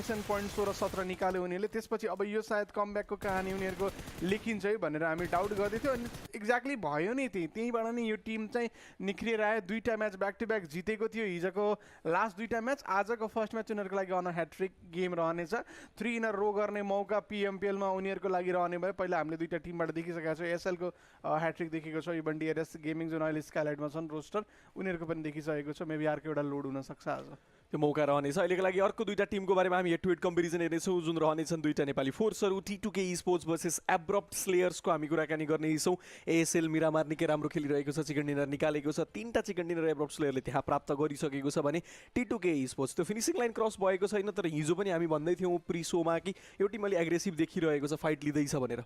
Domination point 16-17 निकाल्यो उनीहरूले त्यसपछि अब यो सायद कमब्याकको कहानी उनीहरूको लेखिन्छ है भनेर हामी डाउट गर्दै थियौँ अनि एक्ज्याक्टली भयो नि त्यहीँबाट नै यो टिम चाहिँ निख्रिएर आयो 2टा म्याच ब्याक टु ब्याक जितेको थियो हिजोको लास्ट 2टा म्याच आजको फर्स्ट म्याच उनीहरूको लागि अन ह्याट्रिक गेम रहनेछ 3 इन अ रो गर्ने मौका पिएमपिएलमा उनीहरूको लागि रहने भयो पहिला हामीले 2टा टिमबाट देखिसकेका छौँ एसएलको ह्याट्रिक देखेको छ इभन डिआरएस गेमिङ जुन अहिले स्काइलाइटमा छन् रोस्टर उनीहरूको पनि देखिसकेको छ मेबी अर्को एउटा लोड हुनसक्छ आज त्यो मौका रहनेछ अहिलेको लागि अर्को 2टा टिमको बारेमा हामी हेड टु हेड कम्पेरिजन हेर्नेछौँ जुन रहनेछन् 2टा नेपाली फोर्सहरू T2K स्पोर्ट्स भर्सेस एब्रप्ट स्लेयर्सको हामी कुराकानी गर्नेछौँ एएसएल मिरामार निकै राम्रो खेलिरहेको छ चिकन डिनर निकालेको छ 3टा चिकन डिनर एब्रप्ट स्लेयरले त्यहाँ प्राप्त गरिसकेको छ भने T2K स्पोर्ट्स त्यो फिनिसिङ लाइन क्रस भएको छैन तर हिजो पनि हामी भन्दै थियौँ प्री सोमा कि यो टिम अलि एग्रेसिभ देखिरहेको छ फाइट लिँदैछ भनेर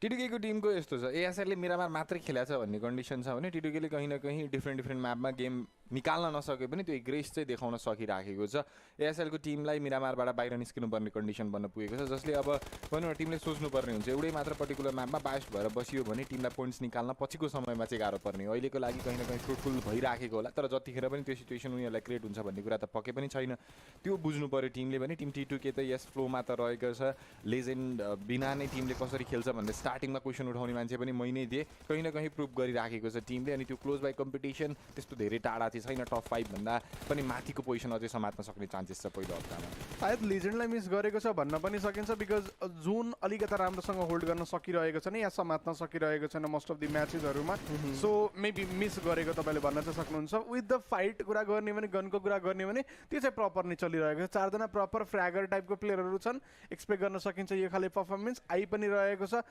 T2K को टिमको यस्तो छ एएसएलले मिरामार मात्रै खेलेको छ भन्ने कन्डिसन छ भने T2K ले कहीँ न कहीँ डिफ्रेन्ट म्यापमा गेम निकाल्न नसके पनि त्यो एग्रेस चाहिँ देखाउन सकिराखेको छ एएसएल को टिमलाई मिरामारबाट बाहिर निस्किनुपर्ने कन्डिसन बन्न पुगेको छ जसले अब भनौँ न टिमले सोच्नुपर्ने हुन्छ एउटै मात्र पर्टिकुलर म्यापमा बाइस्ट भएर बसियो भने टिमलाई पोइन्ट्स निकाल्न पछिको समयमा चाहिँ गाह्रो पर्ने हो अहिलेको लागि कहीँ न कहीँ फ्रुटफुल भइराखेको होला तर जतिखेर पनि त्यो सिचुएसन उनीहरूलाई क्रिएट हुन्छ भन्ने कुरा त पक्कै पनि छैन त्यो बुझ्नु पर्यो टिमले भने टिम T2K त यस फ्लोमा त रहेको छ लेजेन्ड बिना नै टिमले कसरी खेल्छ भन्ने स्टार्टिङमा क्वेसन उठाउने मान्छे पनि मै नै दिए कहीँ न कहीँ प्रुभ गरिराखेको छ टिमले अनि त्यो क्लोज बाई कम्पिटिसन त्यस्तो धेरै टाढा चाहिँ छैन टप 5 भन्दा पनि माथिको पोजिसन अझै समात्न सक्ने चान्सेस छ पहिलो हप्तामा सायद लेजेन्डलाई मिस गरेको छ भन्न पनि सकिन्छ बिकज जोन अलिकता राम्रोसँग होल्ड गर्न सकिरहेको छैन या समात्न सकिरहेको छैन मोस्ट अफ द म्याचेसहरूमा सो मेबी मिस गरेको तपाईँले भन्न चाहिँ सक्नुहुन्छ विथ द फाइट कुरा गर्ने भने गनको कुरा गर्ने भने त्यो चाहिँ प्रपर नै चलिरहेको छ 4जना प्रपर फ्र्यागर टाइपको प्लेयरहरू छन् एक्सपेक्ट गर्न सकिन्छ यो खाले पर्फर्मेन्स आइ पनि रहेको छ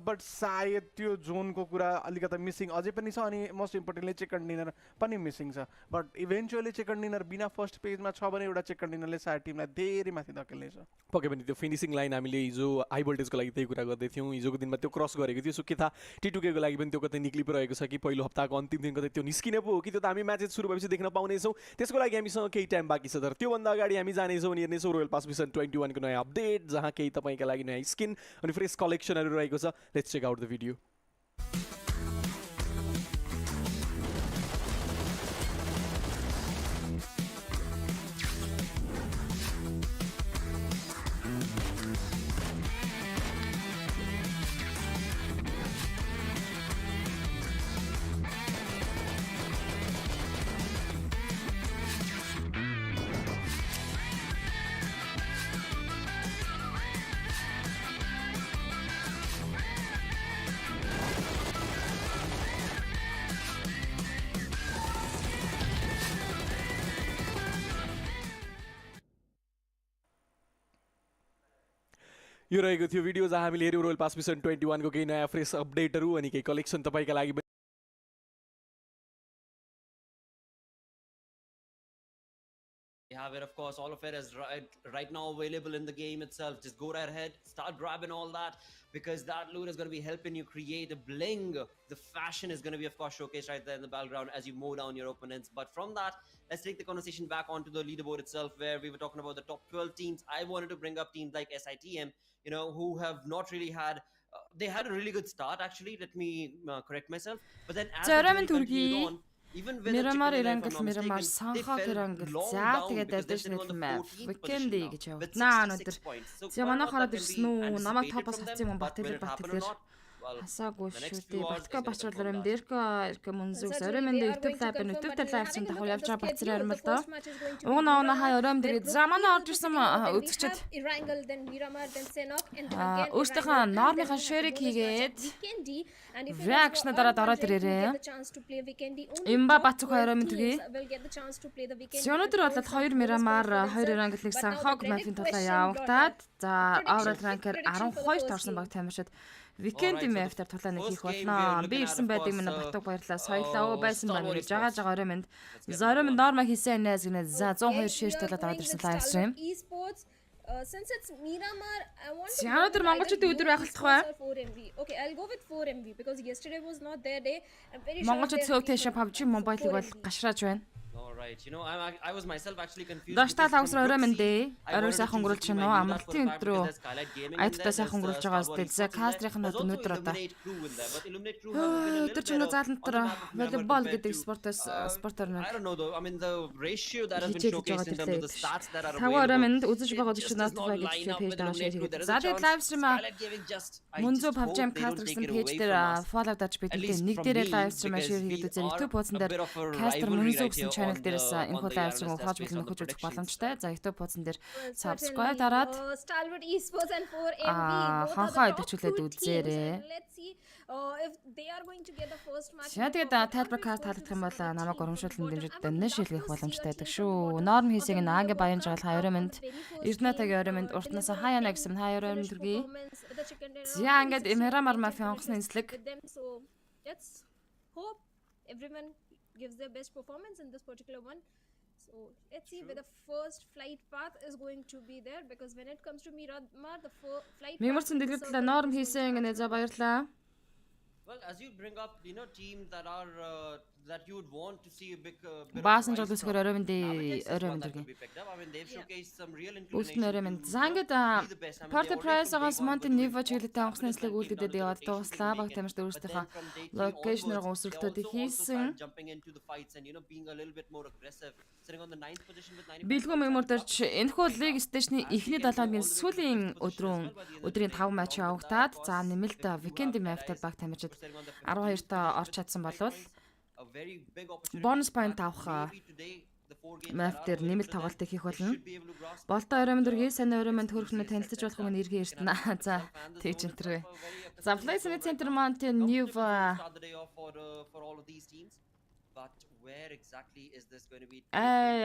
बट सायद त्यो जोनको कुरा अलिकता मिसिङ अझै पनि छ अनि मोस्ट इम्पोर्टेन्टली चिकन डिनर पनि मिसिङ छ बट इभेन्चुअली चिकन डिनर बिना फर्स्ट पेजमा छ भने एउटा चिकन डिनरले सायद टिमलाई धेरै माथि धकेल्नेछ पक्कै पनि त्यो फिनिसिङ लाइन हामीले हिजो हाई भोल्टेजको लागि त्यही कुरा गर्दै थियौँ हिजोको दिनमा त्यो क्रस गरेको थियो सो के थाहा T2K को लागि पनि त्यो कतै निक्लि परेको छ कि पहिलो हप्ताको अन्तिम दिन कतै त्यो निस्किने पो हो कि त्यो त हामी म्याचेस सुरु भएपछि देख्न पाउनेछौँ त्यसको लागि हामीसँग केही टाइम बाँकी छ तर त्योभन्दा अगाडि हामी जानेछौँ अनि हेर्नेछौँ रोयल पास मिसन 21 को नयाँ अपडेट जहाँ केही तपाईँका लागि नयाँ स्किन अनि फ्रेस कलेक्सनहरू रहेको छ let's check out the video यो रहेको थियो भिडियो जहाँ हामीले हेऱ्यौँ रोयल पास मिसन 21 को केही नयाँ फ्रेस अपडेटहरू अनि केही कलेक्सन तपाईँका लागि We have it, of course, all of it is right now available in the game itself. Just go right ahead, start grabbing all that because that loot is going to be helping you create a bling. The fashion is going to be, of course, showcased right there in the battleground as you mow down your opponents. But from that, let's take the conversation back onto the leaderboard itself where we were talking about the top 12 teams. I wanted to bring up teams like SITM, you know, who have not really had... they had a really good start, actually. Let me correct myself. But then as the journey continued on, Miramar ирангэл Miramar санхаг ирангэл за тэгээд additional map weekend гэж явна өнөдөр. За манай хараад ирсэн үү? Намайг топоос хацсан юм бат тэр Асаагүй шүү дээ. Батка бачуулаар юм дээрко MUNZU өрөөмөнд YouTube live байна. YouTube дээр live чинь давхар явж байгаа бацраар юм л доо. Угнаа хаа өрөөм тэгээд за манай орж ирсэн үзэгчд өөртөө нормынхаа share-ийг хийгээд reaction дараад ороод ирээрээ. Имба бацх өрөөмөнд тгий. Өнөөдөр бол 2 Miramar 2 Erangel-ийг санхаг map-ын тулаа явагдаад за overall rank-аар 12 орсон баг тамирчид Weekend map-аар тулаа нэг хийх болно. Би ирсэн байдаг минь батг баярлаа. Соёлоо байсан байна гэж жагаа өрөөмөнд. Зоримонд норма хийсэн нээс гинэ. За 102 share тулаад аваад ирсэн live stream. Since it's Miramar, I want to Өнөөдөр монголчуудын өдөр байхалтах бай. Okay, I'll go with 4 MV because yesterday was not their day. I'm very sure монголчууд сөөгтэй PUBG Mobile-ыг бол гашрааж байна. All right. You know, I was myself actually confused. Даштай because from тавсар орой group мэндэ. C, I Орой wanted to сайхан choose өнгөрүүлж the team байна уу? I knew that Амралтын for a fact өдрөө because there's Skylight Gaming in Айдтай there, сайхан there's өнгөрүүлж байгаа Star Wars үстэй. За Esports in there, кастрийн there's хот also өнөдөр одоо. Illuminate Crew in there, but Illuminate Crew have been a Өдөр little чинь better заалан on the дотор map of Miramar волейбол compared гэдэг to, спортоор I don't know though. I mean, the ratio that has been хичээлж showcased in байгаа terms of the төлөө. stats that are Цагаа орой available, мэнд үзэж байгаа it өдөр just чинь does not not байгаа line гэж up пэйж with дааш Illuminate Crew. хийгээд. There is За a тэгээд chance лайв стрим Skylight Gaming just, I MUNZU just hope PUBG they don't Casters take it пэйж away дээр from us. фоллоу даач At бидэнтэй least нэг from дээрээ me, лайв стрим because шеэр we хийгээд үзээ. are YouTube хуудсан a дээр bit of a Caster rivalry MUNZU right гэсэн here channel on дээрээс the энэ хуу лайв стрим RNSS ухааж based болно on the нөхөж үзэх predictions. боломжтой. За YouTube хуудсан дээр Certainly, subscribe дараад Stalwart Esports and 4MB, both are ханхаа the top идэвхжүүлээд two teams, үзээрэй. and let's see if they are going to get the first match. За тэгээд тайлбар карт таалагдах юм бол намайг урамшуулсан дэмжигдээ нэ шилжих боломжтой байдаг шүү. Норм хийсэг н Аги Баян жаgal орой мэнд Эрдэнэтагийн орой мэнд уртнаас хаяана гэсэн орой мэнд төргий. За ингээд Miramar Mafia онгоцны эзлэг. So let's hope everyone gives their best performance in this particular one. So let's see where the first flight path is going to be there, because when it comes to Miramar, the flight Мигмарцын path дэлгэрлээ Норм хийсэн гэнэ за баярлаа. Well, as you bring up, you know, teams that are that you would want to see a bit of Баасан rise жолоосгөр from. орой мэндэ Avatex is орой one мэнд that could төргий. be picked up. I mean, they've showcased some real Бүгд inclination нэрээ to, мэнд. you За know, ингээд be the best. I mean, Porter they already Price-аас from day one Monty were doing Nivo чиглэлтэй fabulous онгоцны эзлэг and үүлдэдэд taking down яваад the rotation дуслаа. to Баг make it. тамирт But өөрсдийнхөө then from day three локейшнээр onwards, they өсрөлтөд also хийсэн. started jumping into the fights and, you know, being a little bit more aggressive, sitting on the 9th position with 95 Билгүү мэмөрдөрч энэхүү лиг стейшны эхний 7 хоногийн сүүлийн өдрийн 5 матч явагдаад за нэмэлт Weekend Map-тай баг тамирчид 12-тоо орч чадсан болвол бонус point авах map дээр нэмэлт тоглолтыг хийх болно. Болтой орой мэнд өргий сайн орой мэнд хөрөхнө танилцж болох хүн иргэн эртнэ. За тийч энтрээ. За Placement Center Mountain New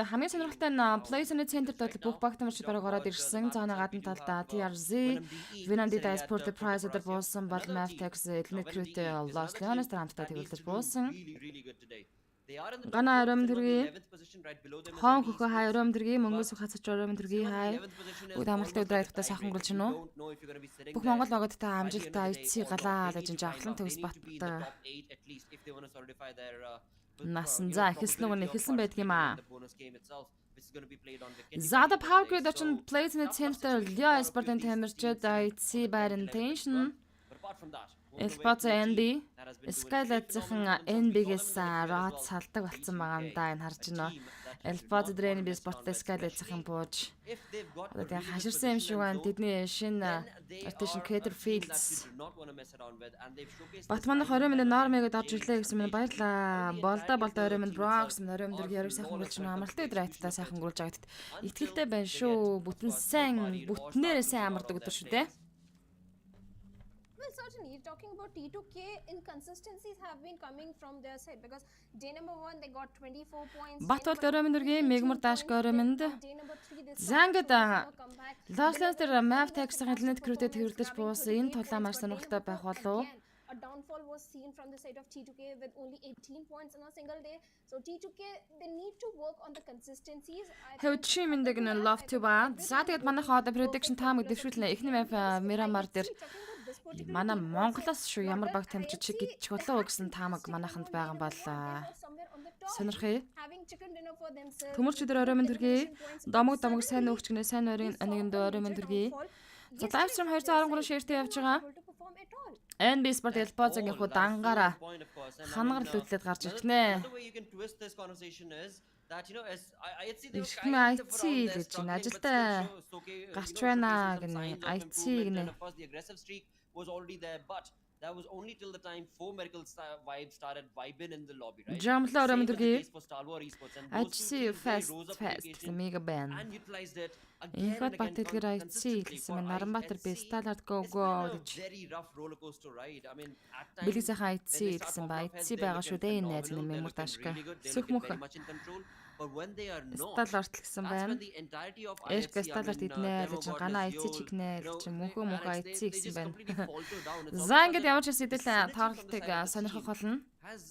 хамгийн сонирхолтой нь Placement Center дээр бүх баг тамирчид бараг ороод ирсэн. За гадна талдаа TRZ, Vinandi Sport Prize дээр буусан бол Maftex Elite Crew-тэй Los Leones хамтдаа тэглэж буусан. Гана орой төргий хон хөхөө хай орой төргий мөнгөс хацч орой төргий хай бүгд амралтын өдөр айдахтаа сайхан өнгөрүүлж гинөө бүх Монгол багуудтай амжилттай IC галаа гэж авахлан төгс баттай насан за эхэлсэн байдаг юм аа. Зада Power Grid очин Placement Center Leo Sport-ын тамирчид IC Bar Intention Элбоц Энди Skylight-ийн NB-гээс род салдаг болсон байгаа юм да энэ харж байна. Элбоц дээр NB спорттой Skylight-ийн бууж одоо хаширсан юм шиг байна. Тэдний шинэ Rotation Creator Fields Батманах орой минь Нормигэд орж ирлээ гэсэн минь баярлаа. Болдоо орой минь Bronx минь орой минь дэр яриг сайхан гүйлж байна. Амралтын өдөр айттай сайхан гүйлж байгаагт итгэлтэй байна шүү. Бүтнээрээ сайн амардаг өдөр шүү дээ. Well, certainly, talking about T2K, inconsistencies have been coming from their side, because day number 1 they got 24 points. Батбол орой минь дэргийн Мегмар Дашк орой минь. За ингээд Los Leones дээр Maftex-ийн Elite Crew-тэй тэрвэрлэж буусан. Энэ тулаа маш сонирхолтой байх болов. A downfall was seen from the side of T2K with only 18 points in a single day. So T2K, they need to work on the consistencies. Хэвчи минь дэгнэ love to ба. За тэгээд манайхаа одоо prediction time дэвшүүлнэ. Эхний map Miramar дээр манай Монголоос шүү ямар баг тамирчид шиг гिच болоо гэсэн таамаг манайханд байгаа бол сонирхъя. Төмөрчдөр орой минь төргий. Домог сайн өөгчгнээ сайн оройн нэгэнд орой минь төргий. За live stream 213 шеэртэй явж байгаа. NB Sport Elboz-гийн хуу дангаараа хангарл үтлээд гарч ирнэ. Ихний IT гэж байна. Ажилдаа гарч байна гэнэ. IT гэнэ. Was already there, but that was only till the time 4 medical vibes started vibing in the lobby, right? Jamla Same ram was the dürgi. case for Stalwart Esports, and I those two see teams, they fast rose up to the occasion mega band. and utilized it again Инхот and again Батэлгэр IT consistently гэсэн for мэн Наранбаатар IC. би Stallard go It's go been a гэж. very rough roller coaster ride. I mean, at times Билий сайхан IT when they start гэсэн popping ба up heads, IT they're байгаа шүү looking дээ энэ найз phenomenal, минь they're мемор looking дашка. really good, they're Сүх looking мөх. very much in control. But when they are not, Stallard гэсэн that's байна. when the entirety of Эрк IC, I Stallard mean, иднэ гэж Demo гана God, IT Lazio, чигнэ you know, гэж мөнхөө мөнхөө and IT they гэсэн just байна. completely falter down. It's За almost ингээд like ямар ч сэтэл the тоорлтыг сонирхох болно. has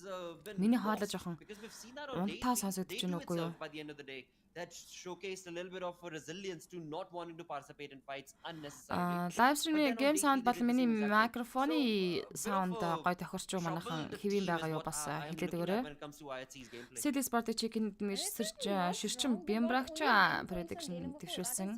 been Миний lost хоолой жоохон because we've seen that on day унтаа three, сонсогдож day байна two уугүй юу? itself by the end of the day. that showcased a little bit of a resilience to not wanting to participate in fights unnecessarily. Live stream-ийн But then on game day sound three, they бол did the миний same exact thing. микрофоны So, bit sound of a гой тохирч манайхан troubled хэвийн team байгаа is юу what бас I am хэлээд looking өгөөрэй. at when it comes to IHC's gameplay. City Sport Chicken мэдсэрч ширчин бямбрагч prediction төвшүүлсэн.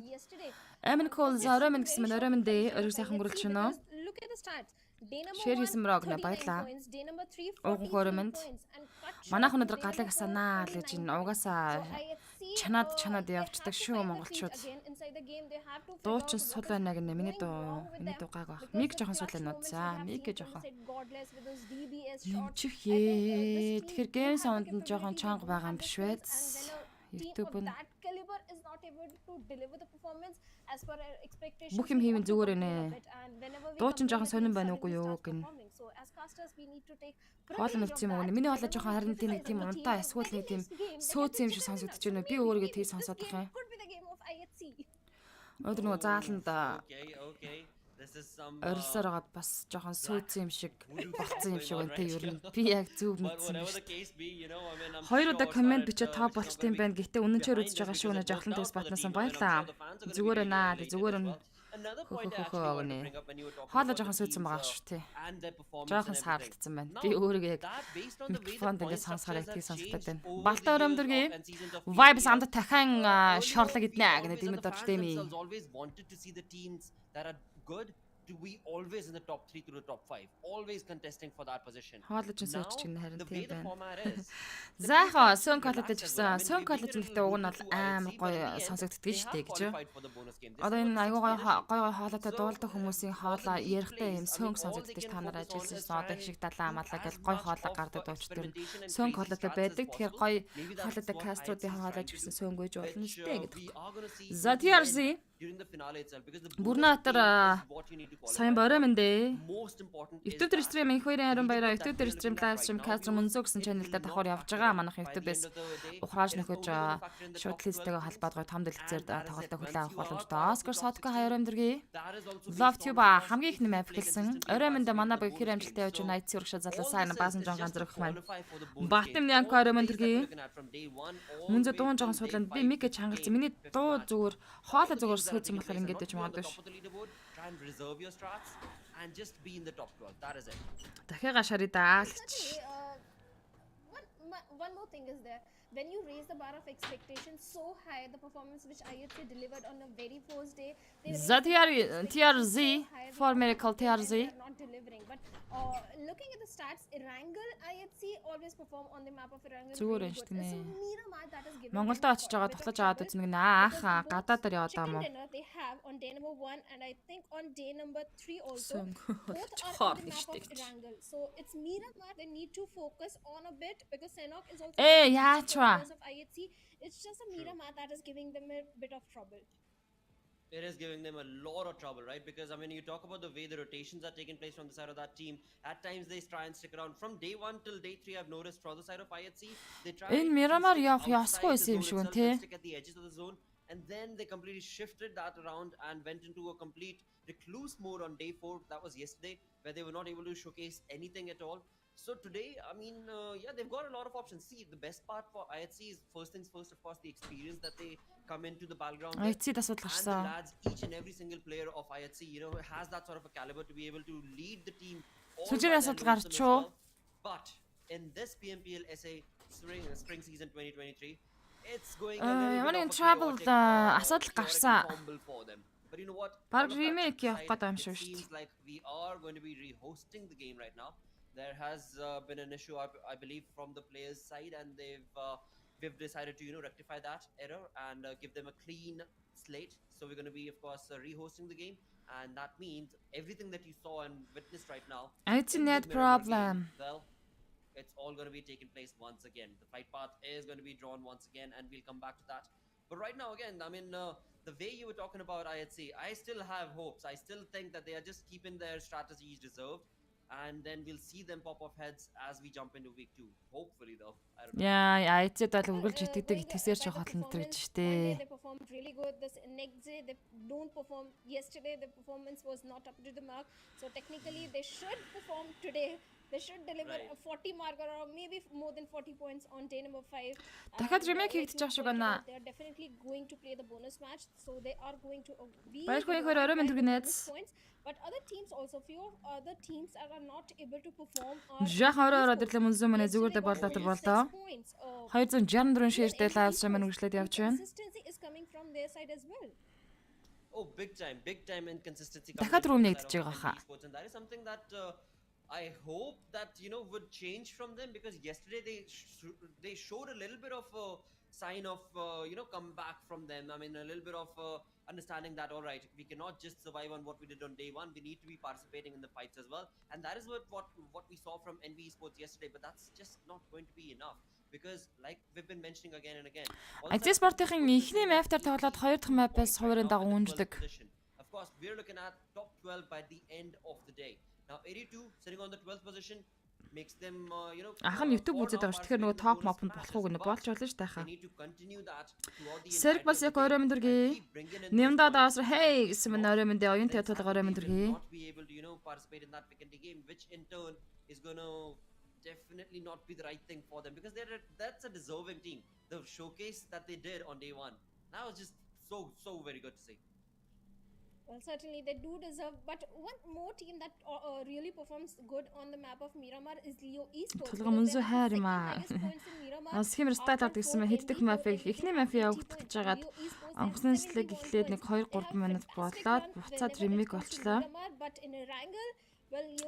Амин Cole Zoromin гэсэн мань ороймон дээ өрөг сайхан гүрэлч шөнө. Look at the stats. Day number Share 1, хийсэн мөрөг нэ 39 баярлаа. points. Day number 3, Ууган 43 хоромонд. points. And cut short Манайх to өнөдөр day галыг number санаа 4, л гэж 49 угаасаа points. So чанаад they явцдаг have to шүү fight the монголчууд. clinch again inside the game. They have to figure Дуучин out сул what is байна гэнэ миний going wrong with миний them. дуу гайг баг. Because Миг the жоохон сул clutch байна. moments we За have миг seen гэж from жоохон. said Godless with those DBS shots. Чихээ. Тэгэхээр game sound нь жоохон чанга байгаа юм биш вэ? YouTube нь That caliber is not able to deliver the performance as per our expectations. бүх юм хийвэн зүгээр нэ. And Дуучин жоохон сонирн байна уугүй юу гин. So as casters we need to take Хоол нь өвч юм уу? Миний хоолой жоохон харин тийм унтаа эсвэл нэг тийм сөөц юм шиг сонсогдож байна. Би өөрийгөө тийг сонсоод байгаа юм. could be the game of IHC. Өдөр нөгөө зааланд Okay. This is some орилсоор байгаад бас жоохон сөөц юм шиг болцсон юм шиг байна те ер нь. Би яг зөв but мэдсэн whatever шүү the дээ. case be, you know, I mean, I'm Хоёр удаа sure комент that, бичээ топ болчтой юм байна. Гэтэ үнэнчээр үзэж байгаа шүү нэ жахлан дэс батнасан баярлаа. Зүгээр наа зүгээр нь another point I хөө actually want to гэнэ. bring up when you were talking Хоолой about жоохон the сөөцөн teams, байгаа шүү те. and their performance Жоохон and everything. саардсан байна. Би өөрийгөө яг That based on the way the микрофонд point ингээд сонсохоор яг тийг structures сонсогдоод have байна. changed Балта over the өрөмдөргийн years of and seasons of vibes PMPL. амд дахин шорлог иднэ гэнэ Always, димэд and the орч fans дэмий. themselves always wanted to see the teams that are good to be always in the top 3 to the top 5, always contesting for that position. Хоолой ч Now, сөөч гэнэ харин the way тийм the байна. format is, За яхаа сөн коллеж гэсэн. Сөн коллеж нэгтээ уг нь бол амар гоё сонсогддог шүү дээ гэж. Одоо энэ аюу гоё хоолойтой дуулдаг хүмүүсийн хоолоо ярихтай юм сөнг сонсогддог та нараа ажилласан чинь одоо их шиг далаа амаалаа гэл гоё хоолой гардаг дуучтай нь сөн коллетой байдаг. Тэгэхээр гоё хоолойтой каструудын хоолойж гэсэн сөнг үйж болно шүү дээ гэдэг. За TRC Бүрнатар сайн бороо мэн дээ. YouTube дээр стрим их хоёрын харин баяраа. YouTube дээр стрим лайв стрим кастер MUNZU гэсэн channel дээр давхар явж байгаа. Манайх YouTube-ээс ухрааж нөхөж шууд листэйгээ холбоод гоё том дэлгэцээр тоглолтоо хүлээн авах боломжтой. Oscar Sotko хаяр амдэргий. LoveTube хамгийн их нэм аппликейшн. Орой мэндэ манай баг хэр амжилттай явж байна. IT урагшаа залуусаа баасан жон ганцрах маань. Батм Янко орой мэндэргий. MUNZU дуун жоохон сууланд би миг гэж хангалсан. Миний дуу зүгээр хоолой зүгээр сөөцөн болохоор ингэж яж магадгүй ш. Try and reserve your strats and just be in the top 12. That is it. Дахиад шаридаа. One more thing is there. When you raise the bar of expectations so high, the performance which IHC delivered on the very first day, they TRZ for Miracle TRZ. are not delivering. But looking at the stats, Erangel IHC always perform on the map of Erangel. Зүгээр Really шүү good. дээ. So Miramar that is given. Монголд очиж байгаа тоглож аваад үзэн гэнэ. Ааха гадаадаар яваад байгаа мó. They have on day number 1 and I think on day number 3 also. Сөнг. Both are Хоор on the map of нэгтэй. Erangel. So it's Miramar they need to focus on a bit because Senok is also Яач ба. because of IHC. It's just a Miramar that is giving them a bit of trouble. It is giving them a lot of trouble, right? Because I mean, you talk about the way the rotations are taking place from the side of that team. At times they try and stick around. From day 1 till day 3, I've noticed from the side of IHC, they try Энэ and Miramar stick явах outside ёсгүй the байсан юм zone шиг байна, itself тий? and stick at the edges of the zone. And then they completely shifted that around and went into a complete recluse mode on day 4. That was yesterday, where they were not able to showcase anything at all. So today, I mean, yeah, they've got a lot of options. See, the best part for IHC is first things first, of course, the experience that they come into the battleground with. IHC асуудал And the гарсан. lads, each and every single player of IHC, you know, has that sort of a caliber to be able to lead the team. all Сүлжээний by their асуудал lonesome as гарчуу. well. But in this PMPL SA spring season 2023, it's going a little Ямар bit нэг of a trouble chaotic, асуудал chaotic гарсан. fumble for them. But you know what? Баг All of that remake явах aside, гэдэг юм шүү it дээ. seems like we are going to be rehosting the game right now. There has been an issue, I believe, from the players' side, and we've decided to, you know, rectify that error and give them a clean slate. So we're going to be, of course, rehosting the game, and that means everything that you saw and witnessed right now. It's a in the net Miramar game, problem. well, it's all going to be taking place once again. The fight path is going to be drawn once again, and we'll come back to that. But right now, again, I mean, the way you were talking about IHC, I still have hopes. I still think that they are just keeping their strategies reserved, and then we'll see them pop off heads as we jump into week 2. Hopefully, though. I don't know. Яа, IHC-д бол үргэлж итгэдэг итгэсээр ч хол нэтрэж One штэ. day they performed really good. This next day they don't perform. Yesterday the performance was not up to the mark. So technically they should perform today They should deliver a 40 marker or maybe more than 40 points on day number 5. дахиад ремейк хийгдэж байгаа шиг байна. They are definitely going to play the bonus match, so they are going to be Баярхой хөр орой мэндэрэг найз. points. But other teams also, few of other teams are not able to perform. Жах орой ирлээ мөнзөө мэнэ зүгээр дэ болдоо болдоо. 264 ширтэй лайв стрим үргэлжлээд явж байна. Consistency is coming from their side as well. Oh, big time inconsistency. Дахиад руу нэгдэж байгаа хаа. And that is something that I hope that would change from them, because yesterday they showed a little bit of a sign of comeback from them. I mean, a little bit of understanding that all right, we cannot just survive on what we did on day 1. We need to be participating in the fights as well, and that is what we saw from NV Esports yesterday. But that's just not going to be enough, because like we've been mentioning again and again. Азис спортын ихний мэптер тоглоод 2 дахь мэпээс хувирын дагуу үнэлдэг. Of course, we're looking at top 12 by the end of the day. Now 82 sitting on the 12th position makes them Ахын YouTube үзээд байгаа ш. Тэгэхээр нөгөө топ мопонд болох уу гэнэ болж болно ш тайхаа. they need to continue that throughout the Сэрэг бас яг орой мэндэргээ. Нэмдаа даасар хей гэсэн мэн орой мэндэ оюун театрал орой мэндэргээ. not be able to participate in that pick and game, which in turn is going to definitely not be the right thing for them, because that's a deserving team. The showcase that they did on day 1, that was just so very good to see. Well, certainly they do deserve, but one more team that really performs good on the map of Miramar is Leo Esports. Толгой мөнзөө хайр юм аа. Схемэр стайлаад гэсэн мэ хэддэх мафиг ихний мафи явагдаж байгаад онгоцны слэг эхлээд нэг 2-3 минут болоод буцаад ремейк болчлоо.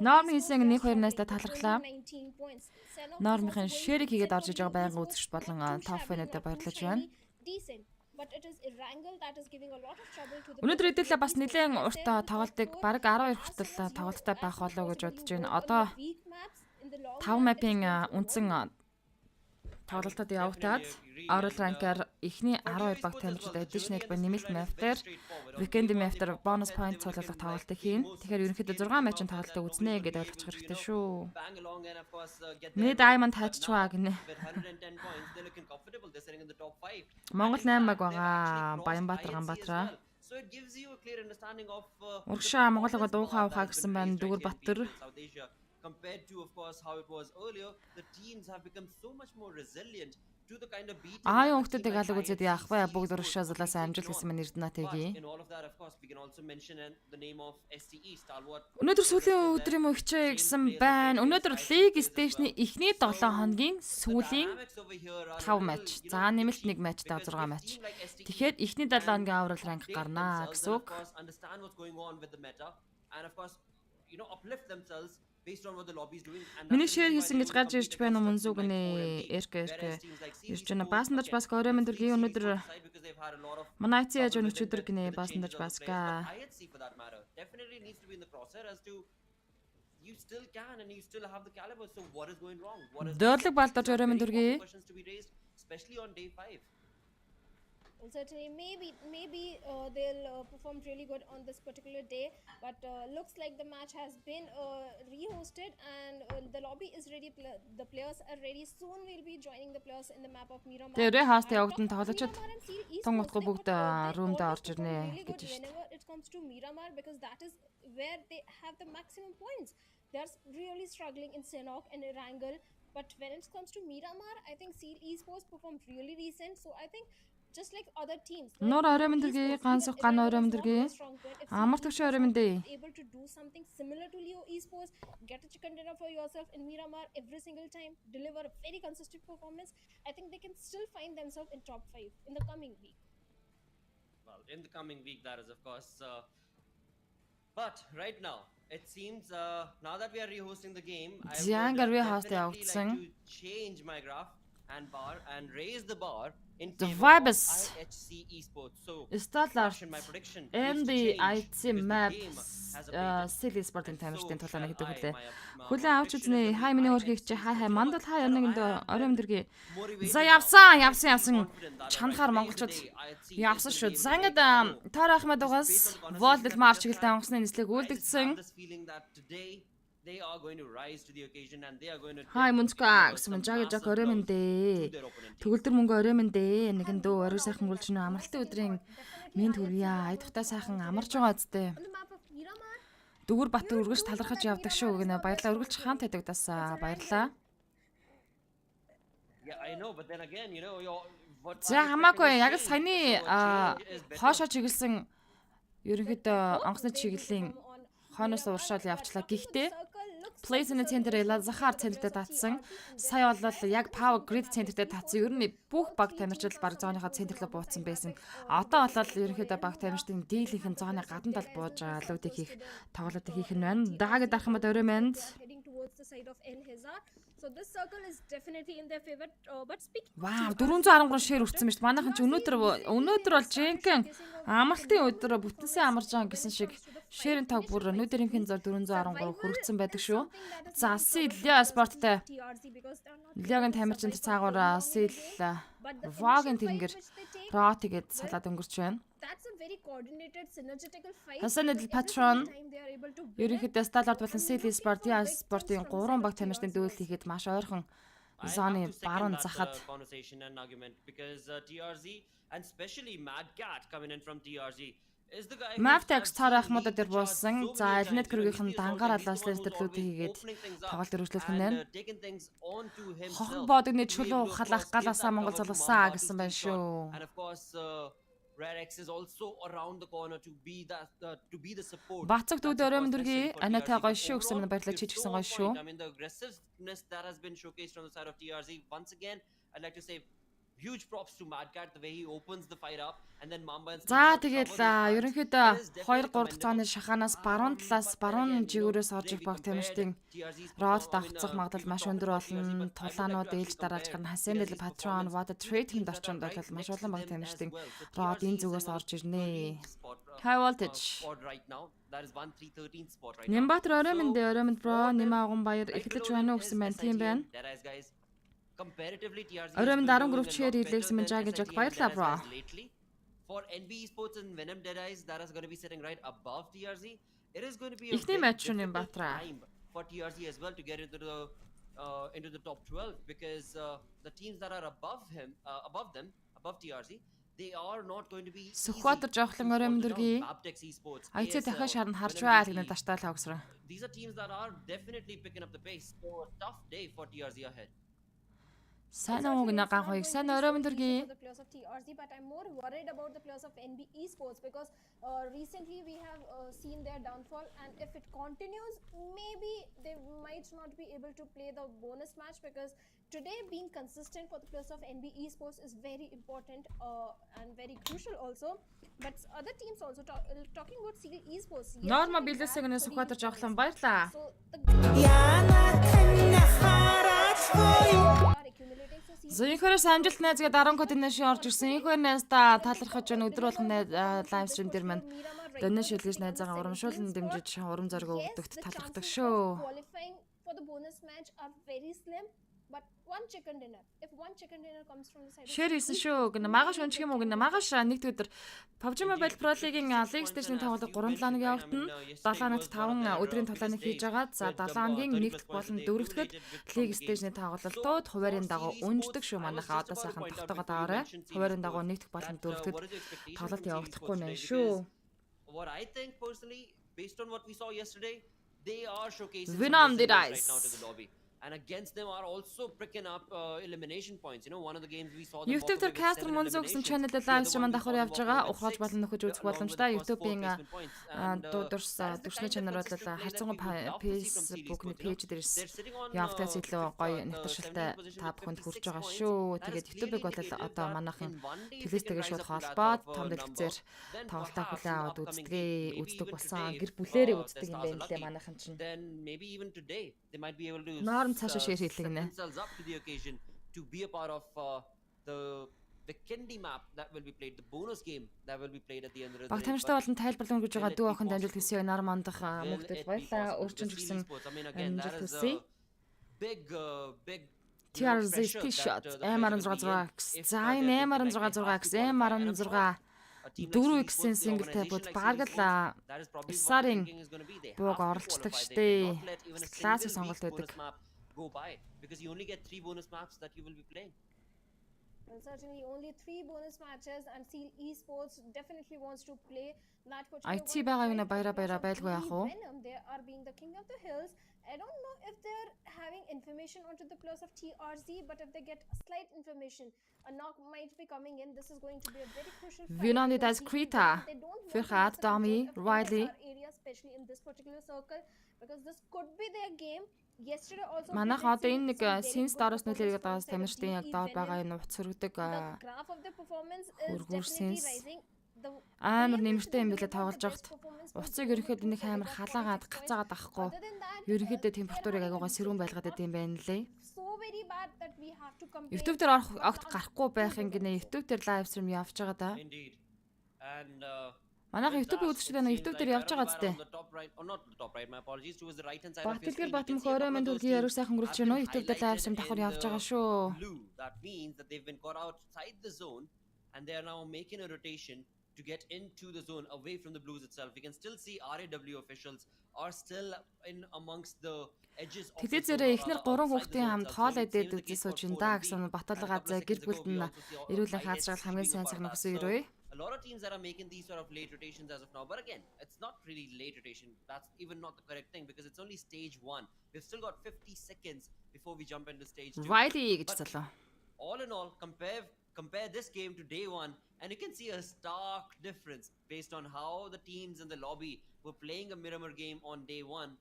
Норм хийсэн 1-2 найстаа талархлаа. Нормын шэрэг хийгээд орж иж байгаа байнга үзэгч болон топ фэнүүдэд баярлаж байна. But it is Erangel that is giving a lot of trouble to the Өнөөдөр хэдүүлээ бас нэлээд урт тоглолтыг бараг 12 хүртэл тоглолттой байх болоо гэж бодож байна. Одоо 5 мапын үндсэн тоглолтод явагдаад Oral Rank-аар эхний 12 баг тамирчид additional ба нэмэлт map-дээр weekend map-дээр bonus point цуглуулах тоглолтыг хийн. Тэгэхээр ерөнхийдөө 6 матчын тоглолтыг үзнэ гэдээ ойлгочих хэрэгтэй шүү. Bang along and of course get Миний diamond хайчваа гинэ. with 110 points. They're looking comfortable. They're sitting in the top 5. Монгол 8 баг байгаа. Баянбаатар Ганбаатараа. So it gives you a clear understanding of Урагшаа Монголоо дуухаа ухаа гэсэн байна. Дүгүр Баттар. South Asia compared to of course how it was earlier. The teams have become so much more resilient to the kind of beat. Ааян хүмүүстэй алга үзээд яах вэ? Бүгд урагшаа залаас амжилт гэсэн мань Эрдэнэ тэги. In all of that of course we can also mention the name of STE Stalwart. Өнөөдөр сүүлийн өдөр юм ихчээ гэсэн байна. Өнөөдөр лиг стейшны эхний 7 хоногийн сүүлийн 5 матч. За нэмэлт 1 матчтай 6 матч. Тэгэхээр эхний 7 хоногийн Oral Rank гарнаа гэсэн үг. Understand what's going on with the meta and of course uplift themselves based on what the lobby is doing. Миний шеэр хийсэн гэж гарч ирж байна мөнзүү гинэ. Эркэ. Ирж байна. Баасандаж бас орой мэндэргийн өнөөдөр Манайци яаж өнөч өдөр гинэ баасандаж баска. Definitely needs to be in the crosshair as to you still can and you still have the caliber, so what is going wrong? What is Дөөрлөг балдаж орой мэндэргийн. questions to be raised, especially on day 5. Well, certainly, maybe they'll perform really good on this particular day, but looks like the match has been rehosted and the lobby is ready. The players are ready. Soon we'll be joining the players in the map of Miramar. Тэгээ хаст явагдан тоглолцоод тун утга бүгд румд орж ирнэ гэж байна. Whenever it comes to Miramar, because that is where they have the maximum points. They're really struggling in Senok and Erangel, but when it comes to Miramar, I think Seal Esports performed really decent. So I think just like other teams, Нур орой мэндэргийн ганцх ган орой мэндэргийн амар төвш орой мэндэ. able to do something similar to Leo Esports, get a chicken dinner for yourself in Miramar every single time, deliver a very consistent performance, I think they can still find themselves in top 5 in the coming week. Well, in the coming week, that is of course. But right now, it seems now that we are rehosting the game, I Зянгаар would rehost definitely явагдсан. like to change my graph and bar and raise the bar in The favor vibe of is- IHC Esports. So, Сталлар my prediction and is to the change IC because the map game has updated. Seal Sport-ын тамирчдын So тулаана гэдэг shall хүлээ. my Хүлээ авч prediction үзнэ. is Хай миний that хөрхийг чи хай мандал хай өнөнд орой мэндэргийн. motivated За now. явсан. Confident that Чанахаар by the end of the монголчууд day, IHC явсан is шүү. gonna be За able to ингээд take the Тоор Ахмад угаас Волдл марч гэлтэй онгоцны нислэг I just have үлдэгдсэн. this feeling that today they are going to rise to the occasion and they are going to Хай мөнцгөө гэсэн some жаг massive орой blows мэндэ. to their opponent team. Төгөлдөр мөнгө орой мэндэ. Нэгэн дөө орой сайхан гүйлж нэ амралтын өдрийн минь төргийа. Айдахтай сайхан амарч байгаа үсттэй. On the map of Miramar, Дүүр бат үргэлж талархаж явдаг шүү гэнэ. Баярлалаа. Үргэлж хаант байдагтаас баярлалаа. Yeah, I know, but then again, you know, what За хамаагүй яг л саяны хоошоо чиглэсэн ерөнхийдөө онгоцны чиглэлийн хойноос уршаал явчлаа. Гэхдээ Place-ийн центр Захар центртэй татсан. Сая бол яг Power Grid центртэй татсан. Ер нь бүх баг тамирчид баг зооныхоо центрлөө бууцсан байсан. Одоо бол ерөнхийдөө баг тамирчдын дийлийнхэн зооны гадна тал бууж байгаа луудыг хийх тоглолтыг хийх нь байна. Даагаад дарах юм орой мэнд. So this circle is definitely in their favor, but speaking. Вау, 413 шир үрцсэн байж. Манайхан ч өнөөдөр бол жинхэнэ амралтын өдөр бүтэнсээ амарж байгаа гэсэн шиг ширийн тог бүр өнөөдрийнхэн зор 413 хүрсэн байдаг шүү. За Силия спорттой. Лиагийн тамирчин цаагаараа Сил Вагийн тэнгэр Рот тэгээд салаад өнгөрч байна. That's a very coordinated synergetical fight. Хасанэл Патрон ерөнхийдөө Сталард болон Сили спортын 3 баг тамирчдын дүүл хийхэд маш ойрхон зоны баруун захад conversation and argument because TRZ and especially Mad Cat coming in from TRZ is the guy Mavtex цаар ахмад дээр буусан. За Элнет Крүгийнхэн дангаар алаас лэрлэлүүд хийгээд тоглолт өргөжлөх нь байна. Хон бодогны чулуу халах галаасаа Монгол залгасан гэсэн байна шүү. And of course Red X is also around the corner to be the support. Бацаг дүүд өрөөм дүргийн Аната гоё шүү гэсэн нь баярлалаа чи ч гэсэн гоё шүү. I mean the aggressiveness that has been showcased from the side of TRZ once again I'd like to say huge props to Mad Cat the way he opens the fight up and then Mamba and За тэгээд ерөнхийдөө 2-3 дахь цааны шаханаас баруун талаас баруун жигүүрээс орж их баг тамирчдын род давхцах магадлал маш өндөр болно. Тулаанууд ээлж дараалж гарна. Хасэнэл Патрон Water Treatment орчинд бол маш олон баг тамирчдын род энэ зүгээс орж ирнэ. High voltage. Нямбатар өрөөмөнд бро нэмааган баяр эхлэж байна уу гэсэн байна. Тийм байна. Comparatively TRZ Өрөөмөнд 13 чээр илгэсэн мэн жаг баярлалаа бро. For NB Esports and Venom Dead Eyes that is going to be sitting right above TRZ. It is going to be a Ихний матч нь Баатра. time for TRZ as well to get into the top 12 because the teams that are above TRZ they are not going to be Сүхбаатар жавхлан өрөөмөнд дүргийн Айцэ дахиад шарна харж байгаа гэдэг таштаалаа өгсрөө. These are teams that are definitely picking up the pace. So a tough day for TRZ ahead. Сайн уу гэнэ ган хоёг сайн өрөөмөнд дүргийн. The players of TRZ, but I'm more worried about the players of NB Esports because recently we have seen their downfall, and if it continues, maybe they might not be able to play the bonus match because today being consistent for the players of NB Esports is very important and very crucial also. But other teams also talking about Seal Esports. Норма билээсээ гэнэ Сүхбаатар жавхлан баярлаа. So Зөнхөрөөс амжилт найзгаа 10 код нэшээ орж ирсэн. Инхвэр найздаа талархаж байна. Өдөр болгон лайв стрим дээр маань донэш шилгэж найзаагаа урамшуулан дэмжиж урам зориг өгдөгт талархдаг шүү. Qualifying for the bonus match are very slim, but one chicken dinner. If one chicken dinner comes from the side of Шэр хийсэн шүү. Гэнэ магаш өнчих юм уу гэнэ магаш нэгд өдөр PUBG Mobile Pro League-ийн League Stage-ийн тоглолт 3 хоног явагдана. 7 хоногт 5 өдрийн тоглоомыг хийж байгаа. За 7 хоногийн нэгдэх болон дөрөвдөд League Stage-ийн тоглолтууд хуваарийн дагуу унждаг шүү манайхаа. Одоо сайхан тогтоогоод аваарай. Хуваарийн дагуу нэгдэх болон дөрөвдөд тоглолт явагдахгүй нэ шүү. What I think personally, based on what we saw yesterday, they are showcasing Venom Dead right Eyes. now to the lobby. And against them are also picking up elimination points. You know, one of the games we saw them YouTube дээр Caster MUNZU гэсэн channel дээр live stream давхар явж байгаа. Ухаалж болон нөхөж үзэх боломжтой. YouTube-ийн дурс төвшний channel бол харьцангуй Facebook-ны page дээрс явтаас илүү гоё нэвтрүүлэлтэй та бүхэнд хүрч байгаа шүү. Тэгээд YouTube-ыг бол одоо манайхан телевизтэйгээ шууд холбоод том дэлгэцээр тоглолтоо хүлээн аваад үздэг болсон. Гэр бүлээрээ үздэг юм байна лээ манайхан чинь. Then maybe even today they might be able to цаашаа шеэр хийлгэнэ. themselves up to the occasion to be a part of the Candy map that will be played, the bonus game that will be played at the end of the day. Баг тамиртай болон тайлбарлан гэж байгаа дүү охин дамжуулт хийсэн нар мандах мөхтэй баялаа. Өөрчн ч гэсэн амжилт хүсье. Big TRZ T-shot M16X. За энэ M16X M16 4X-ийн single type-ууд баг л Исарын бууг оролцдог штэ. Классик сонголт байдаг. Go by because you only get 3 bonus maps that you will be playing. Well, certainly only 3 bonus matches, and Seal Esports definitely wants to play that particular IT байгаа юм баяра байлгүй яах вэ? Venom, they are being the king of the hills. I don't know if they're having information onto the players of TRZ, but if they get slight information, a knock might be coming in. This is going to be a very crucial fight. Vinani das because Krita. they don't want to Firhat, lose the Dami, control of Riley. NSR area, especially in this particular circle, because this could be their game. Yesterday also Манайх we did одоо see энэ нэг some very Sins good Doros performance нөлөөлөд from байгаас the side of тамирчдын яг DE доор Venom. байгаа энэ уцрагдаг The graph of their performance is Хөргүүр definitely Sins rising. The амар way in which нэмэртэй they юм билээ delivered тоглож the байхад. best performance from Уцыг Venom ерөнхийдөө нэг to амар get халаагаад 46 points. гацаагаад авахгүй. Other than that, Ерөнхийдөө there температурыг are агуугаа сэрүүн байлгаад идэм байна лээ. so very bad that we have to complain. YouTube дээр огт гарахгүй байх ингэнэ YouTube дээр live stream явж байгаа да. Indeed. And Манайх YouTube үзэгчид байна. YouTube дээр явж байгаа зү. on the top right, or not the top right, my apologies, towards the right hand side of your Батэлгэр screen. Батмөх орой минь төргийн яруу сайхан гөрөлж байна уу? YouTube дээр live stream давхар явж байгаа шүү. Blue. That means that they've been caught outside the zone and they are now making a rotation to get into the zone away from the blues itself. We can still see RAW officials are still in amongst the edges of the Телевизээр zone, эхнэр outside 3 the хүүхдийн zone хамт itself. хоол So идээд same is the үзэж case сууж for ин да 4MB. гэсэн And a баталгаа couple of заа гэр seconds ago, бүлд we нь also see эрүүлэн highlights хаацрал хамгийн speaking сайн about сайхан that. өгсөн So, ирвэ. a lot of teams that are making these sort of late rotations as of now, but again, it's not really late rotation. That's even not the correct thing because it's only stage 1. We've still got 50 seconds before we jump into stage 2. Riley гэж But залуу. all in all, compare this game to day 1 and you can see a stark difference based on how the teams in the lobby were playing a Miramar game on day 1.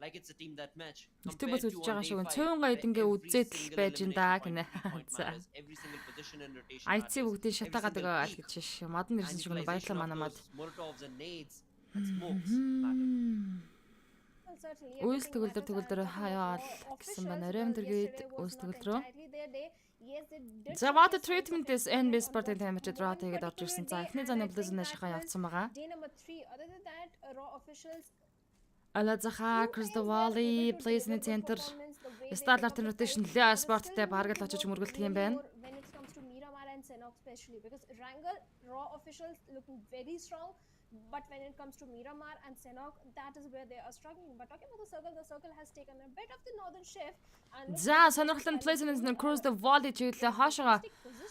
Like it's a team that match. YouTube-с compared to үзэж on байгаа day шүү. 5, Цөөн where гайд ингээ every үзээд л single байж ин да elimination гинэ. point За. matters, every single position and rotation IC matters, бүгдийн every шатаагаад single байгаа peak. гэж биш. Модон ирсэн шиг And баярлалаа utilization of манамад. those Molotovs and nades and smokes matter. Well, certainly, Үйлс everything төгөлдөр matters. төгөлдөр And хаяал officials, гэсэн байна. well, Оройн дэргээд yesterday was үйлс not төгөл рүү. entirely their day. Yes, they did За show what their treatment signs is of NB improvement Sport-ын on тамирчид руу one тэгээд орж particular ирсэн. За day, эхний and заны I think блэзэн that шахаа was явцсан байгаа. day number 3. Other than that, raw officials Алазаха Chris the Wally plays in the center. Start art rotation Lea Sport-тэй бараг л очиж мөргөлдөх юм байна. When it comes to Miramar and Senok especially, because Wrangle raw officials looking very strong, but when it comes to Miramar and Senok, that is where they are struggling. But talking about the circle has taken a bit of the northern shift. And За сонирхолтой plays in the Chris the Wally чиглэлээ хаашаа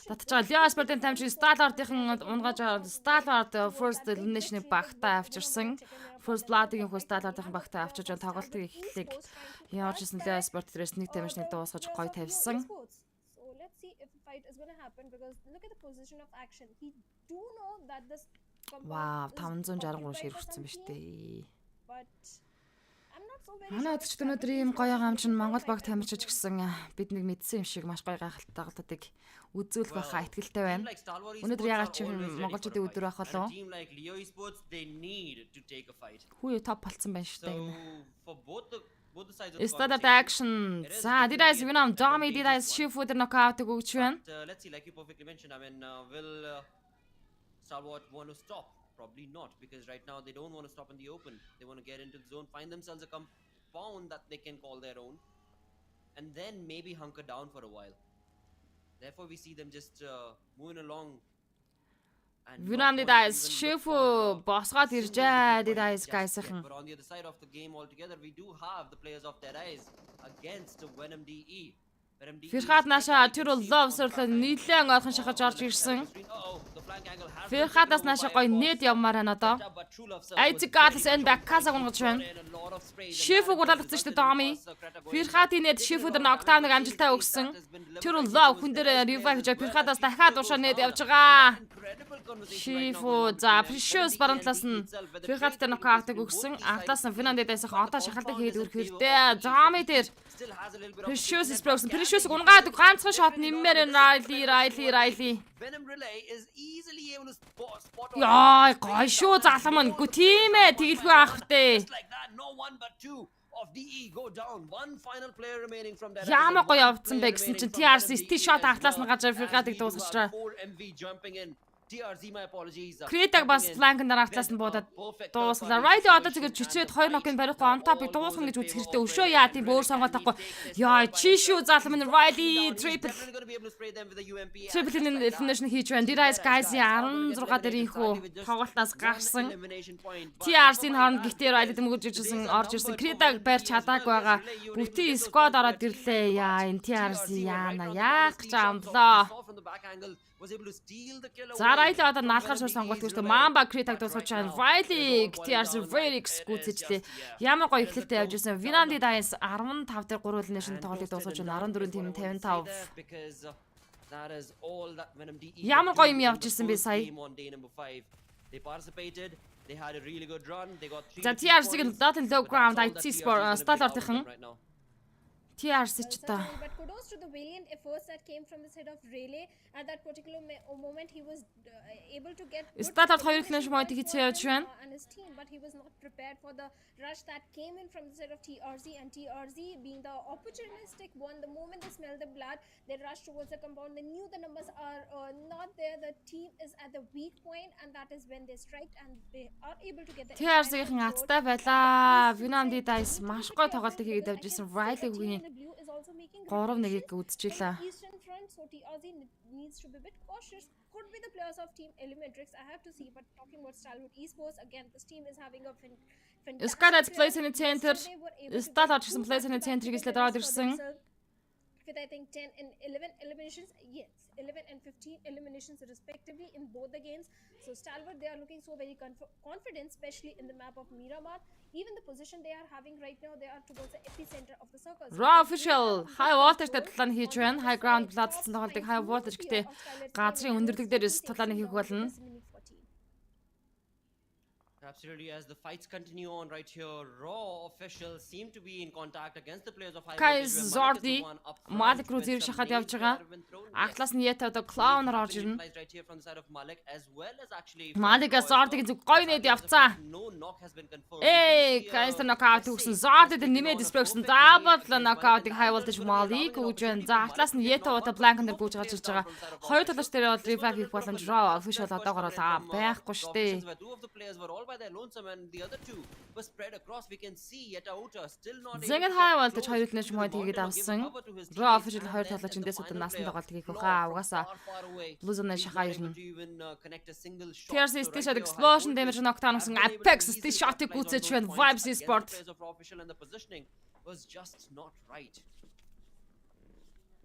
татж байгаа. Lea Sport-ын тамирчин Start art-ийн унгаж Start art first elimination-ыг багтаа авчирсан. First Blood-ийн хөө Start art-ийн багтаа авчирж тоглолтыг эхлэлийг явж ирсэн Lea Sport дээрээс нэг тамирчныг дуусгаж гоё тавьсан. So let's see if the fight is going to happen because look at the position of action. He do know that this Вау, compound is 563 occupied by ширхсэн some биз team, дээ. but I'm not so very Манай sure үзэгчд if өнөөдөр ийм гоё гамчин Монгол баг тамирчиж гисэн бид нэг мэдсэн юм шиг маш гоё гайхалтайг үзүүлэх байхаа итгэлтэй байна. Team like Star Wars Өнөөдөр Esports ягаад are чи always ready for a монголчуудын fight. өдөр байх And болов? a team like Leo Esports, they need to take a fight. Хүү топ болцсон байна шүү So дээ. for both the sides of the Start conversation, action. it is За definitely Didas an Vinam Domi advantageous Didas one. Shifu-д нокаутыг өгч байна. But, let's see, like you perfectly mentioned, I mean, will Star Wars want to stop? Probably not, because right now they don't want to stop in the open. They want to get into the zone, find themselves a compound that they can call their own, and then maybe hunker down for a while. Therefore, we see them just moving along. And Vinam not wanting to Didas even look Shifu for, босгоод single иржээ defeat Didas just yet. гайсахан. But on the other side of the game altogether, we do have the players of Dead Eyes against Venom DE. Фирхат наашаа тэр лов суурлаа нийлэн ойрхон шахаж орж ирсэн. Фирхатаас наашаа гоё нэт явмаар байна одоо. Айцгаас энэ баккасаа гунгаж байна. Шифу гурлагдсан шүү дээ Доми. Фирхатын нэт Шифу дээр ноктауныг амжилттай өгсөн. Тэр лов хүн дээр ревайв хийж Фирхатаас дахиад уушаа нэт явж байгаа. Шифу за Precious баруун талаас нь Фирхат дээр нокаутыг өгсөн. Ардаас нь Финандедээс одоо шахалдаг хийгээд өрхөрдөө. Доми дээр Precious Springs Precious унгаад ганцхан шот нэммээр Riley. Яа, гой шүү залам мань. Гү тийм ээ, тэгэлгүй авах дээ. Яамаа гоё явцсан бэ гэсэн чинь TRC стил шот автлаас нь гаж Фирхатыг дуусгачраа. Критаг бас фланк дараалаас нь буудаад дуусглаа. Riley одоо тэгээд чичээд 2 нокын барихгүй on top-ыг дуусгах гэж үзэх хэрэгтэй. Өшөө яа тийм өөр сонгоод тахгүй. Яа, чи шүү залам минь Riley triple elimination хийж байна. Didas guys 16 дээр инхүү тоглолтоос гарсан. TRC-ийн хооронд гихтээ Riley дэмгэж ирсэн орж ирсэн. Критаг барьж чадаагүй байгаа. Бүтэн squad ороод ирлээ. Яа, энэ TRC яана яах гэж амблаа. back angle, was able to steal the kill За Riley одоо наалгаар шууд сонголт үүсдэг. Mamba Crit-аг дуусгаж чана. Riley TRC Verix гүйцэжлээ. Ямар гоё эхлэлтэй явж ирсэн. Vinandi Dice 15 дээр 3 elimination тоглолтыг дуусгаж чана. 14 team 55. That is all that VenomDE. Ямар гоё юм явж ирсэн бэ сая. They participated. They had a really good run. They got 3. За TRC-г Dotted Low Ground IT Sport Stall-ортынхан TRC ч та. But kudos to the valiant efforts that came from the side of Rayleigh at that particular moment. He was able to get Stall-орт 2 elimination point хийцээ явж байна. and his team, but he was not prepared for the rush that came in from the side of TRZ, and TRZ being the opportunistic one, the moment they smell the blood, they rush towards the compound. They knew the numbers are not there. The team is at the weak point, and that is when they strike and they are able to get the TRC-ийн аттай байлаа. Vinandi Dice маш гоё тоглолтыг хийгээд явж ирсэн. Riley-гийн blue is also making 3-1-ийг үзчихлээ. Eastern front, so TRZ needs to be a bit cautious. Could be the players of Team Eliminatrix, I have to see. But talking about Stalwood Esports, again, this team is having a fantastic Scarlet plays in the center. So they were able to Stall-орт гэсэн plays in the center гэж лээд ороод ирсэн. with I think 10 and 11 eliminations, yes, 11 and 15 eliminations respectively in both the games. So Stalwart, they are looking so very confident, especially in the map of Miramar. Even the position they are having right now, they are towards the epicenter of the circle. Raw official high voltage талааны хийж байна. High ground платсан тоглолтыг high voltage гэдэг газрын өндөрлөг дээрээс талааны хийх болно. Absolutely, as the fights continue on right here, Raw officials seem to be in contact against the players of High Guys, Voltage. Zordi Malik руу зэрэг шахаад явж байгаа. Ахлаас нь Yeta одоо clown орж ирнэ. Right here from the side of Malik, as well as actually Malik-аас Zordi-гийн зүг гоё нэд явцсан. no knock has been confirmed. Guys, knockout өгсөн. Zordi-д нэмээд дисплексэн. Double knockout-ыг High Voltage Malik өгж байна. За ахлаас нь Yeta одоо blank дээр гүйж гарч ирж байгаа. Хоёр талаас дээр бол revive хийх боломж Raw official одоогоор байхгүй шүү дээ. Two of the players were all by their lonesome, and the other two were spread across. We can see Yeta Uta still not Зэнгэн High Voltage хоёр elimination point хийгээд авсан. Raw official хоёр талаас эндээс одоо насан тоглолт хийх хаа угаасаа Blue Zone шахаа ирнэ. TRC Steel Shot Explosion damage knockdown гэсэн Apex Steel Shot-ыг гүйцэж байна. Vibes Esports. The positioning was just not right.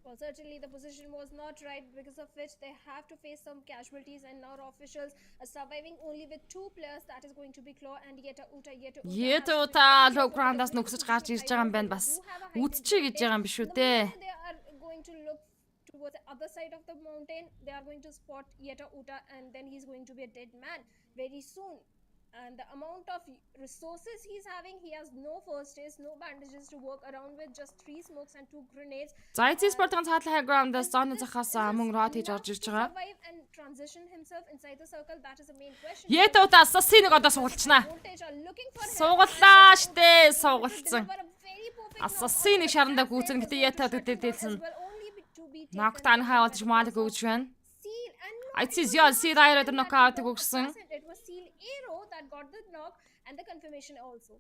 Well, certainly the position was not right, because of which they have to face some casualties, and now officials are surviving only with two players. That is going to be Claw and Yeta Uta. Yeta Uta low ground-аас нүгсэж гарч ирж байгаа юм байна бас. Үдчихье гэж байгаа юм биш үү те. They are going to look towards the other side of the mountain. They are going to spot Yeta Uta, and then he's going to be a dead man very soon. And the amount of resources he's having, he has no first aid, no bandages to work around with, just 3 smokes and 2 grenades. За IT Sport-ын цаадлын high ground-аас зооны захаас мөн рот хийж орж ирж байгаа. Survive and transition himself inside the circle, that is the main question. Yeta Uta Assassin-ыг одоо суулчнаа. Voltage are looking for help. Сууллаа штэ, суулцсан. Deliver a very perfect Assassin-ыг шарандаа гүйцэн гэтээ Yeta Uta дээлсэн. well only to be taken. Knockdown High Voltage Malik өгж байна. Seal and IT Zio Siraier одоо knockout-ыг өгсөн. it was Seal Arrow that got the knock and the confirmation also.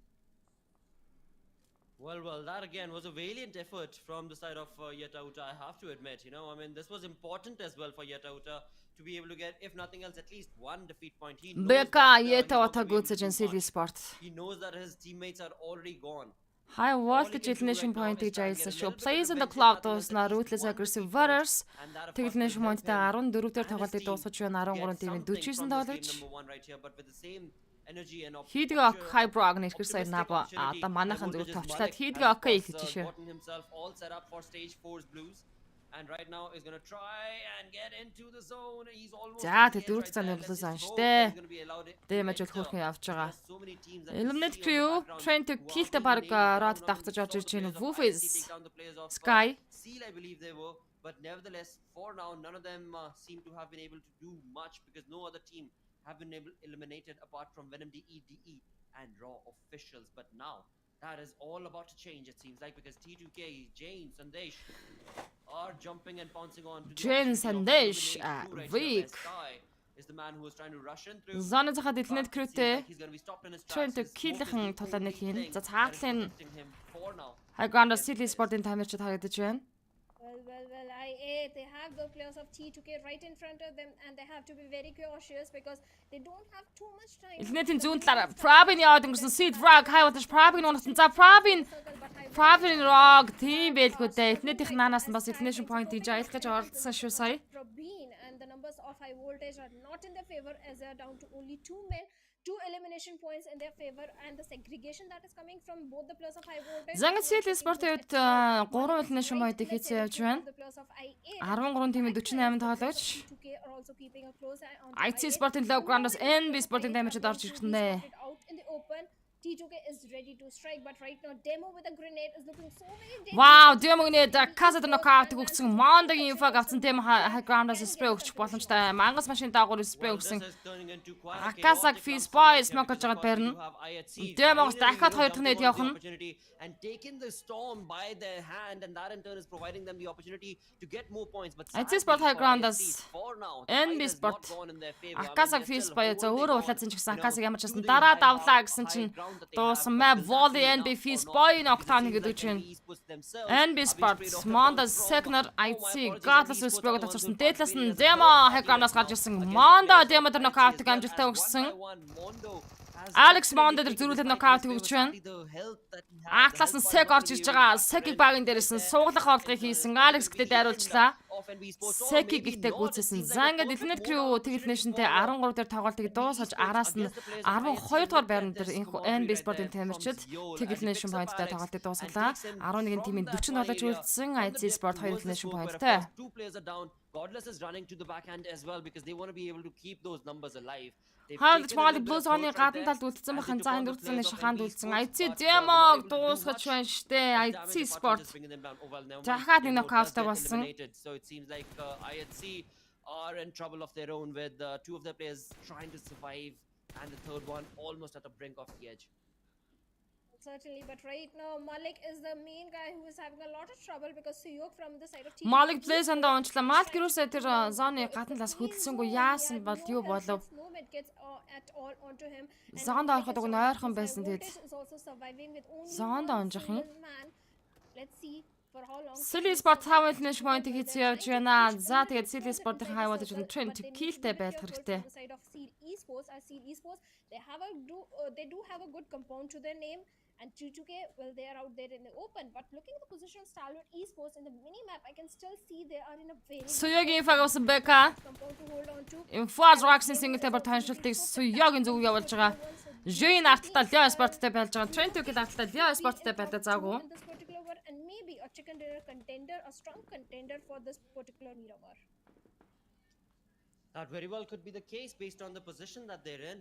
Well, that again was a valiant effort from the side of Yeta Uta, I have to admit. You know, I mean, this was important as well for Yeta Uta to be able to get, if nothing else, at least one defeat point. He knows Бека that, Yeta he's Uta not gonna be гүйцэж able энэ to Silly do Sport. much. He knows that his teammates are already gone. High voltage elimination point-ыг жаялсан шүү. Plays in the cloud дууснаа Ruthless Aggressive Warriors elimination point-тай 14 дээр тоглолтыг дуусгаж байна. 13 тийм 49 тоглож. Хийдэг ок high brog нэрхэр сайн наба одоо манайхан зүгээр товчлаад хийдэг ок хэлж шүү. And right now is going to try and get into the zone. He's almost За тэг дөрөв цааны болоо сан штэ. Дэмэж бол хөөрхөн явж байгаа. Eliminate crew trying to kill the баг rod давтаж орж ирж байна. Woofes Sky Seal, I believe they were, but nevertheless, for now, none of them seem to have been able to do much, because no other team have been eliminated apart from VenomDE, DE, and Raw officials. But now, that is all about to change, it seems like, because T2K, Jane, Sandesh are jumping and pouncing on to Jane, Sandesh, Vic is the man who is trying to rush in through. Зоны захад eliminate crew-тэй He's going to be stopped in his trying to tracks. kill-хэн тулааны хийн. За цаатлын Him for now. high ground Silly Sport-ын таймерчд харагдаж байна. Well, IA, they have the players of T2K right in front of them, and they have to be very cautious because they don't have too much time. Eliminate-ийн зүүн талаар Pravin яваад өнгөрсөн Seed Frog High voltage Pravin унагсан. За Pravin Traveling Rock team байлгүй дээ. Эхнийх нанаас нь бас elimination point хийж аялах гэж оролдсон шүү сая. And the numbers of high voltage are not in their favor as they are down to only 2 men. 2 elimination points in their favor, and the segregation that is coming from both the players of high voltage. Zangsil спортын үед 3 elimination point-ийг хийсэн явж байна. 13 тимийн 48 тоглогч. IT спортын low ground-аас NB спортын дамжид орж ирэх нэ. T2K is ready to strike, but right now Demo with a grenade is looking so very dangerous. Wow, Demo-ний Kazad knockout өгсөн. Mondag-ийн info авсан Demo high ground-аас spray өгч боломжтой. Мангас машин даагуур spray өгсөн. Kazak Fizz Boys мокож байгаа барина. Demo дахиад 2 дахь нэт явах нь. And taken the storm by their hand, and that in turn is providing them the opportunity to get more points. But IT sport high ground-аас NB sport. Kazak Fizz Boys өөрөө улаадсан ч гэсэн Kazak ямар ч гэсэн дараа давлаа гэсэн чинь дуусан map volley NB Fizz Boy ногтааны гэдэг чинь NB Sport Monda Second IT Godless Sport татсан дээдлээс нь Demo high ground-аас гарч ирсэн Monda Demo дээр нокаутыг амжилттай өгсөн Alex Monda дээр зөрүүлээд нокаутыг өгч байна. Ахлаас нь Sek орж ирж байгаа. Sek-ийг багийн дээрээс нь сууглах орлогыг хийсэн. Alex гэдэг дайруулчлаа. Sek-ийг ихтэй гүйцээсэн. За ингээд Elite Crew Тэгэл Nation-тэй 13 дээр тоглолтыг дуусгаж араас нь 12 дугаар байрны дээр NB Sport-ын тамирчид Тэгэл Nation point-тай тоглолтыг дуусгалаа. 11 тимийн 40 тоглож үлдсэн. IT Sport 2 Тэгэл Nation point-тай. Godless is running to the backhand as well because they want to be able to keep those numbers alive. Хаалж Mali Blues оны гадна талд үлдсэн бахан за энэ үлдсэн шахаанд үлдсэн IT Demo дуусгаж байна штэ IT Sport. Дахиад нэг нокауттай болсон. So it seems like IHC are in trouble of their own with two of their players trying to survive and the third one almost at the brink of the edge. Certainly, but right now Malik is the main guy who is having a lot of trouble because Suyok from the side of team. Malik plays and онцлаа. Malik юусаа тэр зоны гадна талаас хөдөлсөнгөө яасан бол юу болов? Зонд ороход уг нь ойрхон байсан тэгэд. Зонд онжих юм. Let's see for how long. Silly Sport хавал нэш point хийц явж байна. За тэгээд Silly Sport-ийн хай болж байна. Trend killтэй байх хэрэгтэй. They do have a good compound to their name. And T2K, well, they are out there in the open. But looking at the position of Stalwart Esports in the mini-map, I can still see they are in a very Suyog-ийн фагаас Бека. compound to hold on to. Infaz Roxy single-тэй потенциалтай Suyog-ийн зүг явуулж байгаа. Jane арттай Leo Sport-тэй байлж байгаа. Trend Killer арттай Leo Sport-тэй байлаа заагүй. In this particular war, and maybe a chicken dinner contender, a strong contender for this particular Mira war. That very well could be the case based on the position that they're in.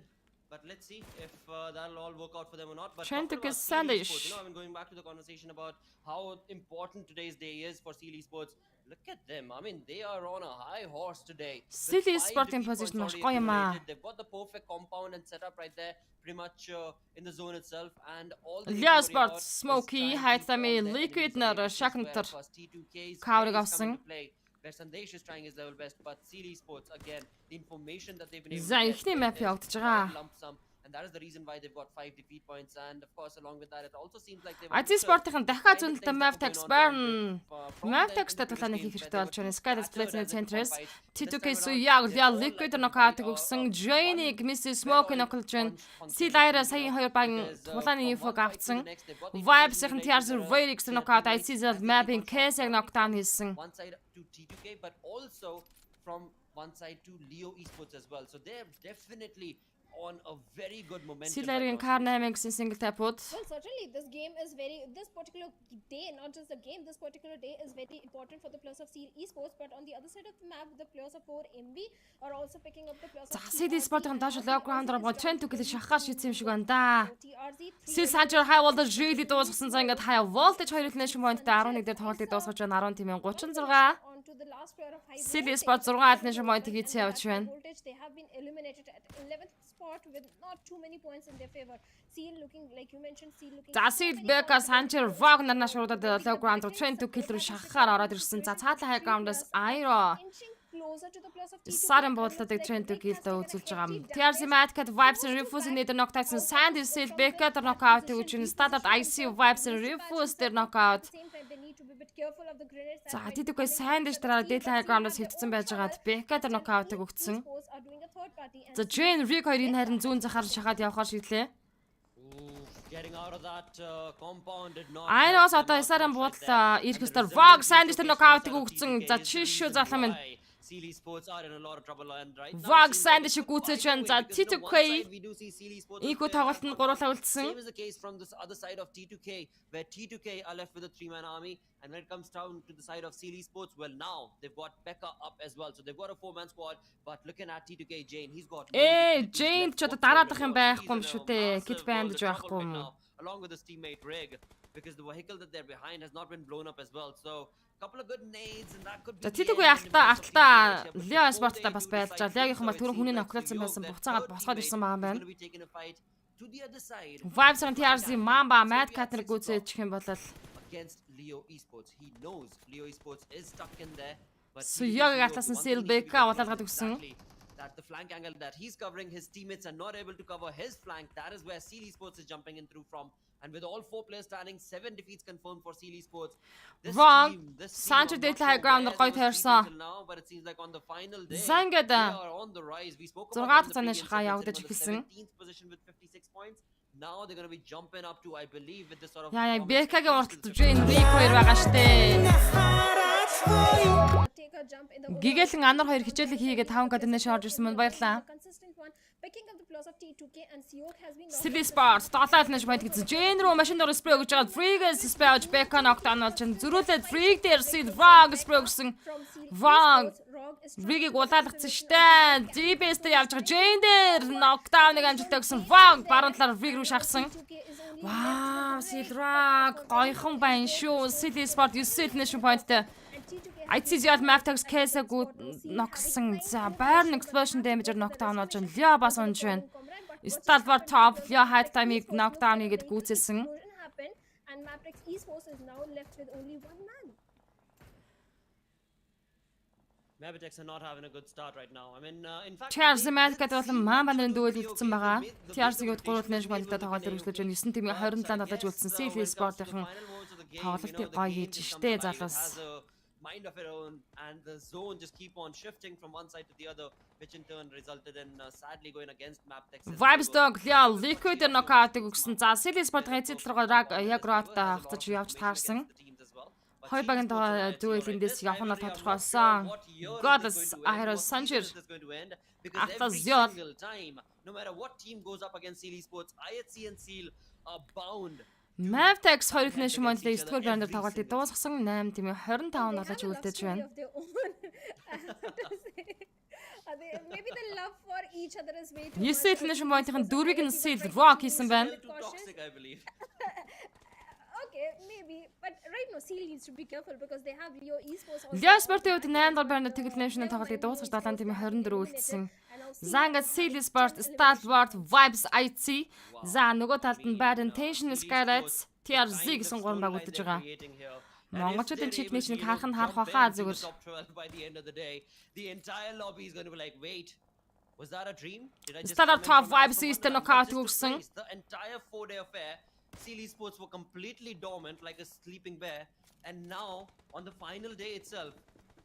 But let's see if that'll all work out for them or not. But Trying to talking get about Seal Sandish. Esports, you know, I mean, going back to the conversation about how important today's day is for Seal Esports. Look at them. I mean, they are on a high horse today. Seal With 5 Esports in defeat position points маш already гоё юм аа. accumulated. They've got the perfect compound and setup right there, pretty much in the zone itself. And all they need to Leo worry Sport about is Smokey trying to хайтами form their Liquid enemies нар away from шахнатар each other, because T2K's Kawrig play is авсан. coming to play. Where Sandesh is trying his level best, but Seal Esports again, the information that they've been able За to ихний get map is явагдаж quite байгаа. lump sum. And that is the reason why they've got 5 defeat points, and of course along with that it also seems like they've IT Sport-ийн дахиад зөнөлтэй map tax burn. Map tax-тай тулааны хийх хэрэгтэй болж байна. Sky Display-ийн центрээс T2K Suyog Liquid knockout өгсөн. Jane-ийг Mrs. Smoke ноколж байна. Seal-аараа саяын 2 багийн тулааны инфог авсан. Vibes-ийн TR0 Verix knockout IC-zel map-ийн Case-ийг knockdown хийсэн. one side to T2K, but also from one side to Leo Esports as well. So they're definitely on a very good momentum. Seal-ийн Car 8-ийн single tap-ууд. Well, certainly this particular day, not just the game, this particular day is very important for the players of Seal Esports. But on the other side of the map, the players of 4MB are also picking up the players За of Seal Esports-ийн доош low ground-аар бол Trend Killer шахахаар шийдсэн юм шиг байна да. TRZ. Seal Sanger High Voltage really дуусгасан. За ингээд High Voltage 2 elimination point-тай 11 дээр тоглолтыг дуусгаж байна. 10 тимийн 36. On to the last player of high Seal voltage. Esports 6 elimination point-ийг хийсэн явж байна. Voltage, they have been eliminated at 11th spot with not too many points in their favor. Seal looking, like you mentioned, Seal looking. За Seal Becca Sanger Wagner нар шуудаад low ground Trend Killer шахахаар ороод ирсэн. За цаатла High ground-аас Airo Inching closer to the players of T2K. сарын буудлуудыг Trend Killer-тэй үзүүлж байгаа юм. TRC Madcat Vibes and Refuse нэр нокаутсан. Sandy Seal Becca тэр нокаут өгч байна. Standard IC Vibes and Refuse тэр нокаут. Same time, they need to be a bit careful of the grenades. За T2K Sandy дараа Deadline High ground-аас хэвтсэн байжгаад Becca тэр нокаутыг өгсөн. Esports are doing a third party. And За Jane Rick хоёрын харин зүүн захаар шахаад явахаар шийдлээ. Getting out of that compound did not. Айнаас одоо Исаран буудлаа ирэхстэр Vog Sanders тэр нокаутыг өгсөн. За чишүү залхам нь Sealy Sports are in a lot of trouble and right now. Vog Sanders гүцэж байна. За T2K we do see Sealy Sports. ийхүү тоглолтод гуруулаа үлдсэн. Same is the case from this other side of T2K, where T2K are left with a 3-man army, and when it comes down to the side of Sealy Sports, well now they've got Becca up as well, so they've got a 4-man squad. But looking at T2K, Jane, he's got. Jane ч одоо дараадах юм байхгүй юм шүү дээ. Kit band ч байхгүй юм. Along with his teammate Rig, because the vehicle that they're behind has not been blown up as well. So couple of good nades and that could be. За T2K алтаа Leo Sport-та бас байлж байгаа. Леогийнхан бол түрүүн хүний нокаутсан байсан. Буцаагаад босгоод ирсэн байгаа юм байна. To the other side. Vibes on TRZ Mamba Mad Cat-ыг гүйцээж юм бол Against Leo Esports, he knows Leo Esports is stuck in there. But Суёг гартасан Silbeka улаалгаад өгсөн. That the flank angle that he's covering, his teammates are not able to cover his flank. That is where Sealy Sports is jumping in through from. And with all 4 players standing, 7 defeats confirmed for Sealy Sports. Wrong. Sancho did high ground now, but it seems like on the final day, Zangada. they are on the rise. We spoke about Зургаад it in the цааш previous явагдаж session, эхэлсэн. 17th position with 56 points. Now they're going to be jumping up to, I believe, with this sort of. Яа Бекагийн урталж Jane Rick хоёр байгаа штэ. Take a jump in the Гигэлэн анар хоёр хичээлэг хийгээд 5 координашн орж ирсэн мөн баярлаа. consistent one, picking up the plus of T2K and Seok has been. Silly Sports тоглоод нэж байд гэсэн. Jane руу машин дор спрей өгж байгаа. Freegas spell Becca knockdown болж байна. Зөрүүлээд Freak дээр Sid Vog spray өгсөн. Vog Rig-ийг улаалгацсан штэ. DBS дээр явж байгаа. Jane дээр knockdown-ыг амжилттай өгсөн. Vog баруун талаар Rig руу шахсан. Вау, Silrock гойхон байна шүү. Silly Sport 9 nation point-тэй. ICZ Maptex case-г ноксон. За Baron explosion damage-ээр knockdown болж байна. Leo бас унж байна. Stalwart top Leo high time-ыг knockdown-игээд гүйцээсэн. Happened and Maptex Esports is now left with only 1 man. Maptex are not having a good start right now. I mean, in fact. TRZ Magic-д бол Mamba-нарын дүүл үлдсэн байгаа. TRZ-г 3 nation point-тэй тоглолт өргөжлөж байна. 9 тимээ 27 тоглож үлдсэн. Silly Sport-ийн тоглолтыг гоё хийж штэ залуус. Mind of their own, and the zone just keep on shifting from one side to the other, which in turn resulted in sadly going against Maptex. Vibes dog Leo Liquid knockout-ыг өгсөн. За Silly Sport-ын эцэг руугаа яг ротта хавцаж явж таарсан. Хоёр багийн дүүл эндээс явах нь тодорхойлсон. Goddess Iron Sunshine. After Zion. No matter what team goes up against Sealy Sports, IHC and Seal are bound. Maptex 2 nation point-тэй 9 дугаар байранд тоглолтыг дуусгасан 8 тимээ 25 тоглож үлдээж байна. Maybe the love for each other is way too 9 nation point-ийн 4-ыг нь Seal Rock хийсэн байна. Toxic, I believe. Okay, maybe, but right now Seal needs to be careful because they have Leo Esports also. Leo Sport-ийн хувьд 8 дугаар байранд Ticket Nation-ийн тоглолтыг дуусгаж 7 тимээ 24 үлдсэн. Zanga Silly Sport, Stalwart, Vibes IT. За нөгөө талд нь Bad Intention Skylights, TRZ гэсэн 3 баг үлдэж байгаа. Монголчуудын Chick Nation-ыг харах нь харах баха зүгээр. The entire lobby is going to be like, wait, was that a dream? Did I just Stalwart come in Top from Vibes the Eastern bottom knockout of this өгсөн. place? The entire 4-day affair, Sealy Sports were completely dormant like a sleeping bear, and now on the final day itself,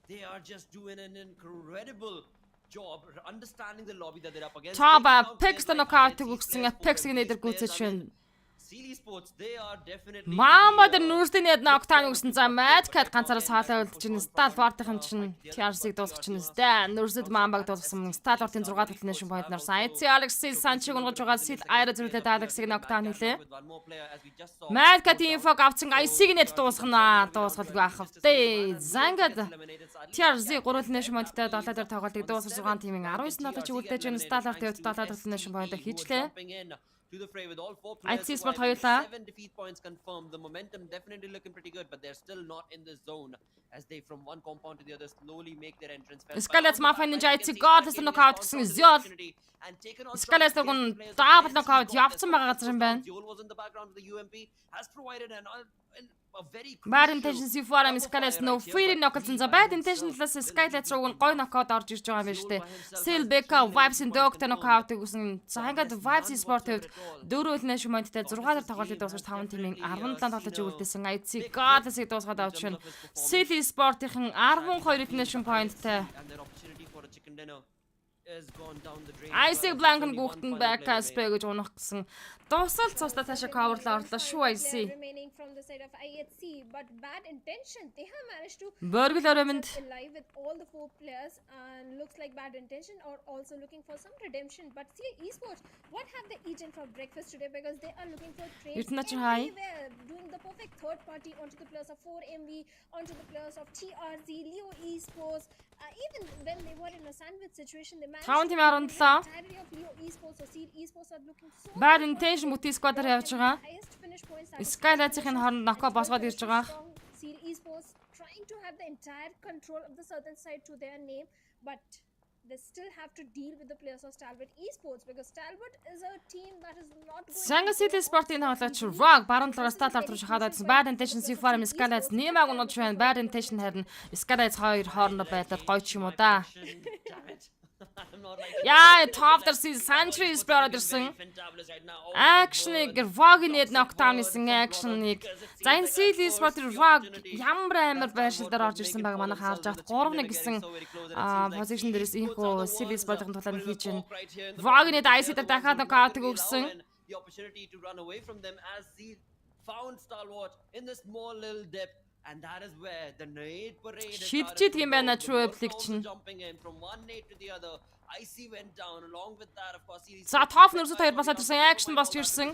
they are just doing an incredible job understanding the lobby that they're up against. Таба Pix knockout өгсөн. Pix-ийг нээдэр гүйцэж байна. Sealy Sports, they are definitely. Маамад нүрстэй нэд knockdown өгсөн. За Mad Cat ганцаараа саалаа үлдэж байна. Stalwart-ын чинь TRZ-ийг дуусгах чинь Stan нүрсэд Mambag дуусгасан. Stalwart-ын 6 дахь nation point-наар IC Alexis Sancho гонгож байгаа Seal Ira зүрхлээд Alexis-ийг knockdown хийлээ. Mad Cat-ийн info авсан IC-ийг нэд дуусгана. Дуусгалгүй байх вэ. Zangad TRZ 3 nation point-тэй 7 дээр тоглолтыг дуусгаж 6 тимийн 19 тоглож үлдээж байна. Stalwart-ийн 7 дахь nation point-ыг хийжлээ. To the fray with all 4 IC players. Sport хоёулаа 7 defeat points confirmed. The momentum definitely looking pretty good, but they're still not in the zone as they from one compound to the other slowly make their entrance. Skylights Mafia Ninja IC Godless knockout гэсэн Ziol. Skylights гон double knockout явцсан байгаа газар юм байна. Ziol was in the background of the UMP has provided a very Bad Intention C4 Skylights no free knockout за Bad Intention-лаас Skylights руу гой knockout орж ирж байгаа юм байна шүү дээ. Seal Becca Vibes in Dog knockout гэсэн. За ингээд Vibes Sport-д 4 nation point-тэй 6 дахь тоглолтыг дуусгаж 5 тимийн 17 тоглож үлдээсэн. IC Godless-ыг дуусгаад авч байна. Seal Sport-ийн 12 nation point-тэй is gone down the drain. Айсыг бланк гүхтэн байкас бэ гэж унах гэсэн. Дуусал цустай цаашаа cover-лоо орлоо шүү Айси. Remaining from the side of IHC, but bad intention. They have managed to Боргол оромонд alive with all the 4 players, and looks like bad intention or also looking for some redemption. But see, esports, what have they eaten for breakfast today? Because they are looking for trades You're not high. everywhere, doing the perfect third party onto the players of 4MV, onto the players of TRZ, Leo Esports. Even when they were in a sandwich situation, they managed Таван to тим 17. entirety of Leo Esports or Seed Esports are looking so Bad intention бүти squad-аар явж байгаа. highest finish points that Skylight-ийн хооронд ноко босгоод ирж байгаа. Seed Esports trying to have the entire control of the southern side to their name, but they still have to deal with the players of Stalwart Esports because Stalwart is a team that is not going Sanga City Sport-ийн тоглогч Rock баруун талаараа стат авч шахаад байсан. Bad intention C4 Skylight нэмэг унаж байна. Bad intention харин Skylight хоёр хоорондоо байлаад гоё ч юм уу да. Damn it. I'm not like Яа, top дээр Century Sport ирсэн. fantabulous right now. Action-ыг Rock-ийн knockdown-isen action-ыг за энэ City Sport-ийн Rock ямар амар байршил дээр орж ирсэн байгааг манайх харж байгаа. 3-1 гэсэн position дээрээс ийхүү City Sport-ийн тулаанд хийж байна. Rock-ийн IC дээр дахиад knockout өгсөн. The opportunity to run away from them as he found Stalwart in this small little dip. And that is where the nade parade has Shit, started юм to байна, go. true The both affliction. also jumping in from one nade to the other. IC went down along with that, of course. За топ нөрсөд хоёр босоод ирсэн action босч ирсэн.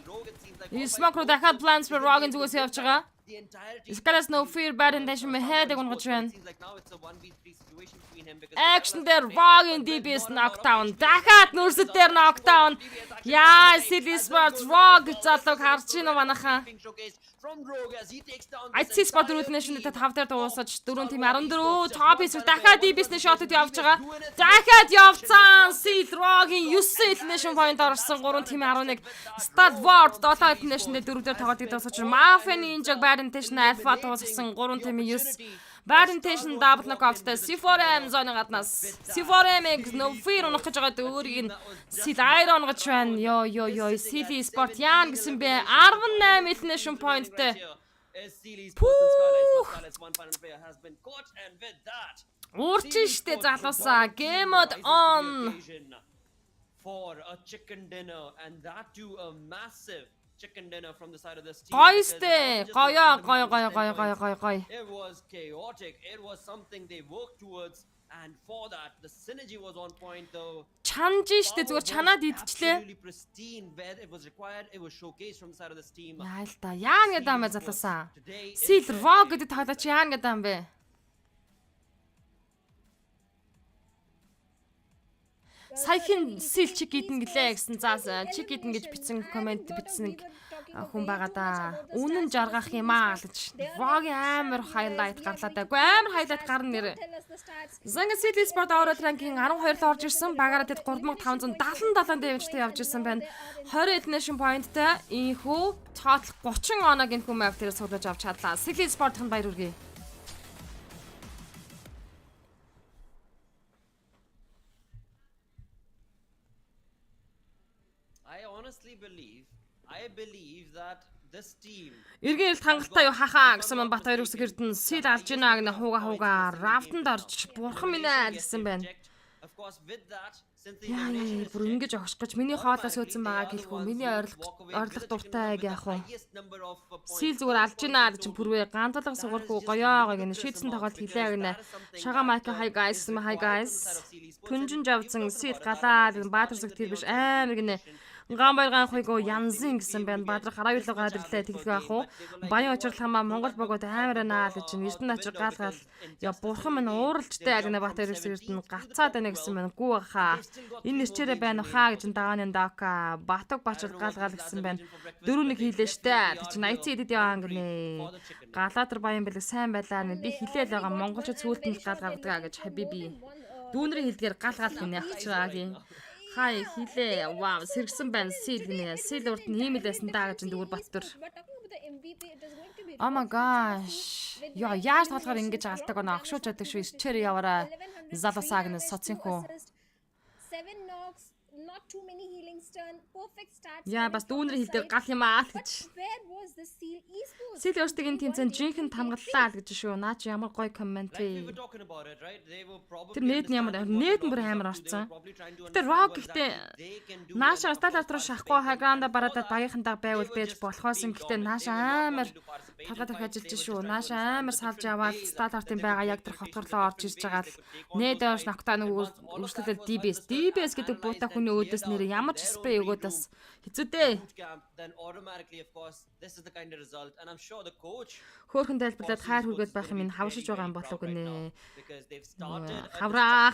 Smoke руу дахиад plans for Rock-ийн зүгээс явж байгаа. The entirety Skylight no fear bad intention мэхэдэг унгаж байна. seems like now it's a 1v3 situation between him because Action дээр Rock-ийн DBS knockdown. Дахиад нөрсөд дээр knockdown. Яа, City Sports Rock гэж залууг харж байна уу манайхаа. being showcased from Rogue as he takes down IC Sport International дээр 5 дээр дуусаж 4 тим 14 топ хэсэг дахиад DBS-ний шотод явж байгаа. Дахиад явцсан Seal Rock-ийн 9 elimination point орсон 3 тим 11. Stalwart 7 elimination дээр 4 дээр тоглоод идэх учраас Mafia Ninja Bad Intention Alpha дууссан 3 тим 9. Bad Intention double knockout-тай C4M зоны гаднаас C4M-ийг no fear унах гэж байгаа өөрийг нь Seal Iron гэж байна. Йоо City Sport яан гэсэн бэ 18 elimination point-тэй. is Sealy's Sports and Skylights. Skylights one final player has been caught, and with that, Уурчин штэ залуусаа game mode on. for a chicken dinner, and that too a massive chicken dinner from the side of this team. Гоё because штэ. it's not just Гоё. a 10 points. Гоё. It was chaotic. It was something they worked towards, and for that, the synergy was on point. Though Чанж штэ зүгээр чанаад идчихлээ. absolutely pristine where it was required. It was showcased from the side of this team. Яа л та яан гэдэг юм бэ залуусаа. Today is Seal their Rock day. гэдэг тоглож яан гэдэг юм бэ? Саяхан Seal чиг идэн гэлээ гэсэн заас чиг идэн гэж бичсэн комент бичсэн нэг хүн байгаа да. Үнэн жаргах юм аа гэж. Rock амар highlight гарлаа да. Уу амар highlight гарна нэр. tell us the stats. Zanga City Sport Overall ranking 12-т орж ирсэн. Багаараа тэд 3577 дэмжтэй явж ирсэн байна. 20 elimination point-тай ийхүү цаатлах 30 оногийн хүн map дээр суулгаж авч чадлаа. City Sport-ын баяр хүргэе. I believe that this team Иргэн илт хангалттай юу хахаа гэсэн мэн Бат 2 үсэг эрдэн Seal алж гинэ гэнэ хууга рафтанд орж бурхан минь аа гэсэн байна. of course with that since the Яа elimination is бүр ингэж огш гэж миний хоолоос өөцөн байгаа гэлхүү миний орлох дуртай яах вэ? Seal зүгээр алж гинэ гэж бүрвээ гандалга сугархгүй гоёо гэнэ шийдсэн тоглолт хийлээ гэнэ. Шага майка hi guys гэсэн hi guys. Түнжин жавцсан Seal галаад Баатар зүг тэр биш амар гэнэ. Ган байгаан хойгоо янзын гэсэн байна. Бадрах хараавилга гад ирлээ тэглэх яах вэ? Баян очирлахмаа Монгол богод амар наа л чинь эрдэнэ очир гаалгаал. Я бурхан минь ууралжтай гэнэ Баатар эрдэнэ гацаад байна гэсэн байна. Гүү хаа. Энэ нэрчээрээ байна хаа гэж дагааны дака. Батг бачил гаалгаал гэсэн байна. 4-1 хийлээ штэ. Тэг чи 80 эдэд яваа гэнэ. Галаатар баян бэлэг сайн байлаа. Би хилээл байгаа монголчууд сүултэн гаалгаадаг гэж хабиби. Дүүнрийн хилдгээр гаалгаал гэнэ ягч байгаа. Хай хилээ. Вау, сэргсэн байна. Seal гинэ. Seal урд нь ийм л байсан даа гэж дүүр Баттар. But talking about the MVP, it is going to be Oh my gosh. Яа, яаж тоглохоор ингэж алдаг оноо агшууж байдаг шүү. Ичээр яваараа. Залуусаа гэнэ соцын хөө. 7 knocks, not too many healing stun, perfect stats. Яа, бас дүүнрийн хилдээр гал юм аа л гэж. Where was the Seal Esports. Сил өөртөө энэ тэмцээн жинхэнэ хамгааллаа л гэж шүү. Наа чи ямар гоё коммент Like we вэ? were talking about it, right? They were probably Тэр нээд нь ямар нээд нь бүр амар орцсон. Гэтэ Rock гэхдээ нааша сталаар руу шахахгүй хагранда бараад багийнхандаа байвал байж болохоос юм. Гэтэ нааша амар талгаа дахиж ажиллаж шүү. Нааша амар салж аваад сталартын байгаа яг тэр хотгорлоо орж ирж байгаа л нээд оош ногтаа нэг үргэлжлүүлэл DBS гэдэг буута хүний өөдөөс нэр ямар ч спрей өгөөд бас хэцүү дээ. then automatically, of course, this is the kind of result, and I'm sure the coach, Хөөхөн тайлбарлаад хайр хүргээд байх юм энэ хавшиж байгаа юм болов гинэ. because they've started a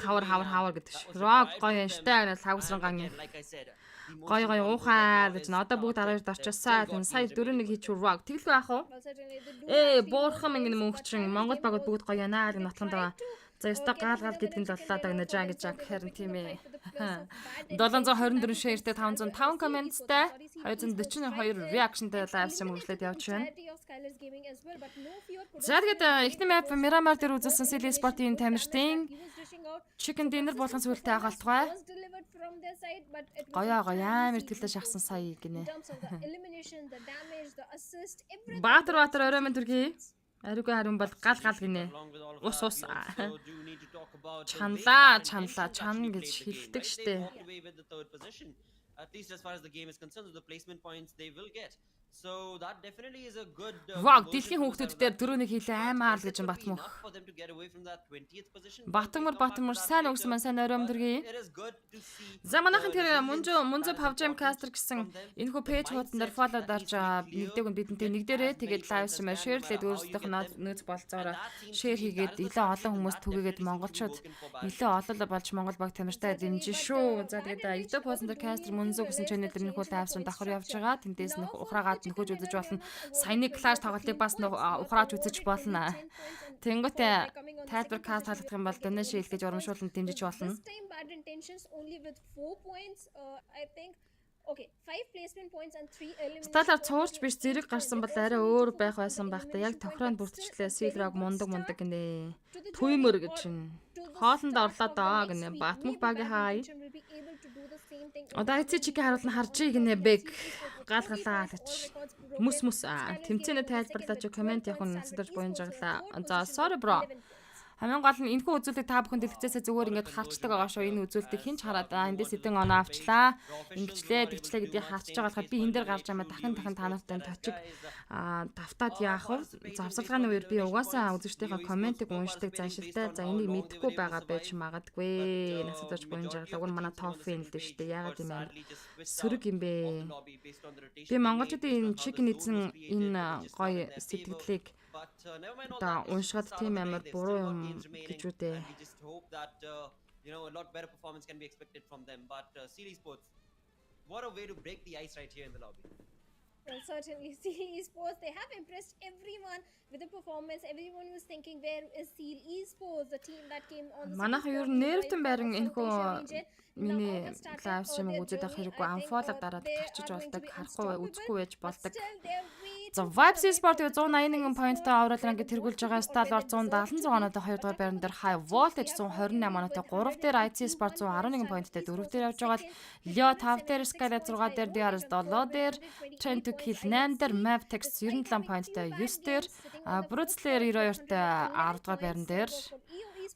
Хавар гэдэг ш. Rock гоё юм штэ гэж хавсранган and like I said, the most гоё уухаа гэж одоо бүгд 12-д орчихсаа. Тэн сая 4-1 хийчихв Rock. Тэглгүй ах уу? Well, certainly they do Ээ, actually буурхан move ингэ forward мөнгөчин for Монгол fight. багууд бүгд гоё янаа гэж нотлонд байгаа. За ёстой Get гаал another гэдгэнд chicken боллоо dinner гэж for гэж яг the харин fight тийм for ээ. the players of bad 724 intentions. шеэртэй 505 комменттэй 242 реакшнтэй лайв стрим үргэлжлээд явж байна. Entirety of Skylar's gaming as well, but no fear could За тэгээд эхний map Miramar дээр үзүүлсэн Silly Sport-ийн тамирчдын he was rushing out. chicken dinner болгон сүлтэй хаалтгай. Was delivered from their side, but it was Гоё not амар easy тэлээ шахсан сая in гинэ. terms of the elimination, the damage, the assist, everything. Баатар ороймон төргий. Ариугүй харин бол гал гинэ. along with all of Ус that, ус. we also do need to talk about the way Чанлаа, that чанлаа, intentions чан actually гэж played the game, хэлдэг right? штэ. They walked away with the third position, at least as far as the game is concerned, with the placement points they will get. So that definitely is a good Rock conversion дэлхийн to the хүүхдүүд side of дээр that. 4-1 хийлээ аймаар Is it гэж gonna бат be мөх. enough for them to get away from that 20th position? Батмар We'll come back to that сайн later. өгсөн маань сайн ороймон төргий. It is good to see За манайхан the тэр resilience Munzu that is Pavjam important Caster гэсэн from them. энэхүү пэйж хуудсан дээр фоллоод орж нэгдэг нь бидэнтэй нэгдэрээ тэгээд лайв стрим шеэрлээд өөрсдийнх нь нөөц болцоороо шеэр хийгээд илүү олон хүмүүс түгээгээд монголчууд илүү олон болж монгол баг тамиртай дэмжин шүү. За тэгээд YouTube хуудсан дээр Caster Munzu гэсэн чанел дээр энэхүү лайв стрим давхар явж байгаа. Тэндээс нөх ухраагаад нөхөж үзэж болно. Саяны клаш тоглолтыг бас ухрааж үзэж болно. Тэнгүүтээ тайлбар каст халагдах юм бол донешн хийлгэж урамшуулан дэмжиж болно. This time bad intentions only with 4 points. I think okay, 5 placement points and 3 elimination. Сталаар цуурч биш зэрэг гарсан бол арай өөр байх байсан байх та. Яг тохироонд бүртчлээ Силрог мундаг гинэ. Түймөр гэж чинь. Хоолнд орлоо доо гинэ. Батмах багийн хай. Одоо эцэг чигээ харуулна харж гинэ бэг. Гал галаа гэж. Мүс тэмцэнэ тайлбарлаач комент явах нь насдаж буян жаглаа. За sorry bro. Хамгийн гол нь энэхүү үзүүлэлтийг та бүхэн дэлгэцээсээ зүгээр ингээд харцдаг байгаа шүү. Энэ үзүүлэлтийг хинч хараад эндээс хэдэн оноо авчлаа. Ингэчлээ гэдгийг харчиж байгаа болохоор би энэ дээр гарч ямаа дахин та нартай точиг давтаад яах вэ? Завсарлагын үеэр би угаасаа үзэгчдийн комментиг уншдаг заншилтай. За энийг мэдэхгүй байгаа байж магадгүй. Насдаж буян жаглаа. Уг нь манай топ фэн л дээ шүү дээ. Ягаад юм амар сөрөг юм бэ? Би монголчуудын энэ чикен эзэн энэ гоё сэтгэлдлийг та уншгаад тийм амар буруу юм гэж үдээ. We just hope that a lot better performance can be expected from them. But Seal Esports, what a way to break the ice right here in the lobby. Well, certainly, Seal Esports, they have impressed everyone with the performance. Everyone was thinking, where is Seal Esports, the team that came on the Манайхан ер нь нэрвтэн байран энэхүү миний лайв стримийг үзээд авах хэрэггүй анфолог дараад тарчиж болдог, харахгүй үзэхгүй байж болдог. За Vibes Sport 181 поинттай аврал ранг тэргүүлж байгаа Stalwart 176 оноотой 2 дугаар байран дээр High Voltage 128 оноотой 3 дээр IC Sport 111 поинттай 4 дээр явж байгаа. Leo 5 дээр Skyler 6 дээр DRS 7 дээр Train to Kill 8 дээр Mavtex 97 поинттай 9 дээр Brutzler 92-тай 10 дугаар байран дээр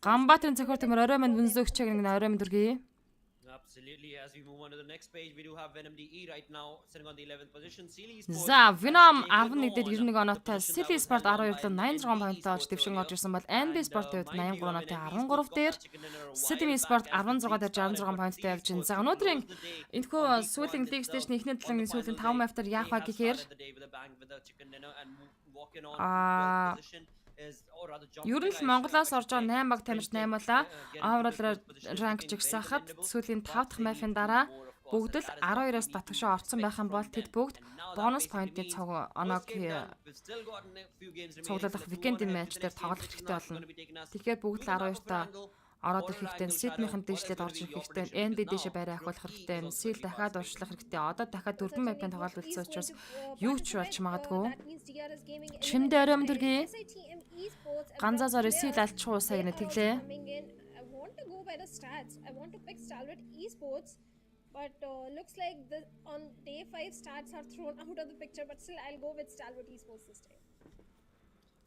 Ганбаатарын цохиор төмөр ороймон MUNZU чиг нэг ороймон дүргий. Absolutely. As we move on to the next page, we do have Venom DE right now sitting on the 11th position. Seal Esports. За Venom 11 дээр 91 оноотой, Silly Sport 12 дээр 86 поинттай олж дэвшин орж ирсэн бол NB Sport-ийн хувьд 83 оноотой 13 дээр, City Sport 16 дээр 66 поинттай явж байна. За өнөөдрийн энэхүү сүүлийн League Station эхний 7 сүүлийн 5 маптар яах вэ гэхээр ер нь л Монголоос орж байгаа 8 баг тамирч 8 болоо. Overall rank жигсаахад сүүлийн 5 дахь мафийн дараа бүгд л 12-оос татгшоо орсон байх юм бол тэд бүгд бонус поинтны цог оноог цуглуулах weekend-ийн матч дээр тоглох хэрэгтэй болно. Тэгэхээр бүгд л 12-таа ороод ирэх хэрэгтэй. Сиднийхэн дэвшлээд орж ирэх хэрэгтэй. ND дэшээ байраа ахиулах хэрэгтэй. Сил дахиад урьдчилах хэрэгтэй. Одоо дахиад 4 мапын тоглолт үлдсэн учраас юу ч болж магадгүй. Чимдээ ороймон дүргий. Ганзаа зорь сил алчгүй сая гэнэ тэглээ. I want to go by the stats. I want to pick Stalwart Esports. But looks like on day 5 stats are thrown out of the picture. But still, I'll go with Stalwart Esports this time.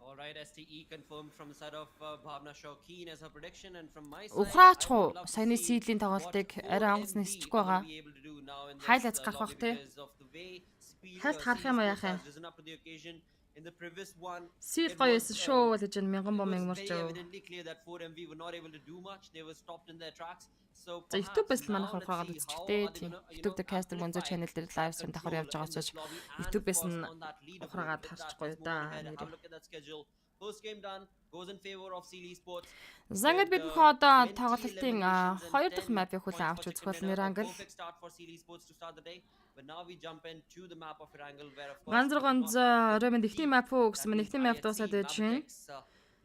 All right, STE confirmed from the side of Bhavna Shawkeen as her prediction, and from my side, Ухраач I would хуу love to саяны see сийдлийн тоглолтыг what арай онгоц 4MV нисчих are байгаа. gonna be able to do now in this, Хайлац гарах lobby бах те. because of the way speed, Хайлт харах юм уу яах юм? has risen up to the occasion. In the previous one, Сийл it гоё was, эс шүү гэж мянган it бом was мэрч. very evidently clear that 4MV were not able to do much. They were stopped in their tracks. So За YouTube perhaps бас манайх now let's ухраагаад see how үзчихтэй are they тийм. gonna, YouTube дээр Caster MUNZU channel дээр live stream давхар явж байгаа учраас YouTube-ээс нь ухраагаад харчихгүй да. Have a look at that schedule. First game done goes in favor of Seal Esports. За ингээд бид бүхэн одоо тоглолтын 2 дахь мапыг хүлээн авч үзэх бол Mirangel. Perfect start for Seal Esports to start the day. But now we jump into the map of Mirangel where of course Ганц гонц оройн ихний мап уу гэсэн мэт ихний мап дуусаад байж байна.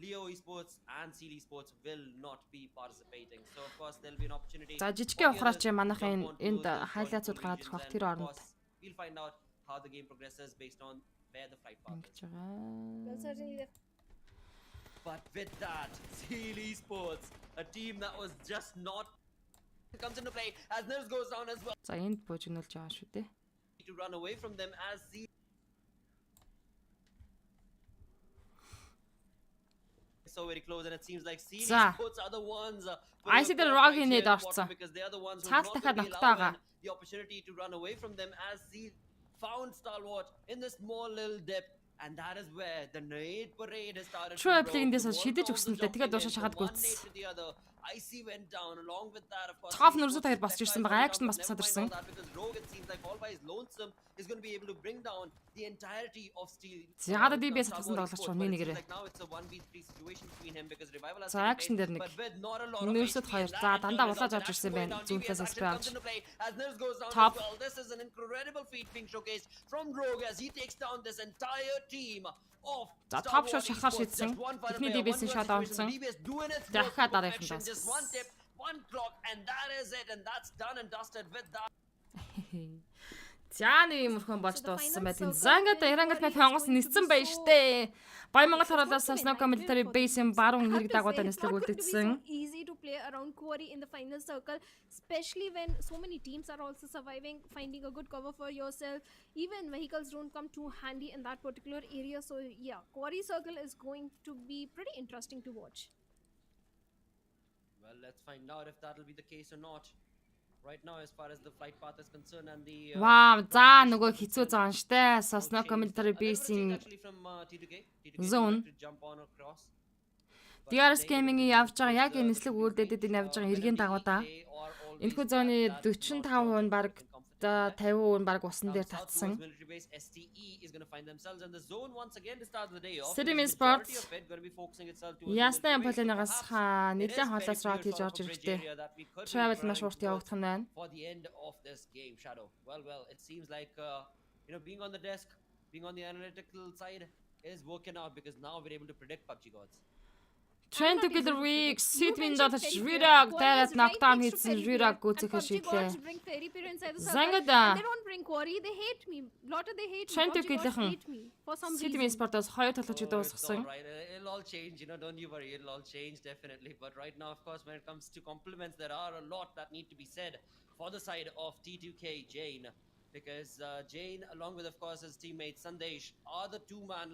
Leo Esports and Seal Esports will not be participating. So of course there'll be an opportunity. За жижигхэн ухраач манайхын энд хайлаацууд гараад ирэх бах тэр оронд. We'll find out how the game progresses based on where the flight path is. Well, certainly But with that, Seal Esports, a team that was just not comes into play as Nils goes down as well. За энд буужигнуулж байгаа шүү дээ. To run away from them as Seal so very close, and it seems like Seal Esports are the ones I see the rock in it орцсон. because they are the ones who Цаас not дахиад gonna be ногтоо allowing байгаа. the opportunity to run away from them as Seal found Stalwart in this small little dip. And that is where the nade parade has started. True play-ээс шидэж өгсөн л дээ. Тэгэхээр дуушаа шахаад гүйтсэн. IC went down along with that of course. Цаав нөрсөд хоёр босч ирсэн байгаа. Action бас босоод ирсэн. Because Rogue it seems like all by his lonesome is going to be able to bring down the entirety of Steel. Зяада DBS татсан тоглогч байна нэгээрээ. Like now it's a 1v3 situation between him because Revival has За action дээр нэг. Нөрсөд хоёр. За дандаа улааж орж ирсэн байна. Зүүнлээс спраж. Top. This is an incredible feat being showcased from Rogue as he takes down this entire team. За топ шот шахаар шийдсэн. Техний DBS-ийн шот онцсон. Дахиад дараагийн даас. Just one tip, one clock, and that is it, and that's done and dusted with that. За нэг юм өрхөн болж дууссан байдаг. За ингээд Ирангат мап хонгос ниссэн байна штэ. Баямангал харуулаас Snow Military Base-ийн баруун хэрэг дагуулаа нислэг үлдгэсэн. Easy to play around Quarry in the final circle, especially when so many teams are also surviving, finding a good cover for yourself. Even vehicles don't come too handy in that particular area. So yeah, Quarry circle is going to be pretty interesting to watch. Well, let's find out if that'll be the case or not. Right now, as far as the flight path is concerned and the Wow, за нөгөө хэцүү зон штэ. Snow Military Base-ийн zone. DRS Gaming-ийн явж байгаа яг энэ нислэг үйлдэлтэд энэ явж байгаа эргийн дагуу да. Энэхүү зооны 45% баг 50% баг усан дээр татсан. City Sports ясны полинагаас нэлээд хоолоос рот хийж орж ирэхтэй. Travel маш урт явагдах нь байна. For the end of this game, Shadow. Well, it seems like being on the desk, being on the analytical side is working out because now we're able to predict PUBG gods. Train together week, Sidwin дотор Rirak дайраад knockdown хийсэн Rirak гүцэхэ шийдлээ. Зангада. They don't bring Quarry, they hate me. Lot of they hate me. Train together-хэн For some Sidwin reason. Sports хоёр толгойч дуусгасан. Right, it'll all change, don't you worry, it'll all change definitely. But right now, of course, when it comes to compliments, there are a lot that need to be said for the side of T2K Jane. Because Jane, along with, of course, his teammate Sandesh, are the two-man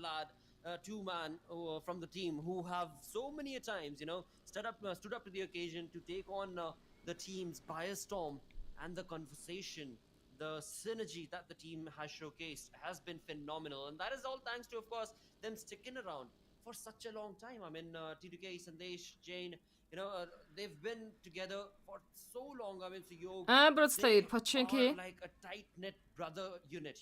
from the team who have so many times, stood up to the occasion to take on the teams by a storm. And the conversation, the synergy that the team has showcased has been phenomenal. And that is all thanks to, of course, them sticking around for such a long time. I mean, T2K, Sandesh, Jane, they've been together for so long. I mean, so you are like a tight-knit brother unit,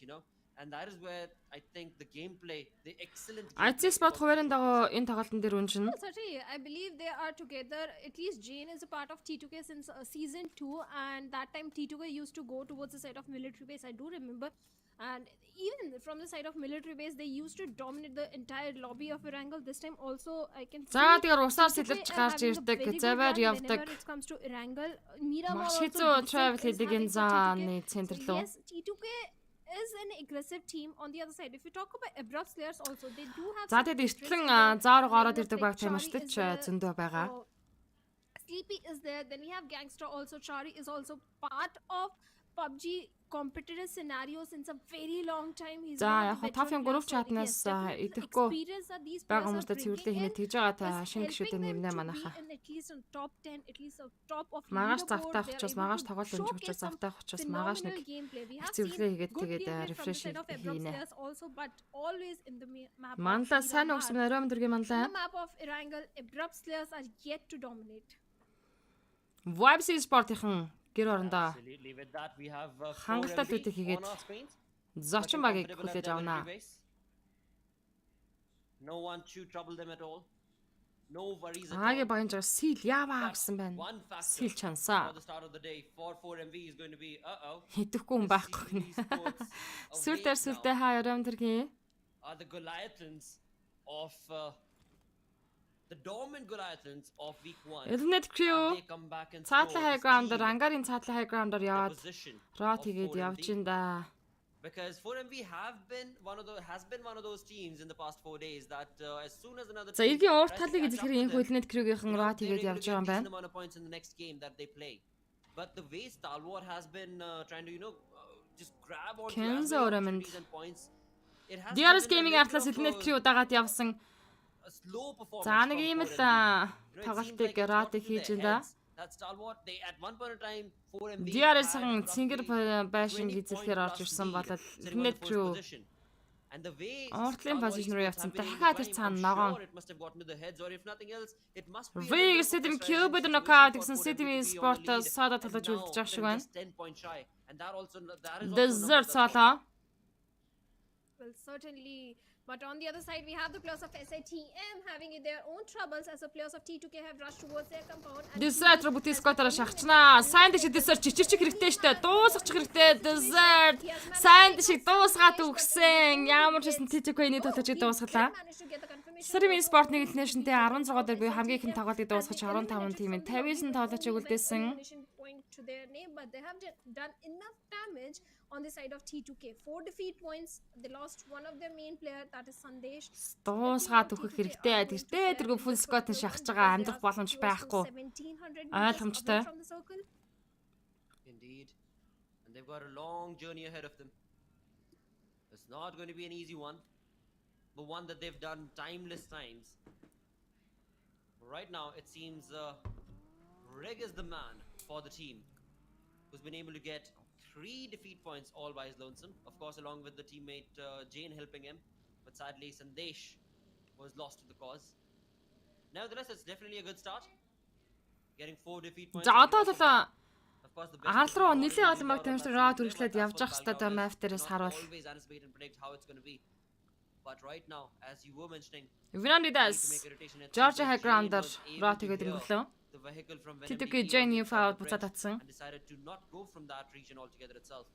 And that is where I think the gameplay, the excellent gameplay. IC Sport хуваарийн дагуу энэ тоглолтын дээр үнжин. Certainly, I believe they are together. At least Jane is a part of T2K since season 2, and that time T2K used to go towards the side of military base. I do remember. And even from the side of military base, they used to dominate the entire lobby of Erangel. This time also, I can see. За тэгээд усаар сэлэлж гарч ирдэг, завар явдаг. Whenever it comes to Erangel, Mira Маш хэцүү travel хийдэг энэ зааны центр руу. Yes, T2K is an aggressive team on the other side. If you talk about Abrupt Slayers also, they do have. За тэгээд эртлэн заар ороод ирдэг баг тамирчдад зөндөө байгаа. Sleepy is there. Then we have Gangster also. Chari is also part of PUBG competitive scenario since a very long time. He's За one яг of the топ 5 veteran group players, so chatнаас yes, definitely the идэхгүй experience that these бага players are хүмүүстэй цэвэрлээ bringing хийнэ in тэгж байгаа та is шинэ гişүүдээ helping them нэмнэ to манайха. be in at least on top 10, at least on top of Магаш leaderboard. завтаах They are учраас able магаш to тоглолт өнж showcase учраас some завтаах учраас магаш phenomenal нэг gameplay. We have цэвэрлээ seen хийгээд good тэгээд gameplay from the refresh side of Abrox хийнэ. players also, but always in the map of Манлаа сайн Miramar. өгсөн оройн дэргийн In манлаа. the map of Erangel, Abrox players are yet to dominate. Vibes Sport-ийн гэр орондоо Absolutely. With that, we have хангалттай лүүдийг хийгээд on our screens. зочин багийг хүлээж авнаа. No one to trouble them at all. No worries at Агийн all. баян жаа сил яаваа But гэсэн байна. one factor Сил чансаа. for the start of the day for 4MV is going to be Хэдэхгүй хүн байхгүй гэнэ. Сүлдээ хаа оройн дэргийн. are the Goliathans of the dormant Goliathans of week 1. Eliminate Crew They come back and цаатлын high ground-оор steal ангарын цаатлын high ground-оор the яваад position рот of хийгээд 4MV. явж ин да. Because 4MV has been one of those teams in the past 4 days that as soon as another За team эргийн урт tries to талыг catch up эзлэхээр to энэ them, Eliminate Crew-гийнхэн you know, рот they're хийгээд able явж to байгаа юм get байна. decent amount of points in the next game that they play. But the way Stalwart has been trying to just grab on Kenzo Oramond. and points, it has DRS given a Gaming little артлаас bit of Eliminate Crew дагаад явсан. a slow performance За нэг from ийм л 4MV. You know, it тоглолтыг seems like it's рот gotten to хийж their ин да. heads that Stalwart, they at one point in time 4MV DRS-ын had цингэр roughly байшинг 20 эзлэхээр point орж plus ирсэн lead, болол sitting on the Eliminate first Crew position. And the way Ортлын Stalwart позишн руу esports явсан. have been able to Дахиад climb, цаана I'm ногоон. sure it must have gotten to the heads, or if nothing else, it must be a Vig little bit of Sidim a Cube pressurizing knockout situation гэсэн for 4MV Sidim to be on the Sport-аас lead. саадаа And тоглож now үлдэж they're шиг байна. just 10 points shy. And that is also a number Desert that's цаалаа. Well, certainly. But on the other side, we have the players of SITM having their own troubles as the players of T2K have rushed towards their compound. And Desert роботын скотоор шахчихнаа. Сайн дэшиг Desert чичирчих хэрэгтэй штэ. Дуусгачих хэрэгтэй. Desert. Сайн дэшиг дуусгаад үгсэн. Ямар ч хэсэн TTK-ний төлөж дуусгалаа. Streaming Sport нэг International-тэй 16 дээр би хамгийн их тоглолтыг дуусгаж 15 тимийн 59 тоглолтыг үлдээсэн. Point to their name, but they have done enough damage on the side of T2K. 4 defeat points. They lost one of their main player, that is Sandesh. Дуусгаад өгөх хэрэгтэй. Тэртээ тэргүй full squad-ын шахаж байгаа амьдрах боломж байхгүй. Ойлгомжтой. Indeed. And they've got a long journey ahead of them. It's not going to be an easy one, but one that they've done timeless times. Right now, it seems Reg is the man for the team who's been able to get 3 defeat points all by his lonesome. Of course, along with the teammate Jane helping him. But sadly, Sandesh was lost to the cause. Nevertheless, it's definitely a good start. Getting 4 defeat points. За одоо л Of course, the best арал руу is нэлээд олон баг already тэмцэл out роо of түргшлээд that, явж but ах that's хэвээр what map Galgalists дээрээс cannot харуул. always anticipate and predict how it's going to be. But right now, as you were mentioning, Vinandidas Georgia High Ground-аар роо тэгээд өнгөрлөө. the vehicle from TTK Venom Jane DP new foul on the буцаад bridge татсан. and decided to not go from that region altogether itself.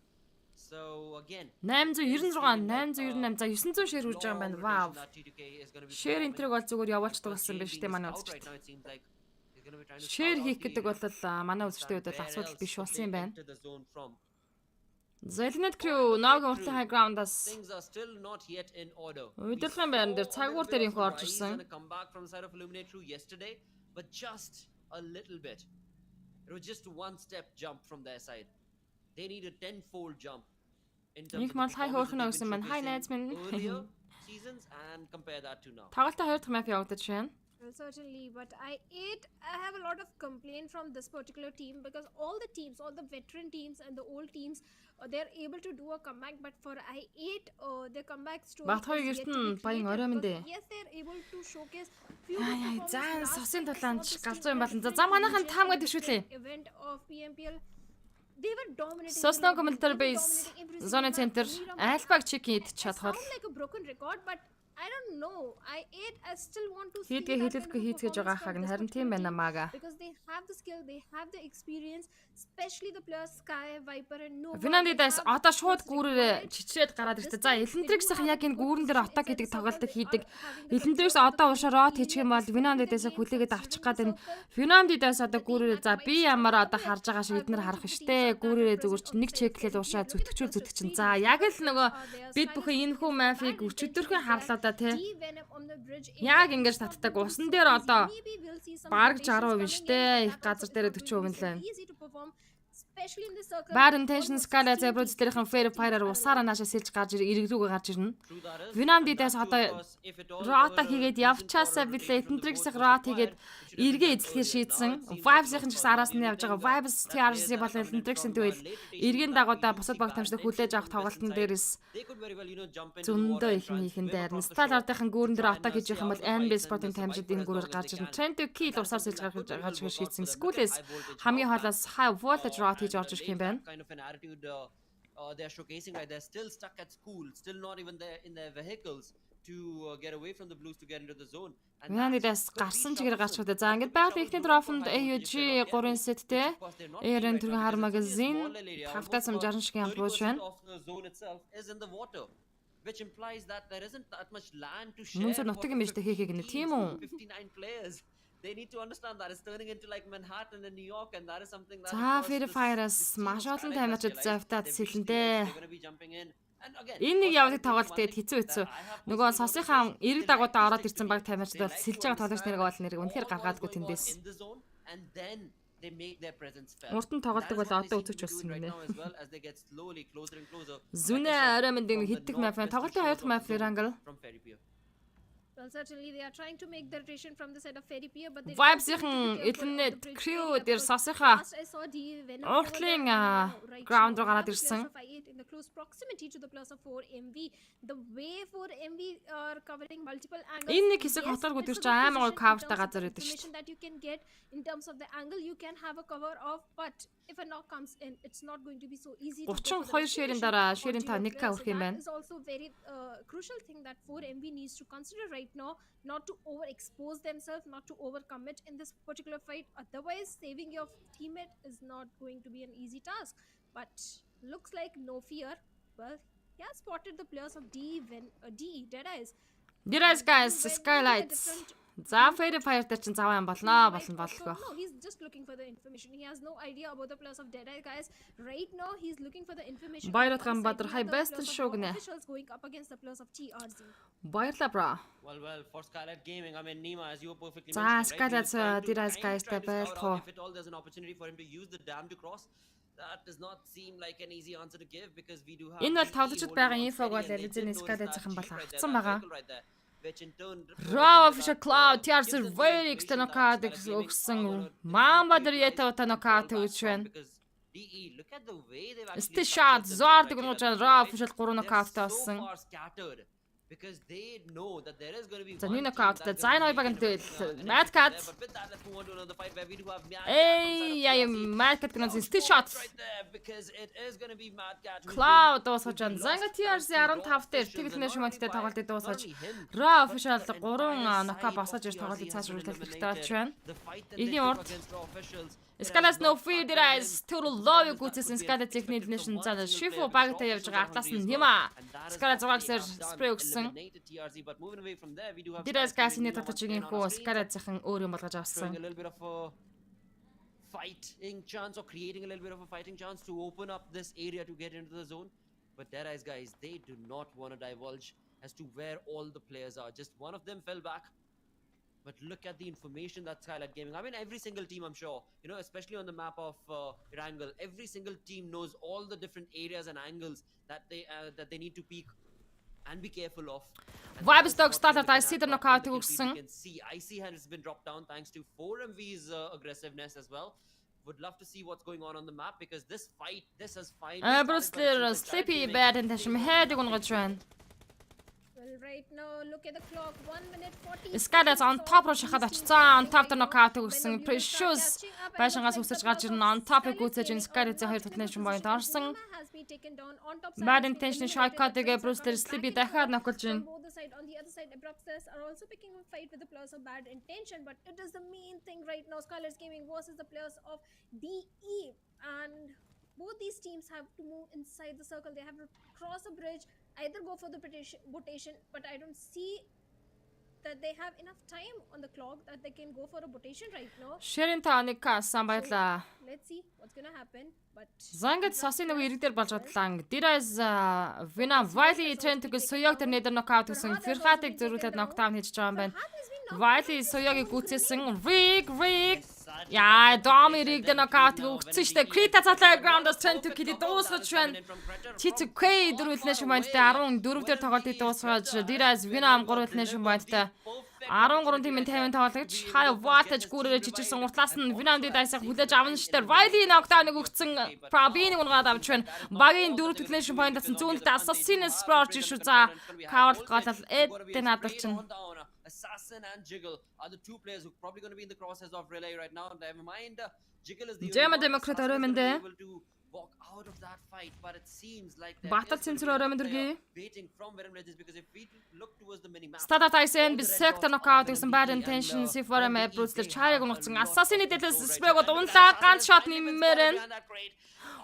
So again, 896 898 за 900 шир хүрж байгаа юм байна. Вау. Шэр энтриг бол зүгээр явуулцдаг болсон биш үү манай үзэгчд. Шэр хийх гэдэг бол манай үзэгчдийн хувьд бол асуудал биш болсон юм байна. Eliminate Crew Nog уртын high ground-аас Things are still not yet in order. удирдлагын байран дээр цагуур дээр инх орж ирсэн. Come back from the side of Illuminate Crew yesterday, but just a little bit. It was just one step jump from their side. They need a 10-fold jump. In terms Инх of the мал хай performance хөөрхөн that өгсөн they've байна. Хай been найз минь. showcasing earlier seasons and compare that to now. Тоглолтын 2 дахь map явагдаж байна. Well, certainly, but I have a lot of complaint from this particular team because all the teams, all the veteran teams and the old teams, they're able to do a comeback. But for I8, their comeback story Багтхойг is yet to be эртэн баян created орой минь дээ. because yes, they're able to showcase few Яа, performances за last сосын time. I тулаанд saw this галзуу team юм болно. За different за манайхан region таамаг in дэвшүүлээ. the event of PMPL. They were dominating. Сосного the military they were base dominating every зоны single центр match. Miramar альбаг чек хийж It чадхаар sounds like a broken record, but I don't know. I still want to see хийдгээ that хилэлгүй kind of хийцгэж байгаа performance хаг from нь this харин тийм particular байна team мага. because they have the skill, they have the experience, especially the players Sky, Viper and Nova. Vinandidas одоо шууд гүүрээр чичрээд гараад ирсэн. За Элэндриксийн яг энэ гүүрэн дээр отоо гэдэг тоглолтыг хийдэг. Элэндрикс одоо уушаа рот хийчих юм бол Vinandidas хүлээгээд авчих гад энэ Vinandidas одоо гүүрээр за би ямар одоо харж байгаа шиг эднэр харах штэ. Гүүрээрээ зүгээр чи нэг чеклээд уушаа зүтгэж. За яг л нөгөө бид бүхэн энэ хүн мафиг өчигдөрхөн харлаа да тий. Яг ингэж татдаг усан дээр одоо бараг 60% нь штэ. Их газар дээр 40% нь лээ. especially in the circle. Bad intention Skylight Zebra-ийн fair fire-аар усаараа наашаа сэлж гарч ирэг рүүгээ гарч ирнэ. Vietnam дээс одоо рота хийгээд явчаасаа билээ Tentrix-ийг рот хийгээд эргээ эзлэхээр шийдсэн. Vibes-ийн ч гэсэн араас нь явж байгаа. Vibes TRC болон Tentrix-ийн тэгвэл эргийн дагуудаа бусад баг тамшдаг хүлээж авах тоглолтын дээрээс зөндөө их хийхэн дээр. Style ардынхан гүүрэн дээр атак хийж явах юм бол NB Sport-ийн тамжид энэ гүүрээр гарч ирнэ. Trend kill усаар сэлж гарч шийдсэн. School-с хамгийн хоолоос high voltage rot хийж орж ирэх юм байна. Kind of an attitude they're showcasing, right? They're still stuck at school, still not even there in their vehicles to get away from the Blues to get into the zone. Янидэс гарсан чигээр гарч чадаа. За ингээд байгаль ихний дрофонд AUG 3 сеттэй ARN түргэн хар магазин тавтаа самжарн шиг ампууш байна. Which implies that there isn't that much land to share. Мөнзөр нутаг юм биш дээ хийх гэнэ тийм үү? 59 players. They need to understand that it's turning into like Manhattan and New York, and that is something that Fair Fire-аас маш олон тамирчид завтаад сэлэндээ. they're going to be jumping in. And again, Энэ нэг явдаг тоглолт тэгээд хэцүү. Нөгөө сонсынхаа эрэг дагуудаа ороод ирсэн баг тамирчид бол сэлж байгаа тоглогч нэрэг бол нэрэг үнэхээр гаргаадгүй тэндээс. in the zone, and then they make their presence felt. Урд нь тоглолтог бол одоо үзэж болсон right гинэ. now as well as they get slowly closer and closer. Зүнэ арай мэндийн хиддэг мафиан тоглолтын хоёр дахь мафиан англ. From Ferry Pier. Well, certainly they are trying to make the rotation from the side of Ferry Pier, but they Vibes-ийн элэнэ crew дээр сонсынхаа уртлын ground руу гараад ирсэн. In the close proximity to the plus of 4MV, the way 4MV are covering multiple angles. Энэ нэг хэсэг хотоор гүдэрч амар гой coverтай газар байдаг шүү дээ. That you can get in terms of the angle you can have a cover of, but if a knock comes in, it's not going to be so easy. 32 ширийн дараа ширийн та 1k хүрэх юм байна. Is also very crucial thing that 4MV needs to consider right now, not to overexpose themselves, not to overcommit in this particular fight. Otherwise, saving your teammate is not going to be an easy task. But looks like no fear. Well, he has spotted the players of DE Deadeyes. Deadeyes guys, Skylights. За Fair Fire-тай чинь заваа юм болно болох. No, he's just looking for the information. He has no idea about the players of Deadeye guys. Right now, he's looking for the information. Баярлалаа Бадар хай best show гинэ. Officials going up against the players of TRZ. Баярлалаа bro. Well, for Skylight Gaming, I mean, Nima, as you were perfectly За mentioning, Skylights right? Deadeyes guys-тай байлтгоо. If at all there's an opportunity for him to use the dam to cross, that does not seem like an easy answer to give because we do have. Энэ бол тоглогчид байгаа инфог бол Elizabeth Skylights-ийн бол хатсан байгаа. Which in turn Raw official cloud TRC very external card өгсөн. Мамбадэр ятаа нокаут өгч байна. because DE, look at the way they've actually Still shot Zord гэнэ Raw official 3 нокаут so авсан. far scattered because they know that there is going to be За one нэг team нокауттай that's за энэ gonna хоёр багийн be тэл Mad Cat. but with that, let's move on to another fight where we do have Mad Cat Эй яа Mad Cat гэнэ still shot. right there because it is going to be Mad Cat who's Cloud дуусгаж байна. Занга TRC 15 дээр тэгэлнэ шимэнттэй тоглолтыг дуусгаж Raw official 3 нока босгож ирж тоглолтыг цаашруулах хэрэгтэй болж байна. the fight that Илийн they took урд against raw officials. Skylights no fear Deadeyes total love гүцсэн Skylights техник нишн за Shifu багтай явж байгаа атлаас нь Нима Skylights 6 гэсээр спрей өгсөн. Deadeyes гасны татачгийн хөө Skylights-ийн өөр юм болгож авсан. A little bit of a fighting chance or creating a little bit of a fighting chance to open up this area to get into the zone. But Deadeyes guys, they do not want to divulge as to where all the players are. Just one of them fell back. But look at the information that Skylight Gaming. I mean, every single team, I'm sure, you know, especially on the map of Erangel, every single team knows all the different areas and angles that they need to peek and be careful of. And Vibes that is Dog what started we can IC the actually knockout indicate. өгсөн. You can see IC has been dropped down thanks to 4MV's aggressiveness as well. Would love to see what's going on the map because this fight, this has finally Bruce started by Sleepy Gaming. bad intention head гонгож байна. Well, right now, look at the clock. 1 minute 40. Skylights on top руу шахаад очсон. On top the knockout өгсөн. Precious байшингаас үсэж гарч ирнэ. On top-ыг үзэж энэ Skylights-ийн хоёр detonation point орсон. Bad intention shotcut-ыг Bruce Sleepy дахиад ноколж байна. Both the side, on the other side, Abruptus are also picking a fight with the players of bad intention, but it is the main thing right now. Skylights Gaming versus the players of DE, and both these teams have to move inside the circle. They have to cross a bridge, either go for the rotation, but I don't see that they have enough time on the clock that they can go for a rotation right now. Sharing та-нэг каасан баярлаа. Let's see what's gonna happen. But Зангад сосын нэг ирэг дээр болж бодлаа. Deadeyes Vina Wiley Trent-г Soyog дээр нэтер нокаут гэсэн. Firhat-ыг зөрүүлээд нокдаун хийж байгаа юм байна. Wiley Soyog-ыг гүцээсэн. Rig Яа, Домирийг дэ нокаут өгсөн штэ. Крita цатлаа граундаас тэн төкөд дуусгаж байна. T2K дөрвөлнэ шимэнтэй 14 дээр тоглолтыг дуусгаж Diraz Vinam 3-өлнэ шимэнтэй 13 тимийн 50 тоглогч High Voltage гүрээр жижигсэн уртлаас нь Vinam Diaz-ыг хүлээж авна штэ. Riley нокдауныг өгсөн Probin унгаад авч байна. Багийн 4-өлнэ шимэнтэй зүүнтэй Assassin Splurge шүү за. Cowl гол эдтэй надад чинь Assassin and Jiggle are the two players who are probably going to be in the crosshairs of Relay right now. Never mind, Jiggle is the Jema only one Democrat who's өрөөмөндөө able to walk out of that fight, but it seems like Батал цэнцэр өрөөмөндөргий waiting from Venom Legends because if we look towards the mini map, Stata Tyson Bisect knockout гэсэн bad intentions if for a Bruce Chariag унгацсан Assassin дэлээс спрэг унлаа ганц shot нэмэрэн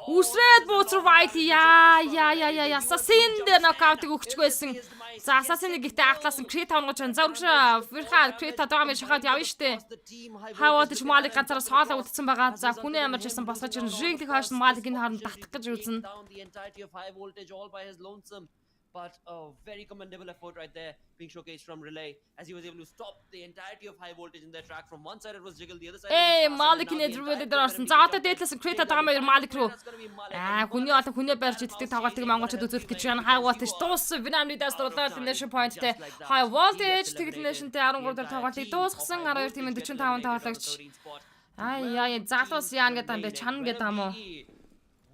Үсрээд бууцар Riley яа Assassin дээр knockout-ыг өгчгүйсэн. За Assassin-ыг ихтэй ахлаасан Крita онгож байна. За өргөшөө Фирха Крita даамыг шахаад явна штэ. Хаваад Малик ганцаараа соолоо үлдсэн байгаа. За хүний амарч ирсэн босгож ирэн Жиглийг хойш Маликийн хооронд татах гэж үзэн. But a very commendable effort right there being showcased from Relay as he was able to stop the entirety of high voltage in their track. From one side it was Jiggle, the other side Malik in really дөрсөн. За одоо дээдлээс Крita даамыг Malik руу. Хүний олон хүний барьж иддэг тоглолтыг монголчууд үзүүлэх гэж байна. High voltage дууссан. Vinam Diaz дурлаад nation point-тэй high voltage тэгэл nation-тэй 13 дээр тоглолтыг дуусгасан. 12 тимийн 45 тоглогч. Яа залуус яана гэдэг юм бэ? Чанна гэдэг юм уу?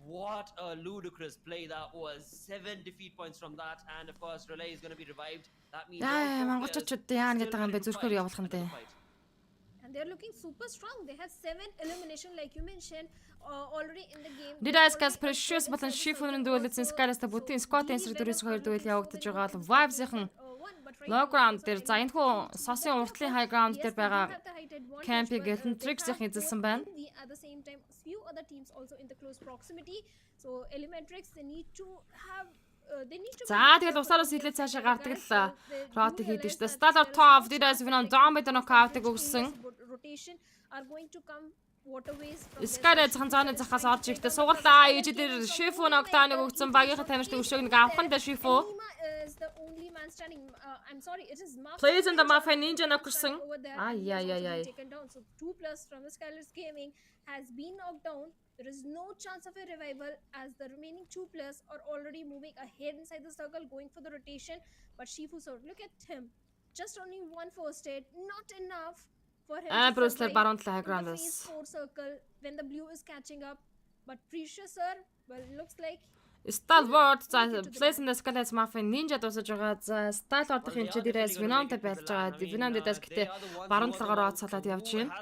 What a ludicrous play that was. 7 defeat points from that, and of course Relay is going to be revived. That means монголчууд яана гэдэг юм бэ? Зүрхөөр явуулах юм дээ. And they're looking super strong. They have 7 elimination like you mentioned already in the game. Diraz-гаас precious болон Shifu-ны дүүлсэн Skylas-та бүтэн Scott Answer дөрөс 2 дүүл явагдаж байгаа бол Vibes-ийн low ground дээр за энэ хүү сосын уртлын high ground дээр байгаа Campy гэлэн Trix-ийн эзэлсэн байна. At the same time, few other teams also in the close proximity. So Elementrix they need to have За тэгэл усаараас хилээд цаашаа гардаг л рот хийдэг шүү дээ. Start top Diraz Vinam Domid knockout-ыг өгсөн. Rotation are going to come waterways from Skynet цанцааны захаас орж ирэхдээ сугарлаа. Ээж дээр Shifu knockdown-ыг өгсөн. Багийнхаа тамирчдын өшөөг нэг авах нь да Shifu. is the only man standing. I'm sorry, it is Mafia. Plays in the Mafia Ninja knockсан. Taken down. So 2+ from the Skylers Gaming has been knocked down. There is no chance of a revival as the remaining 2+ are already moving ahead inside the circle, going for the rotation. But Shifu, so look at him. Just only one first aid, not enough for him to Bruce survive Baron in the phase 4 circle when the blue is catching up. But Precious sir, well, looks like Stalwart за Plays in the Skylers Mafia Ninja дуусаж байгаа. За Stalwart хэмжээ дээрээс Vinam-тай байлж байгаа. Vinam-дэс гэтээ баруун талаараа оцолоод явж байна.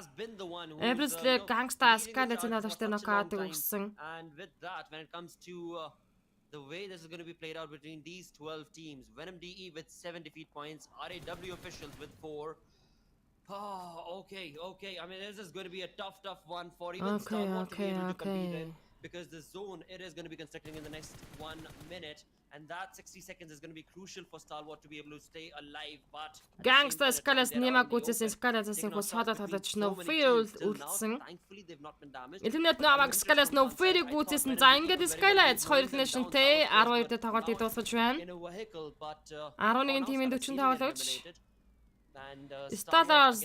Bruce Gangsta Skylers-ийн тоглогчтой knockout-ыг өгсөн. And with that, when it comes to the way this is going to be played out between these 12 teams, Venom DE with 7 defeat points, RAW officials with 4. Oh, okay. I mean, this is going to be a tough one for even Stalwart to be able to compete in. Because the zone it is going to be constructing in the next 1 minute, and that 60 seconds is going to be crucial for Stalwart to be able to stay alive. But Gangsta Skylers нэмаг үзсэн Skylers-ийн хос хадаад тоглож no fear үлдсэн. thankfully they've not been damaged. Интернет нэмаг Skylers no fear-ийг үзсэн. За ингээд Skylers 2 nation-тэй 12 дээр тоглолтыг дуусгаж байна. In a vehicle, but 11 тимийн 40 тоглогч. Stars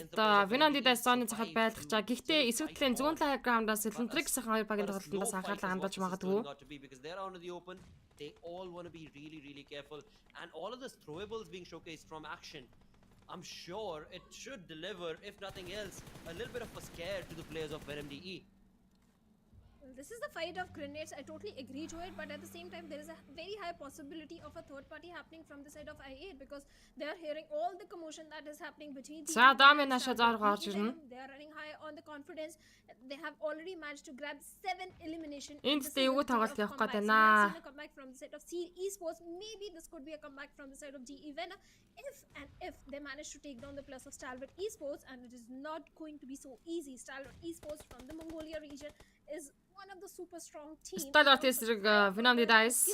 Vinam Diaz-ны захад байлгах чаа. Гэхдээ эсвэл талын зүүн талын граундаас Trix-ийн хоёр багийн тоглолтоос анхаарлаа хандаж магадгүй. Because they're out in the open, they all want to be really careful, and all of this throwables being showcased from action, I'm sure it should deliver, if nothing else, a little bit of a scare to the players of VNMDE. This is the fight of grenades. I totally agree to it, but at the same time, there is a very high possibility of a third party happening from the side of I8 because they are hearing all the commotion that is happening between the За дами наша зарга орж ирнэ. They are running high on the confidence. They have already managed to grab 7 elimination. Энд дээгүү тоглолт явах гээд байна. Comeback from the side of Seed Esports. Maybe this could be a comeback from the side of GE Venom if they manage to take down the plus of Stalwart Esports, and it is not going to be so easy. Stalwart Esports from the Mongolia region is one of the super strong teams. Stalwart эсрэг Vinam Diaz.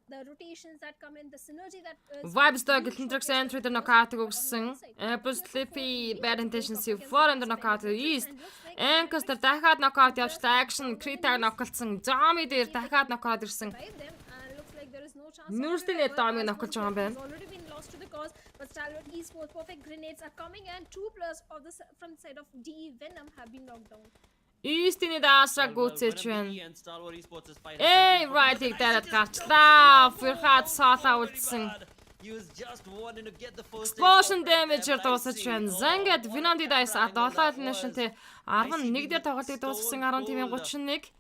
The rotations that come in, the synergy that is Vibes-тэй Trix entry дээр knockout-ыг өгсөн. Bruce Sleepy bad intentions for and knockout east. Anchors дээр дахиад knockout явуулсан. Action Krita knockoutсан. Zombie дээр дахиад knockout ирсэн. them, and looks like there is no chance. Нүүрстэй Domi knockout байгаа юм байна. Already been lost to the cause, but Stalwart Esports perfect grenades are coming, and 2 players of the from the side of DE Venom have been knocked down. Истиний даашаа гүйцэж байна. Venom and Stalwart Esports is fighting. Right-ийг дараад гарчлаа. Фирхат соолоо үлдсэн. He was just wanting to get the first Explosion damage-ээр дуусаж байна. Зангад Vinandi Dice 7 elimination-тэй 11 дээр тоглолтыг дуусгасан 10 тимийн 31.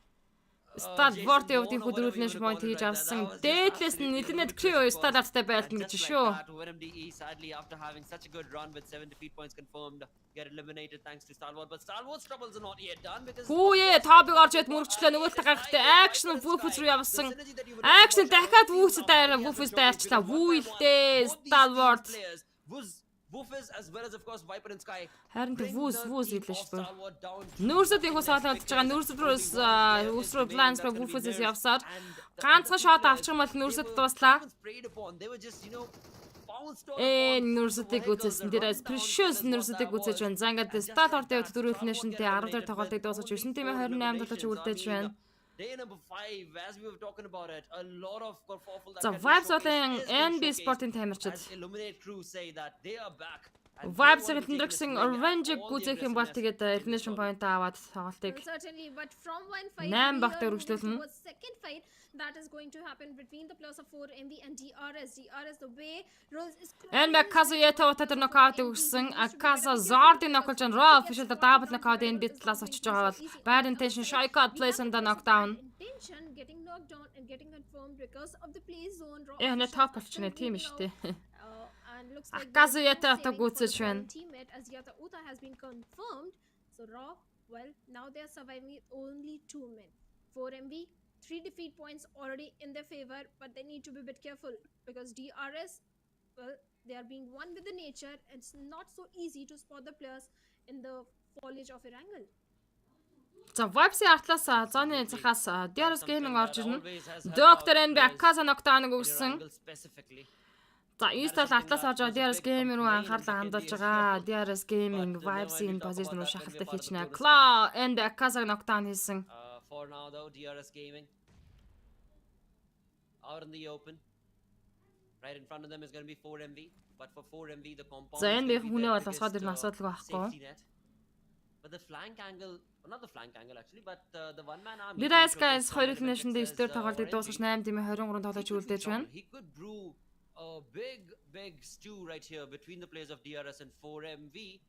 Stalwart-ийн хувьд хөдөлгөөний point хийж авсан. Дээдлээс нь нэлээд crew Stalwart-тай байлтна гэж шүү. VenumDE sadly after having such a good run with 7 defeat points confirmed get eliminated thanks to Stalwart, but Stalwart's troubles are not yet done because Хүүе топыг орж ид мөрөгчлөө нөгөөлт гарахтай action Woofus руу явсан. Action дахиад Woofus дайрчлаа. Вүүлдээ Stalwart. Woofus as well as of course Viper and Sky. Харин Woos гэлээ шүү дээ. Нүүрсэд их усаалаад байгаа. Нүүрсэд руу plans про Woofus-с явсаар ганцхан shot авчих юм бол нүүрсэд дууслаа. They were just bounced on. Нүүрсэдийг үзсэн. Дээрээс Precious нүүрсэдийг үзэж байна. Зангад Stalwart-ийн хувьд дөрөв elimination-тэй 10 дээр тоглолтыг дуусгаж 9 тимээ 28 тоглож үлдээж байна. Day number 5, as we were talking about it, a lot of kerfuffle that За can be Vibes showcased болон in this NB showcase Sport-ийн таймарчид. as Illuminate crew say that they are back. and they Vibes-ийг want to take this тэмдэгсэн win at Orange-ийг all the гүйцээх юм бол aggressiveness. тэгээд elimination point аваад тоглолтыг Certainly, but from one fight, Nine we багт are өргөжлүүлнэ. moving towards second fight that is going to happen between the players of 4MV and DRS. DRS, the way Rose is Энэ Kazuya-тай утаа нокаут өгсөн. Akaza Zord-ийн ноколж Raw official double knockout энэ битлээс очиж байгаа бол bad intention Shaikot plays in the knockdown. intention getting knocked down and getting confirmed because of the play zone. Raw Энэ officials топ are болчихно currently тийм шүү дээ. and looks like Kazuya-тай there is no утаа saving for гүйцэж the байна. foreign teammate as Yata Uta has been confirmed. So Raw, well, now they are surviving with only 2 men. 4MV, 3 defeat points already in their favor, but they need to be a bit careful because DRS, well, they are being one with the nature, and it's not so easy to spot the players in the foliage of your angle. За Vibes-ийн артлаас зооны захаас DRS Gaming орж ирнэ. Доктор NB Akaza knockdown-ыг өгсөн. Angle specifically. За East-ал артлаас орж байгаа DRS Gaming руу анхаарлаа хандуулж байгаа. DRS Gaming Vibes-ийн position руу шахалтай хийчихнэ. Claw and Akaza knockdown хийсэн. For now though, DRS Gaming out in the open. Right in front of them is going to be 4MV, but for 4MV the compound За is энэ gonna be хүний their бол бас хаад ирнэ biggest, асуудалгүй байхгүй. safety net. But the flank angle, well, not the flank angle actually, but the one man army. Lirais Guys 2 elimination дээр 9 дээр тоглолтыг дуусгаж 8 дэмий 23 тоглож үлдээж байна. He could brew a big stew right here between the players of DRS and 4MV.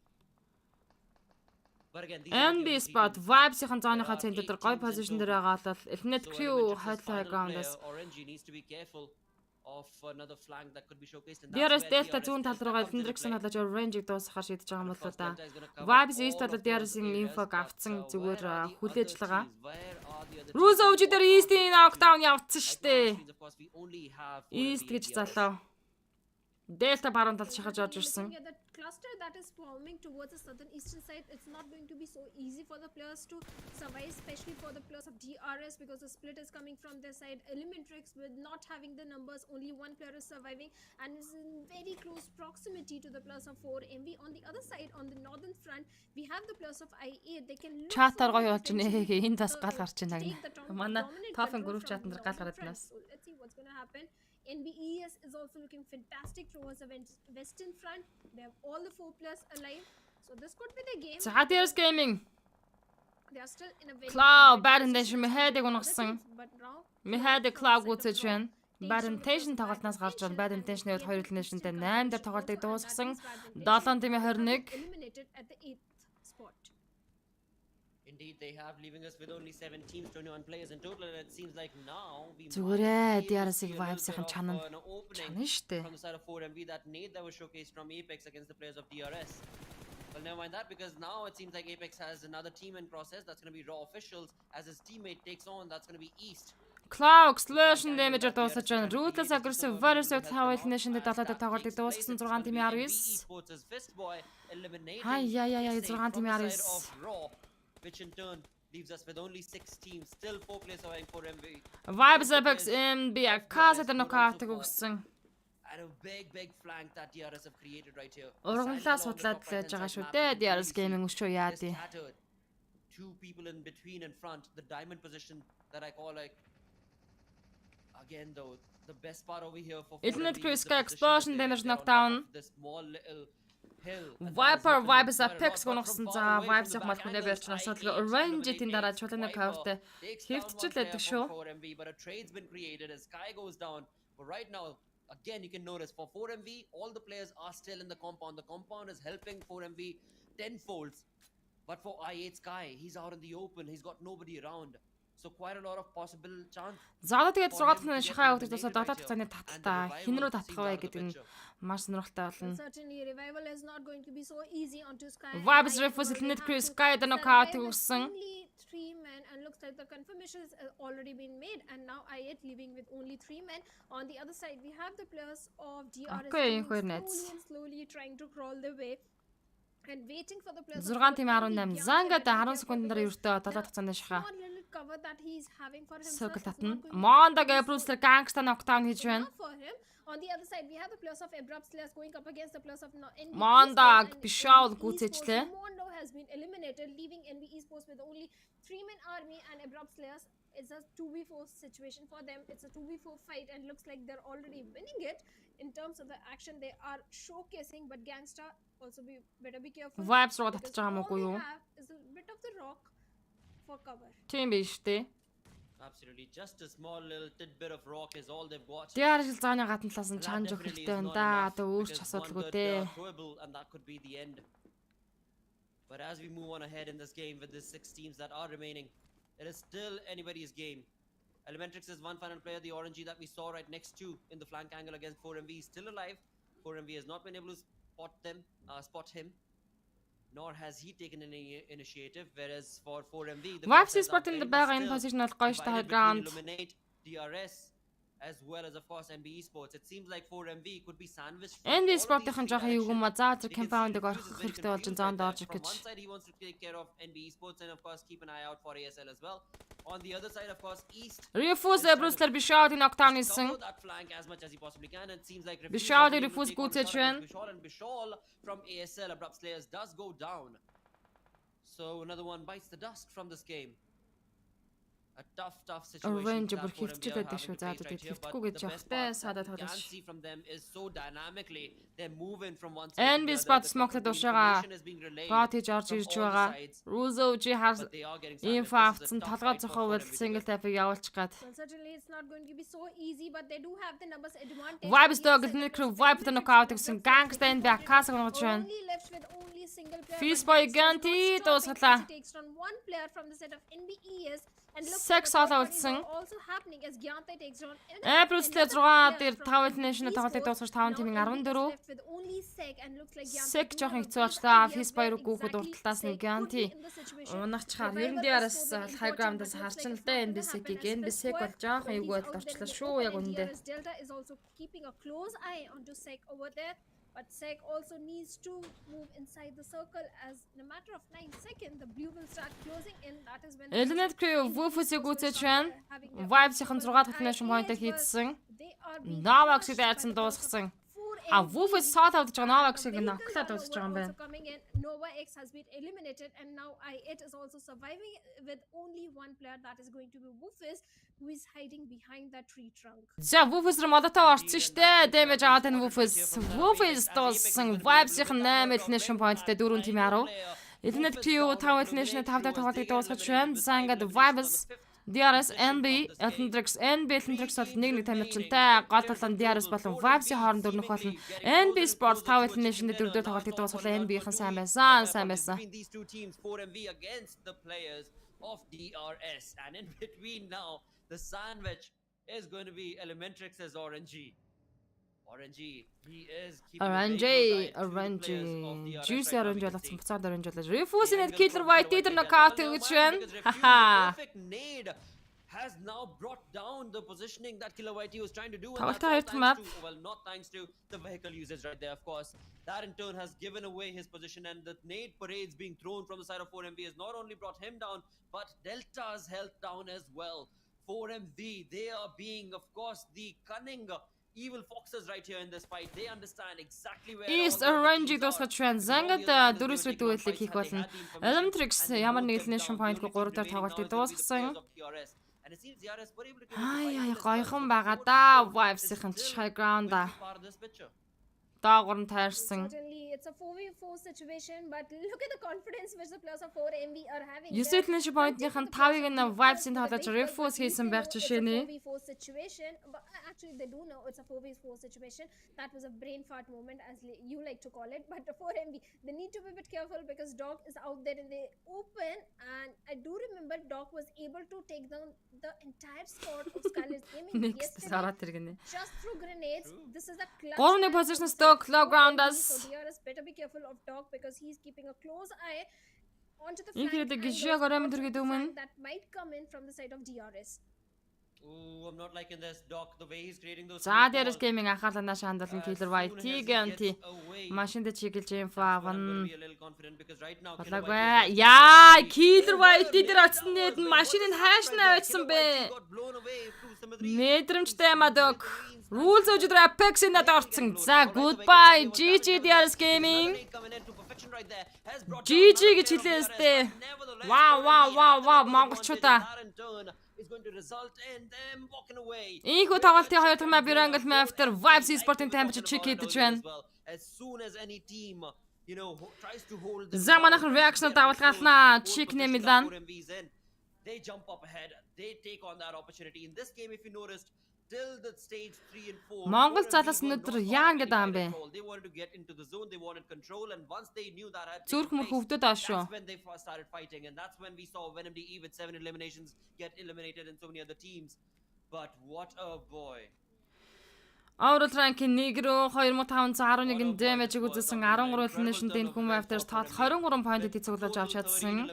But again, these are the NB only Spot teams. Vibes-ийн зооныхоо There are цэнтэр 8 гоё teams in position дээр total. байгаа бол Eliminate So Crew Elemental хойлоо final гаундас. player, Orange needs to be careful of another flank that could be showcased, and DRS that's where Delta DRS зүүн тал Delta руугаа comes into Hendrickson play. талж Orange-ийг дуусгахаар шийдэж байгаа юм Of болоо course, да. Delta is gonna cover Vibes all East of талд those DRS-ийн areas, infog but, авцсан where зүгээр are the хүлээж other л байгаа. teams? Where are the other Rules teams? OG дээр East-ийн knockdown явцсан Right now, штэ. it means, of course, we only have 4MV East гэж DRS. залуу. Delta баруун талд шахаж орж ирсэн. Looking at the cluster that is forming towards the southern eastern side, it's not going to be so easy for the players to survive, especially for the players of DRS, because the split is coming from their side. Elementrix, with not having the numbers, only one player is surviving and is in very close proximity to the players of 4MV. On the other side, on the northern front, we have the players of IA. They can look Чатаар for гоё болж байна. potentially, Энд бас uh, гал гарч байна take гэнэ. the Манай dominant тофын control group from chat-нд the гал northern гараад front. байна. So let's see what's going to happen. NBES is also looking fantastic towards the western front. They have all the 4 players alive. So this could be the game. За DRS Gaming They are still in a very Claw bad bad position intention as Mehadыг other унгасан. teams, but now Mehadыг from Claw the side of гүйцэж Raw, байна. they Bad show the intention best тоглолтноос гарч байна. Bad intention-тэй intention 2 and elimination-тэй still 8 дээр show тоглолтыг also, and that дуусгасан. is bad 7 дэмий intention. 21. Eliminated at the 8th spot. Indeed, they have, leaving us with only 7 teams, 21 players in total, and it seems like now we Зүгээрээ might be able to DRS-ийг see a little Vibes-ийн bit чанана. of an opening Чанана штэ. from the side of 4MV, that nade that was showcased from Apex against the players of DRS. Well, never mind that, because now it seems like Apex has another team in process. That's going to be Raw Officials. As his teammate takes on, that's going to be East. Claw explosion damage-ээр дуусгаж байна. Ruthless aggressive virus with how elimination-тэй 7 дээр тоглолтыг дуусгасан 6 тимийн 19. Хай яа яа яа 6 тимийн 19. Raw, which in turn leaves us with only 6 teams. Still 4 players surviving for MV. Vibes Apex MB Akaza дээр knockout өгсөн. And a big flank that DRS have created right here. Урганлаа судлаад лээж байгаа шүү дээ. DRS Gaming өшөө яа Just дээ. scattered. 2 people in between and front. The diamond position that I call like. Again though, The best part over here for Eliminate 4MV Crew is the Sky position Explosion that they're damage in. They're on knockdown. top of this small little hill, and that has Viper helped them Vibes quite a Apex lot, but гонсон from за far away Vibes from the яг back малхны angles, барьж насаад I8 Orange-ийн дараа eliminates чулууны Viper, coverтэй takes down one хэвтчил player байдаг from шүү. 4MV, but a trade's been created as Sky goes down. But right now, again, you can notice for 4MV, all the players are still in the compound. The compound is helping 4MV tenfolds. But for I8 Sky, he's out in the open. He's got nobody around. So quite a lot of possible chance. За тэгээд For 6 him дахь to шахаа get авдаг тусаа eliminated 7 right дахь цааны here. таталтаа And the хин рүү revival татах seems вэ out of the гэдэг нь picture. маш сонирхолтой болно. Certainly, revival is not going to be so easy onto Sky. and Vibes I8 Refuse will Eliminate have Crew to Sky да survive knockout with өгсөн. only 3 men, and looks like the confirmation has already been made, and now I8 leaving with only 3 men. On the other side, we have the players of DRS Okay, coming coordinates. slowly and slowly trying to crawl their way. And waiting for the players 6 тийм 18. За ингээд 10 секундын дараа ердөө 7 дахь цааны шахаа small little cover that he's having for himself circle is not татна. going to Мондог be Bruce so gangsta knockdown хийж байна. enough for him. On the other side, we have the players of Abrupt Slayers going up against the players of NB Мондог Esports, and бишаул NB гүйцээчлээ. Esports, Mondo has been eliminated, leaving NB Esports with only 3-man army, and Abrupt Slayers, it's a 2v4 situation for them. It's a 2v4 fight, and looks like they're already winning it in terms of the action they are showcasing. But Gangsta also better be careful. Vibes руу because татчих байгаа мó all they юу? have is a bit of the rock for cover. Тийм биш үү? Absolutely, just a small little tidbit of rock is all they've got. DR шилзааны гадна талаас нь And that чанж definitely өгөхтэй is байна not да. enough, Одоо өөрч because асуудалгүй one дээ. good throwable and that could be the end. But as we move on ahead in this game with the 6 teams that are remaining, it is still anybody's game. Elementrix is one final player, the orangey that we saw right next to in the flank angle against 4MV is still alive. 4MV has not been able to spot him, nor has he taken any initiative. Whereas for 4MV, the Vibes players are Esports-ын very байгаа much энэ still position бол гоё шүү divided дээ ground. between Illuminate, DRS, as well as of course NB Esports. It seems like 4MV could be sandwiched from NB all of Sport-ын these жоохон three юу юм а. directions. За тэр We can see compound-ыг Refuse орох is very хэрэгтэй болж confused зоонд right орж there. ирэх From гэж. one side he wants to take care of NB Esports and of course keep an eye out for ASL as well. On the other side, of course, East Refuse Bruce-лэр бишаулын knockdown хийсэн. cover that flank as much as he possibly can, and it seems like Bishal Refuse Refuse take on a gúcéič shot against байна. Bishal, and Bishal from ASL Abrupt Slayers does go down. So another one bites the dust from this game. A tough situation Orange that бүр 4MV хэвчээд are байдаг having шүү. to За face одоо right тэр here, but хэвтэхгүй гэж the best явахтай part саадаад that we тоглож. can see from them is so dynamically they're moving from one side NB to the Sport other. smoke-д The уушаага information is being relayed гоод хийж орж from ирж all the байгаа. sides, Ruzo G хар but they are getting инфо sandwiched. This is авцсан a tough толгой fight for цохол 4MV to single get. tap-ыг явуулчих гад. Well, certainly it's not going to be so easy, but they do have the numbers advantage. Vibes Yes, dog and Eliminate the Crew most Vibe the beneficial knockout of гэсэн the Gangsta энэ Акас гонож байна. Only left with only single player. Fizz but boy Gangsta is not Ganti stopping дуусгалаа. as he takes down one player from the set of NBES, and look, Sex the third all parties outсан. are also happening as Gyante takes down Bruce-лэр 6 дээр 5 elimination тоглолтыг дуусгаж 5 тимийн 14. Sek жоохон хэцүү болчлаа. Fizz boy руу гүөхөд урталтаас нь Ganti унахчаар ер нь DRS high ground-аас харчин л дээ NB Sek-ийг. NB Sek бол жоохон юу гэдэл орчлоо шүү яг үндэ. Delta is also keeping a close eye onto Sek over there. But Sek also needs to move inside the circle, as in a matter of 9 seconds, the blue will start closing in. That is when Eliminate Crew Wolf-ийг гүйцээж байна. Vibes-ийн 6 дахь elimination point-ыг хийдсэн. Novax-ийг дайцсан дуусгасан. Wolf-ийг соод авдаж байгаа Novax-ийг ноклоод дуусгаж байгаа юм байна. Nova X has been eliminated, and now I8 is also surviving with only one player, that is going to be Wolfis, who is hiding behind that tree trunk. За Wolfis руу молотоо орсон штэ. Damage аваад энэ Wolfis. Wolfis дууссан. Vibes-ийн 8 elimination point-тэй 4 тимийн 10. Eliminate Crew 5 elimination 5 дахь тоглолтыг дуусгаж байна. За ингээд Vibes DRS NB Eltentrix NB Eltentrix бол 1-1 тамирчинтай гол талан DRS болон Vibes-ийн хооронд өрнөх болно. NB Sports 5 elimination дээр 4 тоглолтыг дуусгалаа. NB-ийн сайн байсан. Between these two teams, 4MV against the players of DRS, and in between now, the sandwich is going to be Elementrix's Orangey. Orangey, he is keeping Orangey Juicy Orange болцсон буцаад Orange болоо. Refuse-ийн Killer White дээр knockout гэж байна. Хаха. Perfect nade has now brought down the positioning that Killer Whitey was trying to do, and Тоглолт that's all хайрт map. thanks to, well, not thanks to the vehicle usage right there, of course. That in turn has given away his position, and the nade parades being thrown from the side of 4MV has not only brought him down, but Delta's health down as well. 4MV, they are being, of course, the cunning evil foxes right here in this fight. They understand exactly where East all the Orange keys дуусгаж are. байна. Зангад дөрөв сүүл дүүлийг хийх болно. Elementrix ямар нэг elimination point-г 3 дахь тоглолтыг дуусгасан. And it seems DRS were able to get Ай гойхон байгаа да. Vibes-ийн high ground да. part of this picture. Доогор нь тайрсан. Certainly, it's a 4v4 situation, but look at the confidence which the players of 4MV are having. 9 point-ийн 5-ыг нь Vibes-ийн тоглож refuse хийсэн байх жишээ нэ. 4v4 situation, but actually they do know it's a 4v4 situation. That was a brain fart moment, as you like to call it. But the 4MV, they need to be a bit careful because Doc is out there in the open, and I do remember Doc was able to take down the entire squad of Skylar's Gaming Next сараад иргэнэ. just through grenades. This is a clutch. 3-ны position stock low ground-аас. So DRS better be careful of Doc because he's keeping a close eye onto the Ийм flank хэрэг and гişээ those гөрөмд calls төргээд of the өмнө. flank that might come in from the side of DRS. Ooh, I'm not liking this. Doc, the way he's creating those. За DRS Gaming анхаалаа шаандуулан Killer White TGNT машинд чиглэж info авна. Болаггүй. Яа, Killer White дээр очсон нэт машиныг хайшнаа очсон бэ. Мэдрэмжтэй юм а Doc. Rules of the Apex-ийн над орцсон. За goodbye GG DRS Gaming. GG гэж хэлээ өстэй. Вау монголчуудаа. Ийхүү тоглолтын 2 дахь map Irangel Mafter Vibes Esports-ийн темпч чек хийдэж байна. За манайхан reaction давалгаалнаа. Чик нэ Милан. They jump up ahead. They take on that opportunity. In this game, if you noticed, till the stage 3 and 4. Монгол залаас өнөөдөр яа ингэж байгаа юм бэ? They wanted to get into the zone. They wanted control, and once they knew that had Зүрх мөр хөвдөд аа шүү. that's when they first started fighting, and that's when we saw VenomDE with 7 eliminations get eliminated and so many other teams. But what a boy. Overall ranking 1 рүү 2511 damage үзсэн 13 elimination-тэй хүмүүс after total 23 point-ийг цуглаж авч чадсан.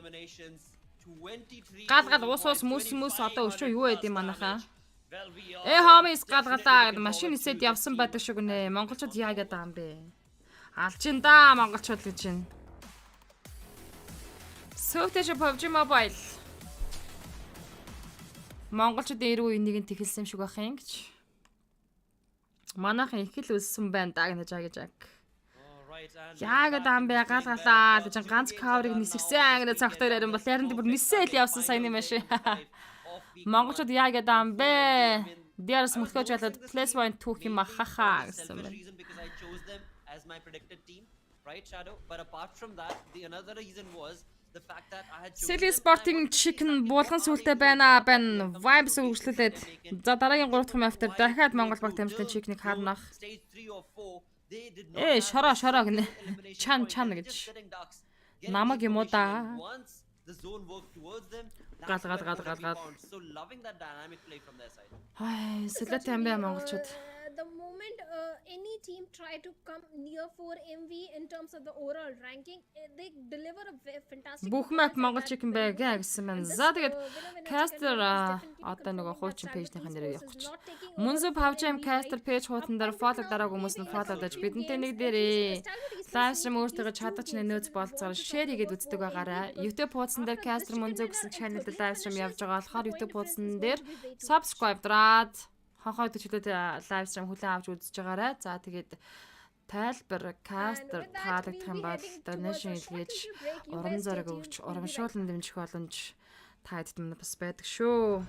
Гал уус мүс одоо өшөө юу байд юм манайхаа. Хомис галгалаа гэд машин нисэд явсан байдаг шүү гинэ. Монголчууд яа гэдэг юм бэ? Алчин да монголчууд гэж байна. Сөүтэш PUBG Mobile. Монголчууд эрүү энийг тэхэлсэн юм шиг байх юм гэж. Манайхан их л өссөн байна да гэж ажиг. Яагаад ам бэ галгалаа гэж ганц cover-ыг нисгсэн ангид цагтаар ярин бол яринд бүр нисэл явсан сайн юм ашиг. Монголчууд яагаад ам бэ? DRS мөрхөж болоод place point түүх юм ахаха гэсэн байна. As my predicted team, right Shadow? But apart from that, the another reason was the fact that I had Silly Sporting Chicken буулган сүлтэй байна. Vibes үргэлжлүүлээд за дараагийн 3 дахь map дээр дахиад Монгол баг тамирчдын чикнийг харнах. Шороо гинэ. Чан гэж. Намаг юм уу да? Гал. So loving that dynamic play from their side. Ай, сэлэт юм бэ монголчууд. The moment any team try to come near 4MV in terms of the overall ranking, they deliver a fantastic. Бүх map монгол chicken байгаа гэсэн байна. За тэгээд caster одоо нөгөө хуучин пэйжнийхэн нэрийг явуучих. MUNZU PUBG caster page хуудсан дээр follow дарааг хүмүүс нь follow даж бидэнтэй нэг дээрээ live stream өөртөө чадаж нөөц болцоор share хийгээд үздэг байгаарай. YouTube хуудсан дээр caster MUNZU гэсэн channel дээр live stream явж байгаа болохоор YouTube хуудсан дээр subscribe дараад хахаад төчлөөд live stream хүлээн авч үзэж байгаарай. За тэгээд тайлбар caster таалагдах юм бол donation хийлгээж урам зориг өгч урамшуулан дэмжих боломж та хэдд минь бас байдаг шүү.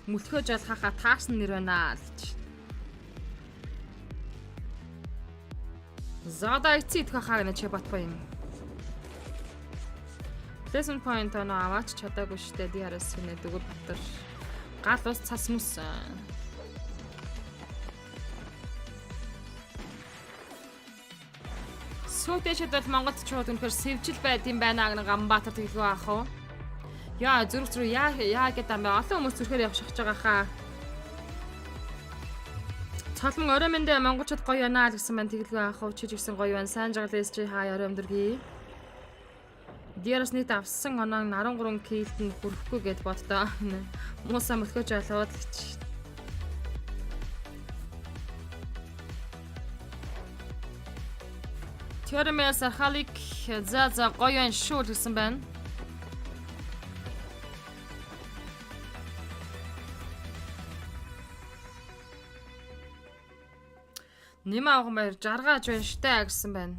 Мөлхөж бол хаха таасан нэр байна л гэж. Зада эцэд хахаа гэнэ чи батбай юм. Lesson point оноо аваач чадаагүй штэ DRS гинэ дөгөр батар. Гал ус цас мүс. Сүүтэшэд бол монголчууд үнэхээр сэвжил байд юм байна гэн Ганбаатар тэглүү аах уу. Яа зүрх зүрх яа гэдэг юм бэ? Олон хүмүүс зүрхээр явж шахаж байгаа хаа. Цолмон орой мэндэ монголчууд гоё яана л гэсэн байна тэглүү аах уу. Чи ч гэсэн гоё байна. Сайн жаргал SG хаа орой өндөргий. DRS нийт авсан оноо 13 килд нь хүрэхгүй гэд боддоо. Муусаа мөлхөж болоод л гэж. Теоремээс архалик за гоё ан шүү гэсэн байна. Нэмээ авах маяр жаргааж байна штэ гэсэн байна.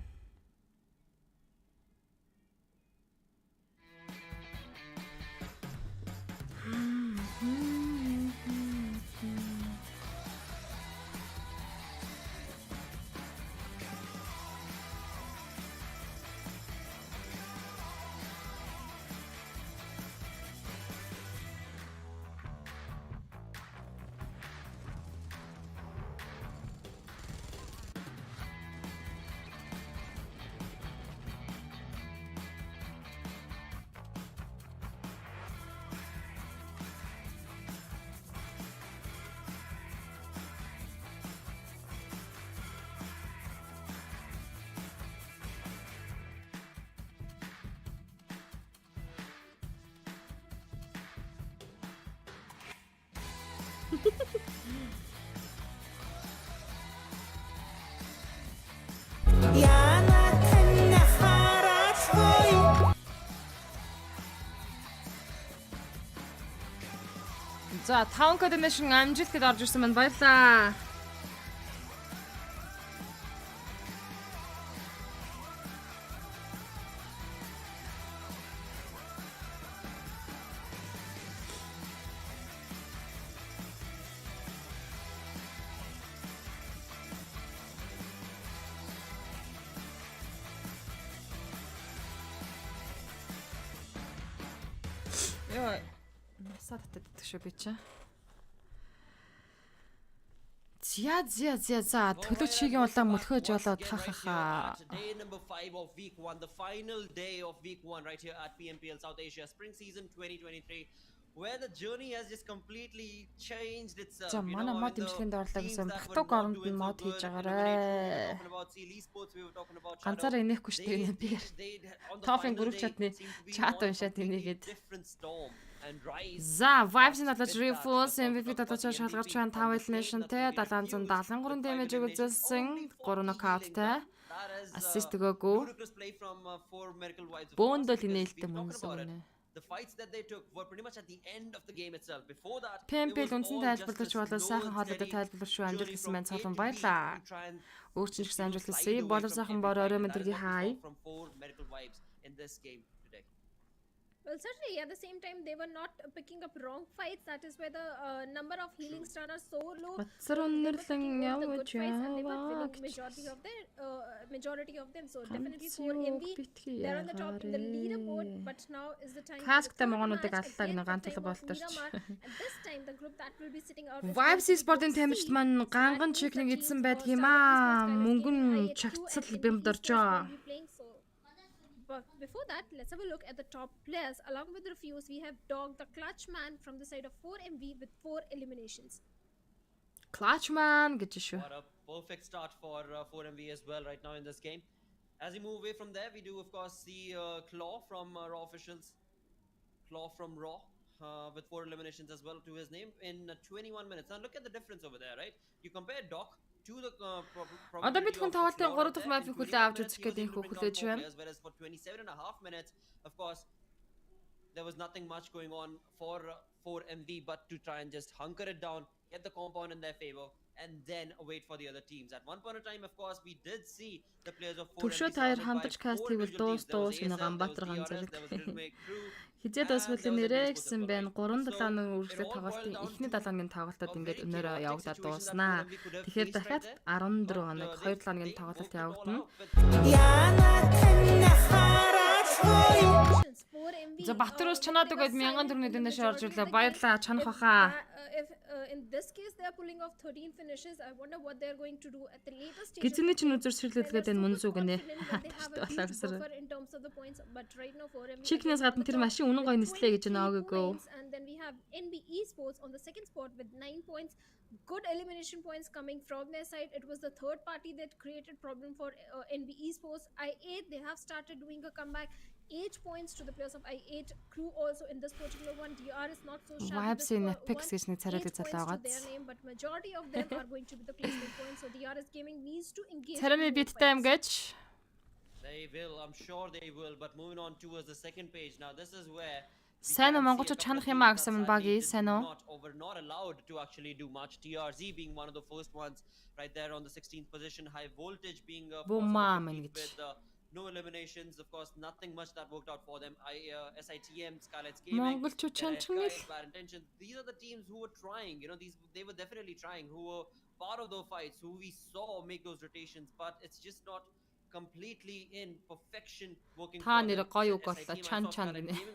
За 5 coordination амжилтад орж ирсэн байна. Баярлаа. Яа. Насаа татдаг шүү би чи. За төлөвчгийн улаан мөлхөөж болоод хахаха. Day number 5 of week 1, the final day of week 1 right here at PMPL South Asia Spring Season 2023, where the journey has just completely changed itself. За манай мод имжлэгэнд орлоо гэсэн багтуг оронд нь мод хийж байгаарэ. Ганцаараа инехгүй шүү дээ би. Тофын групп чатны чат уншаад инегээд. За, Vibes-ийн талаач Refuse MVP талаач шалгарч байна 5 elimination-тэй 773 damage үзүүлсэн 3 knockout-тай assist өгөөгүй. Бөөндөл инээлтэй MUNZU гэнэ. The fights that they took were pretty much at the end of the game itself. Before that, PMPL үндсэн тайлбарлагч болоод сайхан хоолойтой тайлбарлах шүү амжилт гэсэн байна цолон баярлаа. Өөрчн ч гэсэн амжилт хүсье. Болор сайхан бор орой мэдэрги хай. Well, certainly, at the same time, they were not picking up wrong fights. That is where the number of healing stars are so low. Бацруннерлэн явж They were winning majority of them. So definitely for MV, they're on the top in the leaderboard. But now is the time. Касктай могоонуудыг аллаа гэнэ ганцлаг болтойч. And this time, the group that will be sitting out. Vibes Sport-ын тамирчид маань ганган чекинг идсэн байдаг юм аа. Мөнгөн чагцал бэмдэрчөө. But before that, let's have a look at the top players. Along with Refuse, we have Dog, the clutch man from the side of 4MV with 4 eliminations. Clutch man гэж шүү. What a perfect start for 4MV as well right now in this game. As we move away from there, we do of course see Claw from Raw officials. Claw from Raw with 4 eliminations as well to his name in 21 minutes. Now look at the difference over there, right? You compare Doc to the Одоо бид хүн тоглолтын 3 дахь мапыг хүлээ авч үзэх гэдэг их хүлээж байна. Whereas for 27.5 minutes, of course, there was nothing much going on for 4MV but to try and just hunker it down, get the compound in their favor, and then wait for the other teams. At one point in time, of course, we did see the players of 4MV. Түшөө таяр хамтарч каст хийвэл дуус гэнэ Ганбаатар ганцаараг. Хизээ дуусвал нэрэ гэсэн байна. 3-7 нэг үргэлжлэх тоглолтын эхний 7-ны тоглолтод ингээд өнөөрөө явагдаад дууснаа. Тэгэхээр дахиад 14 хоног 2-7-ны тоглолт явагдана. За Батөрөөс чанаад өгөөд 1000 төгрөгийн дэндээс орж ирлээ. Баярлаа чанах баха. If in this case they are pulling off 13 finishes, I wonder what they are going to do at the later stage. Гизний чинь үзэр ширлэлгээд энэ MUNZU гэнэ. In terms of the points, but right now for MV. Чикнээс гадна тэр машин үнэн гоё нислээ гэж наагаагүй. And then we have NB Esports on the second spot with 9 points. Good elimination points coming from their side. It was the third party that created problem for NB Esports. I8 they have started doing a comeback. 8 points to the players of I8 crew also in this particular one. DR is not so sharp. Vibes-ийн Apex гэж нэг царайд залаагаад. But majority of them are going to be the placement points. So DR is gaming needs to engage. Царайны биттэй юм гэж. They will, I'm sure they will. But moving on towards the second page now, this is where сайн уу монголчууд чанах юм аа гэсэн багий сайн уу? Not allowed to actually do much. TRZ being one of the first ones right there on the 16th position. High voltage being no eliminations, of course, nothing much that worked out for them. SITM, Scarlet's Gaming, bad intentions. These are the teams who were trying, you know, they were definitely trying, who were part of those fights, who we saw make those rotations, but it's just not completely in perfection working for them. Gaming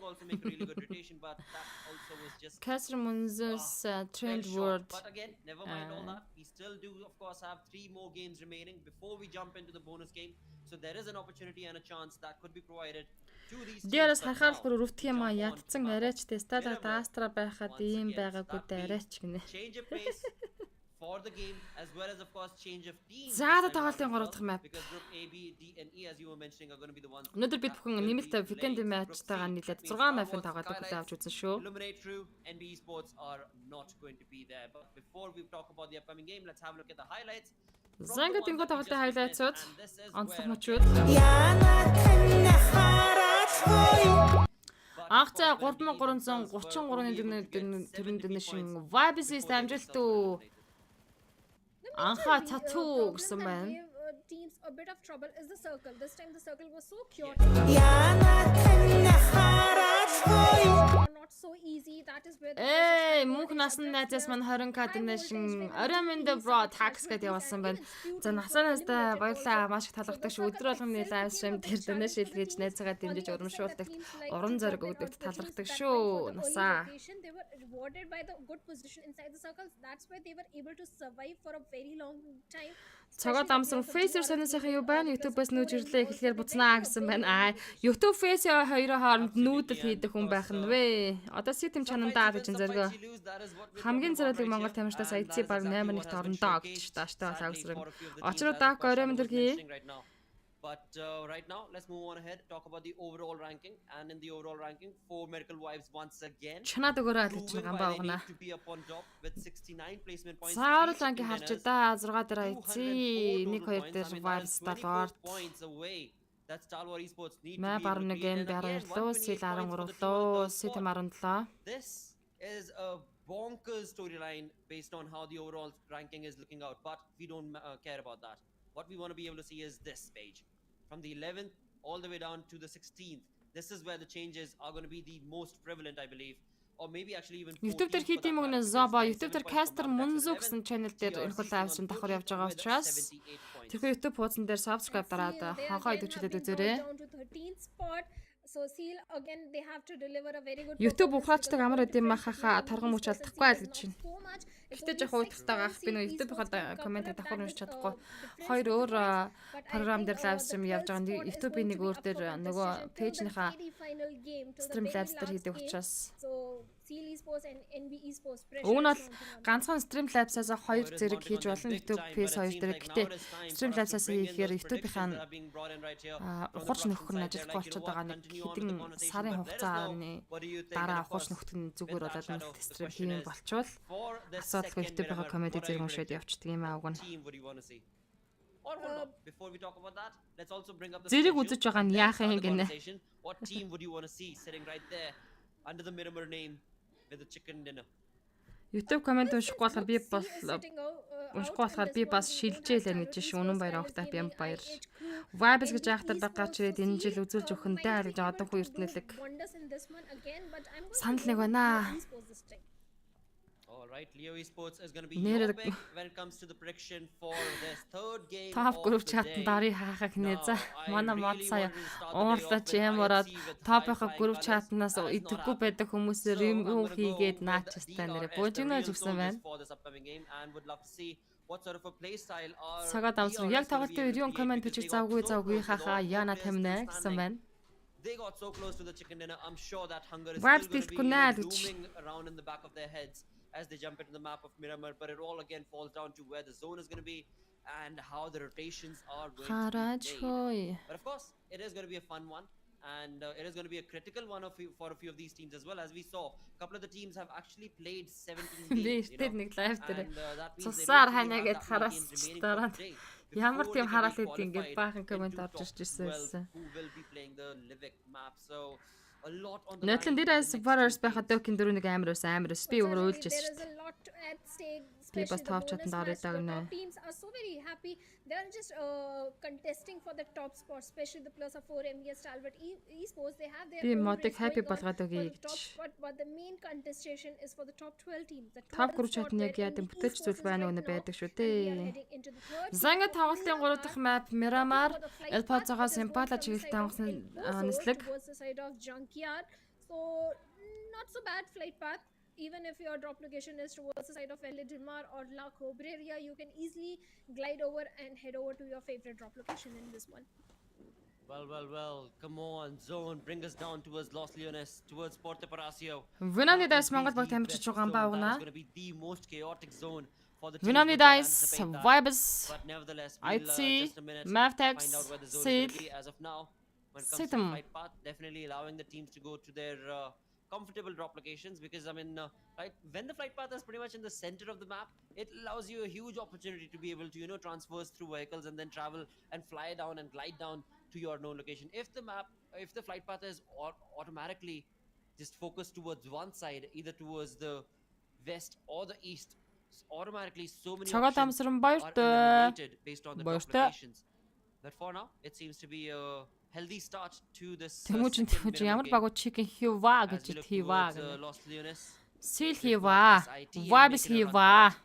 also make a really good rotation, but that also was just MUNZU's trend word. But again, never mind all that. We still do, of course, have 3 more games remaining before we jump into the bonus game. So there is an opportunity and a chance that could be provided to these teams. Дээрээс харахаар бүр өрөвдөх юм аа ядцсан арайч тестада таастра байхад ийм байгаагүй дээ арайч гинэ. Change of pace for the game as well as of course change of teams. За да тоглолтын 3 дахь map. Because group A, B, D and E as you were mentioning are going to be the ones. Өнөөдөр бид бүхэн нэмэлт weekend match-тайгаа нийлээд 6 map-ын тоглолтыг хүлээн авч үзсэн шүү. Illuminate True and B Sports are not going to be there. But before we talk about the upcoming game, let's have a look at the highlights. За ингээд энэ тоглолтын highlights-ууд онцлог мөчүүд. Ах за 3333-ны төрөнд дэвшин Vibes амжилт үү. Анха татуу гэсэн байна. Teams a bit of trouble is the circle. This time the circle was so cute. Not so easy. That is where Эй, мөнх насны найзаас мань 20k donation Araminde bro tax гэдэг явуулсан байна. За насаанаас баярлалаа. Маш их талархдаг шүү. Өдөр болгоны live stream дээр donation илгээж найзаагаа дэмжиж урамшуулдаг. Уран зориг өгдөгт талархдаг шүү. Насаа. They were rewarded by the good position inside the circles. That's why they were able to survive for a very long time. Цагаад амсан Face сонирхсан юу байна? YouTube-аас нүүж ирлээ эхлэхээр буцнаа гэсэн байна. YouTube Face хоёрын хооронд нүүдэл хийдэг хүн байх нь вэ? Одоо System чанандаа гэж зөргөө. Хамгийн зэрлэг Монгол тамирчдаас IC баг 8-1 орондоо гэж тааштай сагсраг. Очроо даак орой мэндэрхий. But right now, let's move on ahead. Talk about the overall ranking, and in the overall ranking, 4 Miracle Wives once again. Чанаад өгөөрэй гэж гамбаа өгнө. To be up on top with 69 placement points. Саарл анги харч да 6 дээр IC 1 2 дээр Vibes Stalwart. That's Stalwart Esports need Мэ to be able to барнгийн 12 лөө сил 13 лөө System 17. This is a bonkers storyline based on how the overall ranking is looking out, but we don't care about that. What we want to be able to see is this page. From the 11th all the way down to the 16th. This is where the changes are going to be the most prevalent, I believe. Or maybe actually even YouTube дээр хийх юм гэнэ Zoba, YouTube дээр Caster MUNZU гэсэн channel дээр энэ хөл live stream давхар явж байгаа учраас тэрхүү YouTube хуудсан дээр subscribe дараад хонхоо идэвхжүүлээд үзээрэй. So Seal again they have to deliver a very good YouTube ухраачдаг амар эдэм махаха тарган мөч алдахгүй айл гэж байна. Гэтэ жоохон уйталтайгаах би нөө YouTube-ийн коммент давхар уншиж чадахгүй. Хоёр өөр програм дээр live stream явж байгаа. YouTube-ийн нэг өөр дээр нөгөө пэйжнийхаа stream live дээр хийдэг учраас Seal Esports and NB Esports pressure. Уг нь бол ганцхан stream live-аас хоёр зэрэг хийж болно. YouTube PS2 дээр. Гэтэ stream live-аас хийхээр YouTube-ийн ухарч нөхөр нь ажиллахгүй болчиход байгаа нэг хэдэн сарын хугацааны дараа ухарч нөхөр нь зүгээр болоод нэг stream хийм болчвол асуудалгүй YouTube-ийн комеди зэрэг уншаад явчихдаг юм аа уг нь. Before we talk about that, let's also bring up the зэрэг үзэж байгаа нь яах юм гинэ. What team would you want to see sitting right there under the Miramar name with the chicken dinner? YouTube комент уншихгүй болохоор би бас шилжээлээ гэж шүү. Үнэн баяр авахтай би юм баяр. Vibes гэж яахтар байгаа ч ирээд энэ жил үзүүлж өгөх нь даа гэж одоо хүү эртнэлэг санал нэг байна. All right, Leo Esports is going to be your pick when it comes to the prediction for this third game. Top group chat-нд дарыг хаахаг нэ за. Манай мод сая уурлаач юм ороод top-ийн group chat-наас идэхгүй байдаг хүмүүсээр юм хийгээд наачстай нэрэ бужигнаж өгсөн байна. Цагаад амсруу яг тоглолтын үеийн комент бичиж завгүй хахаа яана тамина гэсэн байна. They got so close to the chicken dinner. I'm sure that hunger is Vibes still going to be looming around in the back of their heads as they jump into the map of Miramar, but it all again falls down to where the zone is going to be and how the rotations are going to be made. But of course, it is going to be a fun one, and it is going to be a critical one for a few of these teams as well. As we saw, a couple of the teams have actually played 17 games, you know, and that means they don't have to Ямар тийм хараал хэд ингэж баахан комент орж ирсэн. Who will be playing the Livik map? So a lot on the Нотлон дээрээс Warriors байхад Dokin дөрөв нэг амар би өөрөө уйлж ирсэн. Би бас топ чатанд ороод байгаа. Teams are so very happy. They're just contesting for the top spot, especially the plus of 4 MBS Stalwart Esports. They have their би модыг happy болгоод өгье гэж. But the main contestation is for the top 12 teams. Top group chat-нд яг яа гэм бүтээлч зүйл байна уу байдаг шүү дээ. Занга тоглолтын 3 дахь map Miramar Elpazogоос Impala чиглэлтэй онгоцны нислэг. So not so bad flight path. Even if your drop location is towards the side of Eledimar or La Cobreria, you can easily glide over and head over to your favorite drop location in this one. Well, come on, zone, bring us down towards Los Leones, towards Porto Palacio. Винаны дэс Монгол баг тамирчиж байгаа юм ба угнаа. It's going to be the most chaotic zone for the teams Vinamni would not Dice, anticipate that. Vibes, But nevertheless, I'd we'll see just a minute Mavtex, find out where the zone is Seed, going to be as of now. When it comes to Situm. the flight path, definitely allowing the teams to go to their comfortable drop locations, because I mean, right, when the flight path is pretty much in the center of the map, it allows you a huge opportunity to be able to, you know, transverse through vehicles and then travel and fly down and glide down to your known location. If the flight path is automatically just focused towards one side, either towards the west or the east, automatically so many Цагаат options амсран are баяртай. eliminated based on the drop Баяртай. locations. But for now, it seems to be a healthy start to this Тэмүүчин second тэмүүчин minimum ямар game багуу chicken хийва as гэж we look хийва towards гэнэ. Los Leones. Seal We've хийва. got SIT and Vibes making a run хийва. for it.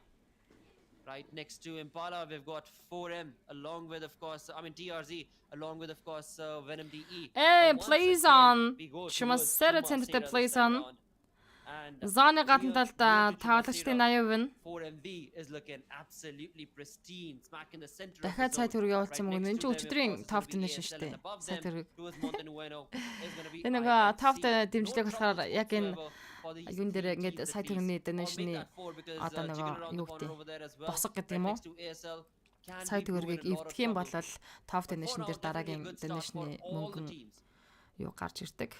Right next to Impala, we've got 4M along with, of course, I mean TRZ along with, of course, Venom DE. Hey, But once plays again, on. we go She must towards set it Tuma into the Sera this plays time on. round. And Заны гадна near талд to Tuma тавлагчдын Sera, 80% 4MB is looking absolutely pristine, smack in the center of дахиад the сайт zone. хүрээ явуулсан Right мөн next энэ to ч them, өчигдрийн of course, is топ gonna be дэнэшн ASL, штэ. and above Сайт them, хүрээ. towards Montenueno, is gonna be Энэ нэг IFC. топ No дэмжлэг болохоор troubles яг энэ whatsoever for these юун дээр three ингээд teams at сайт least. хүрээний Or make дэнэшний that four because, одоо Jiggle нэг around юу the corner гэдэг over there as well, босго гэдэг right юм уу? next to ASL, can Сайт be хүргийг brewing a lot of эвдэх юм бол trouble. топ But for дэнэшн now, дээр definitely a дараагийн good start for дэнэшний all the мөнгөн teams. юу гарч ирдэг.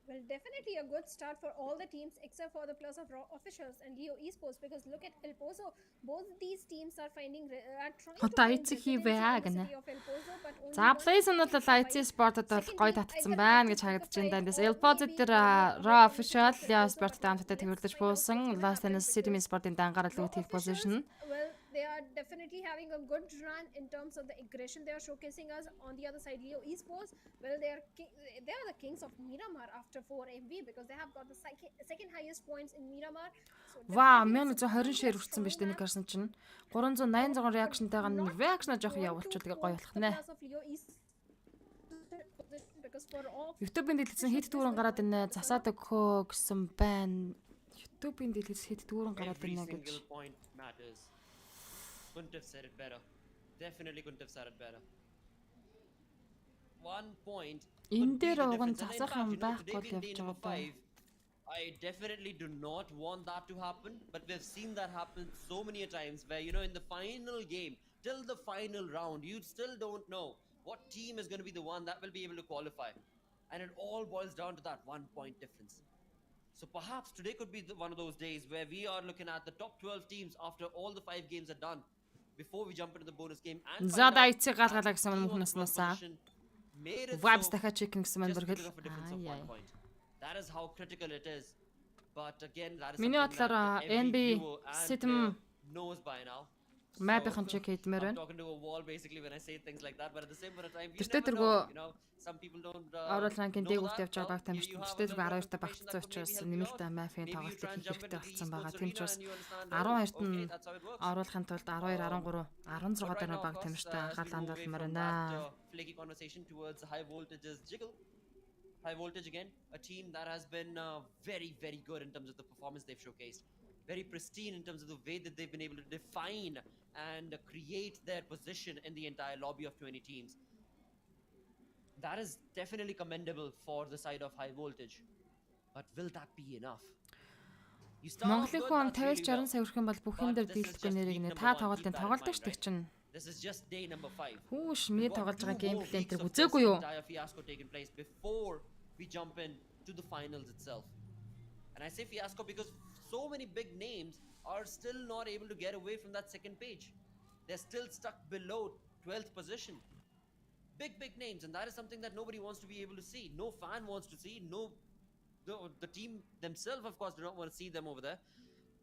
Well, definitely a good start for all the teams except for the Plus of Raw officials and Leo Esports, because look at El Pozo. Both these teams are finding are trying to Одоо find эцэг residency in хийвэ the гэнэ. city of El Pozo, but only За one plays team нь бол can survive. IC Sport-од бол гоё татсан Secondly, байна гэж either харагдаж have to байна. Эндээс fight or Elpozid maybe дээр one Raw of the official teams Leo will Sport-тай survive. хамтдаа тэмдэглэж Let's find out what's буусан. gonna Last happen, нь City because Sport-ын дангаар Raw лүү take position. officials, well, they are definitely having a good run in terms of the aggression they are showcasing us. On the other side, Leo Esports, well, they are the kings of Miramar after 4MV, because they have got the second highest points in Miramar. So Ваа, definitely it's a 1120 good шир match, хүрсэн биз strong дээ нэг match. харсан чинь 386 реакшнтайгаа нэг реакшна жоох явуулчихдаг гоё болох нэ. YouTube-ийн дэлгэсэн хит дүүрэн гараад ирнэ. Засаад өгөө гэсэн байна. YouTube-ийн дэлгэс хит дүүрэн гараад Every ирнэ гэж. single point matters. Couldn't have said it better. Definitely couldn't have said it better. 1 point Энэ could be дээр the уг нь difference. And in засах fact, юм you know, байхгүй today л being day явж number байгаа 5, I definitely do not want that to happen, but we've seen that happen so many a times where, you know, in the final game, till the final round, you still don't know what team is going to be the one that will be able to qualify. And it all boils down to that 1 point difference. So perhaps today could be one of those days where we are looking at the top 12 teams after all the 5 games are done, before we jump into the bonus game and За find да out эцэг that галгалаа гэсэн team юм on the хүнээс front насаа. position made it Vibes so дахиад чекинг гэсэн мань just бүргэл. because of a difference of 1 point. That is how critical it is. But again, that is Миний something бодлоор that every NB viewer and Situm player knows by now. Map-ын чек хийдмээр I'm байна. talking to a wall basically when I say things like that, but at the same point of time, you Тэртээ never тэргөө know. You know, some people don't Орол ранкын know дээгүүрт that. явж байгаа баг Well, you тамирчид. have a Тэртээ little bit of тэргөө 12-та information багтцсан that could maybe учраас help you нэмэлт out. мафийн Maybe you тоглолтыг try and хийх jump хэрэгтэй into the болсон байгаа. esports Тийм ч бас arena and you understand, 12-т okay, нь that's how it works. оруулахын тулд 12, 13, 16 дээр баг тамирчтай анхааланд болмоор байна. Flaky conversation towards high voltage's Jiggle. High voltage again, a team that has been very, very good in terms of the performance they've showcased. Very pristine in terms of the way that they've been able to define and create their position in the entire lobby of 20 teams. That is definitely commendable for the side of high voltage. But will that be enough? You start off Монголын good, хүн that's really 50-60 well. сая хүрэх юм бол бүх юм дээр дийлдэхгүй нэрийг нэ та тоглолтын тоглолдог ш тэг чинь. This is just day number 5. Хүүш миний тоглож байгаа геймплей энэ Weeks of үзээгүй this юу? entire fiasco taking place before we jump in to the finals itself. And I say fiasco because so many big names are still not able to get away from that second page. They're still stuck below 12th position. Big names, and that is something that nobody wants to be able to see. No fan wants to see. No, the team themselves, of course, do not want to see them over there.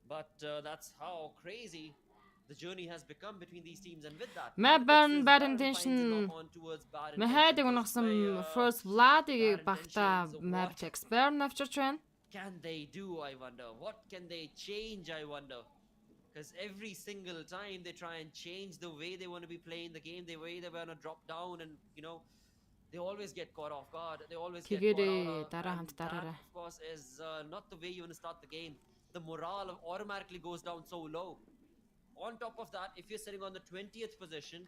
But that's how crazy the journey has become between these teams, and with that, Melbourne, Bad bad Intentions finds intention. it on towards Bad Мэхайдаг Intentions унагсан by, First Blood-ыг Bad багта Intentions. map What expert авчирч байна. can they do, I wonder? What can they change, I wonder? Because every single time they try and change the way they want to be playing the game, the way they want to drop down, and you know, they always get caught off guard. They always get caught Тэгээрээ out. дараа And хамт that, дараарай. of course, is not the way you want to start the game. The morale automatically goes down so low. On top of that, if you're sitting on the 20th position,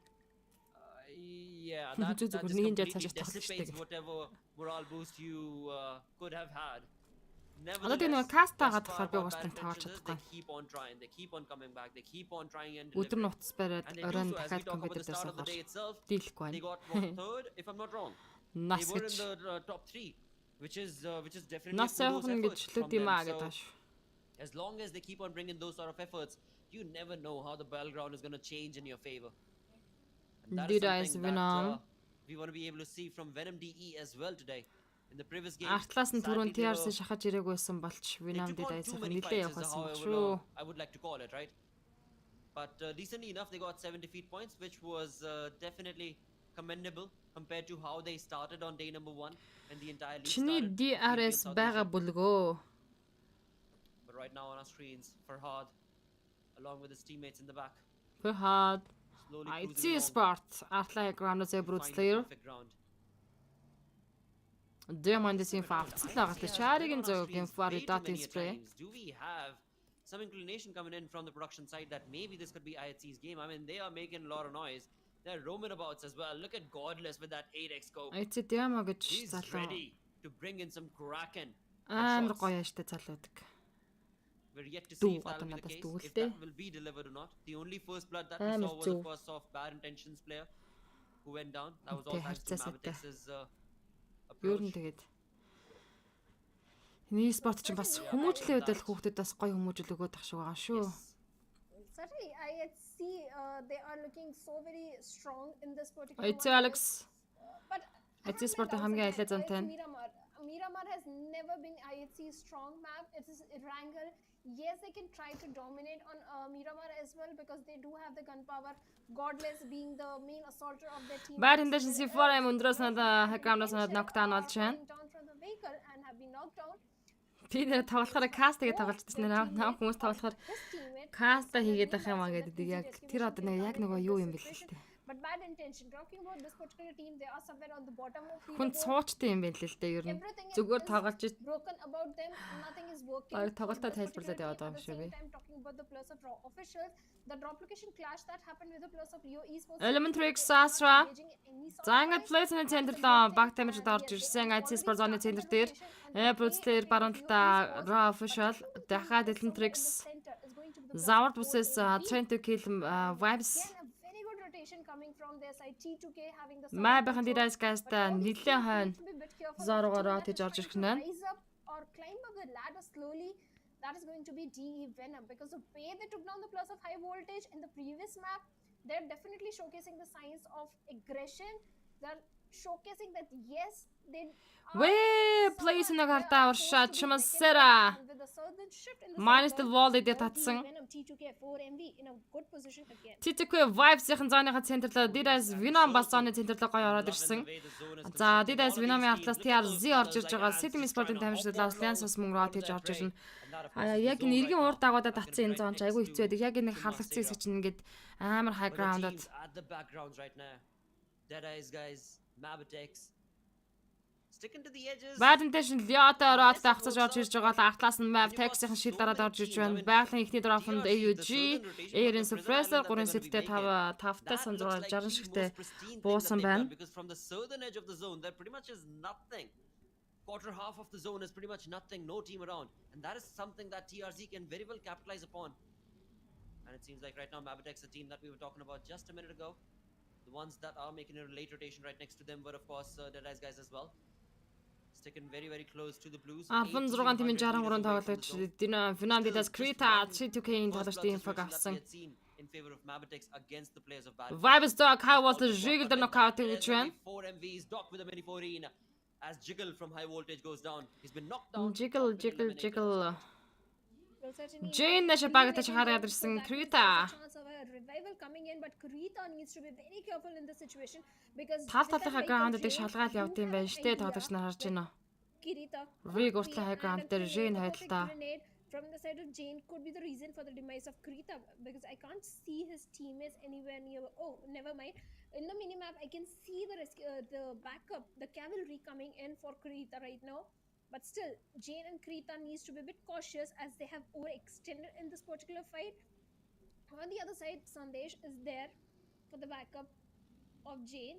yeah, that just Нэг энэ completely цаашаа тоглож dissipates штэ. whatever morale boost you could have had. Одоо тийм нэг кастагаад болохоор би уустан таваач чадахгүй. They keep on trying. They keep on coming back. They keep on trying and Өдөр delivering. нутас бариад And they do оройн so as we дахиад talk about компьютер the дээр start of the суугаар day itself. дийлэхгүй They байна. got what, third, if I'm not wrong. Нас They were in гэж the top 3, which is definitely нас kudos явахна гэж efforts from лүүд юм them. аа So, гэдэг. as long as they keep on bringing those sort of efforts, you never know how the battleground is going to change in your favor. And that is Did I something Venom? that we want to be able to see from Venom DE as well today. In the previous game, Артлаас нь түрүүн sadly, they TRC were- шахаж ирээгүйсэн болч they Venom took дид on too айсах many нэлээ fights, явах is how болсон I шүү. I would like to call it, right? But decently enough, they got 7 defeat points, which was definitely commendable compared to how they started on day number 1 and the entire league Чиний started. DRS South байгаа Asia. бүлгөө. But right now on our screens, Farhad, along with his teammates in the back, Фөхад slowly IT cruising along Sport артлаа граундаас to Brute find the Slayer. perfect ground. Diamond-ийн фавцлаа гатаа шаригийн зөөгийн Faridati spray. Do we have some inclination coming in from the production side that maybe this could be IHC's game? I mean, they are making a lot of noise. They're roaming about as well. Look at Godless with that 8x scope. IT Diamo гэж He's залуу ready to bring in some Kraken. амар headshots. гоё яштай залуудаг. We're yet to Дүү, see if that will be одоо the надаас case, if дүүлтэй. that will be delivered or not. The only first blood that we Амар saw was, of зүв. course, of Bad Intentions player who went down. That was all Окей, thanks to харьцаа сайтай. Mavitex's Юу н approach. тэгээд Нэг спорт чинь бас хүмүүжлийн үед л хүүхдэд бас гоё хүмүүжил өгөөд ах шиг байгаа шүү. Yes. Certainly, I see they are looking so very strong in this particular IT one. Alex But I IT have my спортын doubts хамгийн again. аялал замтай нь. Miramar. Miramar has never been IHC's strong map. It is Wrangel. Yes, they can try to dominate on Miramar as well because they do have the gunpowder. Godless being the main assaulter of their team. Bad Intentions C4 аим өндрөөс надаа хаграмнаас надад knockdown болж байна. Down from the vehicle and have been knocked down. Би нэр тоглохоор каст тэгээ тоглож байсан наа хүмүүс тоглохоор His teammate каста хийгээд ах юм аа гэдэг яг тэр одоо нэг яг нөгөө юу юм бэл л дээ. But bad intention. Talking about this particular team, they are somewhere on the bottom of the Хүн суучтай юм байна л л дээ ер нь. Зүгээр тоглож broken about them. Nothing is working. Баяр тоглолтоо for this тайлбарлаад particular яваад team. байгаа юм At the шиг same би. time, talking about the plus of raw officials, the drop location clash that happened with the plus of Leo Esports. Elementary Sasra engaging in any sort of за ингээд fight. плейсны центрлоо баг дамжид орж ирсэн IT Sport зоны центр дээр Brute Slayer баруунталтаа Raw Official дахиад Elementrix Zaward versus Train to Kill Vibes Again, a very good rotation coming from their side. T2K having the май support бахан control. дээрээс гайста нэлээд хойно Need to be a bit careful. Зоргороо The team тийж that орж is ирэх trying нь. to rise up or climb up the ladder slowly, that is going to be DE Venom because the way they took down the plus of high voltage in the previous map, they're definitely showcasing the signs of aggression. They're showcasing that yes, they Вэ плейс нэг хартаа уршаа чимсэра with the sudden shift in the Minus the circle, wall дээр DE татсан. Venom T2K 4MV in a good position again. TTK Vibes-ийн зооныхаа центрлоо Didas Venom бас зооны центрлоо гоё ороод ирсэн. За Didas Venom-ийн артлаас TRZ орж ирж байгаа. City Sport-ын тамирчлалаас Lance мөн роо тийж орж ирнэ. Яг энэ эргийн уур дагуудаа татсан энэ зоон ч айгүй хэцүү байдаг. Яг энэ халагдсан хэсэг чинь ингээд амар high But the ground-д teams at the backgrounds right now. Dead Eyes guys, Mavitex. Sticking to the edges. Bad Intention Lyoto ороод тагцаж орж ирж байгаа л артлаас нь Mavtex-ийн шил дараад орж ирж байна. Байгалийн ихний драфтанд AUG, Air-ын Suppressor 3 сеттэй 5-тай сан 60 шигтэй буусан байна. Because from the southern edge of the zone, there pretty much is nothing. Quarter half of the zone is pretty much nothing, no team around. And that is something that TRZ can very well capitalize upon. And it seems like right now Mavitex, the team that we were talking about just a minute ago, the ones that are making a late rotation right next to them were of course Dead Eyes guys as well. Sticking very very close to the Blues. 16 тимийн 63 тоглож Venom Didas Krita C2K-ийн тоглолт инфог авсан. In favor of Mavitex against the players of Bad. Vibes Dog High Voltage Jiggle дээр knockout хийж байна. 4 MVs Doc with a mini 14 as Jiggle from high voltage goes down. He's been knocked down. Jiggle. Well, certainly Jane нэш багтаж хараад ирсэн Krita. chance of a revival coming in, but Krita needs to be very careful in this situation because Тал with that талынхаа vehicle граундыг Jane шалгаад do явд юм have байна штэ idea тоглож нар харж байна. Kirita Rig could уртлын be high ground and дээр the Jane perfect хайдлаа. grenade from the side of Jane could be the reason for the demise of Krita because I can't see his teammates anywhere near. Oh, never mind. In the minimap, I can see the backup, the cavalry coming in for Krita right now. But still, Jane and Krita needs to be a bit cautious as they have overextended in this particular fight. On the other side, Sandesh is there for the backup of Jane.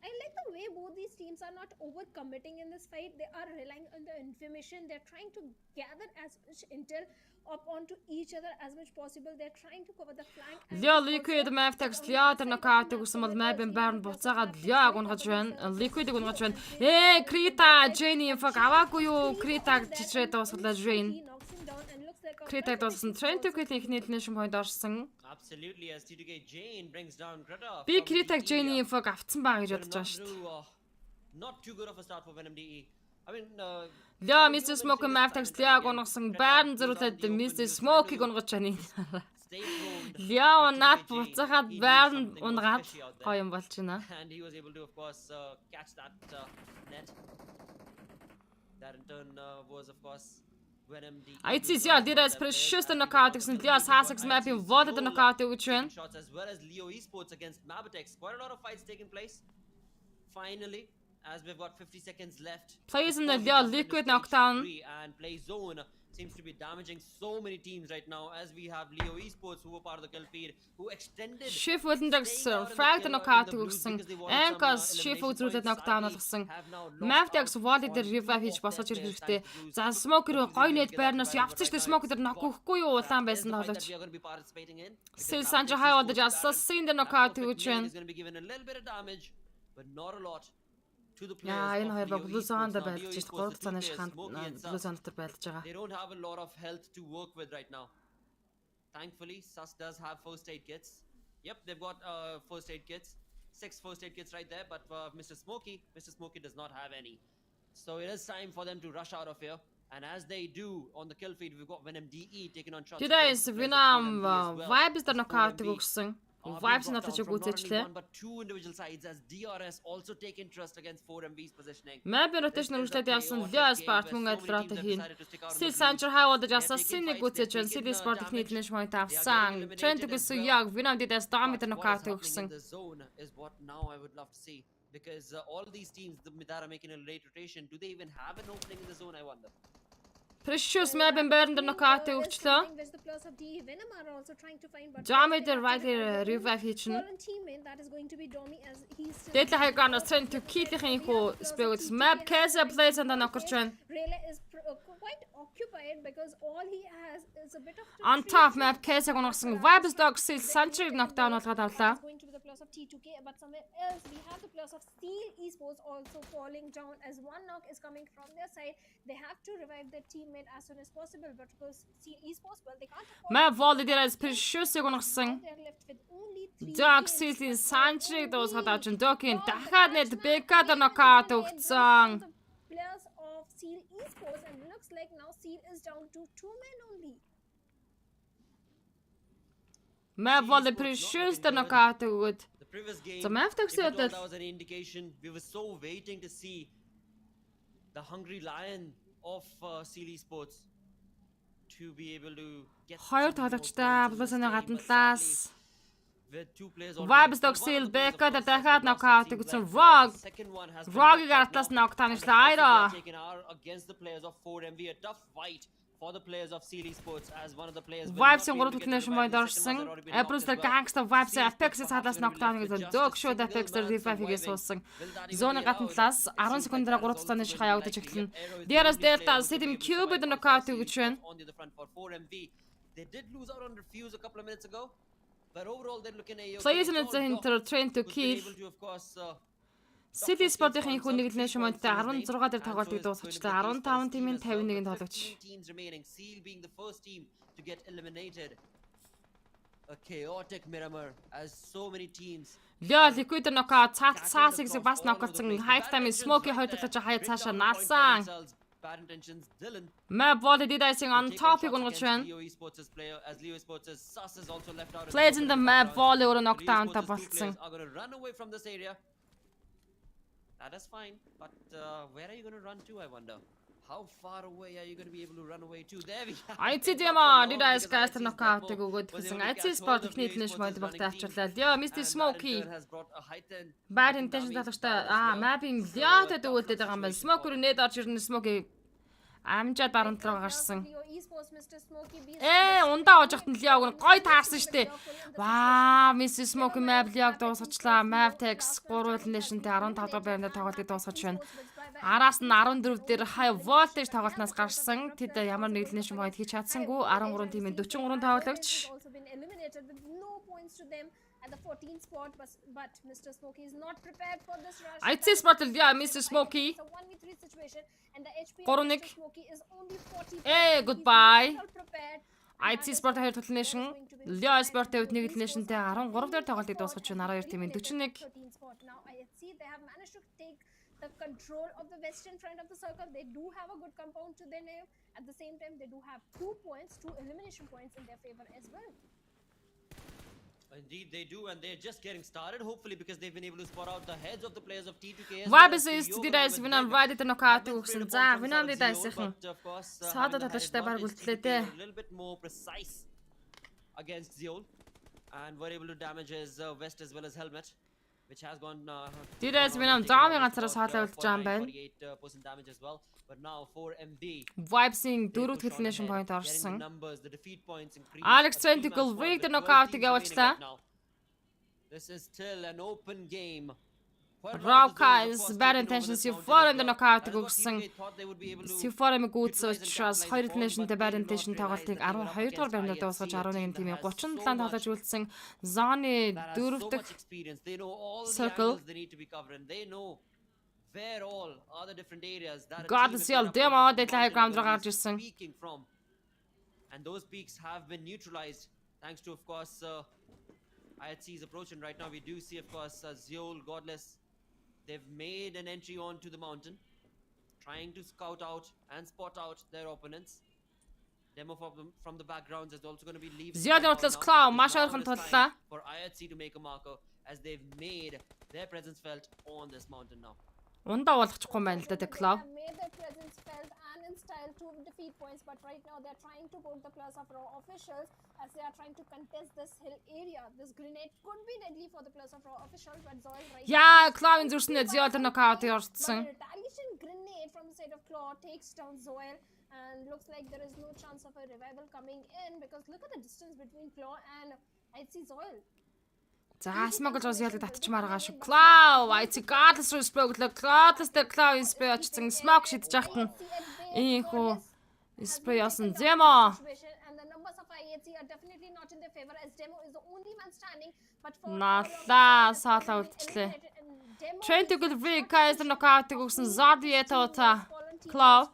I like the way both these teams are not over-committing in this fight. They are relying on the information. They're trying to gather as much intel up onto each other as much possible. They're trying to cover the flank. Liquid Mavtex Liater knockout some of Mabin Baron Botsagad Liag on Hatran and Liquid on Hatran. Eh, Krita, Janie and Fakawaku, Krita Chichetos with the drain. Krita doesn't train to critic nation point Darson. Absolutely, as T2K Jane brings down Greta. Big critic Janie and Fakafton Barrier just. Not too good of a start for VenMDE. I mean, Yeah, Mr. Smoke and Mavtex Liag on some bad the Mr. Smoky on Rachani. Yeah, on that, but I had Baron on Rat. I am watching. And he was able to, of course, catch that net. That in turn was, of course, VenMDE. I see, yeah, did as precious the knockout and Diaz Hassex map in water the knockout which win. Shots as well as Leo Esports against Mabatex. Quite a lot of fights taking place. Finally, as we've got 50 seconds left. Plays in the liquid knockdown. And play zone seems to be damaging so many teams right now, as we have Leo Esports who were part of the kill feed, who extended. Shift wouldn't frag the knockout and cause shift would the knockdown of the sing. Mavtex wanted the revive each was such a gift. The smoker or coined burners, you have to smoke the knockuku or Thambes knowledge. Still Sancho how the just seen the knockout to win. Is going to be given a little bit of damage, but not a lot. Yeah, I know about Blues on the belt, just called Sanish hand, Blues on the belt. They don't have a lot of health to work with right now. Thankfully, Sus does have first aid kits. Yep, they've got first aid kits. 6 first aid kits right there, but Mr. Smokey does not have any. So it is time for them to rush out of here. And as they do on the kill feed, we've got VenMDE taking on shots. Today is Vinam vibes the knockout to boxing. Vibes not such a good touch. But 2 individual sides as DRS also take interest against 4MV's positioning. Maybe rotation rotate яасан Leo Sport мөн адрата хийн. Still Sancho how the just seen good touch and City Sport technique нэж point авсан. Trend to be so young, Vinam did as dom with the knockout to boxing. The zone is what now I would love to see, because all these teams that are making a late rotation, do they even have an opening in the zone, I wonder? Precious Mabin burned the knockout to Uchla. Jamie the right revive hitchen. Data had gone a trend to keep the Hinko spirits. Map Kaza plays on the knocker trend. Quite occupied because all he has is a bit of on top map Kaza on some vibes dog says Sancho knockdown of Radalta. Going to be the plus of T2K, but somewhere else we have the plus of Steel Esports also falling down as one knock is coming from their side. They have to revive their teammate as soon as possible, but because Steel Esports, well, they can't afford. Map volley there is precious on a sing. They're left with only 3 Dog says in Sancho those had out and docking. Dahad net big cut the knockout of song. Players of Steel Esports, and looks like now Steel is down to 2 men only. Map volley precious the knockout would. The previous game, So Map took that that. was an indication. We were so waiting to see the hungry lion of Seal Esports to be able to get Хоёр some more тоглогчтой points in Blues-ын this game, гадна but талаас sadly, with 2 players Vibes already- dog one of seal the players, Becca of the course, has дахиад been lost, knockout it seems гэсэн like. Rog. The second one has been Rog-ыг knocked out артлаас now. knockdown And хийлээ. the shots that Айроо. they're taking are against the players of 4MV, a tough fight for the players of Seal Esports, as one of the players will Vibes not yn be able гурав to get definition the revive. point The second one's орсон. already been knocked Apples as the well. gangster vibes Seal Apex Esports хадаас perhaps will be knockdown left гэсэн with just dog a show the single Apex the man revive хийгээ surviving. суусан. Will that even Зоны be гадна allowed? талаас It 10 seems секундээр like 3 that is цааны also шихаа going to явагдаж be likely. эхэлнэ. Arrow is the Дээрээс only Delta player City who will Cube be the able to knockout survive гэж Seal байна. Esports on the front for 4MV. They did lose out on Refuse a couple of minutes ago, but overall they're looking at Plays in the Inter train to kill. able to, of course, City Sport-ийн хүн нэглэнэ шимэнтэй 16 дээр тоглолтыг дуусгачлаа. 15 тимийн 51-нд тоглогч. teams remaining, Seal being the first team to get eliminated. A chaotic Miramar as so many teams. Лё Liquid knockout цаасыг бас knockoutсан. High time Smoky хоёр талж хаяа цаашаа наасан. Bad intentions, Dylan. Map volley did icing on top-ыг унгаж байна. Leo Esports' player, as Leo Esports' Sus is also left out. Plays in the map volley or knockdown та болцсон. Are going to run away from this area. That is fine, but where are you going to run to, I wonder? How far away are you going to be able to run away to? There we have it. IT Dema did ice cast knockout өгөөд гэсэн. IT Sport техникнэж мод багт авчирлаа. Лё Mr. Smoky has brought a heightened bad intention талчтай map-ийн Leo-тэй дүүлдээд байгаа юм байна. Smoker нээд орж ирнэ Smoky Амжаад баруун руу гарсан. Leo Esports, Mr. Smokey B. Ундаа оож хахтан Леог нь гоё таарсан штэ. Ваа, Mrs. Smokey Map Leog дуусгачлаа. Mavtex 3 eliminationтэй 15 дахь байранд тоглолтыг дуусгаж байна. Араас нь 14 дээр high voltage тоглолтноос гарсан. Тэд ямар нэг elimination point хийж чадсангүй. 13 тимийн 43 тоглогч. Also been eliminated with no points to them at the 14th spot, but Mr. Smokey is not prepared for this rush. IC Sport Mrs. Smokey. It's a 1v3 situation, and the HP Goro of нэг. Mr. Smokey is only 40. Goodbye. Well prepared. IC Sport 2 elimination. Leo Sport 1 eliminationтэй 13 дээр тоглолтыг дуусгаж байна. 12 тимийн 41. 13th spot. Now I see they have managed to take the control of the western front of the circle. They do have a good compound to their name. At the same time, they do have 2 points, 2 elimination points in their favor as well. Indeed, they do, and they're just getting started. Hopefully, because they've been able to spot out the heads of the players of T2K. Вабис дээрээс Винам Вайд knockout өгсөн. За, Винам дэйсхэн. Саада таташтай баг үлдлээ дээ. A little bit more precise against Zeol, and were able to damage his vest as well as helmet, which has gone. Дээрээс Винам заамын ганцаараа саалаа үлдэж байгаа юм байна. 48% damage as well. But now for MD, Vibes-ийн 4 elimination point орсон. numbers, the defeat points increase. Alex Tentacle rigged the knockout-ыг явуулчлаа. This is still an open game. Rawkai's bad intentions Sephora-ын knockout-ыг өгсөн. Sephora-ыг гүйцсэн учраас 2 elimination-тэй bad intention тоглолтыг 12 дугаар байранд дуусгаж 11 тимийн 37 тоглож үлдсэн. Zone 4 дахь circle. They know where all are the different areas that God seal demo deadline ground руу гарч ирсэн. peaking from, and those peaks have been neutralized thanks to, of course, IHC is approaching right now. We do see, of course, Zeol, Godless. They've made an entry onto the mountain, trying to scout out and spot out their opponents. Demo from the backgrounds is also going to be leaving. Zeol утлаас Cloud маш ойрхон туллаа. For IHC to make a marker as they've made their presence felt on this mountain now. Ундаа уулгачихгүй байна л да Cloud. They have made their presence felt and in style to defeat points, but right now they're trying to poke the class of Raw officials as they are trying to contest this hill area. This grenade could be deadly for the class of Raw officials, but Zoil right Яа, Cloud-ын зүрснээ Zeol knockout орцсон. But a retaliation grenade from the side of Claw takes down Zoil, and looks like there is no chance of a revival coming in because look at the distance between Claw and I'd see Zoil. За, Smoggle Zeol-ыг татчмаар байгаа шүү. Cloud, IC Godless руу спрейглээ. Godless дээр Cloud-ын спрей очсон. Smoke шидэж ахтан. Ийхүү спрей ясан Demo. And the numbers of IHC are definitely not in their favor as Demo is the only one standing, but for Налаа саалаа үлдчихлээ. Tentacle Rig Kai's knockout-ыг өгсөн. Zodieta Cloud.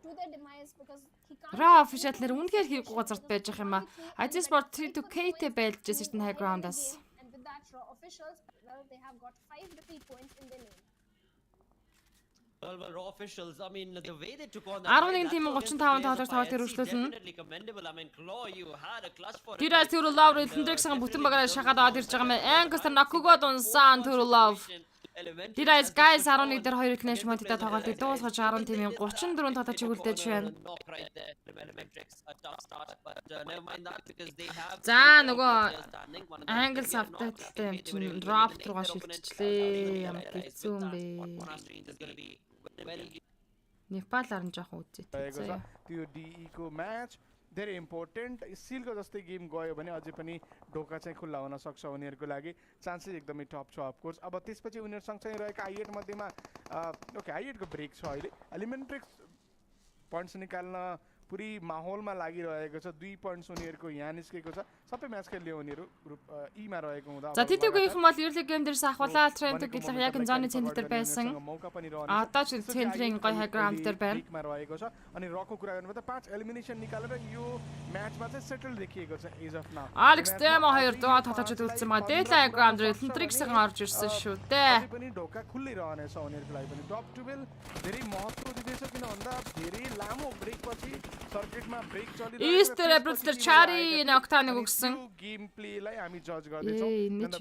to their demise because he can't. Raw official нэр үнэхээр хэрэг газарт байж ах юм а. IC Sport 3-2K-тэй байлж байсан чинь high ground-аас. And with that, Raw officials, well, they have got 5 defeat points in their name. Well, Raw officials, I mean, the way they took on that 11 тим 35 тоглолт өргөжлүүлнэ. definitely commendable. I mean, Claw, you had a clutch for it. Дээрээс Turu Love Elendrix-ийн бүтэн багаараа шахаад аваад ирж байгаа юм. Angus Nakugod унсан Turu Love. Дээрээс Guys 11 дээр 2 elimination point-тэй тоглолтыг дуусгаж 10 тимийн 34 тоглож үлдээж байна. За нөгөө Angus апдейтлээ юм чинь draft руугаа шилжчихлээ. Ямар хэцүү юм бэ? Непал арн жоох үзээ. त्यो DE-को match धेरै important स्टिलको जस्तै game गयो भने अझै पनि ढोका चाहिँ खुल्ला हुन सक्छ उनीहरूको लागि चान्सेस एकदमै टप छ अफकोर्स अब त्यसपछि उनीहरू सँगसँगै रहेका I8 मध्येमा ओके I8 को ब्रेक छ अहिले एलिमेन्ट्रिक्स पोइन्ट्स निकाल्न पुरै माहौलमा लागिरहेको छ 2 पोइन्ट्स उनीहरूको यहाँ निस्केको छ सबै म्याच खेल्यो उनीहरू ग्रुप E मा रहेको हुँदा За тэтгэвгүй хүмүүс early game дээрс ахвалаа тренд гэлэх яг зоны центр дээр байсан. Одоо ч центрийн гой high ground дээр байна. मा रहेको छ अनि रकको कुरा गर्नुपर्दा 5 एलिमिनेसन निकालेर यो म्याचमा चाहिँ सेटल देखिएको छ as of now Alex Demo 2 дугаар тоглож үлдсэн байгаа. Deadline ground дээр Elendrix-ийн орж ирсэн шүү дээ. पनि ढोका खुल्लै रहनेछ उनीहरूको लागि पनि टप 12 धेरै महत्त्व दिँदैछ किन भन्दा धेरै लामो ब्रेक पछि सर्किटमा ब्रेक चलिरहेको Easter April Chari Octane өгсөн. Game प्लेलाई हामी जज गर्दैछौँ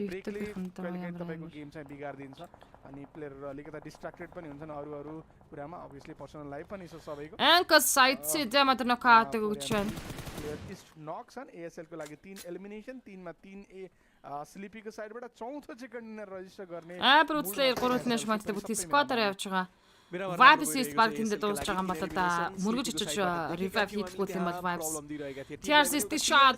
ब्रेकले कहिलेकाहीँ तपाईँको गेम चाहिँ बिगारिदिन्छ अनि प्लेयरहरू अलिकति डिस्ट्र्याक्टेड पनि हुन्छन् अरू कुरामा अभियसली पर्सनल लाइफ पनि छ सबैको Anchor site चाहिँ Demo त knockout өгч байна. प्लेयर इस्ट नक छन् ASL को लागि 3 एलिमिनेसन 3 मा 3 स्लिपी को साइडबाट चौथो चिकन डिनर रजिस्टर गर्ने April Slayer 3 elimination point-тэй бүтэн squad-аар явж байгаа. Vibes is parking the toast chagam batata murgu chicha revive hit putli mat vibes. Tears is the shot.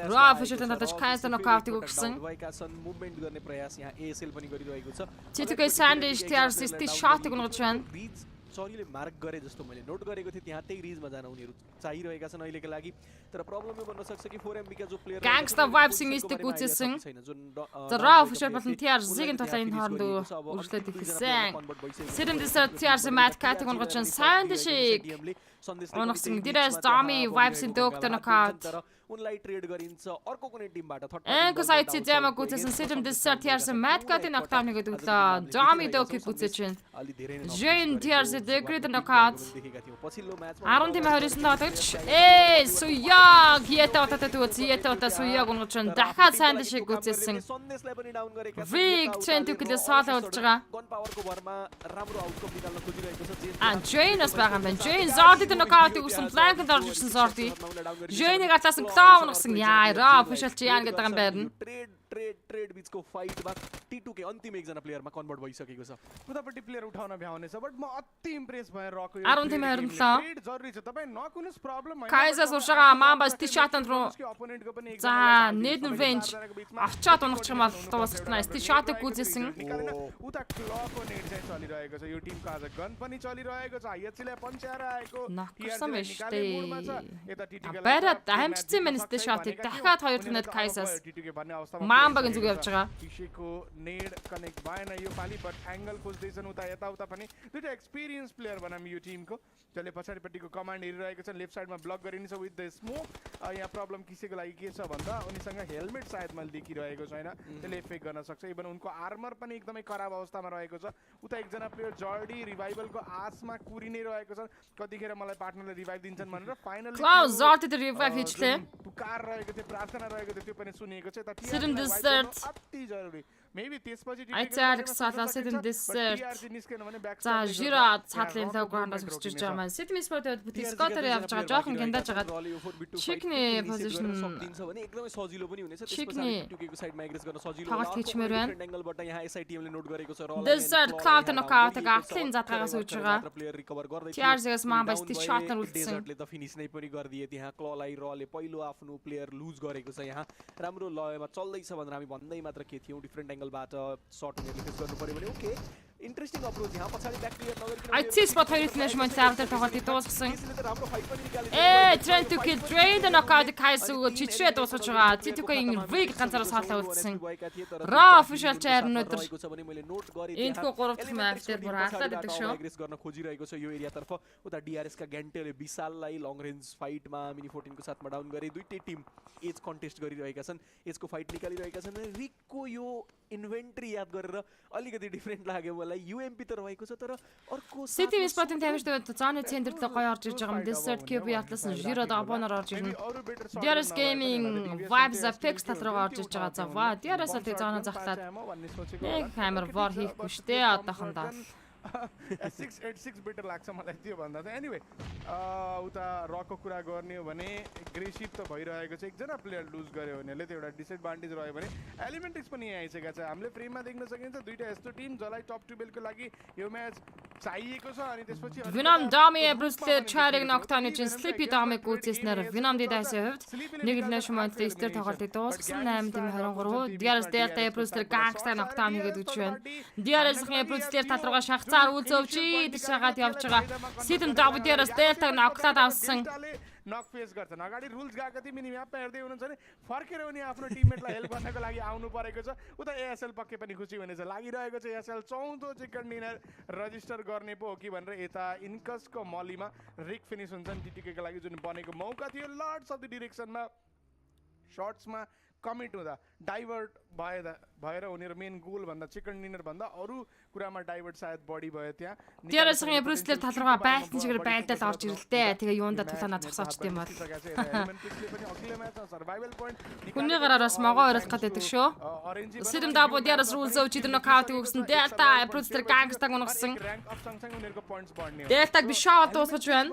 Raw for shooting that the skies the knockout to sing. Movement गर्ने प्रयास यहाँ ASL पनि गरिरहेको छ Chitukai Sandish tears is the shot to go trend. रिज सरीले mark गरे जस्तो मैले नोट गरेको थिएँ त्यहाँ त्यही रिजमा जान उनीहरू चाहिरहेका छन् अहिलेको लागि तर प्रब्लम यो बन्न सक्छ कि 4MB का जो player Gangsta vibes sing is the good sing. The raw for shooting tears zigging to line hard to urslet the sang. Sitting the third tears mat cutting on Russian Sandish. Onxing diras dummy vibes in doctor knockout. उनलाई trade गरिन्छ अर्को कुनै टिमबाट Because I see them good and sit him this third tears mat cutting knocked down to the dummy doki position. Jane tears the great knockout. I don't think I heard not touch. Eh, so young, yet out at it, yet out as so young on Russian. That has Sandish good sing. Vic trying to get the sort out. And Jane is back and Jane started to knock out to some flank and Dodgers sortie. Jane got us clown of sing. Yeah, Rob, we shall get them bed. Trade बीचको फाइटमा T2 के अन्तिम एकजना प्लेयरमा convert भइसकेको छ उतापट्टि player उठाउन भ्याउने छ but म अति इम्प्रेस भएर रकको I don't think I heard that. Trade जरुरी छ तपाई नकुनुस् प्रब्लम हैन Kaiser so shaga mamba sti shatan ro. अपोनेन्टको पनि За, need revenge. Achchat on chama towas na sti shot good sing. उता क्लको नेट चाहिँ चलिरहेको छ यो टिमको आज गन पनि चलिरहेको छ आइएचले पञ्चाएर आएको Better I'm still in sti shot. Taka toyot net Kaiser. Mamba gan जुगे चगा. टिसीको नेड कनेक्ट भएन यो पाली बट एंगल खोज्दैछन् उता यताउता पनि दुईटा एक्सपिरियन्स प्लेयर बनाम यो टिमको जसले पछाडिपट्टिको कमान्ड हेरिरहेको छ लेफ्ट साइडमा ब्लक गरिन्छ विथ द स्मोक यहाँ प्रब्लम किसिको लागि के छ भन्दा उनीसँग हेलमेट सायद मैले देखिरहेको छैन त्यसले इफेक्ट गर्न सक्छ इभन उनको आर्मर पनि एकदमै खराब अवस्थामा रहेको छ उता एकजना प्लेयर जर्डी रिभाइभलको आसमा कुरिनै रहेको छ कतिखेर मलाई पार्टनरले रिभाइभ दिन्छन् भनेर finally Cloud Zorti the revive hitchte. पुकार रहेको थियो प्रार्थना रहेको थियो त्यो पनि सुनिएको छ Sit in this dirt. अति जरुरी मेबी त्यसपछि I tried to sit in this dirt. За жира цаатлын лог гондос өчөж байгаа маань. Sit miss пот дискотер явж байгаа жоохон гяндаж байгаа. Chikny position. सक्दिन्छ भने एकदमै सजिलो पनि हुनेछ Chikny. T2 को साइडमा एग्रेस गर्न सजिलो Тоглолт хийчмээр байна. एंगलबाट यहाँ SITM ले नोट गरेको छ र This dirt cloud knockout гатлын затгаас үүж байгаа. Player recover गर्दै TRS mamba sti shot na үлдсэн. डेजर्टले त फिनिश नै पनि गरिदिए त्यहाँ क्ललाई रले पहिलो आफ्नो प्लेयर लुज गरेको छ यहाँ राम्रो लयमा चल्दैछ भनेर हामी भन्दै मात्र के थियौ डिफरेन्ट एंगलबाट शट उनीहरुले फेस गर्नु पर्यो भने ओके इन्ट्रेस्टिङ अप्रोच यहाँ पछाडी ब्याक क्लियर नगरिकन I see spot here finish my target тоглолт дуусгасан. यसले त राम्रो फाइट पनि निकालेको Trying to kill trade the knockout Kaiser чичрээ дуусгаж байгаа. T2-ийн Vic ганцаараа саалаа үлдсэн. Raw official chair өнөдөр छ भने मैले नोट गरे Эндको 3 дахь match-дээр бүр хаалаад байдаг шүү. एग्रेस गर्न खोजिरहेको छ यो एरियातर्फ उता DRS का ग्यान्टेले विशाललाई लङ रेन्ज फाइटमा मिनी 14 को साथमा डाउन गरे दुईटै टिम एज कन्टेस्ट गरिरहेका छन् एजको फाइट निकालिरहेका छन् रिकको यो इन्भेन्टरी याद गरेर अलिकति डिफरेन्ट लाग्यो मलाई UMP त रहेको छ तर अर्को City Spotting Damage to Zane Center to гоё орж иж байгаа юм. Desert Cube яатласан Jiro да абоноор орж ирнэ. DRS Gaming Vibes Apex татраа орж иж байгаа. За ва DRS л тэг заана захлаад нэг камер вор хийхгүй штэ одоохондоо. 686 better लाग्छ मलाई त्यो भन्दा चाहिँ एनीवे उता रकको कुरा गर्ने हो भने एग्रेसिभ त भइरहेको छ एकजना प्लेयर लुज गर्यो भनेले त्यो एउटा डिसएडभान्टेज रह्यो भने एलिमेन्टिक्स पनि यहाँ आइसकेको छ हामीले फ्रेममा देख्न सकिन्छ दुईटा यस्तो टिम जसलाई टप 2 बेलको लागि यो म्याच चाहिएको छ अनि त्यसपछि Venom Dami Bruce Charing Nocturne чинь Sleepy Dami гүйцэснээр Venom дэдээс хөвд нэг л нэшмэнт тестер тоглолтыг дуусгасан 8-23 DRS Delta Bruce Gangsta Nocturne гэдэг үуч байна. DRS-ийн Bruce тал руугаа шахацаар үлзөвчи дэшагаад явж байгаа. System DRS Delta Nocturne авсан. नक फेस गर्छन् अगाडि रुल्स गएको थियो मिनी म्यापमा हेर्दै हुनुहुन्छ भने फर्केर उनी आफ्नो टिममेटलाई हेल्प गर्नको लागि आउनु परेको छ उता एएसएल पक्कै पनि खुसी हुनेछ लागिरहेको छ एएसएल चौथो चिकन डिनर रजिस्टर गर्ने पो हो कि भनेर यता इन्कसको मलीमा रिक फिनिस हुन्छन् टिटिकेको लागि जुन बनेको मौका थियो लर्ड्स अफ द डिरेक्सनमा शॉट्समा कमिट हुँदा डाइभर्ट भएर उनीहरु मेन गोल भन्दा चिकन डिनर भन्दा अरु कुरामा डाइभर्ट सायद बढी भयो त्यहाँ DRS-ийн Bruce-лэр тал руугаа байлтан чигээр байлдал орж ирэлтэй. Тэгээ юунда тулаанаа зогсоочтой юм бол. Хүний гараараас могоо оролт гэдэг шүү. System Double DRS rules өчигдөр нокаут өгсөн Delta Bruce-лэр Gangsta гоногсон. Delta-г би шот дуусгаж байна.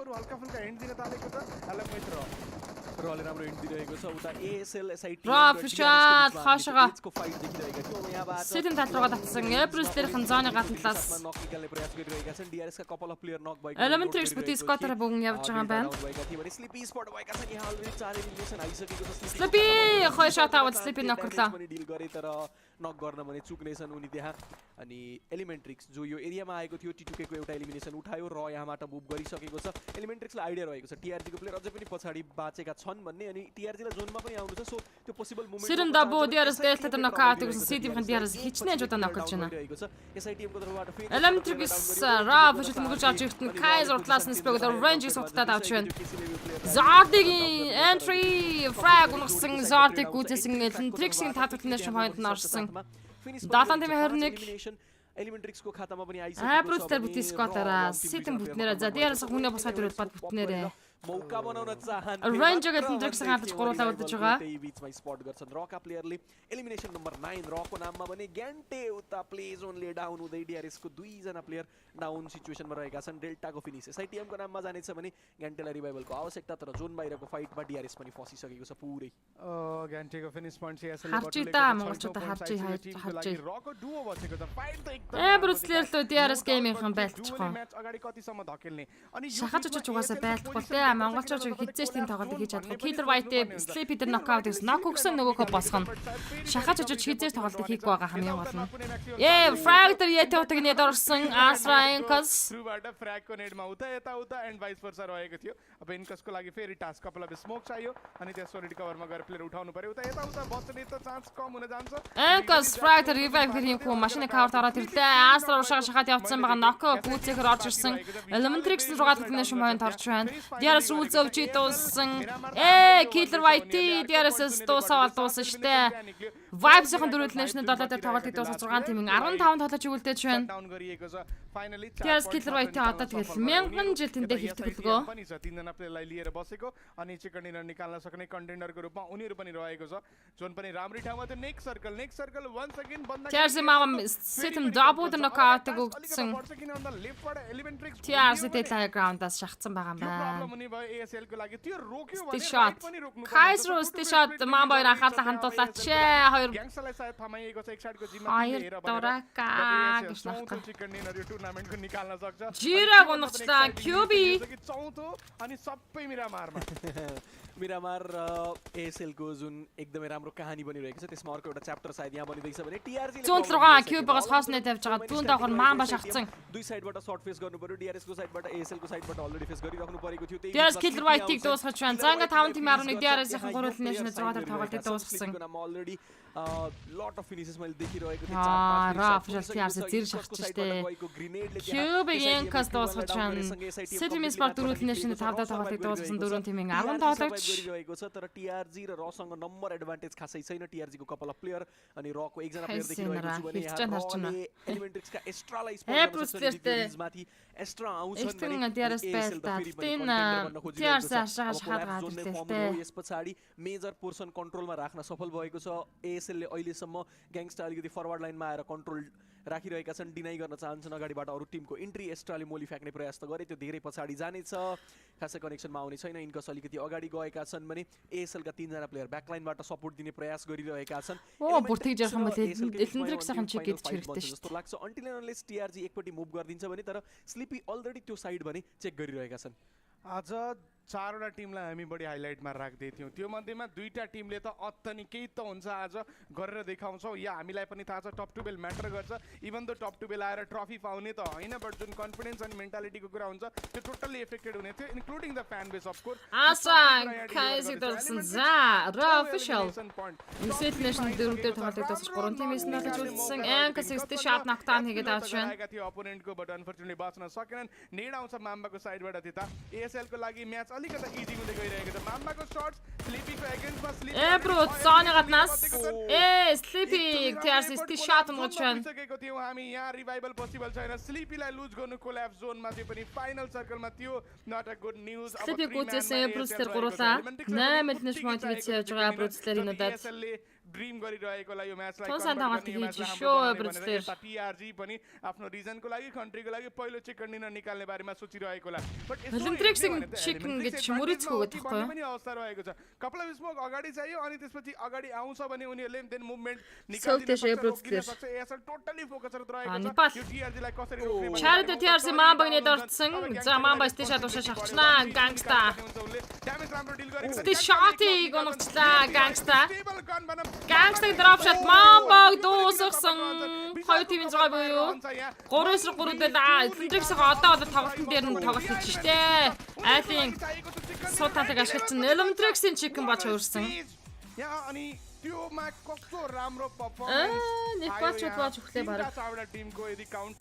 रले राम्रो हिन्ट दिइरहेको छ उता एएसएल एसआइटी र फिशात खासगा को फाइट देखिरहेका थियौँ यहाँबाट Sitten tatroga tatsan Bruce khanzana gatlas नक निकाल्ने प्रयास गरिरहेका छन् डीआरएस का कपल अफ प्लेयर नक भएको Elementrix को 30 कतर बङ याव चहा ban भएका थिए भने स्लिपी स्पट भएका छन् यहाँ अलरेडी 4 एलिमिनेसन आइसकेको छ Slippy khoy shot out Slippy नकर्ता पनि डिल गरे तर नक गर्न भने चुक्नेछन् उनी त्यहाँ अनि एलिमेन्ट्रिक्स जो यो एरियामा आएको थियो टी2के को एउटा एलिमिनेसन उठायो र यहाँबाट मुभ गरिसकेको छ एलिमेन्ट्रिक्सलाई आइडिया रहेको छ टीआरजी को प्लेयर अझै पनि पछाडी बाचेका छन् भन्ने अनि टीआरजी लाई जोनमा पनि आउनु छ सो त्यो possible moment Sirin da bo DRS testa ta knockout ko City van DRS hichne jota knockoutchana रहेको छ एसआइटीएम को तर्फबाट फेरि Elementrix ra fashit mugu chachirtn Kaiser Atlas spel the range is of that action Zardig entry frag унсан Zardig үтсэн Trixing татвал нэшн point нарсан Датан тэм хэрник एलिमेन्ट्रिक्स को खातामा पनि आइसकेको छ Bruce butis kotara Sitten butnera za DRS hunne босаад ирээд бат бутнэрэ मौका बनाउन चाहन्छ Range गतन Trixing हात गरोता गत जगा त्यही बीचमा स्पट गर्छन् रका प्लेयरले एलिमिनेसन नम्बर 9 रको नाममा भने ग्यान्टे उता प्ले जोनले डाउन हुँदै डीआरएस को 2 जना प्लेयर डाउन सिचुएसनमा रहेका छन् डेल्टाको फिनिश एसआइटीएम को नाममा जानेछ भने ग्यान्टेलाई रिभाइभलको आवश्यकता तर जोन बाहिरको फाइटमा डीआरएस पनि फसिसकेको छ पुरै ग्यान्टेको फिनिश पोइन्ट एसएल Harchita मगचता harchi harchi रको डुओ बसेको छ फाइट त एकदम Bruce Ler to DRS gaming gaan belt chgo match अगाडि कतिसम्म धकेल्ने अनि Шахаж чугаса бelt gote монголчууд хизээштийн тоглолтыг хийж чадахгүй. Killer White Sleepy дээр knockout гэсэн knock өгсөн нөгөөхөө босгоно. Шахаж хизээш тоглолтыг хийх байгаа хамгийн гол нь. Fractor ятотыг нэд орсон Asrainkas थ्रुबाट फ्र्यागको नेडमा उता यता उता एन्ड भाइस वर्सा रहेको थियो अब इन्कसको लागि फेरि टास्क कपल अफ स्मोक चाहियो अनि त्यसको रिकभरमा गएर प्लेयर उठाउनु पर्यो उता यता उता बस्ने त चान्स कम हुन जान्छ Enkas Fractor revive гэрийн хөө машины кавер тараад ирлээ. Asra шахаад явцсан байгаа knock гүцэхэр орж ирсэн. Elementrix руугаад гэнэ шумын тарч байна. DRS үзөвч дууссан. Killer White DRS дуусаад дууссан штэ. Vibes-ийн дөрөв нэшнэ 7 дээр тоглолтыг дуусгаж 6 тимийн 15 тоглож өгүүлдэж байна. Down गरिएको छ फाइनली DRS Killer White одоо тэгэл 1000 жил тэндээ хөвтөлгөө. पनि छ तीनजना प्लेयरलाई लिएर बसेको अनि चिकन डिनर निकाल्न सक्ने कन्टेन्डरको रूपमा उनीहरु पनि रहेको छ जोन पनि राम्रै ठाउँमा थियो नेक्स्ट सर्कल वन्स अगेन बन्दा DRS माम system double the knockout өгсөн. DRS дэтай ground-аас шахацсан байгаа юм байна. Problem हुने भयो एएसएल को लागि त्यो रोक्यो भने Shot. पनि रोक्नु Kaiser shot माम баяр анхаарлаа хандуулаач. Хоёр ग्याङ्सलाई सायद थमाइएको छ एक साइडको जिम्मा Хоёр дураака гэж चौथो चिकन डिनर यो टुर्नामेन्टको निकाल्न सक्छ Жираг унагчлаа QB चौथो अनि सबै मिरामारमा मिरामार एएसएल को जुन एकदमै राम्रो कहानी बनिरहेको छ त्यसमा अर्को एउटा च्याप्टर सायद यहाँ बनिदैछ भने टीआरजी ले 106 QB-гоос хоосны тавьж байгаа. Түүн доогор маамба шахацсан. दुई साइडबाट शॉट फेस गर्नु पर्यो डीआरएस को साइडबाट एएसएल को साइडबाट अलरेडी फेस गरिराख्नु परेको थियो त्यही DRS Killer White-ийг дуусгаж байна. За ингээ 5 тим 11 DRS-ийн гурван нэшнэ 6 дээр тоглолтыг дуусгасан. Already lot of finishes मैले देखिरहेको थिएँ Ра official TRS зэр шахаж штэ. QB-ийн кас дуусгаж байна. City Sport дөрөв нэшнэ 5 дээр тоглолтыг дуусгасан 4 тимийн 10 тоглогч. गरिरहेको छ तर टीआरजी र रसँग नम्बर एडभान्टेज खासै छैन टीआरजी को कपल अफ प्लेयर अनि रको एकजना प्लेयर देखिरहेको छु भने यहाँ एलिमेन्ट्रिक्सका एक्स्ट्रालाई स्पोर्ट माथि एक्स्ट्रा आउँछन् भने DRS बेल्टा तिन TRS शहाद गादिरते यस पछाडी मेजर पोर्सन कन्ट्रोलमा राख्न सफल भएको छ एएसएल ले अहिलेसम्म ग्याङ्स्टर अलिकति फरवर्ड लाइनमा आएर कन्ट्रोल राखिरहेका छन् डिनाइ गर्न चाहन्छन् अगाडिबाट अरु टिमको एन्ट्री एक्स्ट्राले मोली फ्याक्ने प्रयास त गरे त्यो धेरै पछाडी जानेछ खासै कनेक्सनमा आउने छैन इन्कस अलिकति अगाडि गएका छन् भने एएसएल का 3 जना प्लेयर ब्याकलाइनबाट सपोर्ट दिने प्रयास गरिरहेका छन् बुर्ती जर्खम एलिमेन्ट्रिक्स सँग चेक छिर्दै जस्तो लाग्छ अन्टिल एन्ड अनलेस टीआरजी एकपटि मुभ गर्दिन्छ भने तर स्लिपी अलरेडी त्यो साइड भने चेक गरिरहेका छन् आज 4 वटा टिमलाई हामी बढी हाइलाइटमा राख्दै थियौं त्यो मध्येमा दुईटा टिमले त अत्तनी केही त हुन्छ आज गरेर देखाउँछौ या हामीलाई पनि थाहा छ टप टु बेल म्याटर गर्छ even the top two level आएर ट्रफी पाउने त हैन बट जुन कन्फिडेन्स अनि मेन्टालिटीको कुरा हुन्छ त्यो टोटल्ली इफेक्टेड हुने थियो including the fan base of course आसा खाइसी दर्शन जा र official Set nation दөрөвдөр тоглолтыг тасч 3 тимээс надад үлдсэн анка 60 shot knockdown хийгээд авчихсан आएका थियो अपोनेन्टको बट अनफर्चुनेटली बाँच्न सकेनन् नेड आउँछ माम्बाको साइडबाट त्यता एएसएल को लागि म्याच अलिकति इजी हुँदै गइरहेको छ माम्बाको शट्स स्लिपीको अगेन्स्टमा स्लिपी ब्रो सानी गतनास स्लिपी TRS 60 shot उन्गछन् सकेको थियौ हामी यहाँ रिभाइभल पोसिबल छैन स्लिपीलाई लुज गर्नु कोल्याप्स जोनमा चाहिँ पनि फाइनल सर्कलमा थियो नट अ गुड न्यूज स्लिपी कोचेस ब्रुस्टर गरोला 8 минут मोटिवेट хийж байгаа ब्रुस्टर инудад ड्रिम गरिरहेकोलाई यो म्याचलाई Todos andam कन्भर्ट गर्ने, यो aqui म्याचलाई de हाम्रो show, बनाउने Bruce भनेर Lee. यता टिआरजी पनि आफ्नो रिजनको लागि कन्ट्रीको लागि पहिलो चिकन डिनर निकाल्ने बारेमा सोचिरहेकोला बट chicken get chumurit को त भन्ने पनि अवस्था रहेको छ कपाल अफ स्मोक अगाडि चाहियो अनि त्यसपछि अगाडि आउँछ भने उनीहरूले देन मुभमेन्ट निकाल्दिन सक्छ एएसएल टोटली फोकसरत रहेको छ यो टिआरजीलाई कसरी रोक्ने भन्ने Charity TRC maanbagni dortsen zaman basti shato shachna gangsta. Damage राम्रो डिल गरेको Sti shati gonchla gangsta. Gangsta drop shot maanbag дуусгасан хоёр тимийн зугаа буюу 3-3 дээр Электрикс одоо тоглолтын дээр нь тоглолт хийж штэ. Айлын суудталыг ашигласан Электриксийн чикен бач өөрсөн. यहाँ अनि त्यो मा कस्तो राम्रो परफर्मेन्स नेपालчууд бач өглөө бараг. चावडा टिमको यदि count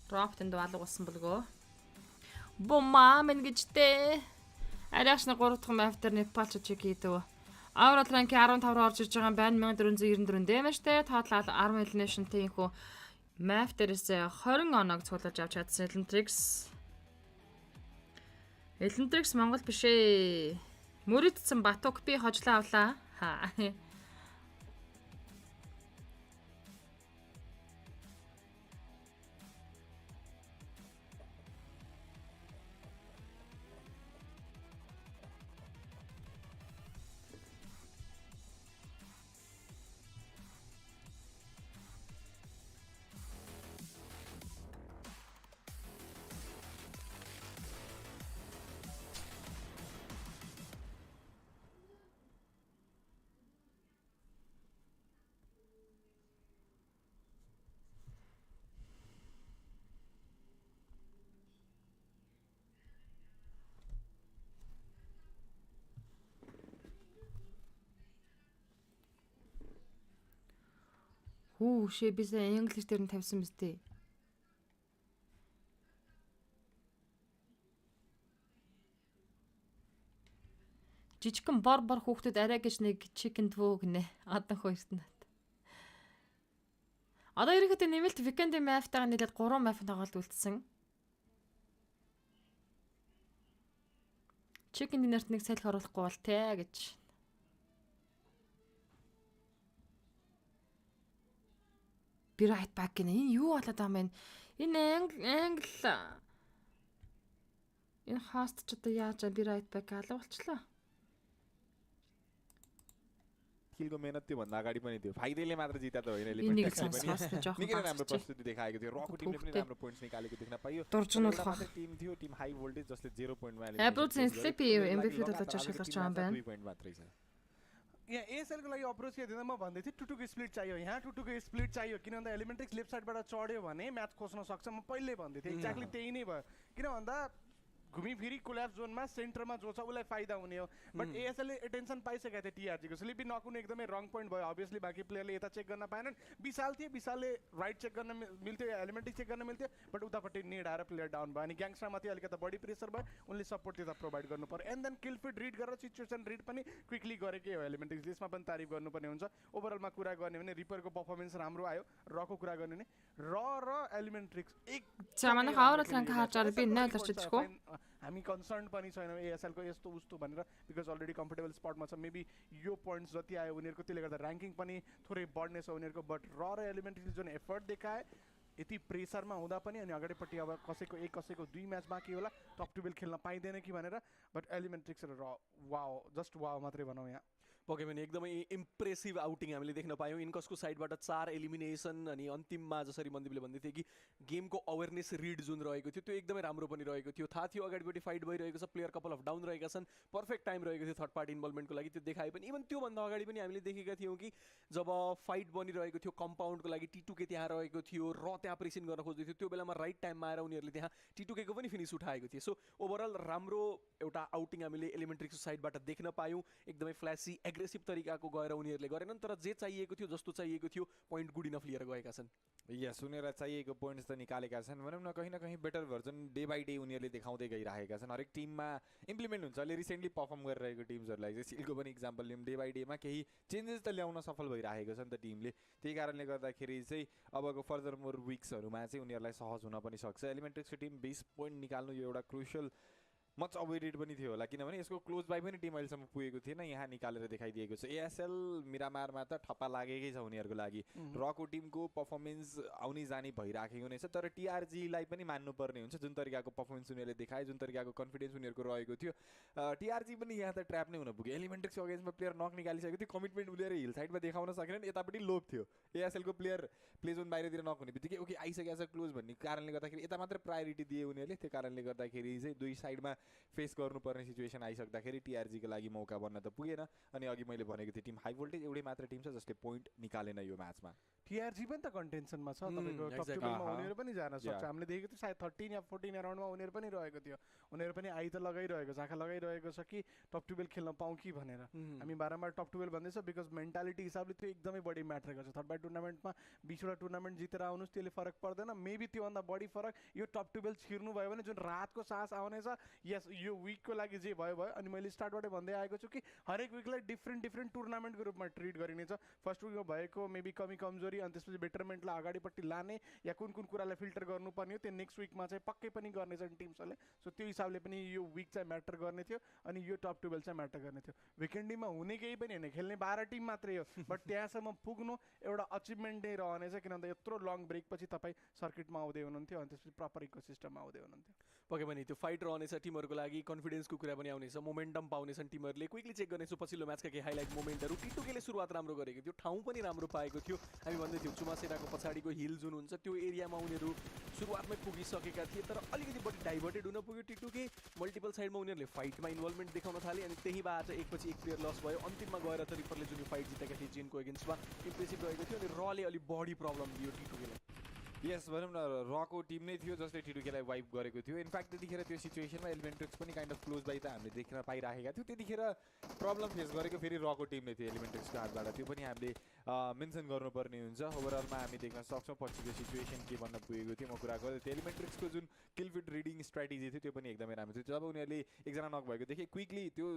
Драфтын дуалга болсон болгоо. Бумаа мэн гэжтэй. Арайшны 3 дахь мап дээр Непалч чиг хийдэв. Аврал ранки 15-аар орж ирж байгаа юм байна. 1494 дэмэжтэй. Тоотлол 10 elimination-тэй инхүү мап дээрээс 20 оног цуглаж авч чадсан Элентрикс Монгол биш ээ. Мөрөдсөн Батук би хожлоо авлаа. Хүү шээ бисээ инглиш дээр нь тавьсан биз дээ. Жижигхэн бор хүүхдүүд арай гэж нэг chicken двөө гинэ. Адан хоёрт нь. Одоо ерөнхийдөө нэмэлт weekend map-тайгаа нийлээд 3 map тоглолт үлдсэн. Chicken dinner-т нэг салхи оруулахгүй бол те гэж. Би right back гинэ. Энэ юу болоод байгаа юм бэ? Энэ англ энэ хаст ч одоо яаж би right back алга болчлоо. खेलको मेहनत त्यो भन्दा अगाडि पनि थियो फाइदेले मात्र जिता त होइन Энийг сонсохоос жоох निकै राम्रो प्रस्तुति देखाएको थियो रकको टिमले पनि राम्रो पोइन्ट्स निकालेको देख्न पाइयो Дуржнуулах. टिम थियो टिम हाई भोल्टेज जसले 0 पोइन्टमा Apple Sleepy MVP тоглож ашиглаж байгаа юм байна. 2 पोइन्ट मात्रै छ यहाँ एएसएल को लागि अप्रोच के दिँदा म भन्दै थिएँ टुटुको स्प्लिट चाहियो यहाँ टुटुको स्प्लिट चाहियो किन भन्दा एलिमेन्ट्रिक्स लेफ्ट साइडबाट चढ्यो भने म्याच खोज्न सक्छ म पहिले भन्दै थिएँ एक्ज्याक्टली त्यही नै भयो किन भन्दा घुमिफिरी कोल्याप्स जोनमा सेन्टरमा जो छ उसलाई फाइदा हुने हो बट एएसएलले एटेन्सन पाइसकेको थियो टिआरजीको स्लिपी नकुन एकदमै रङ पोइन्ट भयो अभियसली बाँकी प्लेयरले यता चेक गर्न पाएनन् विशाल थिए विशालले राइट चेक गर्न मिल्थ्यो एलिमेन्ट्रिक चेक गर्न मिल्थ्यो बट उतापट्टि निड आएर प्लेयर डाउन भयो अनि ग्याङ्स्टरमाथि अलिकति बढी प्रेसर भयो उनले सपोर्ट त्यता प्रोभाइड गर्नु पर्यो एन्ड देन किलफिड रिड गरेर सिचुएसन रिड पनि क्विकली गरेकै हो एलिमेन्ट्रिक्स लिस्टमा पनि तारिफ गर्नुपर्ने हुन्छ ओभरअलमा कुरा गर्ने भने रिपरको पर्फर्मेन्स राम्रो आयो रको कुरा गर्ने भने र एलिमेन्ट्रिक्स एक Замана хаврал ранг хаачаар би 0 орчидчихгүй. हामी कन्सर्न पनि छैनौँ एएसएलको यस्तो उस्तो भनेर बिकज अलरेडी कम्फर्टेबल स्पटमा छ मेबी यो पोइन्ट्स जति आयो उनीहरूको त्यसले गर्दा ऱ्याङ्किङ पनि थोरै बढ्ने छ उनीहरूको बट र एलिमेन्ट्रिक्स जुन एफर्ट देखाए यति प्रेसरमा हुँदा पनि अनि अगाडिपट्टि अब कसैको एक कसैको 2 म्याच बाँकी होला टप 12 खेल्न पाइँदैन कि भनेर बट एलिमेन्ट्रिक्स र वाओ जस्ट वाओ मात्रै भनौँ यहाँ पक्कै पनि एकदमै इम्प्रेसिभ आउटिङ हामीले देख्न पायौँ इन्कसको साइडबाट 4 एलिमिनेसन अनि अन्तिममा जसरी मन्दिपले भन्दै थिए कि गेमको अवेरनेस रिड जुन रहेको थियो त्यो एकदमै राम्रो पनि रहेको थियो थाहा थियो अगाडिपट्टि फाइट भइरहेको छ प्लेयर कपल अफ डाउन रहेका छन् पर्फेक्ट टाइम रहेको थियो थर्ड पार्टी इन्भल्भमेन्टको लागि त्यो देखाए पनि इभन त्योभन्दा अगाडि पनि हामीले देखेका थियौँ कि जब फाइट बनिरहेको थियो कम्पाउन्डको लागि टी2के त्यहाँ रहेको थियो र त्यहाँ प्रेसिन गर्न खोज्दै थियो त्यो बेलामा राइट टाइममा आएर उनीहरूले त्यहाँ टी2के पनि फिनिस उठाएको थियो सो ओभरअल राम्रो एउटा आउटिङ हामीले एलिमेन्ट्रिक्सको साइडबाट देख्न पायौँ एकदमै फ्ल्यासी एग्रेसिभ तरिकाको गएर उनीहरूले गरेनन् तर जे चाहिएको थियो जस्तो चाहिएको थियो पोइन्ट गुड इनफ लिएर गएका छन् यस उनीहरूलाई चाहिएको पोइन्ट्स त निकालेका छन् भनौँ न कहीँ better version day by day उनीहरूले देखाउँदै गइरहेका छन् हरेक टिममा इम्प्लिमेन्ट हुन्छ अहिले रिसेन्टली पर्फर्म गरिरहेको टिम्सहरूलाई चाहिँ सिलको पनि इक्जाम्पल लियौँ डे बाई डेमा केही चेन्जेस त ल्याउन सफल भइरहेको छ नि त टिमले त्यही कारणले गर्दाखेरि चाहिँ अबको फर्दर मोर विक्सहरूमा चाहिँ उनीहरूलाई सहज हुन पनि सक्छ एलिमेन्ट्रिक्सको टिम 20 पोइन्ट निकाल्नु यो एउटा क्रुसियल मच अवेटेड पनि थियो होला, किनभने यसको क्लोज बाई पनि टिम अहिलेसम्म पुगेको थिएन, यहाँ निकालेर देखाइदिएको छ। एएसएल मिरामारमा त ठप्पा लागेकै छ उनीहरूको लागि। रको टिमको पर्फर्मेन्स आउने जाने भइराखेको नै छ, तर टिआरजीलाई पनि मान्नुपर्ने हुन्छ जुन तरिकाको पर्फर्मेन्स उनीहरूले देखाए, जुन तरिकाको कन्फिडेन्स उनीहरूको रहेको थियो। टिआरजी पनि यहाँ त ट्र्याप नै हुन पुग्यो। एलिमेन्ट्रिक्सको अगेन्स्टमा प्लेयर नक निकालिसकेको थियो, कमिटमेन्ट उनीहरू हिल साइडमा देखाउन सकेनन्, यतापट्टि लोभ थियो। एएसएलको प्लेयर प्ले जोन बाहिरतिर नक हुने बित्तिकै ओके आइसकेको छ क्लोज भन्ने कारणले गर्दाखेरि यता मात्र प्रायोरिटी दिए उनीहरूले। त्यो कारणले गर्दाखेरि चाहिँ दुई साइडमा फेस गर्नुपर्ने सिचुएसन आइसक्दाखेरि टिआरजीको लागि मौका बन्न त पुगेन। अनि अघि मैले भनेको थिएँ टिम हाई भोल्टेज एउटै मात्र टिम छ जसले पोइन्ट निकालेन यो म्याचमा। टिआरजी पनि त कन्टेन्सनमा छ, तपाईँको टप 2 मा उनीहरू पनि जान सक्छ। हामीले देखेको थियो सायद 13 या 14 अराउन्डमा उनीहरू पनि रहेको थियो। उनीहरू पनि आई त लगाइरहेको छ, आँखा लगाइरहेको छ कि टप 12 खेल्न पाऊँ कि भनेर। हामी बारम्बार टप 12 भन्दैछ बिकज मेन्टालिटी हिसाबले त्यो एकदमै बढी म्याटर गर्छ। थर्ड बाई टुर्नामेन्टमा 20वटा टुर्नामेन्ट जितेर आउनुहोस् त्यसले फरक पर्दैन, मेबी त्योभन्दा बढी फरक यो टप 12 छिर्नु भयो भने जुन रातको सास आउनेछ। यस यो विकको लागि जे भयो भयो। अनि मैले स्टार्टबाटै भन्दै आएको छु कि हरेक विकलाई डिफ्रेन्ट टुर्नामेन्टको रूपमा ट्रिट गरिनेछ। फर्स्ट विकमा भएको मेबी कमी कमजोरी अनि त्यसपछि बेटरमेन्टलाई अगाडिपट्टि लाने या कुन कुन कुरालाई फिल्टर गर्नुपर्ने हो त्यो नेक्स्ट विकमा चाहिँ पक्कै पनि गर्नेछन् टिम्सहरूले। सो त्यो हिसाबले पनि यो विक चाहिँ म्याटर गर्ने थियो अनि यो टप 12 चाहिँ म्याटर गर्ने थियो। विकेन्डीमा हुने केही पनि होइन, खेल्ने 12 टिम मात्रै हो, बट त्यहाँसम्म पुग्नु एउटा अचिभमेन्ट नै रहनेछ, किनभने यत्रो लङ ब्रेकपछि तपाईँ सर्किटमा आउँदै हुनुहुन्थ्यो अनि त्यसपछि प्रपर इकोसिस्टममा आउँदै हुनुहुन्थ्यो। पक्कै पनि त्यो फाइट रहनेछ टिमहरूको लागि, कन्फिडेन्सको कुरा पनि आउनेछ, मोमेन्टम पाउनेछन् टिमहरूले। क्विकली चेक गर्नेछु पछिल्लो म्याचका केही हाइलाइट मोमेन्टहरू। टिटुकेले सुरुवात राम्रो गरेको थियो, ठाउँ पनि राम्रो पाएको थियो। हामी भन्दै थियौँ चुमासेराको पछाडिको हिल जुन हुन्छ त्यो एरियामा उनीहरू सुरुवातमै पुगिसकेका थिए, तर अलिकति बढी डाइभर्टेड हुन पुग्यो टिटुके। मल्टिपल साइडमा उनीहरूले फाइटमा इन्भल्भमेन्ट देखाउन थाले अनि त्यहीबाट एकपछि एक प्लेयर लस भयो। अन्तिममा गएर त रिपरले जुन फाइट जितेका थिए जिनको एगेन्स्टमा इम्प्रेसिभ रहेको थियो अनि रले अलिक बढी प्रब्लम दियो टिटुकेलाई। यस भनौँ न रको टिम नै थियो जसले टिटुकेलाई वाइप गरेको थियो। इनफ्याक्ट त्यतिखेर त्यो सिचुएसनमा एलिमेन्ट्रिक्स पनि काइन्ड अफ क्लोज बाई त हामीले देख्न पाइराखेका थियौँ। त्यतिखेर प्रब्लम फेस गरेको फेरि रको टिम नै थियो एलिमेन्ट्रिक्सको हातबाट, त्यो पनि हामीले मेन्सन गर्नुपर्ने हुन्छ। ओभरअलमा हामी देख्न सक्छौँ पछिको सिचुएसन के भन्न पुगेको थियो। म कुरा गर्दै थिएँ एलिमेन्ट्रिक्सको जुन किलफिट रिडिङ स्ट्राटेजी थियो त्यो पनि एकदमै राम्रो थियो। जब उनीहरूले एकजना नक भएको देखेँ क्विकली त्यो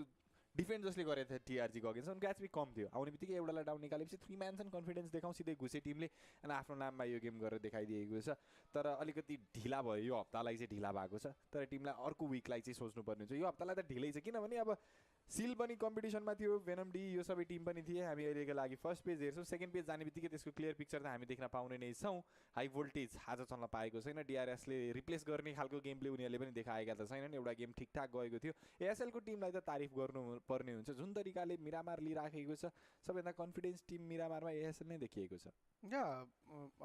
डिफेन्स जसले गरेको थियो टिआरजीको अगेन्स्ट उनको एचपी कम थियो, आउने बित्तिकै एउटालाई डाउन निकालेपछि 3 म्यान्स कन्फिडेन्स देखाउँ सिधै घुसे टिमले अनि आफ्नो नाममा यो गेम गरेर देखाइदिएको छ। तर अलिकति ढिला भयो यो हप्तालाई चाहिँ, ढिला भएको छ। तर टिमलाई अर्को विकलाई चाहिँ सोच्नुपर्ने हुन्छ। यो हप्तालाई त ढिलै छ किनभने अब सिल पनि कम्पिटिसनमा थियो, भेनम डी यो सबै टिम पनि थिए। हामी अहिलेको लागि फर्स्ट पेज हेर्छौँ, सेकेन्ड पेज जाने बित्तिकै त्यसको क्लियर पिक्चर त हामी देख्न पाउने नै छौँ। हाई भोल्टेज आज चल्न पाएको छैन, डिआरएसले रिप्लेस गर्ने खालको गेम प्ले उनीहरूले पनि देखाएका त छैनन्। एउटा गेम ठिकठाक गएको थियो। एएसएलको टिमलाई त तारिफ गर्नुपर्ने हुन्छ जुन तरिकाले मिरामार लिइराखेको छ। सबैभन्दा कन्फिडेन्स टिम मिरामारमा एएसएल नै देखिएको छ। या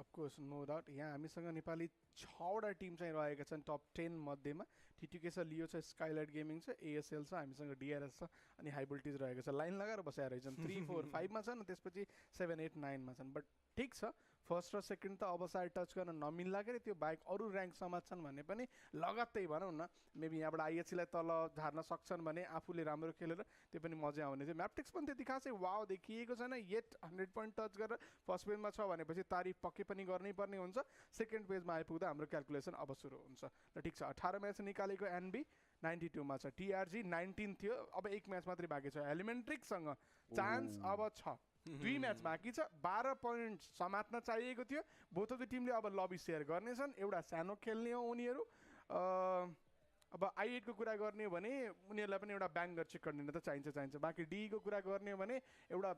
अफकोर्स नो डाउट यहाँ हामीसँग नेपाली 6वटा टिम चाहिँ रहेका छन् टप 10 मध्येमा। टिटिके छ, लियो छ, स्काइलाइट गेमिङ छ, एएसएल छ, हामीसँग डिआरएस छ अनि हाई भोल्टेज रहेको छ। लाइन लगाएर बसेर रहेछन् 3, 4, 5 मा छन् त्यसपछि 7, 8, 9 मा छन्। बट ठिक छ, फर्स्ट र सेकेन्ड त अब सायद टच गर्न नमिल्ला के त्यो बाहेक अरू ऱ्याङ्क समात्छन् भने पनि लगत्तै भनौँ न मेबी यहाँबाट आइएचसीलाई तल झार्न सक्छन् भने आफूले राम्रो खेलेर त्यो पनि मजा आउने थियो। म्याप्टिक्स पनि त्यति खासै वाउ देखिएको छैन येट 100 पोइन्ट टच गरेर फर्स्ट पेजमा छ भनेपछि तारिफ पक्कै पनि गर्नै पर्ने हुन्छ। सेकेन्ड पेजमा आइपुग्दा हाम्रो क्यालकुलेसन अब सुरु हुन्छ। ल ठिक छ, 18 म्याच निकालेको एनबी 92 मा छ, टिआरजी 19 थियो, अब एक म्याच मात्रै बाँकी छ। एलिमेन्ट्रिक्ससँग चान्स अब छ, 2 म्याच बाँकी छ, 12 पोइन्ट समात्न चाहिएको थियो। बोथ अफ द टिमले अब लबी सेयर गर्नेछन्, एउटा सानो खेल्ने हो उनीहरू। अब आई8 को कुरा गर्ने हो भने उनीहरूलाई पनि एउटा ब्याङ्गर चिकन डिनर त चाहिन्छ। बाँकी डी को कुरा गर्ने हो भने एउटा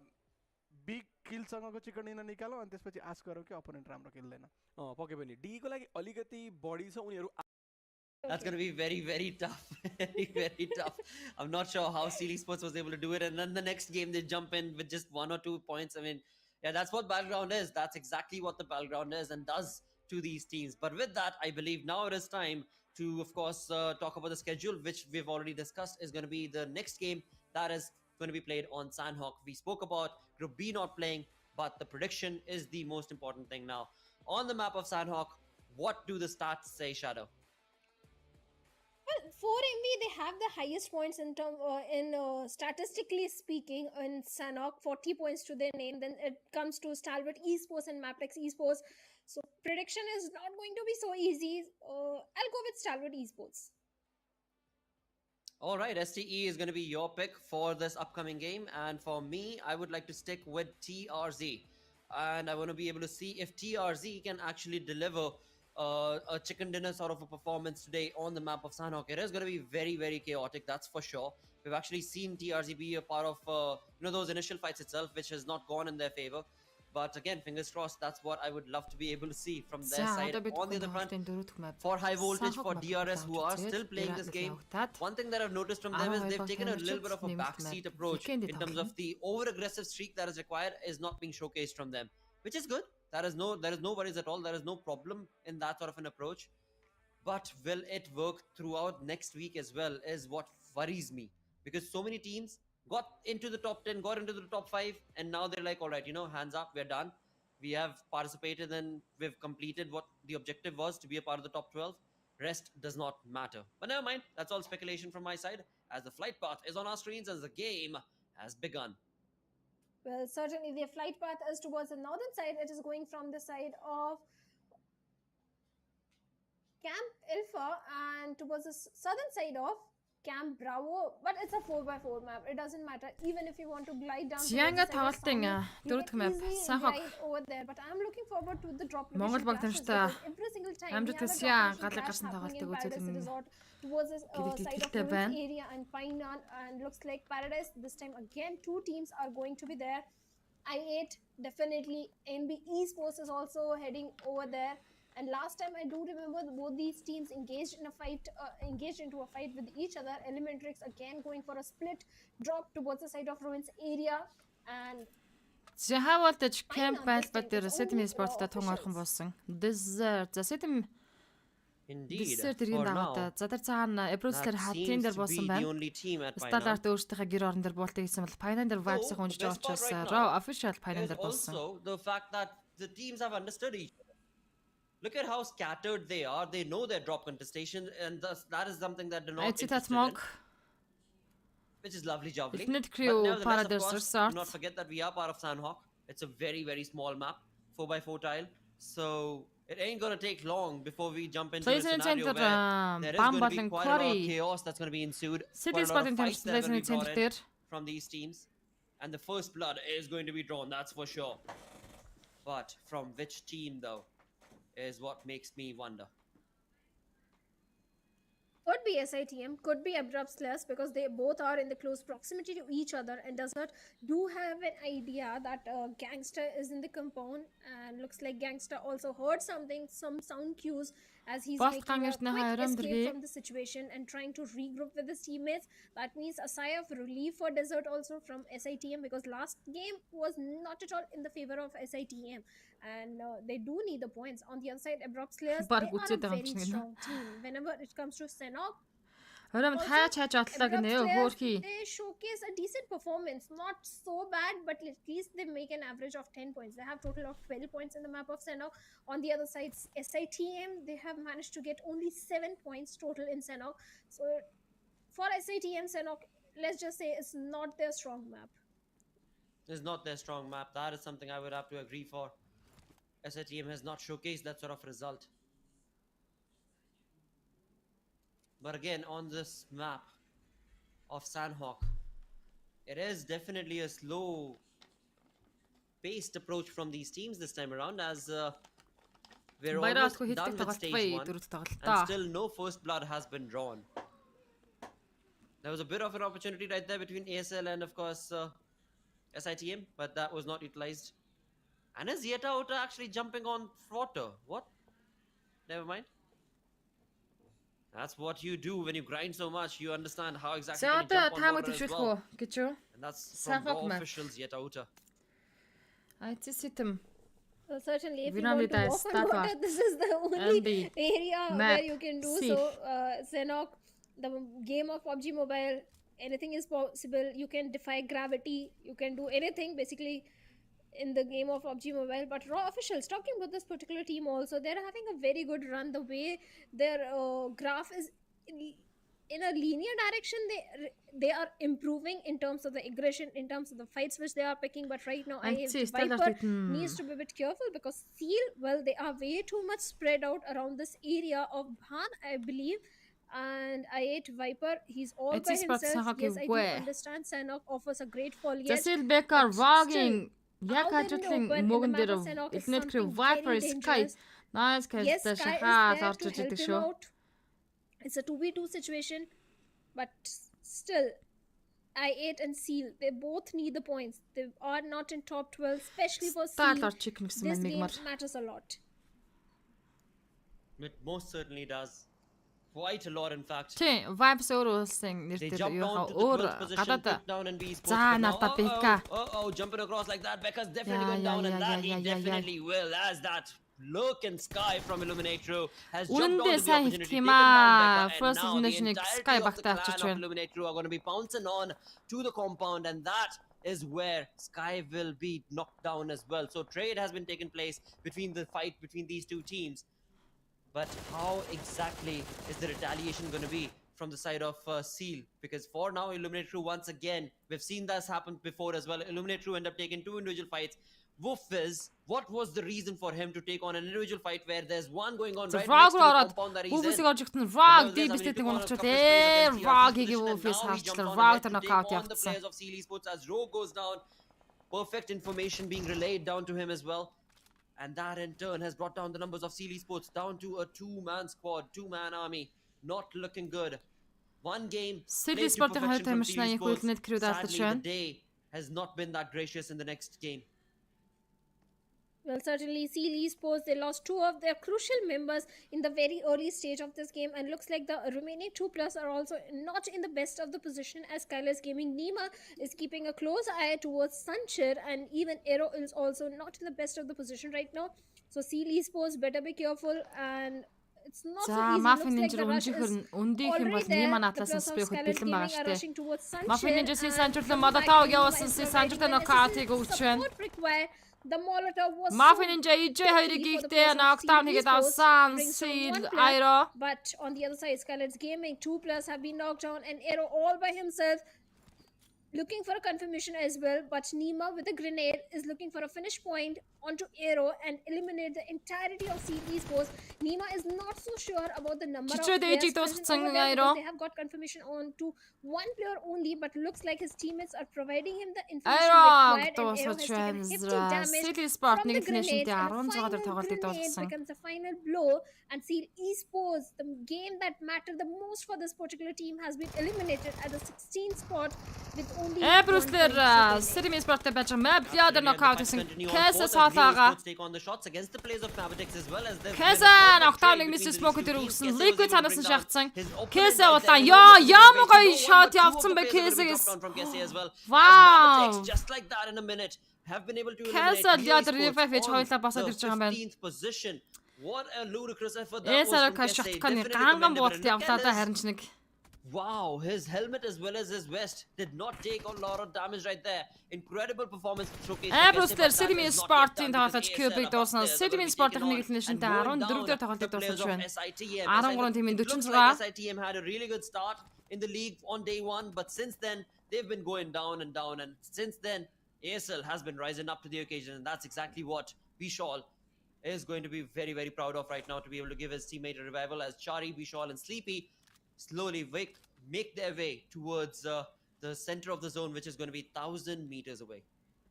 बिग किलसँगको चिकन डिनर निकालौँ अनि त्यसपछि आश गरौँ कि अपोनेन्ट राम्रो खेल्दैन। पक्कै पनि डी को लागि अलिकति बढी छ उनीहरू। That's going to be very, very tough. Very, very tough. I'm not sure how Sealy Sports was able to do it. And then the next game, they jump in with just 1 or 2 points. I mean, yeah, that's what Battleground is. That's exactly what the Battleground is and does to these teams. But with that, I believe now it is time to, of course, talk about the schedule, which we've already discussed is going to be the next game that is going to be played on Sandhawk. We spoke about Group B not playing, but the prediction is the most important thing now. On the map of Sandhawk, what do the stats say, Shadow? Well, for MV, they have the highest points in statistically speaking in Sanhok, 40 points to their name. Then it comes to Stalwart Esports and Maplex Esports. So prediction is not going to be so easy. I'll go with Stalwart Esports. All right, STE is going to be your pick for this upcoming game. And for me, I would like to stick with TRZ. And I want to be able to see if TRZ can actually deliver a chicken dinner sort of a performance today on the map of Sanhok. It is going to be very, very chaotic, that's for sure. We've actually seen TRZ be a part of those initial fights itself, which has not gone in their favor. But again, fingers crossed, that's what I would love to be able to see from their side. On the other front, for high voltage, for DRS who are still playing this game, one thing that I've noticed from them is they've taken a little bit of a backseat approach in terms of the over-aggressive streak that is required is not being showcased from them, which is good. There is no worries at all. There is no problem in that sort of an approach. But will it work throughout next week as well is what worries me. Because so many teams got into the top 10, got into the top 5, and now they're like, all right, hands up, we're done. We have participated and we've completed what the objective was, to be a part of the top 12. Rest does not matter. But never mind, that's all speculation from my side, as the flight path is on our screens as the game has begun. Well, certainly the flight path is towards the northern side. It is going from the side of Camp Alpha and towards the southern side of Camp Bravo, but it's a 4x4 map. It doesn't matter. Even if you want to glide down, you can easily glide over there. But I'm looking forward to the drop location clashes, because every single time we have a drop location clash happening in Paradise Resort towards the side of Ruins area and Pineland, and looks like Paradise this time again 2 teams are going to be there. I8 definitely, NB Esports is also heading over there. And last time I do remember both these teams engaged into a fight with each other. Elementrix again going for a split drop towards the side of Ruins area, and Жахавалтаж camp байлбад дээр Setim Esports-тай тун орхон болсон. Desert. За Setim Desert иргэн дагавта. За тэр цаана Ebruce-лэр хатын дээр буусан байна. Сталарт өөртөөхөө гэр орон дээр буултыг хийсэн бол Pineland дээр vibes-ийг унжиж байгаа учраас Raw official Pineland дээр буусан. Also the fact that the teams have understood each other. Look at how scattered they are. They know their drop contestation, and thus that is something that they're not interested in, which is lovely, jubbly. But nevertheless, of course, do not forget that we are part of Sanhok. It's a very, very small map, 4x4 tile. So it ain't gonna take long before we jump into a scenario where there is going to be quite a lot of chaos that's going to be ensued, quite a lot of fights that are going to be brought in from these teams, and the first blood is going to be drawn, that's for sure. But from which team, though, is what makes me wonder. Could be SITM, could be Abrupt Slayers, because they both are in the close proximity to each other, and Desert do have an idea that Gangster is in the compound, and looks like Gangster also heard something, some sound cues, as he's making a quick escape from the situation and trying to regroup with his teammates. That means a sigh of relief for Desert also from SITM, because last game was not at all in the favor of SITM, and they do need the points. On the other side, Abrupt Slayers, they are a very strong team. Whenever it comes to Senok, they showcase a decent performance, not so bad, but at least they make an average of 10 points. They have total of 12 points in the map of Senok. On the other side, SITM, they have managed to get only 7 points total in Senok. So for SITM, Senok, let's just say it's not their strong map. It's not their strong map. That is something I would have to agree for. SITM has not showcased that sort of result. But again, on this map of Sanhok, it is definitely a slow-paced approach from these teams this time around, as we're almost done with stage 1, and still no first blood has been drawn. There was a bit of an opportunity right there between ASL and, of course, SITM, but that was not utilized. And is Yeta Ota actually jumping on Frotter? What? Never mind. That's what you do when you grind so much. You understand how exactly you jump on water as well. And that's from raw officials Yeta Ota. Well, certainly, if you want to walk on water, this is the only area where you can do so. Zenok, the game of PUBG Mobile, anything is possible. You can defy gravity. You can do anything, basically, in the game of PUBG Mobile. But Raw officials, talking about this particular team also, they're having a very good run. The way their graph is in a linear direction, they are improving in terms of the aggression, in terms of the fights which they are picking. But right now, Viper needs to be a bit careful, because Seal, well, they are way too much spread out around this area of Bhan, I believe. And I8 Viper, he's all by himself. Yes, I do understand. Sanok offers a great foliage. Яг ажиглан мөгөн дээр элнэтгэр Viper Sky Nice catch. Yes, The Sky is shot there after to help the him show. out. It's a 2v2 situation, but still, I8 and Seal, they both need the points. They are not in top 12, especially for Seal. Start chicken гэсэн This нэг game мар. matters a lot. It most certainly does. Quite a lot, in fact. Тий, Vibes өөр улсын They нэртэй jumped юу down хаа to the өөр 12th position, гадаад took down and B sports. За but now, надаа Бека. jumping across like that. Becca's definitely Yeah, going yeah, down, and yeah, that yeah, he yeah, yeah. definitely will. As that look and Sky from Illuminatru has jumped Үнэндээ onto the сайн opportunity, хэлэх юм taken down аа. Becca, First and now the elimination-ыг entirety Sky of the багтаа авчиж clan of байна. Illuminatru are going to be bouncing on to the compound, and that is where Sky will be knocked down as well. So trade has been taken place between the fight between these two teams. But how exactly is the retaliation going to be from the side of Seal? Because for now, Illuminatru once again, we've seen this happen before as well. Illuminatru end up taking 2 individual fights. Woofiz, what was the reason for him to take on an individual fight where there's one going on right next to the compound that he's Woofiz-ийг in? олж ихтэн Rock Because, I mean, he deep-state took нэг on a унахчаад couple of sprays against TRC Rock-ийг position, and Woofiz now he jumped харчлаа. on Rock ahead тэр to take нокаут on the явуулсан. players of Seal Esports as Ro goes down. Perfect information being relayed down to him as well. And that in turn has brought down the numbers of Seal Esports down to a 2-man squad, 2-man army. Not looking good. One game Seal played to Esports-ийн perfection from тамирчнаа Seal их Esports. үлнэд crew даалгаж Sadly, the байна. day has not been that gracious in the next game. Well, certainly, Seal Esports, they lost 2 of their crucial members in the very early stage of this game, and looks like the remaining 2+ are also not in the best of the position, as Skylar's Gaming Nima is keeping a close eye towards Sanchir, and even Aero is also not in the best of the position right now. So Seal Esports better be careful, and it's not so За easy. Mafia Looks like Ninja the rush өнжихөр is өндийнх юм бол already there. Нима The надлаас plus нь of спэх Skylar's бэлэн Gaming байгаа are штэ. rushing towards Sanchir, Mafia Ninja си and Sanchir-тэй from Молотовыг Nima явуулсан, is си providing Sanchir-тэй the нокаутыг necessary өгч байна. support required. The Molotov was Mafia so Ninja EJ хоёрыг key for the ихтэй plus of knockdown Seal хийгээд Esports, авсан. brings down Seal 1+. Aero. But on the other side, Skylar's Gaming 2+ have been knocked down, and Aero all by himself, looking for a confirmation as well. But Nima with a grenade is looking for a finish point onto Aero and eliminate the entirety of Seal Esports. Nima is not so sure about the number of Чичрээд players ээжийг present дуусгасан over there, Aero. because they have got confirmation on to 1 player only, but looks like his teammates are providing him the information Aero required, and Aero has дуусгаж taken байна. hefty Seal damage Esports from the нэг grenade, нэшнтэй and 16 final дахь тоглолтыг grenade дуусгасан. becomes the final blow, and Seal Esports, the game that mattered the most for this particular team, has been eliminated at the 16th spot with only Bruce 1 point remaining. City Esports-тэй байж байгаа. Map яадар Absolutely, and the нокаут fights хийсэн. continue on Кэса both as Seal цаалаага. Esports take on the shots against the players of Mavitex as well, as they've Кэса been a perfect нокаутыг trade Mrs. between Smoke these two дээр teams. өгсөн. Kesa was Liquid able to цанаас bring нь down шахсан. his opponent Кэса right улаан there. ёо No ямар one гоё but shot two of явцсан the бэ players are gonna be Кэсээс. dropped down from Kesa as well. As Wow. Mavitex, just like that in a minute, have been able to eliminate Kesa Rio яадар Esports revive хийж on хоёлаа босоод the ирж байгаа юм байна. 15th position. What a ludicrous effort that was Эсараа from каш Kesa. шатханы Definitely ганган commendable. буудалд And look явлаа at да his- харин ч нэг. Wow, his helmet as well as his vest did not take a lot of damage right there. Incredible performance showcase. Bruce дээр City Esports-ийн тоглож QB-г дуусна. City Esports-ийн нэг нэшнтэй 14 дээр тоглолтыг дуусгаж байна. 13 тимийн 46. SITM had a really good start in the league on day 1, but since then they've been going down and down, and since then ASL has been rising up to the occasion, and that's exactly what Vishal is going to be very, very proud of right now, to be able to give his teammate a revival, as Chari, Vishal and Sleepy slowly make their way towards the center of the zone, which is going to be 1,000 meters away.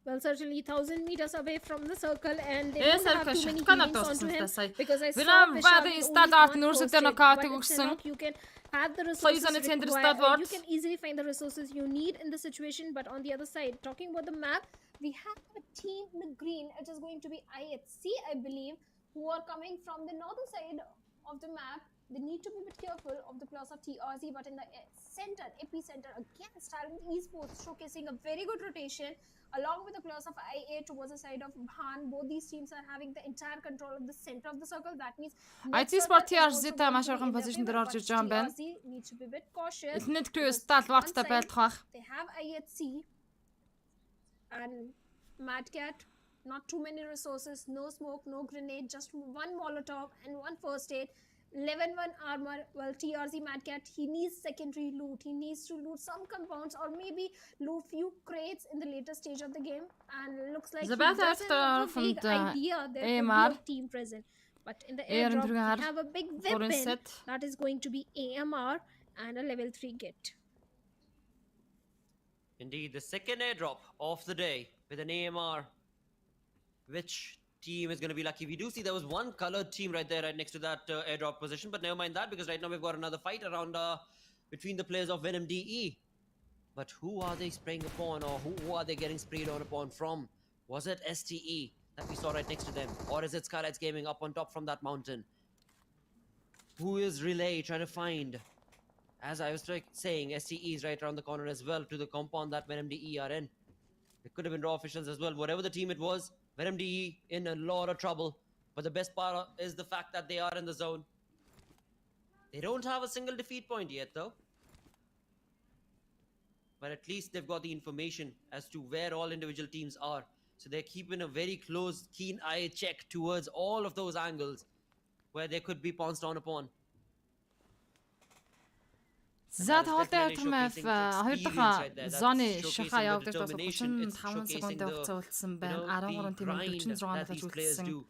Well, certainly 1,000 meters away from the circle, and they Yes, don't have I'll too many catch- healings onto him, say. because I saw Viram Vishal Vada with is only that art one nurse first that aid, knockout but to it's Gusung. enough. You can have the So resources he's on its end to required, start what? you can easily find the resources you need in the situation. But on the other side, talking about the map, we have a team in the green, which is going to be IHC, I believe, who are coming from the northern side of the map. They need to be a bit careful of the plus of TRZ, but in the center, epicenter, again, Talent Esports showcasing a very good rotation, along with the plus of IA towards the side of Bhan. Both these teams are having the entire control of the center of the circle. That means IT Sport TRZ-тэй маш орхон позишн дээр орж иж байгаа юм байна. TRZ needs to be a bit cautious. Элнэт crew стал варттай байлдах бах. They have IHC and Mad Cat. Not too many resources, no smoke, no grenade, just one Molotov and one first aid. 11-1 armor. Well, TRZ Mad Cat, he needs secondary loot. He needs to loot some compounds, or maybe loot few crates in the later stage of the game. And looks like The he best doesn't have a after big from the idea there AMR. could be a team present. But in the AR airdrop, and we have a big Foreign weapon set. that is going to be AMR and a level 3 kit. Indeed, the second airdrop of the day with an AMR, which team is going to be lucky. We do see there was one colored team right there, right next to that airdrop position, but never mind that, because right now we've got another fight around between the players of Venom DE. But who are they spraying upon, or who are they getting sprayed on upon from? Was it STE that we saw right next to them, or is it Skylights Gaming up on top from that mountain? Who is Relay trying to find? As I was saying, STE is right around the corner as well to the compound that Venom DE are in. It could have been Raw officials as well. Whatever the team it was, Venom DE in a lot of trouble. But the best part is the fact that they are in the zone. They don't have a single defeat point yet though. But at least they've got the information as to where all individual teams are. So they're keeping a very close, keen eye check towards all of those angles where they could be pounced on upon. За тоглолтын хувьд хоёр дахь зоны шахаа явагдаж бас 35 секундын хугацаа үлдсэн байна. 13 тийм 46 болож үлдсэн.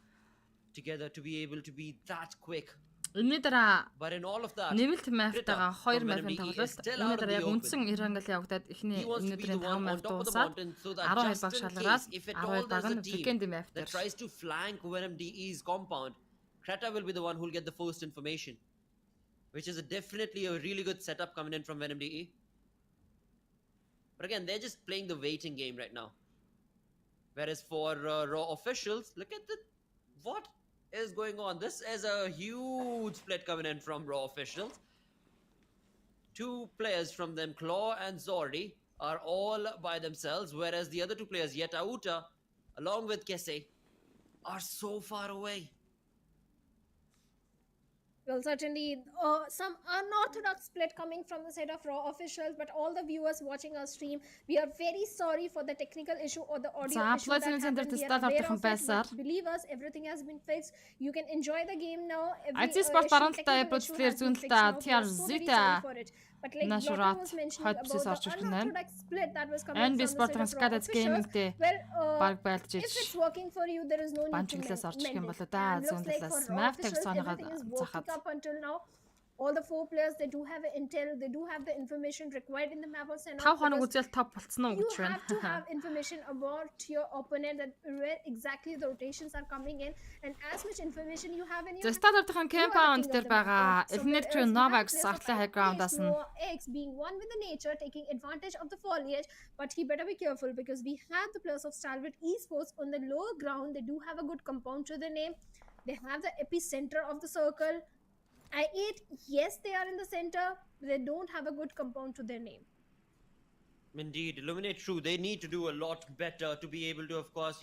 Together to be able to be that quick. Энэний дараа But in all of that, нэмэлт мэптайгаа 2 мэпийн тоглолт. Энэний дараа яг үндсэн ирангал явагдаад эхний өнөөдрийн 5 мэп дуусаад 12 баг шалгараад 12 баг нь weekend мэп дээр. That tries to flank Venom DE's compound. Kreta will be the one who'll get the first information, which is definitely a really good setup coming in from Venom DE. But again, they're just playing the waiting game right now. Whereas for Raw officials, look at what is going on. This is a huge split coming in from Raw officials. Two players from them, Claw and Zordi, are all by themselves, whereas the other two players, Yetauta, along with Kese, are so far away. Well, certainly some unorthodox split coming from the side of Raw officials, but all the viewers watching our stream, we are very sorry for the technical issue or the audio issue that happened. We are aware of it, but believe us, everything has been fixed. You can enjoy the game now. IT спорт баруунтаа эпизодээр зүүнэлтээ TR-Z-тэй Natural Hotbus орж ирэх нь. And би спортын Skylights Gaming-тэй баг байлж иж. Банчглаас орж ирэх юм болоо да. Зүүнлээс Map-тэй цааныгаа цахаад. All the four players, they do have intel, they do have the information required in the map of Senna. 5 хоног үзэл топ болцсон уу гэж You байна. have to have information about your opponent, that where exactly the rotations are coming in, and as much information you have in your За стандартын compound дээр байгаа Elite Crew Novax ахлаа high ground-аас нь X being one with the nature, taking advantage of the foliage, but he better be careful because we have the players of Stalwart Esports on the lower ground. They do have a good compound to their name. They have the epicenter of the circle. I8, yes, they are in the center, but they don't have a good compound to their name. Indeed, Illuminate True, they need to do a lot better to be able to, of course,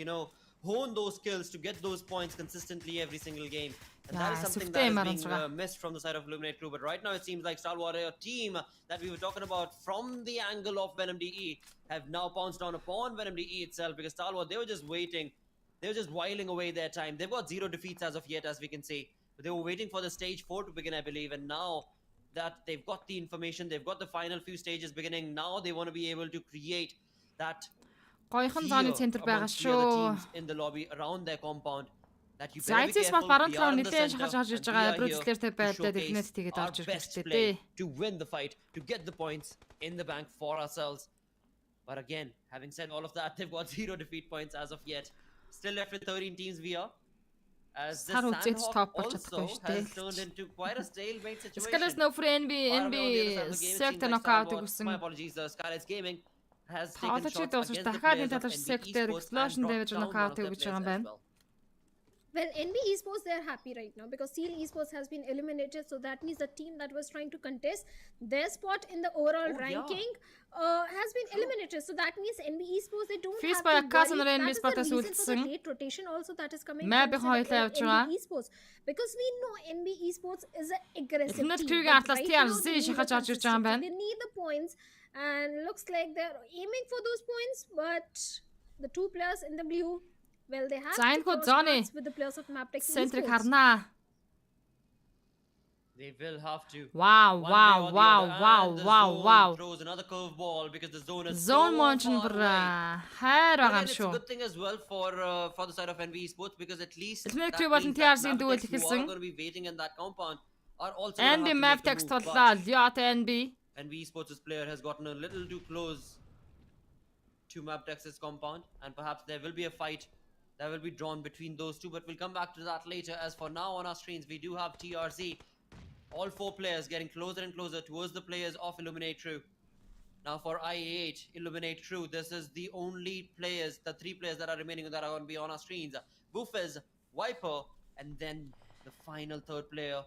hone those skills to get those points consistently every single game. And that is something that is being missed from the side of Illuminate True. But right now it seems like Star Warrior team that we were talking about from the angle of Venom DE have now pounced down upon Venom DE itself, because Star Wars, they were just waiting. They were just whiling away their time. They've got 0 defeats as of yet, as we can see. But they were waiting for the stage 4 to begin, I believe. And now that they've got the information, they've got the final few stages beginning, now they want to be able to create that Гойхон зооны центр байгаа шүү. In the lobby around their compound. That you Зайцс бол баруун талаар нэлээд шахаж харж ирж байгаа бродслертэй байлдаа технэт тэгээд орж ирэх хэрэгтэй. To win the fight, to get the points in the bank for ourselves. But again, having said all of that, they've got 0 defeat points as of yet. Still left with 13 teams VR. As the Sandhawk also has turned into quite a stalemate situation. Skylights no for NB sector knockout гэсэн. My apologies, Skylights Gaming has taken shots against the дахиад players of энэ sector explosion damage knockout гэж байгаа юм байна. Well, NB Esports, they're happy right now because Seal Esports has been eliminated. So that means the team that was trying to contest their spot in the overall ranking has been eliminated. So that means NB Esports, they don't have to worry. That is the reason for the late rotation also that is coming from NB Esports. Because we know NB Esports is an aggressive team. Right now, they need the points and looks like they're aiming for those points. But the two players in the blue, well, they have to cross paths with the players of Maptex Esports. They will have to. Wow. Throws another curveball because the zone is Zone so far away. And it's a good thing as well for the side of NB Esports because at least that means that Maptex, who are going to be waiting in that compound are also going to have to make the move. NB Esports' player has gotten a little too close to Maptex's compound, and perhaps there will be a fight that will be drawn between those two, but we'll come back to that later. As for now on our screens, we do have TRZ, all 4 players getting closer and closer towards the players of Illuminate True. Now for IAH, Illuminate True, this is the only players, the 3 players that are remaining that are going to be on our screens. Woofers, Viper, and then the final 3rd player,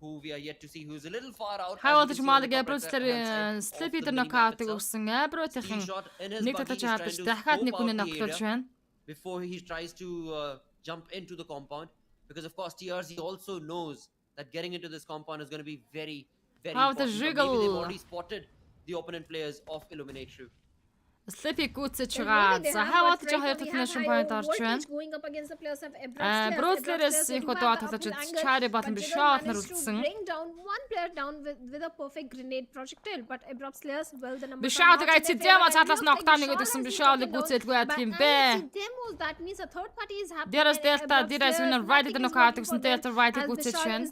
who we are yet to see, who's a little far out. Хаваад чимаалыг Abroad-ээр Sleepy-д knockout өгсөн. Abroad-ийн нэг татаж хаадаг дахиад нэг хүнийг ноколж байна. Before he tries to jump into the compound, because of course TRZ also knows that getting into this compound is going to be very, very How the important. But maybe jiggle. they've already spotted the opponent players of Illuminate True. Sleepy гүцэж байгаа. За хаваад ч хоёр татнашин point орж байна. Going up against the players of Abroad. Abroad-ээс их удаа татаж Chari болон Bishot нар үлдсэн. Bring down one player down with a perfect grenade projectile, but Abroad players, well, the numbers Bishot гайц дэм цаатаас knockdown нэг өгсөн Bishot-ыг гүцэлгүй яах юм бэ? Demos, that means a third party is happening. There's Delta, there's winner right-д knockout өгсөн Delta right-ыг гүцэж байна.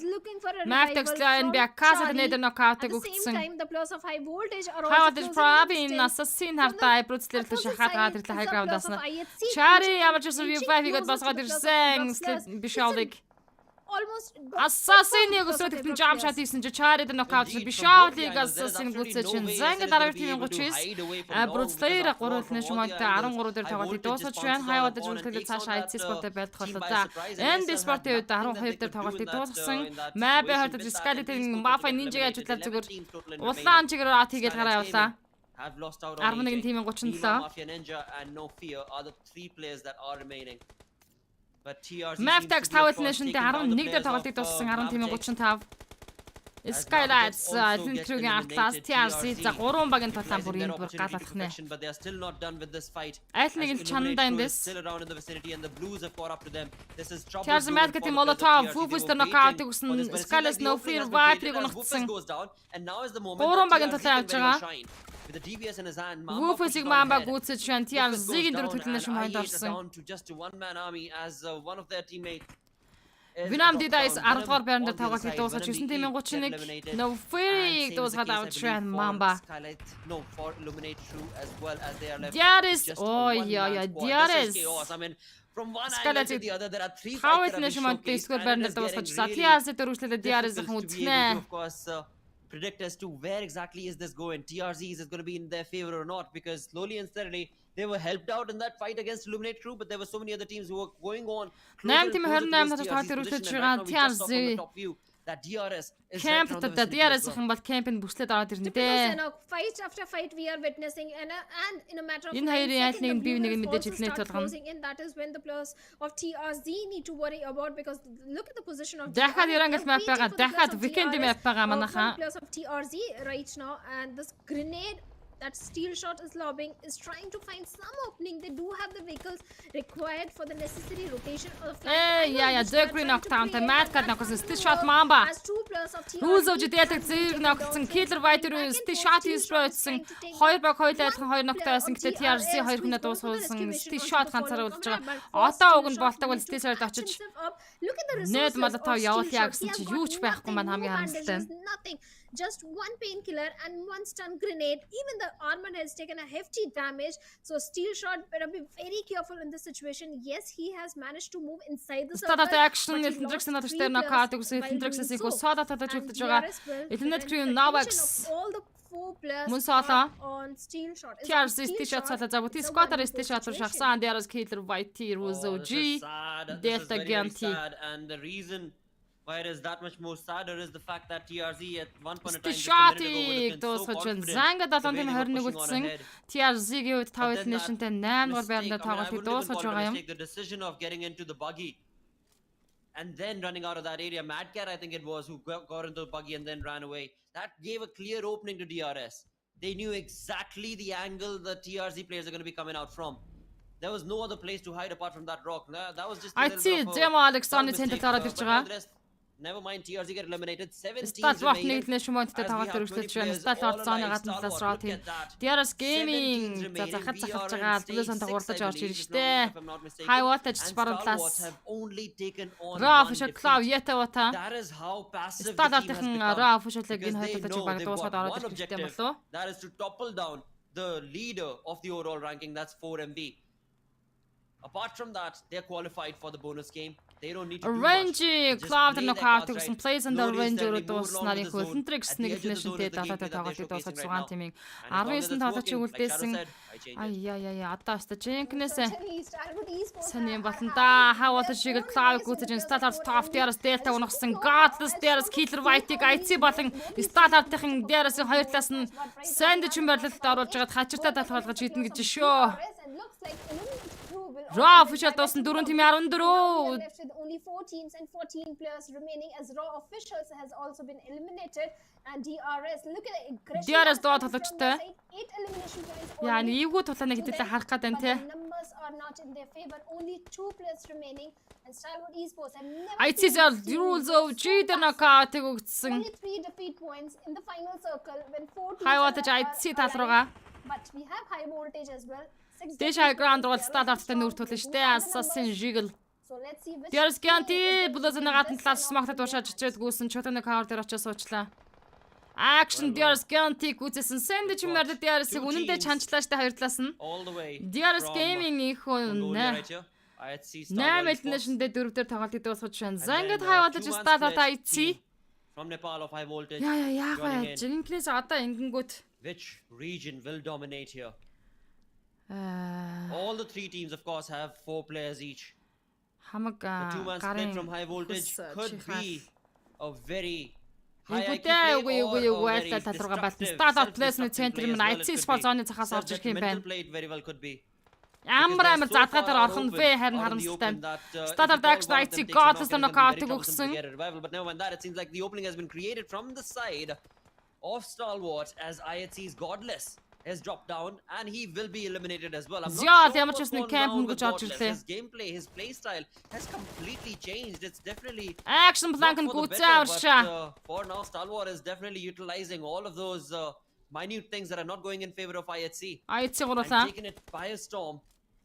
Maftx line back casa нээд knockout өгсөн. The players of high voltage are Хаваад also probably in assassin хавтаа Abroad-ээр шахаад гараад high ground-аас нь. Chari ямар ч юм V5-ийг басгаад ирсэн Bishot-ыг almost Assassin-ийг өсрөөд ихтэн jump shot хийсэн чи Chari-д knockout Bishot-ыг Assassin гүцэж байна. Занга дараагийн тимийн 39 Abroad-ээр 3-ны шумаатай 13 дээр тоглолтыг дуусгаж байна. Хаваад жүжиглэлд цаашаа IC спортыг байлдах болоо. За NB спортын үед 12 дээр тоглолтыг дуусгасан. Map-ийн хоёрт Skeleton Mafia Ninja-г ажиллаад зүгээр улаан чигээр ат хийгээд гараа явлаа. Have lost out on 11 тимийн 37. Mafia Ninja and No Fear are the 3 players that are remaining. But TRZ Maftx 5 Nation-тэй 11 дээр тоглолтыг дуусгасан 10 тимийн 35. Skylights True-гийн артлаас TRZ за 3 багийн талаан бүр энэ бүр галалах нэ. but they are still not done with this fight. Аль нэг нь чананда энэ дэс. Still around in the vicinity and the Blues have caught up to them. This is trouble. TRZ Madcap-ийн Molotov, Woofus-д knockout өгсөн. Skylights No Fear Viper-ыг унагцсан. And now is the moment. 3 багийн талаан явж байгаа. With the DBS in his hand, Woofus-ыг Mamba гүцэж байна. TRZ-гийн 4 төлөвлөж point орсон. down to just a one-man army as one of their teammates. Vinam Didais 10 дугаар байранд тоглолтыг дуусгаж 9 тимийн 31 No Fear-ыг дуусгаад авч байна Mamba. No for Illuminate True as well as they are left. Diaris, just oh one yeah, man yeah, squad. Diaris. This is chaos. I mean, from one Skeleton. angle to the other, there are 3 How fights is that have been Nation showcased, Square and it байранд is дуусгаж getting за really TRZ дөрвөлтэй Diaris-ийн difficult to be үзнэ. able to, of course, predict as to where exactly is this going. TRZ is going to be in their favor or not, because slowly and steadily they were helped out in that fight against Illuminate True, but there were so many other teams who were going on. Nine team 28 татаж тоглолт өрүүлж байгаа TRZ that DRS is Camp right around the та vicinity DRS as well. хэн бол camp-ын бүслээд ороод ирнэ Because, дээ. fight after fight we are witnessing and in a matter of Энэ хоёрын аль нэг нь бие нэг нь мэдээж хэлнэ тулгана. and that is when the players of TRZ need to worry about, because look at the position of Дахиад Erangel map байгаа. Дахиад Weekend map байгаа манайхаа. players of TRZ right now, and this grenade that steel shot is lobbing is trying to find some opening. They do have the vehicles required for the necessary rotation of the Yeah, Zergreen knockdown та Mad Cat knockсан Steel Shot Mamba. as 2 players of TRZ Who's дээлэг зэрэг knockсан Killer Fighter Steel Shot испройтсан 2 баг хоёулайхан 2 knockтай байсан. Гэтэ TRZ 2 хүнээ дуусгуулсан Steel Shot ганцаар үлдэж байгаа. Одоо уг нь болтог бол Steel Shot очиж look at the Нед resources Molotov of явуулъя Steel гэсэн Shot. чи They have юу got ч байхгүй маань nothing, хамгийн no харамсалтай. bandages, nothing. Just one painkiller and one stun grenade. Even the armor has taken a hefty damage. So Steel Shot better be very careful in this situation. Yes, he has managed to move inside the circle. Стадат action but he Elton Drix lost надад 3 тэр knockout players өгсөн while Elton Drix-ээс doing их so. содо татаж And үлдэж байгаа. DRS will Elton prevent Crew the Novax. attention of all the 4 players Мөн соолоо. on Steel Shot. It's TRZ Steel Steel Shot Shot, цалаа за бүти the squatter one Steel in Shot situation. шахсан DRS Killer White Tier was Oh, OG. this is sad. This is Delta very, very Guarantee. sad. And the reason why it is that much more sadder is the fact that TRZ at one point in time Steel just a minute ago would Shot-ийг have been so дуусгаж байна. confident Занга the 7 way тим they were 21 pushing on үлдсэн. ahead. TRZ-ийн үед 5 But then Nation-тэй that 8 дугаар байранд тоглолтыг I wouldn't even дуусгаж call it a байгаа юм. mistake. The decision of getting into the buggy and then running out of that area. Mad Cat, I think it was, who got into the buggy and then ran away. That gave a clear opening to DRS. They knew exactly the angle the TRZ players are going to be coming out from. There was no other place to hide apart from that rock. That was just a I little see bit of a Demo Alexander mistake, центр тараад but ирж then байгаа. the rest, never mind, TRZ get eliminated. 7 Стат teams бот remaining. нийтлэн шумонттой As we тоглолт have өргөжлөж 20 байна. players Стат all бот зооны alive. гадна талаас Star руу Wars, тийм. look at that. DRS 7 Gaming teams за remaining. захад We захалж are in байгаа. stage Бүлээсэн 6, дагуулж I орж believe, ирж if not- штэ. if I'm not mistaken. High voltage And баруун Star талаас. Wars have only taken on Raw one official defeat. Cloud Yeta Wata. That is how passive the Стат team has алтын become. Raw official-ыг Because энэ they хоёртой know баг they've дуусгаад got ороод one ирэх хэрэгтэй objective, болов. that is to topple down the leader of the overall ranking, that's 4MB. Apart from that, they're qualified for the bonus game. They don't need to do much. Range Just Cloud play and their cards Knockout some right. plays and the Lodi is range steadily өрөө moving on дуусснарыг with the zone. хөлтөнтрийг At the edge of the ignition zone is дээр the gameplay that татаад they're дуусах showcasing right цугаан now. тимийг And as long as 19 it's татаж working, like Shadow үлдээсэн said, I change it. одоо өстө Jenkins Certainly, Starwood Esports Саний are болон having да their хаваад own шигэд ways Cloud with гүйцэж the Startup support Top and дээрээс Delta and унахсан so Godless far, дээрээс as Killer long as White-ыг both IC these болон both Startup-ийн these дээрээс both хоёр these талаас нь both right Sandwich now барилалд оруулж байгаад хачиртаа талх болгож хитэн гэж шүү. and looks like Illuminate Crew will also Raw be official back дуусан at 4 the тимийн moment. Now we are 14. left with only 4 teams and 14 players remaining as Raw officials has also been eliminated and DRS look at the aggression DRS that's доо coming from тоглогчтой. their side. 8 elimination points Яа already эвгүй тулааны to хэдүүлээ them, харах гэдэг but те. the numbers are not in their favor. Only 2 players remaining and Starwood Esports have never IC seen зал this team rules go of so G дээр fast. Knockout-ыг өгсөн. Only 3 defeat points in the final circle when 4 teams Хаваад are IC тал alive. руугаа But we have high voltage as well. 6 дэш defeat ground points. руу They are Startup-тай also нүр strong. тулна They do штэ. have the Assassin numbers. жигэл. So let's see which DRS team is Ganti going to Blazing win гадна this талаас one смагтад off in уушаад their чичээд гүйсэн чотоны cover дээр очиж суучлаа. Action DRS Ganti гүйцэсэн Sandwich мэрдэ DRS-ийг үнэндээ чанчлаа штэ хоёр талаас нь. All the way DRS from Gaming их Mongolia хүн right here. I had see 8 Starwood Esports. элдэнэшэндээ 4 дээр тоглолтыг дуусгаж байна. And Зангад then, хаваад 2-man Startup split IC. team from Nepal of high voltage Яа joining in. Jenkins одоо ингэнгүүт Which region will dominate here? аа All the 3 teams, of course, have 4 players each. хамаг The 2-man split from high voltage could be a very high IQ play or a very destructive, Startup placement self-destructive center play as мэн well. IC It спорт could зооны be. цахаас So орж that ирэх юм mental байна. play it very well could be. Амар Because амар they're so задгаад far орох нь open, вэ харин out in the харамсалтай. open that, if Startup at all Action one of them IC takes a knock, Godless it's gonna be Knockout very troublesome to өгсөн. get a revival. But now when that, it seems like the opening has been created from the side of Stalwart as IHC's Godless has dropped down and he will be eliminated as well. I'm Зяа, not sure ямар ч what's үсний gone camp down мөнгөж with орж Godless. ирлээ. His gameplay, his playstyle has completely changed. It's definitely Action not Blank for нь the гүцээ better, авшаа. but for now, Stalwart is definitely utilizing all of those minute things that are not going in favor of IHC IC and гурлаа. taking it by a storm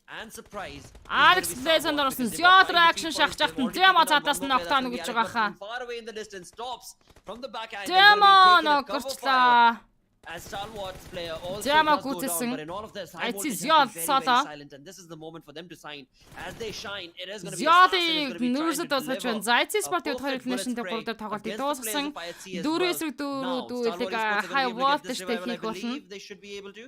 and surprise. Alex Blazen орсон. Зяатар action шахчихсан. Демо цаатаас нь ногтоо нүгэж байгаа хаа. Far away in the distance, stops from the backhand. Демо ногөрчлаа. As Stalwart's player also Demo does go down, гүцэсэн. but in all of this, high IC voltage has Зяат been very, сата. very silent, and this is the moment for them to shine. As they shine, it is going to be Assassin is Зяатыг going to be trying нүүрсэд to дуусгаж байна. deliver За IC a спортын 2 perfect elimination bullet дээр 3 дээр spray тоглолтыг against the дуусгасан. players of IHC as 4 well. эсрэг Now, дүүлэг Stalwart Esports are high going to be able to get voltage this тэй revival. I хийх болно. believe they should be able to.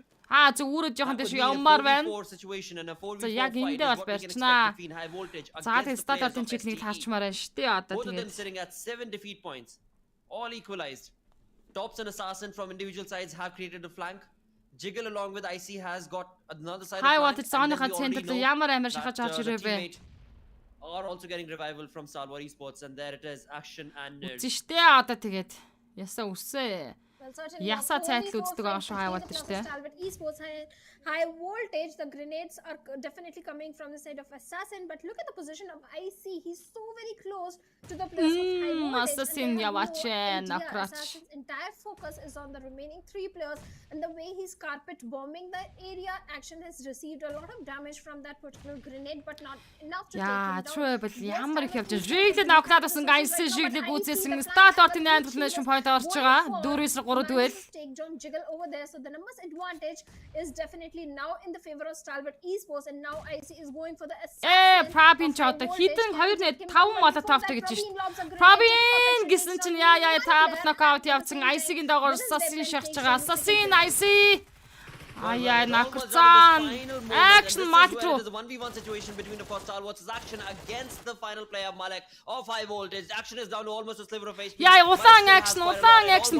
Зүгүүрээ жоохон That тийш would mean a явмаар байна. 4v4 situation and a 4v4 За яг fight эндээ is бол what we can барьчнаа. expect between high voltage За against тэгээд the players стандартын of чиглэлийг STE. харчмаар байна шүү дээ одоо Both of them тэгээд. sitting at 7 defeat points, all equalized. Tops and Assassin from individual sides have created a flank. Jiggle along with IC has got another side High of voltage flank. And then зооныхаа we already центр know ямар амар that, шахаж орж the ирээ бэ. teammate are also getting revival from Stalwart Esports, and there it is, action and nerves. Зişтэй одоо тэгээд ясаа үсээ. Well, certainly Ясаа a цайтал 4v4 үздэг fight байгаа шүү high between the voltage players те. of Stalwart Esports. High voltage, the grenades are definitely coming from the side of Assassin, but look at the position of IC. He's so very close to the players of high voltage. Assassin and they have no яваач idea. накрач. Assassin's entire focus is on the remaining 3 players, and the way he's carpet bombing the area, Action has received a lot of damage from that particular grenade, but not enough to take Яа, him down. trouble Yes, ямар их явж Stalwart байна. Жиглэд навклаад басан Esports IC right now, жиглэг but үзсэн. IC, the Startup-ийн flank, 8 elimination point орж байгаа. 4-3 дуэл. take John Jiggle over there, so the numbers advantage is definitely now in the favor of Stalwart Esports, and now IC is going for the assassin. Pravin ч одоо хитэн 2-5 молотовтой гэж байна. Pravin гэсэн чинь яа таабл нокаут явцсан IC-ийн доогоор Assassin шахаж байгаа. Assassin IC. Аяа накцан. Action матчруу. There's a 1v1 situation between the first Stalwart's Action against the final player Malek of high voltage. Action is down to almost a sliver of HP. Яа улаан action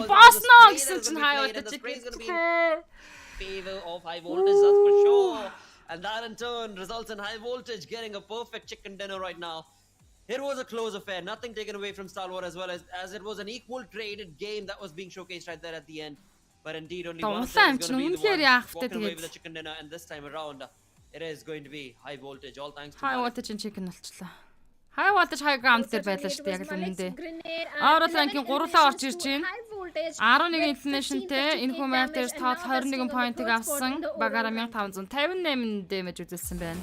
босноо гэсэн чинь high voltage. Favor of high voltage, that's for sure. And that in turn results in high voltage getting a perfect chicken dinner right now. It was a close affair, nothing taken away from Stalwart as well as it was an equal traded game that was being showcased right there at the end. But indeed, only one of them is going to be the one walking away with the chicken dinner, and this time around, it is going to be high voltage. All thanks to High Malek. voltage chicken болчлаа. High voltage high ground дээр байлаа шүү дээ яг үнэндээ. Overall ranking 3-аа орж ирж байна. 11 internationтэй энэ хүмүүс дээр тоотал 21 point-ыг авсан. Багаараа 1558 damage үзүүлсэн байна.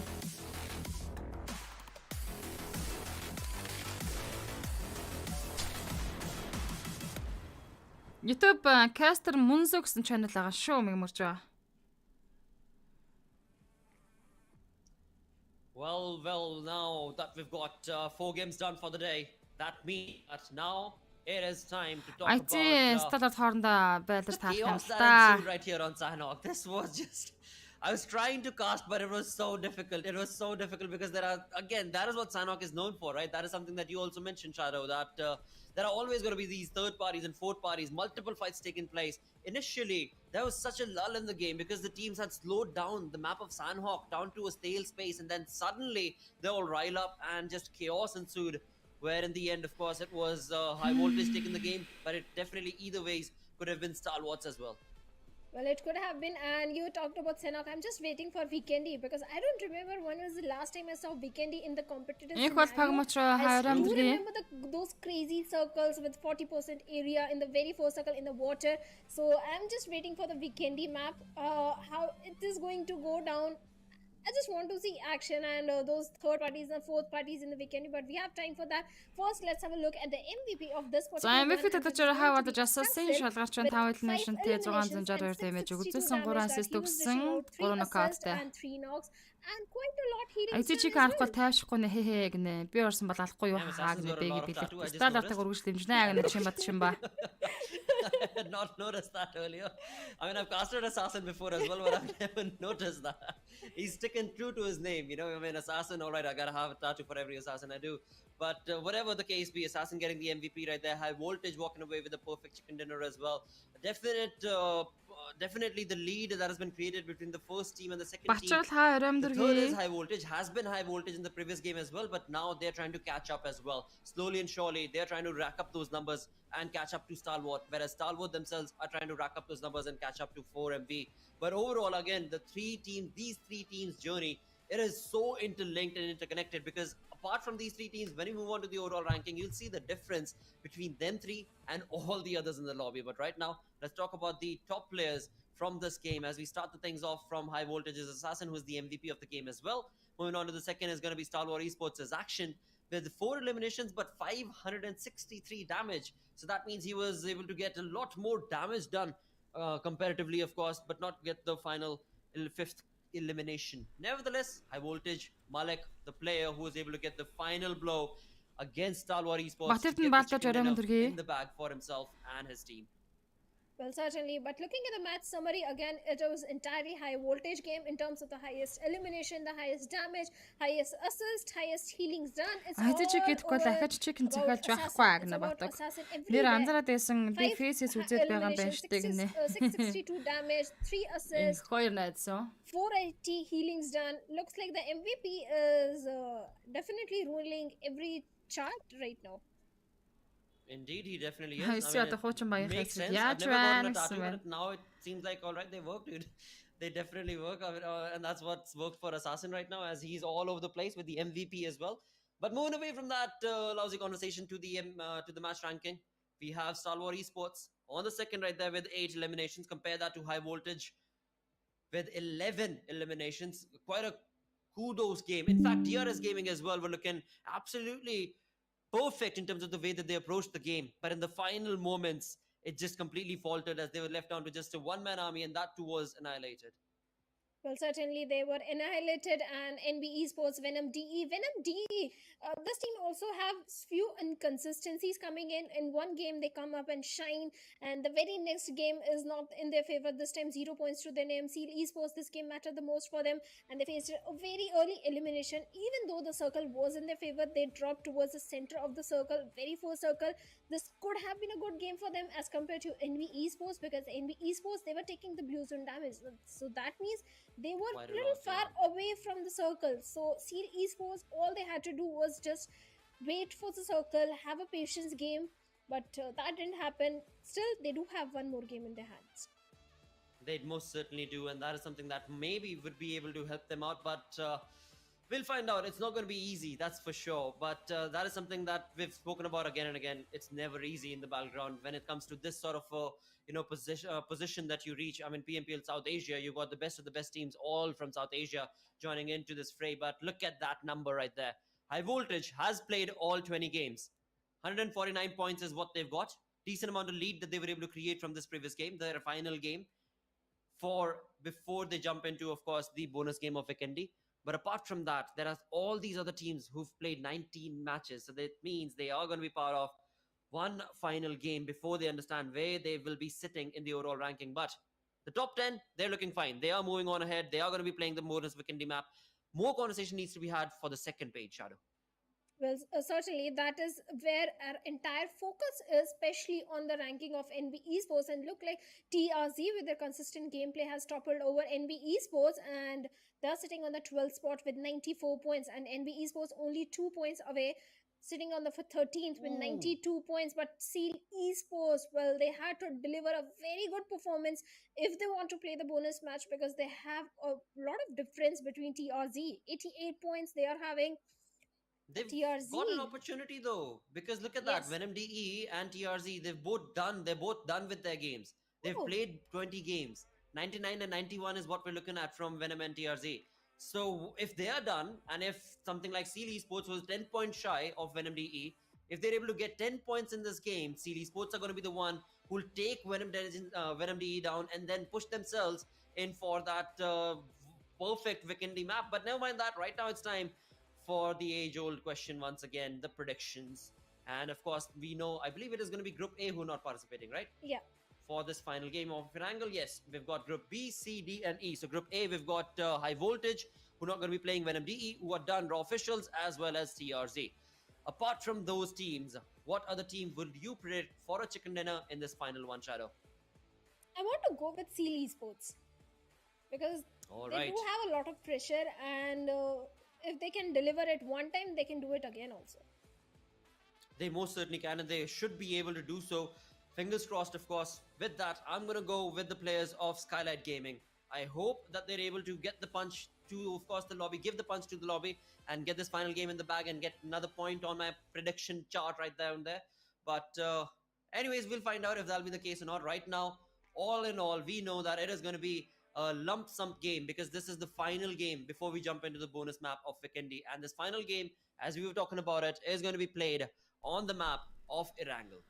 YouTube caster MUNZU гэсэн channel байгаа шүү мэгмөрж байгаа. Well, well, now that we've got 4 games done for the day, that means that now it is time to talk IT about сталт хоорондоо байлаж the таах юм chaos л that та. ensued right here on Sanhok. This was just. I was trying to cast, but it was so difficult. It was so difficult because there are, again, that is what Sanhok is known for, right? That is something that you also mentioned, Shadow, that there are always going to be these third parties and fourth parties, multiple fights taking place. Initially, there was such a lull in the game because the teams had slowed down the map of Sanhok down to a stale space, and then suddenly they all rile up and just chaos ensued. Where in the end, of course, it was high voltage taking the game, but it definitely either ways could have been stalwarts as well. Well, it could have been, and you talked about Senok. I'm just waiting for Vikendi because I don't remember when was the last time I saw Vikendi in the competitive Их бол scenario. пагмач I хайрам do дэрээ. remember those crazy circles with 40% area in the very first circle in the water. So I'm just waiting for the Vikendi map. How it is going to go down. I just want to see action and those third parties and fourth parties in the weekend, but we have time for that. First, let's have a look at the MVP of this За particular one. MVP-д and it's очоор going to хаваад be жассан Hansel шалгарч with 5 five eliminationтэй 662 eliminations and damage 662 өгүүлсэн 3 damage assist that he was dishing өгсөн out, 3 3 assists knockoutтай. and 3 knocks and quite a lot healing IT чи stun as харахгүй well. тайвшихгүй нэ хээ гинэ. Би орсон бол алахгүй юу Yeah, хаа Assassin's гинэ got a lot бэги of tattoo, I бэлэг. just Сталартаг noticed. үргэлж дэмжнэ гинэ чин бат чин ба. I had not noticed that earlier. I mean, I've casted Assassin before as well, but I've never noticed that. He's sticking true to his name, you know. I mean, Assassin, all right, I gotta have a tattoo for every Assassin I do. But whatever the case be, Assassin getting the MVP right there, high voltage walking away with a perfect chicken dinner as well. Definitely the lead that has been created between the first team and the second team. Бачрал хаа ором The third is дэргээ. high voltage, has been high voltage in the previous game as well, but now they're trying to catch up as well. Slowly and surely, they're trying to rack up those numbers and catch up to Stalwart, whereas Stalwart themselves are trying to rack up those numbers and catch up to 4MB. But overall, again, these three teams' journey, it is so interlinked and interconnected because apart from these three teams, when you move on to the overall ranking, you'll see the difference between them three and all the others in the lobby. But right now, let's talk about the top players from this game as we start the things off from high voltage's Assassin, who is the MVP of the game as well. Moving on to the second is going to be Star Wars Esports' Action with 4 eliminations but 563 damage. So that means he was able to get a lot more damage done comparatively, of course, but not get the final 5th elimination. Nevertheless, high voltage, Malek, the player who was able to get the final blow against Star Wars Esports to Батэрт нь get the баалтаж chicken ором dinner дэргээ. in the bag for himself and his team. Well, certainly, but looking at the match summary again, it was entirely high voltage game in terms of the highest elimination, the highest damage, highest assist, highest healings done. It's all IT чи гэдэггүй дахиад chicken about захиалж Assassin. байхгүй It's гэнэ about батаг. Assassin Нэр everywhere. анзаараад байсан би 5 фейсэс үзээд байгаа юм байна штэ гинэ. 662 damage, 3 assists, Хоёр найдсан. 480 healings done. Looks like the MVP is definitely ruling every chart right now. Indeed, he definitely is. Хайс ята хуучин баян Makes хайс. sense. I've Яаж never gotten a байна tattoo, гэсэн but now it seems like all right. They work, dude. They definitely work, and that's what's worked for Assassin right now, as he's all over the place with the MVP as well. But moving away from that lousy conversation to the match ranking, we have Star Wars Esports on the second right there with 8 eliminations. Compare that to High Voltage with 11 eliminations. Quite a kudos game. In fact, DRS Gaming as well were looking absolutely perfect in terms of the way that they approached the game. But in the final moments, it just completely faltered as they were left down to just a one-man army, and that too was annihilated. Well, certainly they were annihilated, and NB Esports, Venom DE. This team also have few inconsistencies coming in. In one game, they come up and shine, and the very next game is not in their favor. This time, 0 points to their name. Seal Esports, this game mattered the most for them, and they faced a very early elimination. Even though the circle was in their favor, they dropped towards the center of the circle, very first circle. This could have been a good game for them as compared to NB Esports, because NB Esports, they were taking the blue zone damage. So that means they were Quite a a little lot, far yeah. away from the circle. So Seal Esports, all they had to do was just wait for the circle, have a patience game, but that didn't happen. Still, they do have one more game in their hands. They most certainly do, and that is something that maybe would be able to help them out, but we'll find out. It's not going to be easy, that's for sure, but that is something that we've spoken about again and again. It's never easy in the battleground when it comes to this sort of position that you reach. I mean, PMPL South Asia, you've got the best of the best teams all from South Asia joining into this fray, but look at that number right there. High Voltage has played all 20 games. 149 points is what they've got. Decent amount of lead that they were able to create from this previous game, their final game, before they jump into, of course, the bonus game of Vikendi. But apart from that, there are all these other teams who've played 19 matches. So that means they are going to be part of one final game before they understand where they will be sitting in the overall ranking. But the top 10, they're looking fine. They are moving on ahead. They are going to be playing the bonus Vikendi map. More conversation needs to be had for the second page, Shadow. Well, certainly that is where our entire focus is, especially on the ranking of NB Esports. And look like TRZ with their consistent gameplay has toppled over NB Esports, and they're sitting on the 12th spot with 94 points, and NB Esports only 2 points away, sitting on the 13th with 92 points. But Seal Esports, well, they had to deliver a very good performance if they want to play the bonus match, because they have a lot of difference between TRZ. 88 points they are having. They've TRZ. got an opportunity though, because look at that. Venom DE and TRZ, they're both done with their games. They've played 20 games. 99 and 91 is what we're looking at from Venom and TRZ. So if they are done, and if something like Seal Esports was 10 points shy of Venom DE, if they're able to get 10 points in this game, Seal Esports are going to be the one who will take Venom DE down and then push themselves in for that perfect Vikendi map. But never mind that. Right now it's time for the age-old question once again, the predictions. And of course, we know, I believe it is going to be Group A who are not participating, right? Yeah. For this final game of Irangle, yes, we've got Group B, C, D, and E. So Group A, we've got High Voltage, who are not going to be playing Venom DE, who are done Raw Officials, as well as TRZ. Apart from those teams, what other team would you predict for a chicken dinner in this final one, Shadow? I want to go with Seal Esports, because they do have a lot of pressure, and if they can deliver it one time, they can do it again also. They most certainly can, and they should be able to do so. Fingers crossed, of course. With that, I'm going to go with the players of Skylight Gaming. I hope that they're able to get the punch to, of course, the lobby, give the punch to the lobby, and get this final game in the bag and get another point on my prediction chart right down there. But anyways, we'll find out if that'll be the case or not. Right now, all in all, we know that it is going to be a lump sum game, because this is the final game before we jump into the bonus map of Vikendi. And this final game, as we were talking about it, is going to be played on the map of Irangle.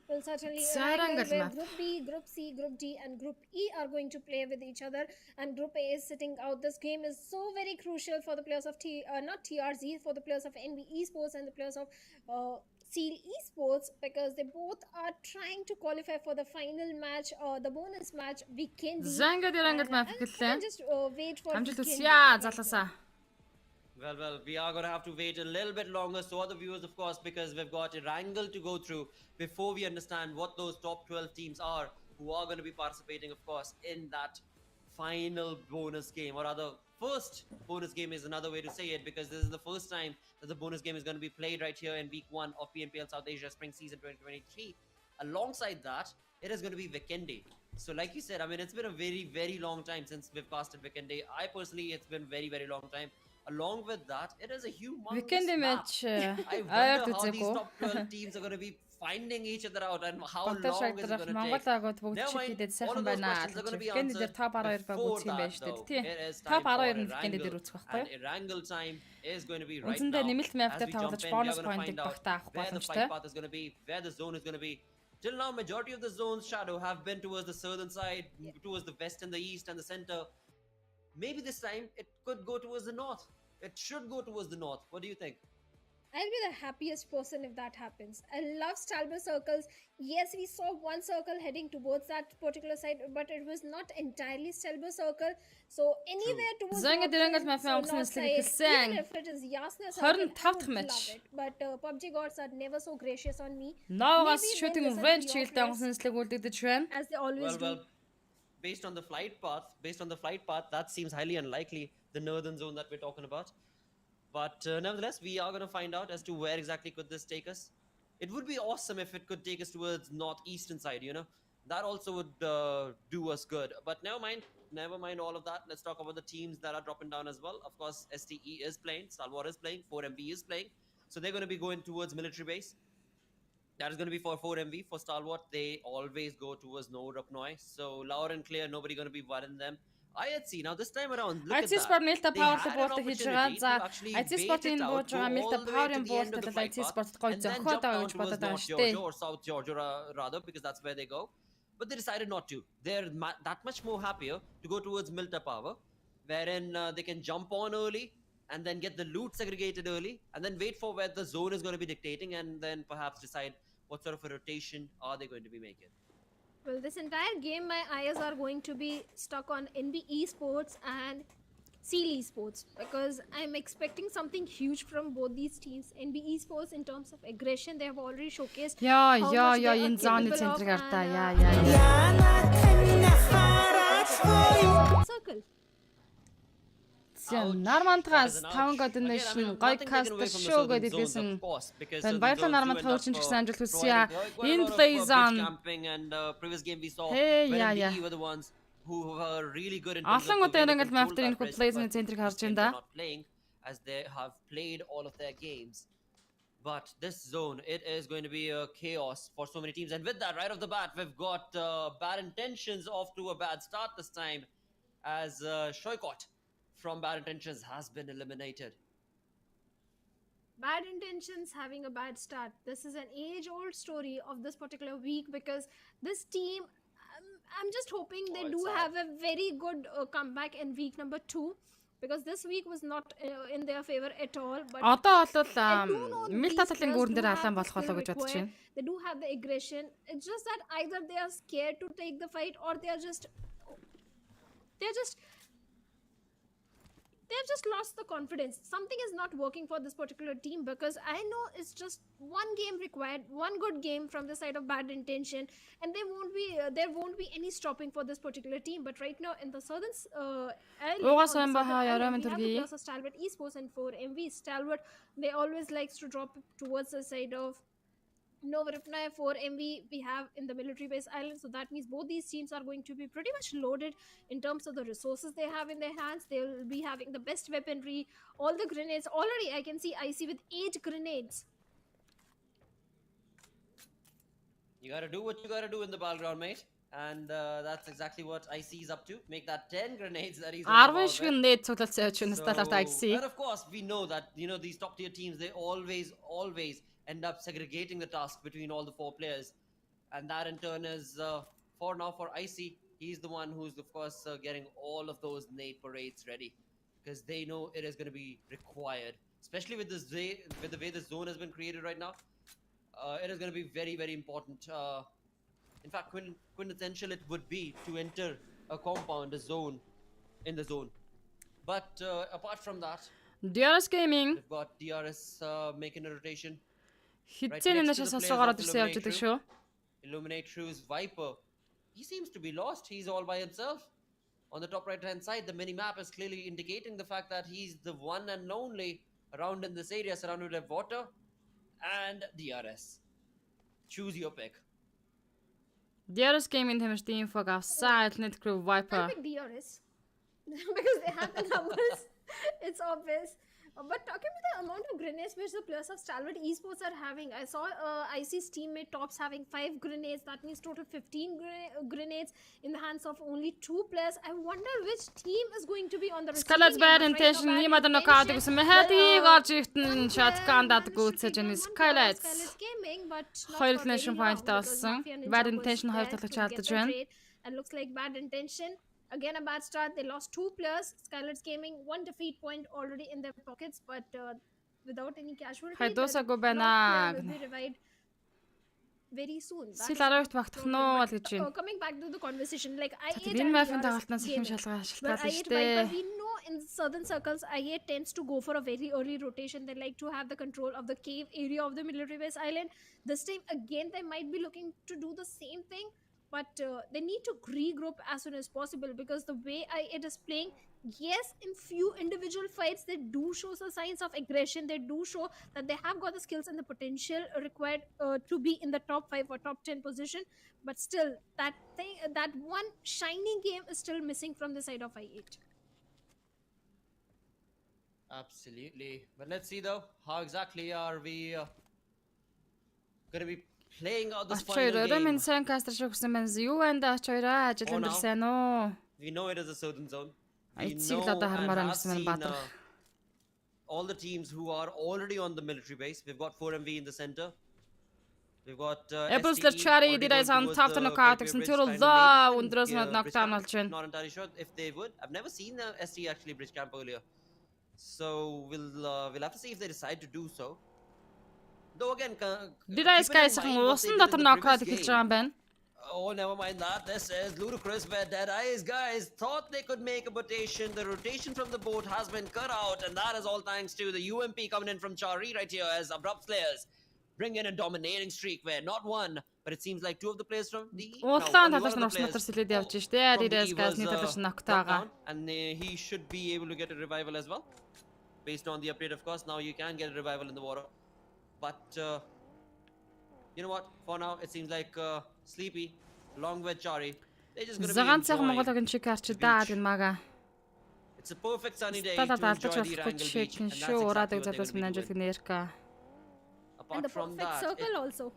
Well, certainly, where Group B, Group C, Group D, and Group E are going to play with each other, and Group A is sitting out. This game is so very crucial for the players of not TRZ, for the players of NB Esports and the players of Seal Esports, because they both are trying to qualify for the final match or the bonus match Vikendi. Just wait for Vikendi. Well, we are going to have to wait a little bit longer, so other viewers, of course, because we've got Irangle to go through before we understand what those top 12 teams are who are going to be participating, of course, in that final bonus game, or rather, first bonus game is another way to say it, because this is the first time that the bonus game is going to be played right here in week 1 of PNPL South Asia Spring Season 2023. Alongside that, it is going to be Vikendi. So like you said, I mean, it's been a very, very long time since we've casted Vikendi. I personally, it's been very, very long time. Along with that, it is a humongous map. I wonder how these top 12 teams are going to be finding each other out, and how long is it going to take. Never mind, all of those questions are going to be answered before that, though. It is time for Irangle, and Irangle time is going to be right now. As we jump in, we are going to find out where the fight path is going to be, where the zone is going to be. Till now, majority of the zones, Shadow, have been towards the southern side, towards the west and the east and the center. Maybe this time, it could go towards the north. It should go towards the north. What do you think? I'll be the happiest person if that happens. I love Stalber circles. Yes, we saw one circle heading towards that particular side, but it was not entirely Stalber circle. So anywhere towards the north side, even if it is Yasna circle, I would love it. But PUBG gods are never so gracious on me. As they always do. Based on the flight path, that seems highly unlikely, the northern zone that we're talking about. But nevertheless, we are going to find out as to where exactly could this take us. It would be awesome if it could take us towards northeastern side, you know. That also would do us good. But never mind all of that. Let's talk about the teams that are dropping down as well. Of course, STE is playing, Stalwart is playing, 4MV is playing. So they're going to be going towards military base. That is going to be for 4MV. For Stalwart, they always go towards Nord up Noi. So loud and clear, nobody going to be worrying them. IHC, now this time around, look at that. They had an opportunity to actually wait it out, go all the way to the end of the flight path, and then jump down towards North Georgia, or South Georgia rather, because that's where they go. But they decided not to. They're that much more happier to go towards Milta Power, wherein they can jump on early and then get the loot segregated early and then wait for where the zone is going to be dictating and then perhaps decide what sort of a rotation are they going to be making. Well, this entire game, my eyes are going to be stuck on NB Esports and Seal Esports because I'm expecting something huge from both these teams. NB Esports in terms of aggression, they have already showcased how much they are энэ зооны capable of, центр гартаа and, circle. Нармантгаас 5 годын нэшн гой каст шоу гэдэг хэлсэн. Тэн баярлалаа Нармант хөгжин ч гэсэн амжилт хүсье. In plays on. Previous game we saw Hey, when yeah. we were the ones who were really good in terms Олон of удаа doing ингээд the map дээр control энэ coverage, plays-ийн but центрийг this харж game байна да. they're not playing as they have played all of their games. But this zone, it is going to be a chaos for so many teams. And with that, right off the bat, we've got Bad Intentions off to a bad start this time as Shoykot from Bad Intentions has been eliminated. Bad Intentions having a bad start. This is an age-old story of this particular week because this team, I'm just hoping they do have a very good comeback in week number 2 because this week was not in their favor at all. But Одоо бол I do know мэл these таталын players гүүрэн do дээр have алаан the болох болоо skill гэж бодож required. байна. They do have the aggression. It's just that either they are scared to take the fight or they have just lost the confidence. Something is not working for this particular team because I know it's just one game required, one good game from the side of Bad Intention, and there won't be any stopping for this particular team. But right now in the southern island, Угаа on the сайн ба southern хаяа island, we have the Ramantурги. players of Stalwart Esports and 4MV. Stalwart, they always likes to drop towards the side of Novaripna 4MV we have in the military base island, so that means both these teams are going to be pretty much loaded in terms of the resources they have in their hands. They will be having the best weaponry, all the grenades. Already I can see IC with 8 grenades. You gotta do what you gotta do in the battleground, mate. And that's exactly what IC is up to. Make that 10 grenades that he's on the 10 board шиг with. нээд цуглалцсан явж байна. Сталарт IC. And of course, we know that these top tier teams, they always end up segregating the task between all the 4 players, and that in turn is for IC. He's the one who's of course getting all of those nade parades ready because they know it is going to be required, especially with the way the zone has been created right now. It is going to be very, very important. In fact, quintessential it would be to enter a compound, a zone, in the zone. But apart from that, DRS Gaming we've got DRS making a rotation. хитцэн энэ шасаас гараад ирсэн явж байгаа шүү. Illuminate Shrew's Viper. He seems to be lost. He's all by himself. On the top right hand side, the mini map is clearly indicating the fact that he's the one and only around in this area surrounded by water and DRS. Choose your pick. DRS Gaming хэмждэг инфог авсан. Alternate Crew Viper. I pick DRS because they have the numbers. It's obvious. But talking about the amount of grenades which the players of Stalwart Esports are having, I saw IC's teammate Tops having 5 grenades. That means total 15 grenades in the hands of only 2 players. I wonder which team is going to be on the receiving Scarlet's end. Bad But right now, Intention Bad niimoodi Intention, нокаут гэсэн мэхэтийг well, орж иртэн shotgun даадаг үүсэж байгаа Scarlet. Scarlet Gaming, but not Хоёр for nation very point long because таалсан. Mafia Ninja Bad was Intention there хоёр to талж get чадаж the байна. trade. And looks like Bad Intention. Again, a bad start. They lost 2 players. Scarlet's Gaming, 1 defeat point already in their pockets, but without any casualty. Хайдуусаагүй the байна. top player will be revived very soon. That Сил is 12-т багтах нь уу but, гэж байна. coming back to the conversation, like I8 Энэ and мафийн DRS дагалднаас их юм gaming. шалгаж But шалтгаалсан I8 шүү Viper, дээ. we know in southern circles, I8 tends to go for a very early rotation. They like to have the control of the cave area of the military base island. This time again, they might be looking to do the same thing, but they need to regroup as soon as possible because the way I8 is playing, yes, in few individual fights, they do show the signs of aggression. They do show that they have got the skills and the potential required to be in the top 5 or top 10 position. But still, that one shining game is still missing from the side of I8. Absolutely. But let's see though, how exactly are we going to be playing out this final Очоороо game? минь сайн кастер шиг хүсэн байна. Юу байна да очоороо ажил Oh, no. амьдрсан уу? We know it is a southern zone. We Айцыг л know одоо and хармаар have амжсан seen байна Баатар. all the teams who are already on the military base. We've got 4MV in the center. We've got Эпплслэр STE Cherry already дээрээс going on towards top the to knock fight out way гэсэн bridge, тэр trying to лоо maybe even өндрөөс bridge knockdown camp. болж байна. Not entirely sure if they would. I've never seen STE actually bridge camp earlier, so we'll have to see if they decide to do so. Though again, Did-Ice guys усан дотор knock-out хэлж байгаа юм байна. Oh, never mind that. This is ludicrous where Dead-Eyes guys thought they could make a rotation. The rotation from the boat has been cut out, and that is all thanks to the UMP coming in from Chari right here as Abrupt Slayers bring in a dominating streak where not one, but it seems like two of the players from the Улаан талаас нь усан дотор сэлээд явж штэ. Did-Ice guys нэг талаас нь knock-таагаа. And he should be able to get a revival as well. Based on the update, of course, now you can get a revival in the water. But you know what? For now, it seems like Sleepy, along with Chari, they're just going to be enjoying the beach. It's a perfect sunny day to enjoy the Wrangell beach, and that's exactly what they're going to be doing. And Apart the from perfect that, circle also.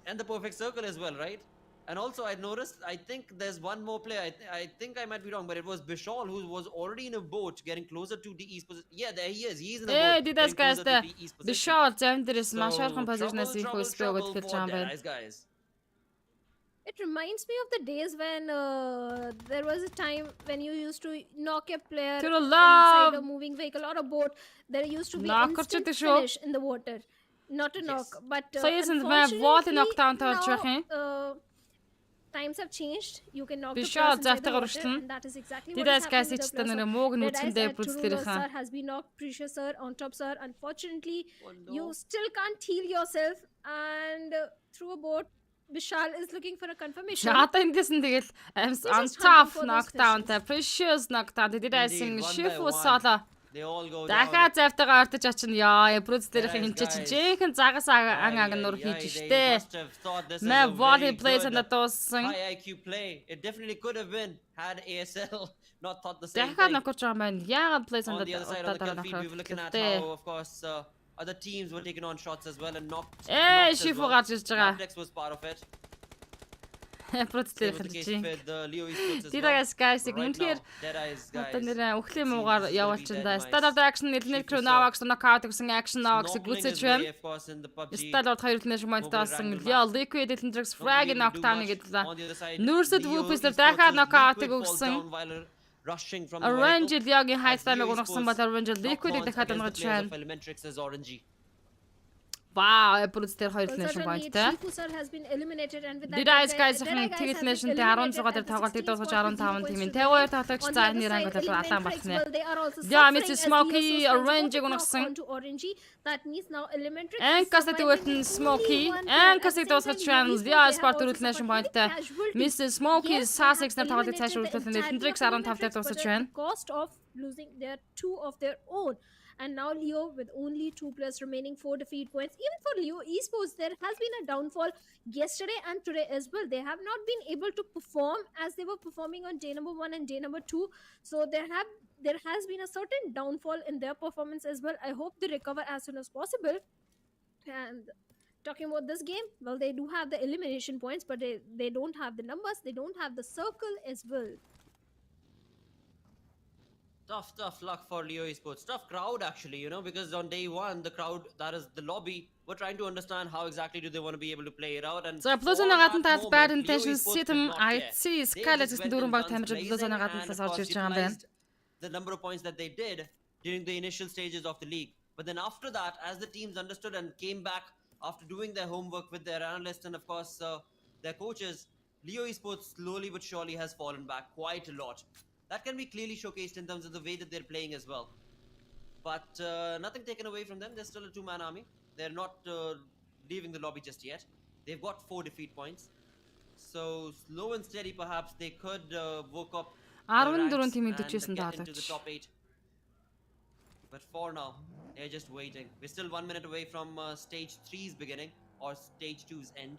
and the perfect circle as well, right? And also, I noticed, I think there's one more player. I think I might be wrong, but it was Bishal who was already in a boat getting closer to the east position. Yeah, there he is. He's in a boat. Did-Ice guys getting closer to the east position. Bishal зэмдэрс So, маш ойрхон trouble позишнаас их for хөлсөө өгөх гэж байгаа юм байна. Dead-Eyes guys. It reminds me of the days when there was a time when you used to knock a player To inside love. a moving vehicle or a boat. There used to be Knock instant करчихдээ шүү. finish in the water. Not a knock, but So yes, and my volley knockdown now, touch рахын. times have changed. You can knock the Bishal players inside the заахтайгаар water, урьдчилна. and that is exactly what is Did-Ice guys happening with the ичтэн players нэг of мууг Dead-Eyes нүцэндээ and бүлцлэрхэн. Sir has been knocked. Precious sir on top sir. Unfortunately, Oh, no. you still can't heal yourself, and through a boat, Bishal is looking for a confirmation. Шаата эндээс нь тэгэл on just top hunting for those knockdown та precious knockdown Did-Ice-ийн Indeed, one shifu by one. solo. They all go down. Дахиад завтайгаа ортож очино ёо. Эпрүцлэрийн Guys, хэмчээч жинхэнэ загас аг нур хийж They штэ. must have thought this is Мэ a volley very plays good, and дууссан. high IQ play. It definitely could have been had ASL not thought the same Дахиад thing. нокож байгаа юм байна. Яагаад plays and On the other side of the удаа kill feed, we were looking at нокож. how, of course, other teams were taking on shots as well and knocked. Shifu гарч ирж байгаа. Naplex was part of it. Эпрүцлэр Same was the case хэлж. with Leo Esports as Did-Ice guys But яг right үнэхээр now, Dead-Eyes одоо guys. нэр өхлийн seems муугаар this is gonna be явуулчихсан да. dead Start of the action eliminate crew now action knockout гэсэн action now гэсэн Snorkeling гүцэж his байна. way, of course, in the PUBG. Start of хоёр төлнөш момент таасан. Random Яа match. liquid элендрэкс Don't frag really do knockdown much. гэдэлээ. On the other side, Nurset Leo Whoopster Esports дахиад was knockout Liquid falls өгсөн. down while rushing from the Orange vehicle. Lyoгийн high As time-ыг Leo унгасан Esports бол Orange knock liquid-ийг ons дахиад against онгож the players байна. of Elementrix as RNG. Wow, эпрүцлэр хоёр Well, төлнөш certainly, pointтэй. Shifu sir has been eliminated, and with that, Did-Ice guys Dead-Eye тэгэл have нэшнтэй been 16 eliminated дээр at the тоглолтыг 16 дуусгаж spot with 15 0 тимийн points 52 to тоглогч On the за other энэ side, рангууд алан Elementrix, багтана. well, they are also Yeah, suffering Mr. as Smokey, Leo's friends Orange both унгасан. knock onto RNG. That means now Elementrix is Анкасыг surviving тэгвэл with Smokey, only one player. анкасыг At the дуусгаж same чаана time, Leo Leo Esports, they Sport have also төрүүлнэш suffered pointтэй. heavy casualties. Mr. Smokey Yes, they SAS have X-ээр тоглолтыг eliminated цаашруулсан the entirety Elementrix of 15 дээр Elementrix, дуусгаж but at байна. the cost of losing their two of their own. And now Leo with only 2 players remaining, 4 defeat points. Even for Leo Esports, there has been a downfall yesterday and today as well. They have not been able to perform as they were performing on day number 1 and day number 2. So there has been a certain downfall in their performance as well. I hope they recover as soon as possible. And talking about this game, well, they do have the elimination points, but they don't have the numbers. They don't have the circle as well. Tough luck for Leo Esports. Tough crowd actually, you know, because on day one, the crowd, that is the lobby, were trying to understand how exactly do they want to be able to play it out. And За for Blue-ын that гадна таад moment, bad Leo intention Esports system did not care. IC They Skylight just гэсэн went дөрвөн and баг guns тамирчид blazing Blue-ын гаднаас and, of орж course, ирж байгаа юм байна. utilized the number of points that they did during the initial stages of the league. But then after that, as the teams understood and came back after doing their homework with their analysts and of course their coaches, Leo Esports slowly but surely has fallen back quite a lot. That can be clearly showcased in terms of the way that they're playing as well. But nothing taken away from them. They're still a two-man army. They're not leaving the lobby just yet. They've got 4 defeat points. So slow and steady, perhaps they could work up the 14 ranks тийм and идэвхжсэн get into the даалгач. top 8. But for now, they're just waiting. We're still 1 minute away from stage 3's beginning or stage 2's end.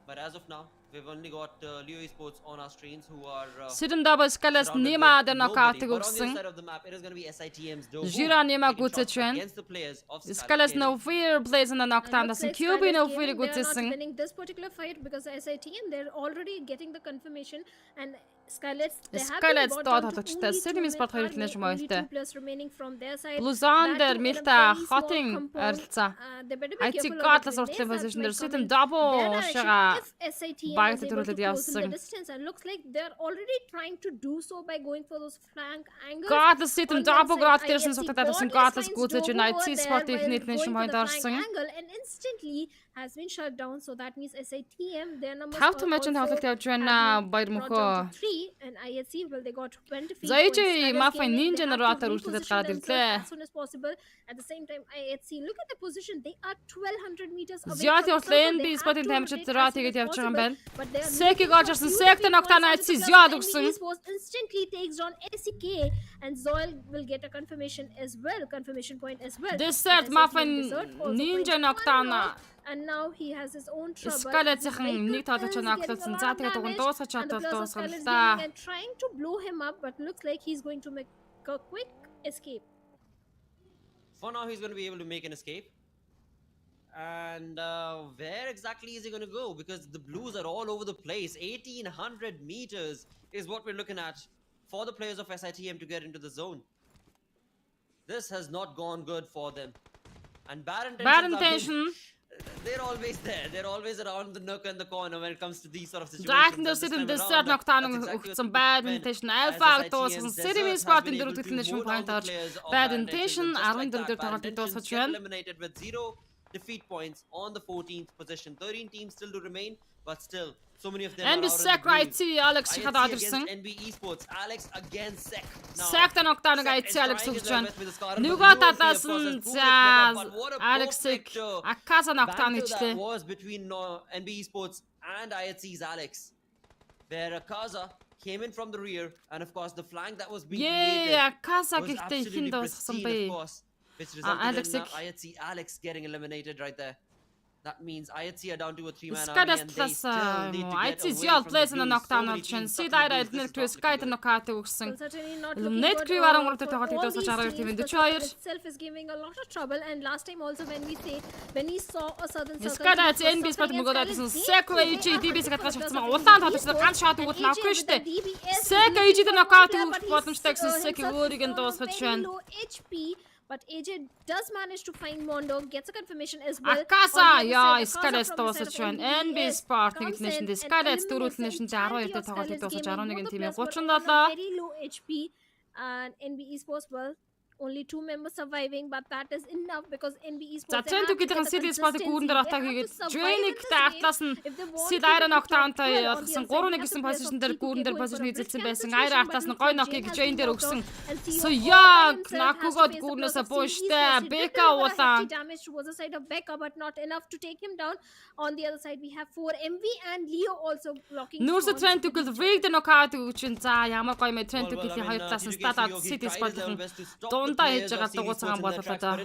But as of now, we've only got Leo Esports on our screens who are Sirem double Skylight surrounded Nima with дээр nobody. knockout-ыг But on the other өгсөн. side of the map, it is going to be SITM's Dohu Жира Nima taking shots гүцэж байна. against the players of Skylight Skylight. No Fear plays in the knockdown Looks дасан like QB No Skylight Fear Gaming, they are not гүцсэн. winning this particular fight because SITM, they're already getting the confirmation, and Skylets доод холбогчтой City Sport 2 хэлнэ юм ойлтой. Bluzander Milta хотын ойролцоо. IT Godless уртлын position дээр City double шага багт төрүүлээд явсан. Godless City double God дээрсэн сутагдаад байсан Godless гүйцэж IT Sport ихнийх нь шимхойд орсон. And instantly has been shut down, so that means SITM their numbers How to match and тоглолт явж байна баяр мөхөө. 3 and IHC well they got 20 feet. Заичи мафа ninja generator үргэлжлээд гараад ирлээ. As soon as possible. At the same time IHC look at the position, they are 1200 meters away. Зяат явуулсан би спотын тамирчид зураа тэгээд явж байгаа юм байна. Секиг олжсэн Сектэй ногтана IHC зяат өгсөн. Instantly takes down SEK and Zoil will get a confirmation as well, confirmation point as well. Desert мафа ninja ногтана. And now he has his own trouble. Скалецийн нэг тоглож ногтлсон. За тэгээд уг нь дуусгаж чадвал дуусгалаа. And trying to blow him up, but looks like he's going to make a quick escape. For now, he's going to be able to make an escape. And where exactly is he going to go? Because the blues are all over the place. 1800 meters is what we're looking at for the players of SITM to get into the zone. This has not gone good for them. And bad intentions. They're always there. They're always around the nook and the corner when it comes to these sort of situations. Заахын дэсэд desert ногтаан өгсөн bad intention alpha дууссан City Sport-ын дөрөв дэх шимэн point орж bad intention 14 дээр тоглолтыг дуусгаж байна. Eliminated with 0 defeat points on the 14th position. 13 teams still to remain, but still so many of them And are out of the IT Alex хадаад ирсэн. NB Esports Alex against Sek. Секта ногтааныг IT Alex өгч байна. Нөгөө талаас нь за Alex-ийг Акаса ногтаан гэжлээ. Was between NB Esports and IHC's Alex. Where Akaza came in from the rear and of course the flank that was being created Акаса was гэхдээ absolutely хин дуусгасан pristine, бэ. of course, which resulted in IHC Alex getting eliminated right there. That means IHC are down to a 3-man army and they still need to get away from the blues. Ногтаан олж байна. Сидайра элнэр twist Sky нокаут өгсөн. Net crew аран гурав дахь тоглолтыг дуусгаж 12 тийм 42. Itself is giving a lot of trouble and last time also when we saw a southern circle. Скадаач NB Sport мөгөөдсөн Sek AG DBS гадгаж авсан улаан тоглогчдод ганц шат өгөх нь авахгүй шүү дээ. Sek AG дээр нокаут өгөх боломжтой гэсэн Sek өөрийг нь дуусгаж байна. HP. But AJ does manage to find Mondo, gets a confirmation as well. Akasa яа Skylets дуусгаж байна. NB Sport нэг нэшэнд Skylets дөрөв нэшэнд 12 дээр тоглолтыг дуусгаж 11 тийм 37. Very low HP and NB Esports well only 2 members surviving, but that is enough because NB Esports. За цент гэдэг нь City Sport-ыг гүүрэн дээр атак хийгээд Drain-ийг атлаас нь Sidaiра нокдаунтай олгосон 3-1 гэсэн позишн дээр гүүрэн дээр позишн эзэлсэн байсан. Айра атлаас нь гой нокийг Drain дээр өгсөн. So яг накугод гүүрнээс бууштай Beka уулаа. Damage towards the side of Beka but not enough to take him down. On the other side we have 4 MV and Leo also blocking. Нүүрс Trent Tuchel rigged knockout өгчин. За ямар гоё мэ Trent Tuchel-ийн хоёр талаас нь статад City Sport-ын дундаа хийж байгаа дугуйцагаан бололоо доо.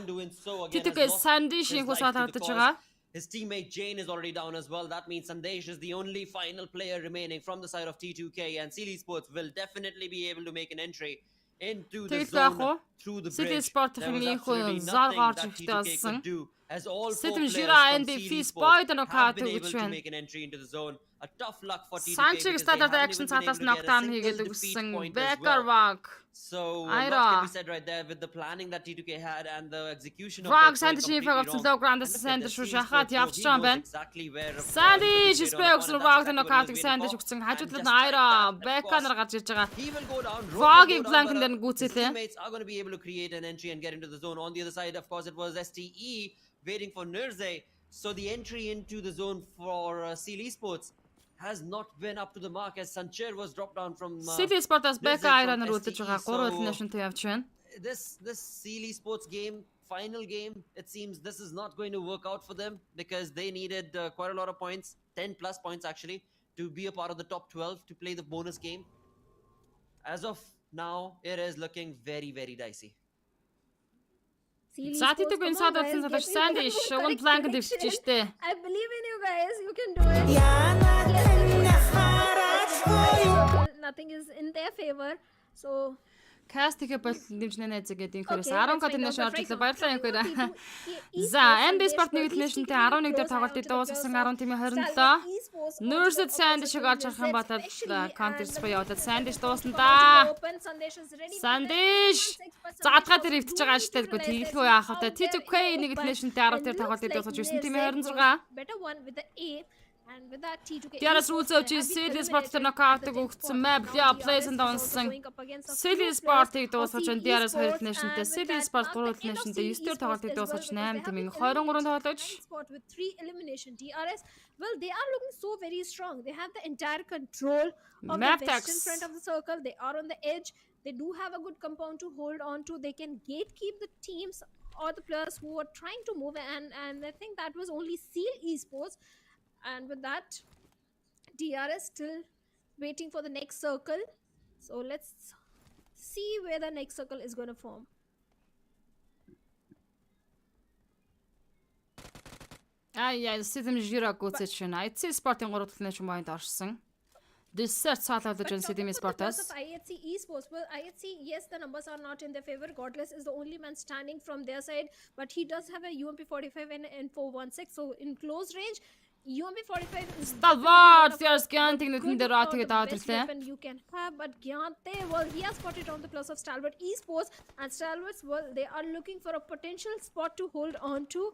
Тэтгэл Sandesh хус хатагдаж байгаа. His teammate Jane is already down as well. That means Sandesh is the only final player remaining from the side of T2K and Sealy Sports will definitely be able to make an entry into the zone through the bridge. City Sport-ийн хүн зал гарч ихтэй болсон. As all 4 Сэтэн players Жира from NB Sealy Sport Sports нокаут have been able өгч to байна. make an entry into the zone. A tough luck for T2K Санчиг because they статад haven't action even been цаатаас able to get a нокдаун single хийгээд defeat өгсөн. point as Becker well. Rock. So Айра. what can be said right there with the planning that T2K had and the execution of Rock it going Sandesh-ийн completely фаг авсан wrong. low ground-аас And Sandesh look at the шахаад Sealy явж Sports, байгаа юм he knows байна. exactly where Sandesh the спэй өгсөн Rock-ын нокаутыг Sandesh өгсөн. Хажуудлаад нь Айра Becker нар гарч ирж байгаа. He will go down. Rock-ийг flank дээр нь гүйцээлээ. Teammates are going to be able to create an entry and get into the zone. On the other side, of course, it was STE waiting for Nurze. So the entry into the zone for Sealy Sports has not been up to the mark as Sancher was dropped down from City Sport-аас Becker Айра нар үлдэж STE. байгаа. 3 elimination-тэй явж байна. This Sealy Sports game, final game, it seems this is not going to work out for them because they needed quite a lot of points, 10 plus points actually, to be a part of the top 12 to play the bonus game. As of now, it is looking very, very dicey. За тэтгэн сададсан садаж Sandesh one flank дэвчж штэ. I believe in you guys. You can do it. Nothing is in their favor. So Cast-ийн болтол дэмжнэ нэзэг гэдэг Okay, инхээрээс 10 код нэшн орж ирлээ. Баярлалаа инхээр. За, MB Sport нэг нэшнтэй 11 дээр тоглолтыг дуусгасан 10 тимийн 27. Нүүрсэд Sandish олж харах юм бол Counter Spy яваад Sandish дуусна да. Sandish заадгаа дээр өвтөж байгаа штэ гоо тэглэхүү яах вэ? T2K нэг нэшнтэй 10 дээр тоглолтыг дуусгаж 9 тимийн 26. Better one with the A. And with that T2K Диарас Рүүцөөч Silly Sport-тэй нокаутыг өгсөн map яа place-нд онсон. Silly Sport-ыг дуусгаж Диарас 2 нэшнтэй Silly Sport 3 нэшнтэй 9 дээр тоглолтыг дуусгаж 8 тимийн 23 тоглож spot with 3 elimination. DRS, well, they are looking so very strong. They have the entire control of Map the western tax. front of the circle. They are on the edge. They do have a good compound to hold on to. They can gatekeep the teams or the players who are trying to move, and I think that was only Seal Esports. And with that, DRS still waiting for the next circle. So let's see where the next circle is going to form. Яа, сэтэм жираг гүцэж байна. IC Sport-ын 3 дахь нэшн point орсон. Dessert цаалуулж But энэ talking сэтэм about the plus Sport-аас. of IHC Esports, well, IHC, yes, the numbers are not in their favor. Godless is the only man standing from their side, but he does have a UMP 45 and an 416. So in close range, UMP 45 is Stalwart Diarас Gyanting нүдэн дээр the тэгээд аваад best ирлээ. weapon you can have, but Gyante, well, he has spotted on the plus of Stalwart Esports, and Stalwarts, well, they are looking for a potential spot to hold on to.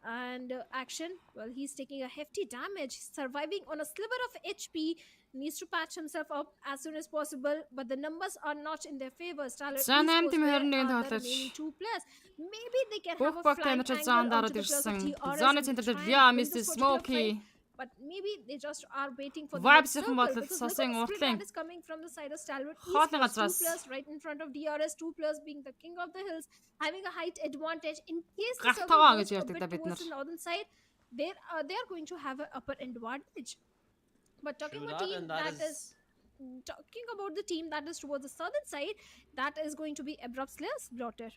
And action, well, he's taking a hefty damage, surviving on a sliver of HP, needs to patch himself up as soon as possible, but the numbers are not in their favor. Stalwart За, 8 тийм where 21 are the тоглож. remaining 2 players? Maybe they can Бүх have a баг flank таймчид angle зоон onto дараад the plus of ирсэн. TRS Зооны and центр try дээр and Яа win Mr. this particular Smokey. fight. But maybe they just are waiting for the Vibes next их circle, бодлол because look at сасын the split уртлын. that is coming from the side of Stalwart Хоолны Esports. 2 газраас. players right in front of DRS, 2 players being the king of the hills, having a height advantage in case the circle Гартагаа goes гэж a ярьдаг да bit бид нар. towards the northern side. They are going to have an upper advantage. But talking True about that, team and that that is- is talking about the team that is towards the southern side, that is going to be Abrupt Slayers Blotter.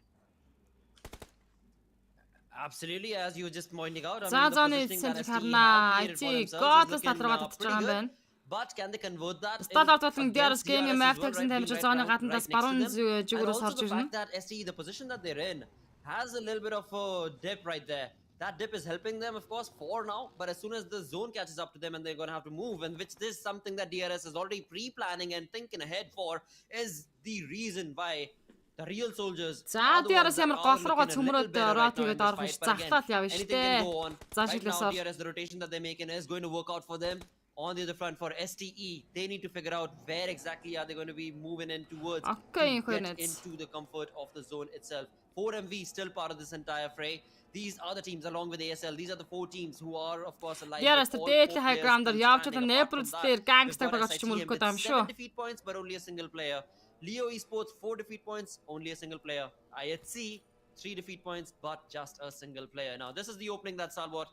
Absolutely, as you were just pointing out. I За, mean, the зооны positioning that центр ST харна. have created for IT themselves is Godless looking, талраа татж pretty байгаа юм good. байна. But can they convert that Стадалт in болон DRS against Game DRS map as well, tax-ын right, дамжиж being зооны right гаднаас next to баруун them? And зүгүүрээс also орж the ирнэ. fact that ST, the position that they're in, has a little bit of a dip right there. That dip is helping them, of course, for now. But as soon as the zone catches up to them and they're going to have to move, and which is something that DRS is already pre-planning and thinking ahead for, is the reason why the real soldiers За, are the ones DRS that ямар are гол looking руугаа a little цөмрөөд better ороо right now in тэгээд this орох fight. ш. But again, Захтаал явна anything can штэ. go on. За, Right now, шиглэсээр. DRS, the rotation that they're making is going to work out for them. On the other front, for STE, they need to figure out where exactly are they going to be moving in towards Okay, to get Hornets. into the comfort of the zone itself. 4MV still part of this entire fray. These are the teams along with ASL. These are the 4 teams who are, of course, alive. DRS with all дээдлийн 4 high players ground-аар still явж standing. байгаа Apart from Naples that, дээр gangster we've got байгаа ч юм уу SITM үлгэх юм with шүү. 7 defeat points, but only a single player. Leo Esports 4 defeat points, only a single player. IHC 3 defeat points, but just a single player. Now this is the opening that Salwat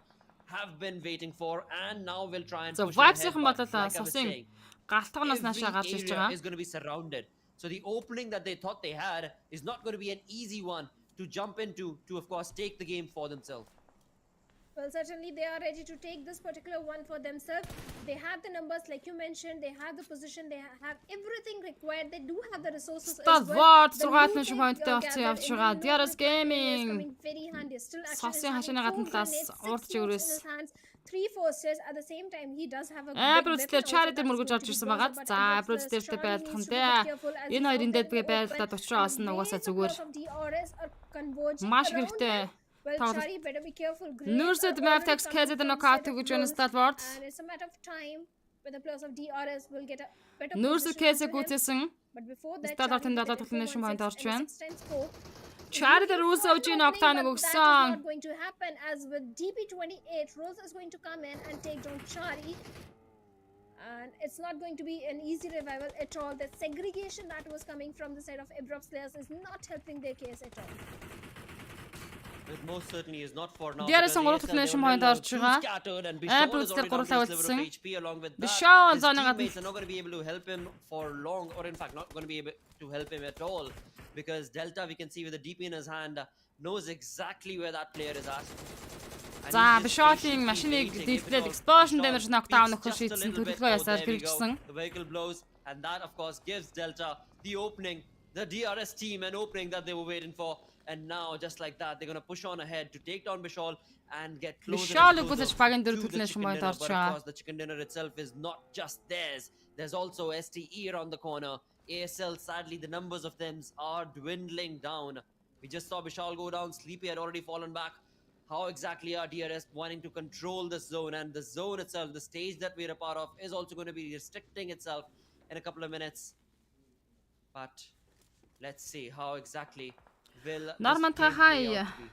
have been waiting for, and now we'll try and So push it vibes-ийн ahead. But бодлоо like I was сасын saying, галтгоноос every наашаа гарч ирж area байгаа. is going to be surrounded. So the opening that they thought they had is not going to be an easy one to jump into to, of course, take the game for themselves. Well, certainly they are ready to take this particular one for themselves. They have the numbers, like you mentioned. They have the position. They have everything required. They do have the resources as well. Stalwart The 6 loot нэшн they've, pointтэй gathered очсон явж in the байгаа. loot DRS is Gaming. coming very handy. Still action is Сасын having хашааны 4 гадна талаас grenades, 6 урд smokes чигүүрээс. in his hands, 3 forces. At the same time, he does have a Abruts big дээр weapon Charlie also дээр that is мөргөж going орж to be ирсэн brought байгаа. up, but За, Abruts Abruts players, дээртэй Charlie байлдах needs юм to be дээ. careful as Энэ he's хоёрын out дээр there in the байлдаад open. очроо осон The угаасаа way the зүгээр. players of DRS are converging Маш around хэрэгтэй. them. Well, Тоглолт. Shari, better be careful. Нүүрсэд map tax KZ knockout гэж байна Stalwart. And it's a matter of time when the players of DRS will get a better Нүүрсэд position KZ onto him. гүцээсэн. But before that, Stalwart-ын Shari with долоо the тоглолтын нэшин point 416 орж and байна. 6 times scope. Charlie дээр Looking Rose for an Oji opening, knockdown but өгсөн. that is not going to happen, as with DP28, Rose is going to come in and take down Shari. And it's not going to be an easy revival at all. The segregation that was coming from the side of Abrupt Slayers is not helping their case at all. It most certainly is not for now. DRS-ын because 3 дахь ASL, нэшн they point were орж байгаа. scattered, and Abruts Bishon is дээр already down to 3 his sliver of тавьсан. HP. Along with that, Bishon his зооны гадна. teammates are not going to be able to help him for long, or in fact not going to be able to help him at all, because Delta, we can see with the DP in his hand, knows exactly where that player is at. And За, he's just Bishon-ийн patiently машиныг waiting. If дийдлээд it all- explosion Bishon damage knockdown peeks өгөх just a шийдсэн little bit. төлөвлөгөө Oh, ясаар there we go. хэрэгжсэн. The vehicle blows, and that of course gives Delta the opening the DRS team an opening that they were waiting for. And now, just like that, they're going to push on ahead to take down Bishal and get closer Bishal-ыг and бүлэж closer багийн to дээр the төлнө chicken шумай dinner. But дорч of байгаа. course, the chicken dinner itself is not just theirs. There's also STE around the corner. ASL, sadly, the numbers of them are dwindling down. We just saw Bishal go down. Sleepy had already fallen back. How exactly are DRS wanting to control this zone? And the zone itself, the stage that we're a part of, is also going to be restricting itself in a couple of minutes. But let's see how exactly will this Norman game play hi. out to be.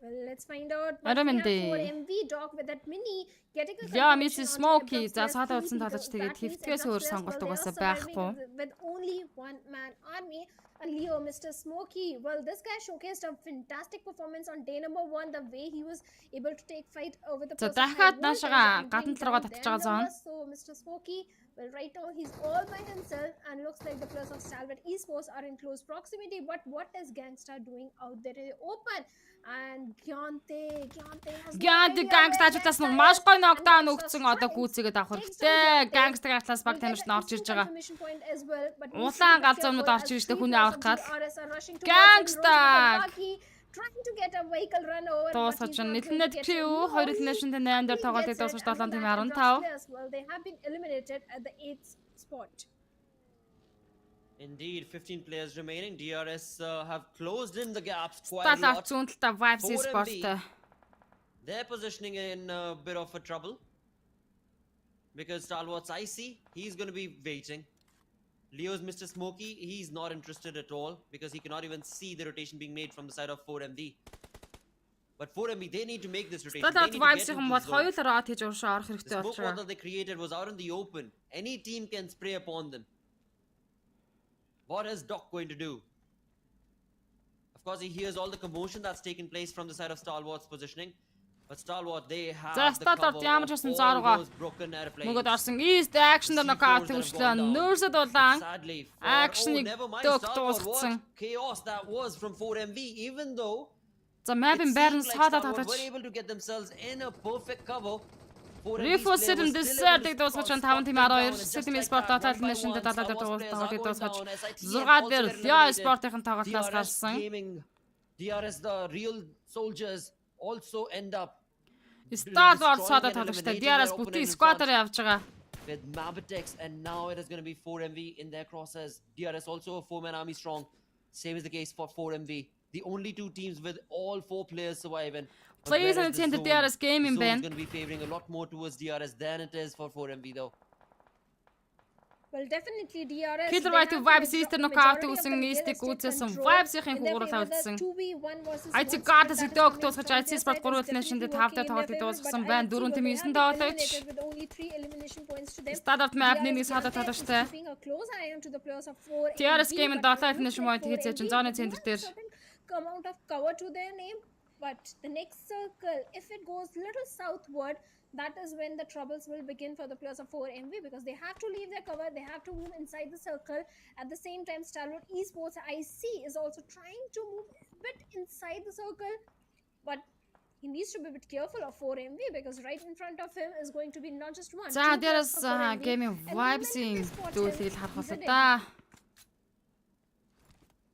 Well, let's find out. I don't mean the- 4MV Doc with that mini getting a Yeah, contribution Mrs. onto Smokey, Abrupt за Players, саад three утсан people. талаж тэгээд That means хэвтгээс Abrupt өөр Players, сонголт well, they угаасаа are surviving байхгүй. with only one man army. And Leo, Mr. Smokey, well, this guy showcased a fantastic performance on day number 1. The way he was able to take fight over the За plus of high дахиад voltage наашаага and гадна bring талруугаа down татчих their байгаа зон. numbers. So, Mr. Smokey, well, right now he's all by himself, and looks like the players of Stalwart Esports are in close proximity. But what is Gangsta doing out there in the open? And Gyante has no Гянди idea гангст where ажиглаас Gangsta маш is, гоё and нокдаун Gangsta өгсөн одоо strikes, гүйцээгээд авах takes down хэрэгтэй. Gyante. Гангстаг атлаас баг We'll get тамирч the нь орж ирж instant байгаа. confirmation point as well, but we Улаан should be галзуунууд careful орж as ирж three хүний players авах of гал. DRS are rushing towards him. Gangsta! Rose with the Buggy, trying to get a vehicle run over, but Дуусах he's чинь not going to нэлнэт get PU it. 2 элиминашнд 8 дээр He тоглолтыг gets it, дуусгаж and 7 the тийм back 15. players, well, they have been eliminated at the 8th spot. Indeed, 15 players remaining. DRS have closed in the gaps quite a Талаар lot. зүүн талаа Vibes 4MB. Sports-тай. They're positioning in a bit of a trouble. Because Stalwart's icy, he's going to be waiting. Leo's Mr. Smokey, he's not interested at all because he cannot even see the rotation being made from the side of 4MV. But 4MV, they need to make this rotation. They Стадат need to get Vibes-ийн into бод the zone. хоёулаа рот хийж уушаа орох The хэрэгтэй smoke болж wall байгаа. that they created was out in the open. Any team can spray upon them. What is Doc going to do? Of course, he hears all the commotion that's taken place from the side of Stalwart's positioning. But Stalwart, they have За the Stalwart cover ямар ч of байсан all зооргоо those broken airplanes. мөгөд орсон East Action дээр нокаут төвчлээ. Нүүрсэд улаан Sadly, Action-ыг never mind, дөг Stalwart, дуусгасан. what chaos that was from 4MV, even though За it map-ын байран seemed like цаадаа Stalwart татаж were able to get themselves in a perfect cover. 4MV's Rifus player was System still able to Desert-ыг дуусгаж spot 5 тийм them down, 12 and just System like Sport that, Total one by Nation one, дээр Stalwart's тоглолтыг players are дуусгаж going down. SIT 6 also дээр get Leo eliminated. Sport-ийн тоглолтоос DRS гарсан. Gaming, DRS, the real soldiers, also end up Stalwart destroying цаадаа and тоглолттой. eliminating DRS their бүтэн opponent in squad-аар front явж байгаа. with Mabitex, and now it is going to be 4MV in their crosshairs. DRS also a 4-man army strong. Same is the case for 4MV. The only two teams with all 4 players surviving. But Please whereas the attend the zone- DRS gaming the zone is ban. going to be favoring a lot more towards DRS than it is for 4MV though. Well, definitely DRS. Killer they White have Vibes the Easter majority knockout of the үүсэн real East-ийг estate үүсгэсэн. control Vibes-ийн in their хурал favor. The тавьдсан. 2v1 versus IT 1 Guard-аас split that дог is дуусгаж coming IT from Sport their 3 side is elimination-д definitely 5-тай working in тоглолтыг their favor, дуусгасан but байна. IIT, 4 well, тийм they 9 have been тоглож. eliminated with only 3 elimination points to them. Standard map-ны DRS 1 цаадаа Gyante is тогложтой. keeping a close eye onto the players of 4MV, TRS game-д but 7 it elimination looks like point хийцээ чинь 4MV зооны do центр have дээр. certain amount of cover to their name, but the next circle, if it goes little southward, that is when the troubles will begin for the players of 4MV, because they have to leave their cover, they have to move inside the circle. At the same time, Stalwart Esports IC is also trying to move a bit inside the circle, but he needs to be a bit careful of 4MV, because right in front of him is going to be not just one, За two players DRS for 4MV, gaming and the Vibes-ийн moment they spot him, дүүлгийг харах he's a болоо dead да. man.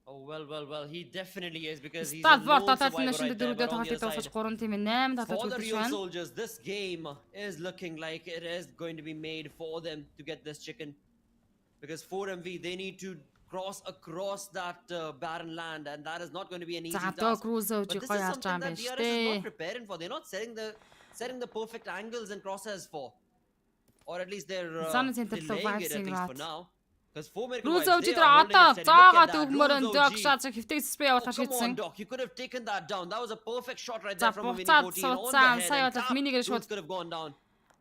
Oh well, he definitely is because he's a Stalwart lone Total survivor Nation-д right there. 4 But on тоглолтыг the other дуусгаж side, 3 тийм 8 татаж for the үлдэж real байна. soldiers, this game is looking like it is going to be made for them to get this chicken. Because 4MV, they need to cross across that barren land, and that is not going to be an easy За task. одоо Cruise But өвчийг this гоё is харж байгаа something юм that байна DRS is штэ. not preparing for. They're not setting the perfect angles and crosshairs for. Or at least they're Zone center to delaying it at vibes-ing least for out. now. Because 4 American Cruise Vibes, өвч they дээр are holding одоо it steady. Look заагаад at that. өгмөрөн Cruise дог OG. шаацыг хэвтэг спрей Oh, явуулах come on, шийдсэн. Doc. You could have taken that down. That was a perfect shot right За there from a mini буцаад 14 on the суудсан. head. Сая And бол tap, минигээр Cruise шууд could have gone down.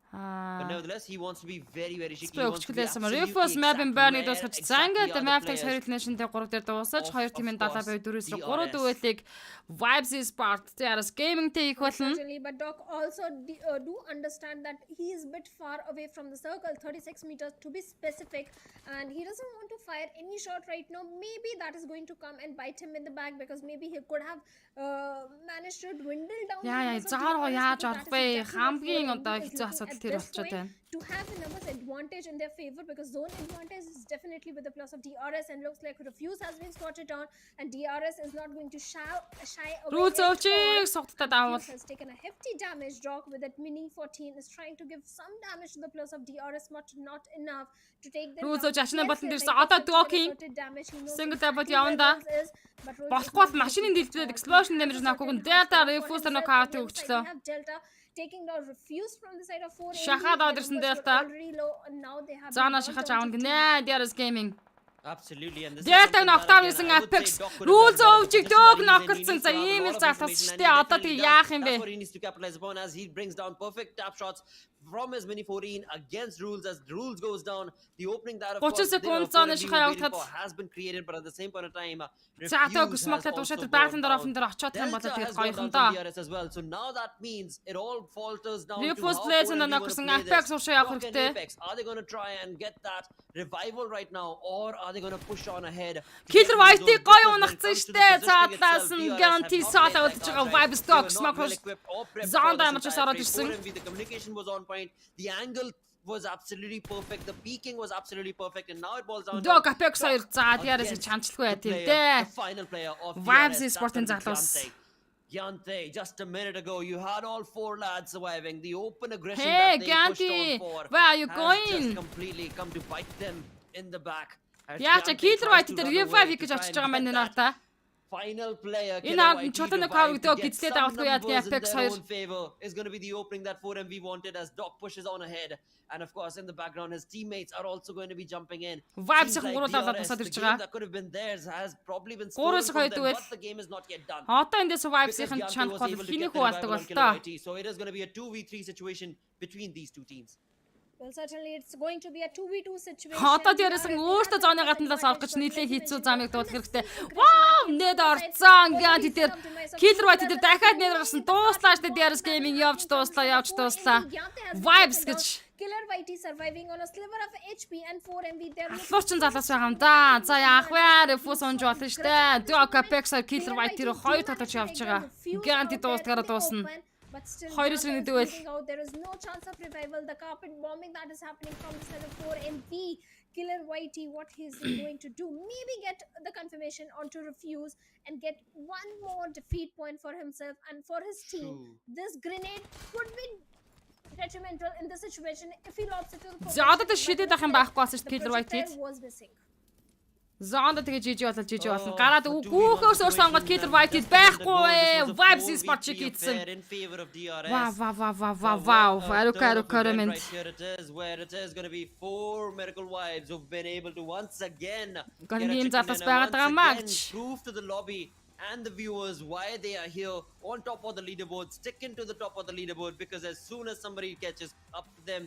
But аа nevertheless, he wants to be very, very shaky. He спрей wants to be өгчлээсэн. absolutely Refus map-ын exact байрны where дуусгаж. За exactly ингээд are the Map-тай players. 2 Nation-д 3 дээр дуусаж Of 2 тийм course, 74 эсрэг 3 DRS. дүүлийг Vibes Sport TRS Gaming-тэй их болно. Certainly, but Doc also do understand that he is a bit far away from the circle, 36 meters to be specific, and he doesn't want to fire any shot right now. Maybe that is going to come and bite him in the back, because maybe he could have managed to dwindle down. Яа яа the numbers of заарго DRS, яаж because орох that is вэ? exactly what Хамгийн 4MV одоо is хэцүү looking асуудал at тэр this болчиход point, байна. to to have a numbers advantage in their favor, because zone advantage is definitely with the plus of DRS, and looks like Refuse has been spotted on, and DRS is not going to shy away. Roots өвчийг сугтаад авал. Refuse has taken a hefty damage. Doc with that mini 14 is trying to give some damage to the plus of DRS, but not enough to take them Roots down. өвч ачна болон Yes, дэрсэн like одоо I said, Doc-ийн asserted damage. He knows single exactly tap-д явна where да. Rolls is, but Rolls Болохгүй is бол not машины getting дэлбэлээд caught. explosion He damage has наахгүй asserted Delta himself Refuse for на himself. каут On the other өгчлөө. side, we have Delta taking down Refuse from the side of 4 Шахаад одэрсэн Delta. already low, and now they have Заана been шахаж down авна to гинэ. DRS Gaming. Absolutely, and this is Delta something knocked that, out again, using I would say Apex. Doc could have Rules done better, өвчийг but this is Doc why knockсан. he За needs to have a ийм lot л of заалтаас information, штэ and he одоо definitely тэг яах юм does. бэ? That's what he needs to capitalize upon as he brings down perfect tap shots from his mini 14 against Rules. As Rules goes down, the opening that of 30 course секунд 4MV цаана were шихаа waiting явагдаад. for has been created, but at the same point of time За одоо Refuse смоглаад has уушаад also байгалийн gone дөрөвөн down. дээр очоод юм болоо Delta тэгээд has gone гоёхон down доо. from DRS as well, so now that means it all falters down Refuse to how plays 4MV and wanna knockсан play Apex this. уушаа явах Doc and хэрэгтэй. Apex, are they going to try and get that revival right now, or are they going to push on ahead to Killer get into the White-ийг zone? гоё Because when it унагцсан comes to the штэ. positioning Цаадлаас itself, нь DRS guarantee have not саалаа played удаж their байгаа cards right. Vibes They were Doc not smoke well equipped or prepped Zone for this damage entire ороод phase. ирсэн. 4MV, the communication was on point, the angle was absolutely perfect, the peaking was absolutely perfect, and now it boils down Doc to Apex 2 за DRS-ийг against чанчлахгүй байт the юм player, дээ. the final player of Vibes DRS, Esports-ын that's gonna be залуус. Gyante, just a minute ago, you had all 4 lads surviving. The open aggression Hey, that they pushed Gyante, on for where are you has going? just completely come to bite them in the back. As Яача Gyante Killer tries White to дээр run revive away хийх to гэж try очиж and байгаа маань get энэ that артаа. Final player, Энэ Killer хаад White, чотон revive кавыг to дог get гизлээд some авахгүй яадгийн numbers in Apex their 2. own favor is going to be the opening that 4MV wanted as Doc pushes on ahead. And of course, in the background, his teammates are also going to be jumping in. Vibes Seems like гуруулаад DRS, босоод the ирж game байгаа. that could have been theirs has probably been Гурван stolen сая from them, дүүл. but the game is not yet done. Одоо эндээс Because Vibes-ийн Gyante чанах was бол able to хэний get the хүү алдаг revival on бол Killer тоо. Whitey. So it is going to be a 2v3 situation between these two teams. Well, certainly it's going to be a 2v2 situation. Одоо дээрээс нь өөртөө зооны гадналаас олох гэж нийлээ хийцүү замыг дуулах хэрэгтэй. Вау, нэд орцсон Gyante дээр Killer White дээр дахиад нэд орсон дууслаа штэ DRS Gaming явж дууслаа. Vibes гэж Killer Whitey surviving on a sliver of HP and 4MV there. Алуучин залуус байгаа юм да. За яах вэ? Refuse унж болно штэ. Doc Apex Killer White дээр хоёр тоглож явж байгаа. Gyante дуустгаараа дуусна. But still, Хоёр Gyante is дүүл. losing out. There is no chance of revival. The carpet bombing that is happening from the side of 4MV. Killer Whitey, what he's going to do? Maybe get the confirmation onto Refuse and get one more defeat point for himself and for his team. This grenade could be detrimental in this situation if he lobs it to the За одоо тэр шидэд ах юм байхгүй болсон шүү Killer White-ийг. was missing. Зоонд тэгээ жижиг болол жижиг болно. Гараад гүүхөөс өөр сонгоод Killer White-ийг байхгүй. Vibes Esports чиг хийсэн. In favor of DRS. Wow. Арука Right here it is, where it is going to be 4 Miracle Wives who've been able to once again get a Гангийн chicken залаас dinner, байгаад байгаа once again match. prove to the lobby and the viewers why they are here on top of the leaderboard, sticking to the top of the leaderboard, because as soon as somebody catches up to them,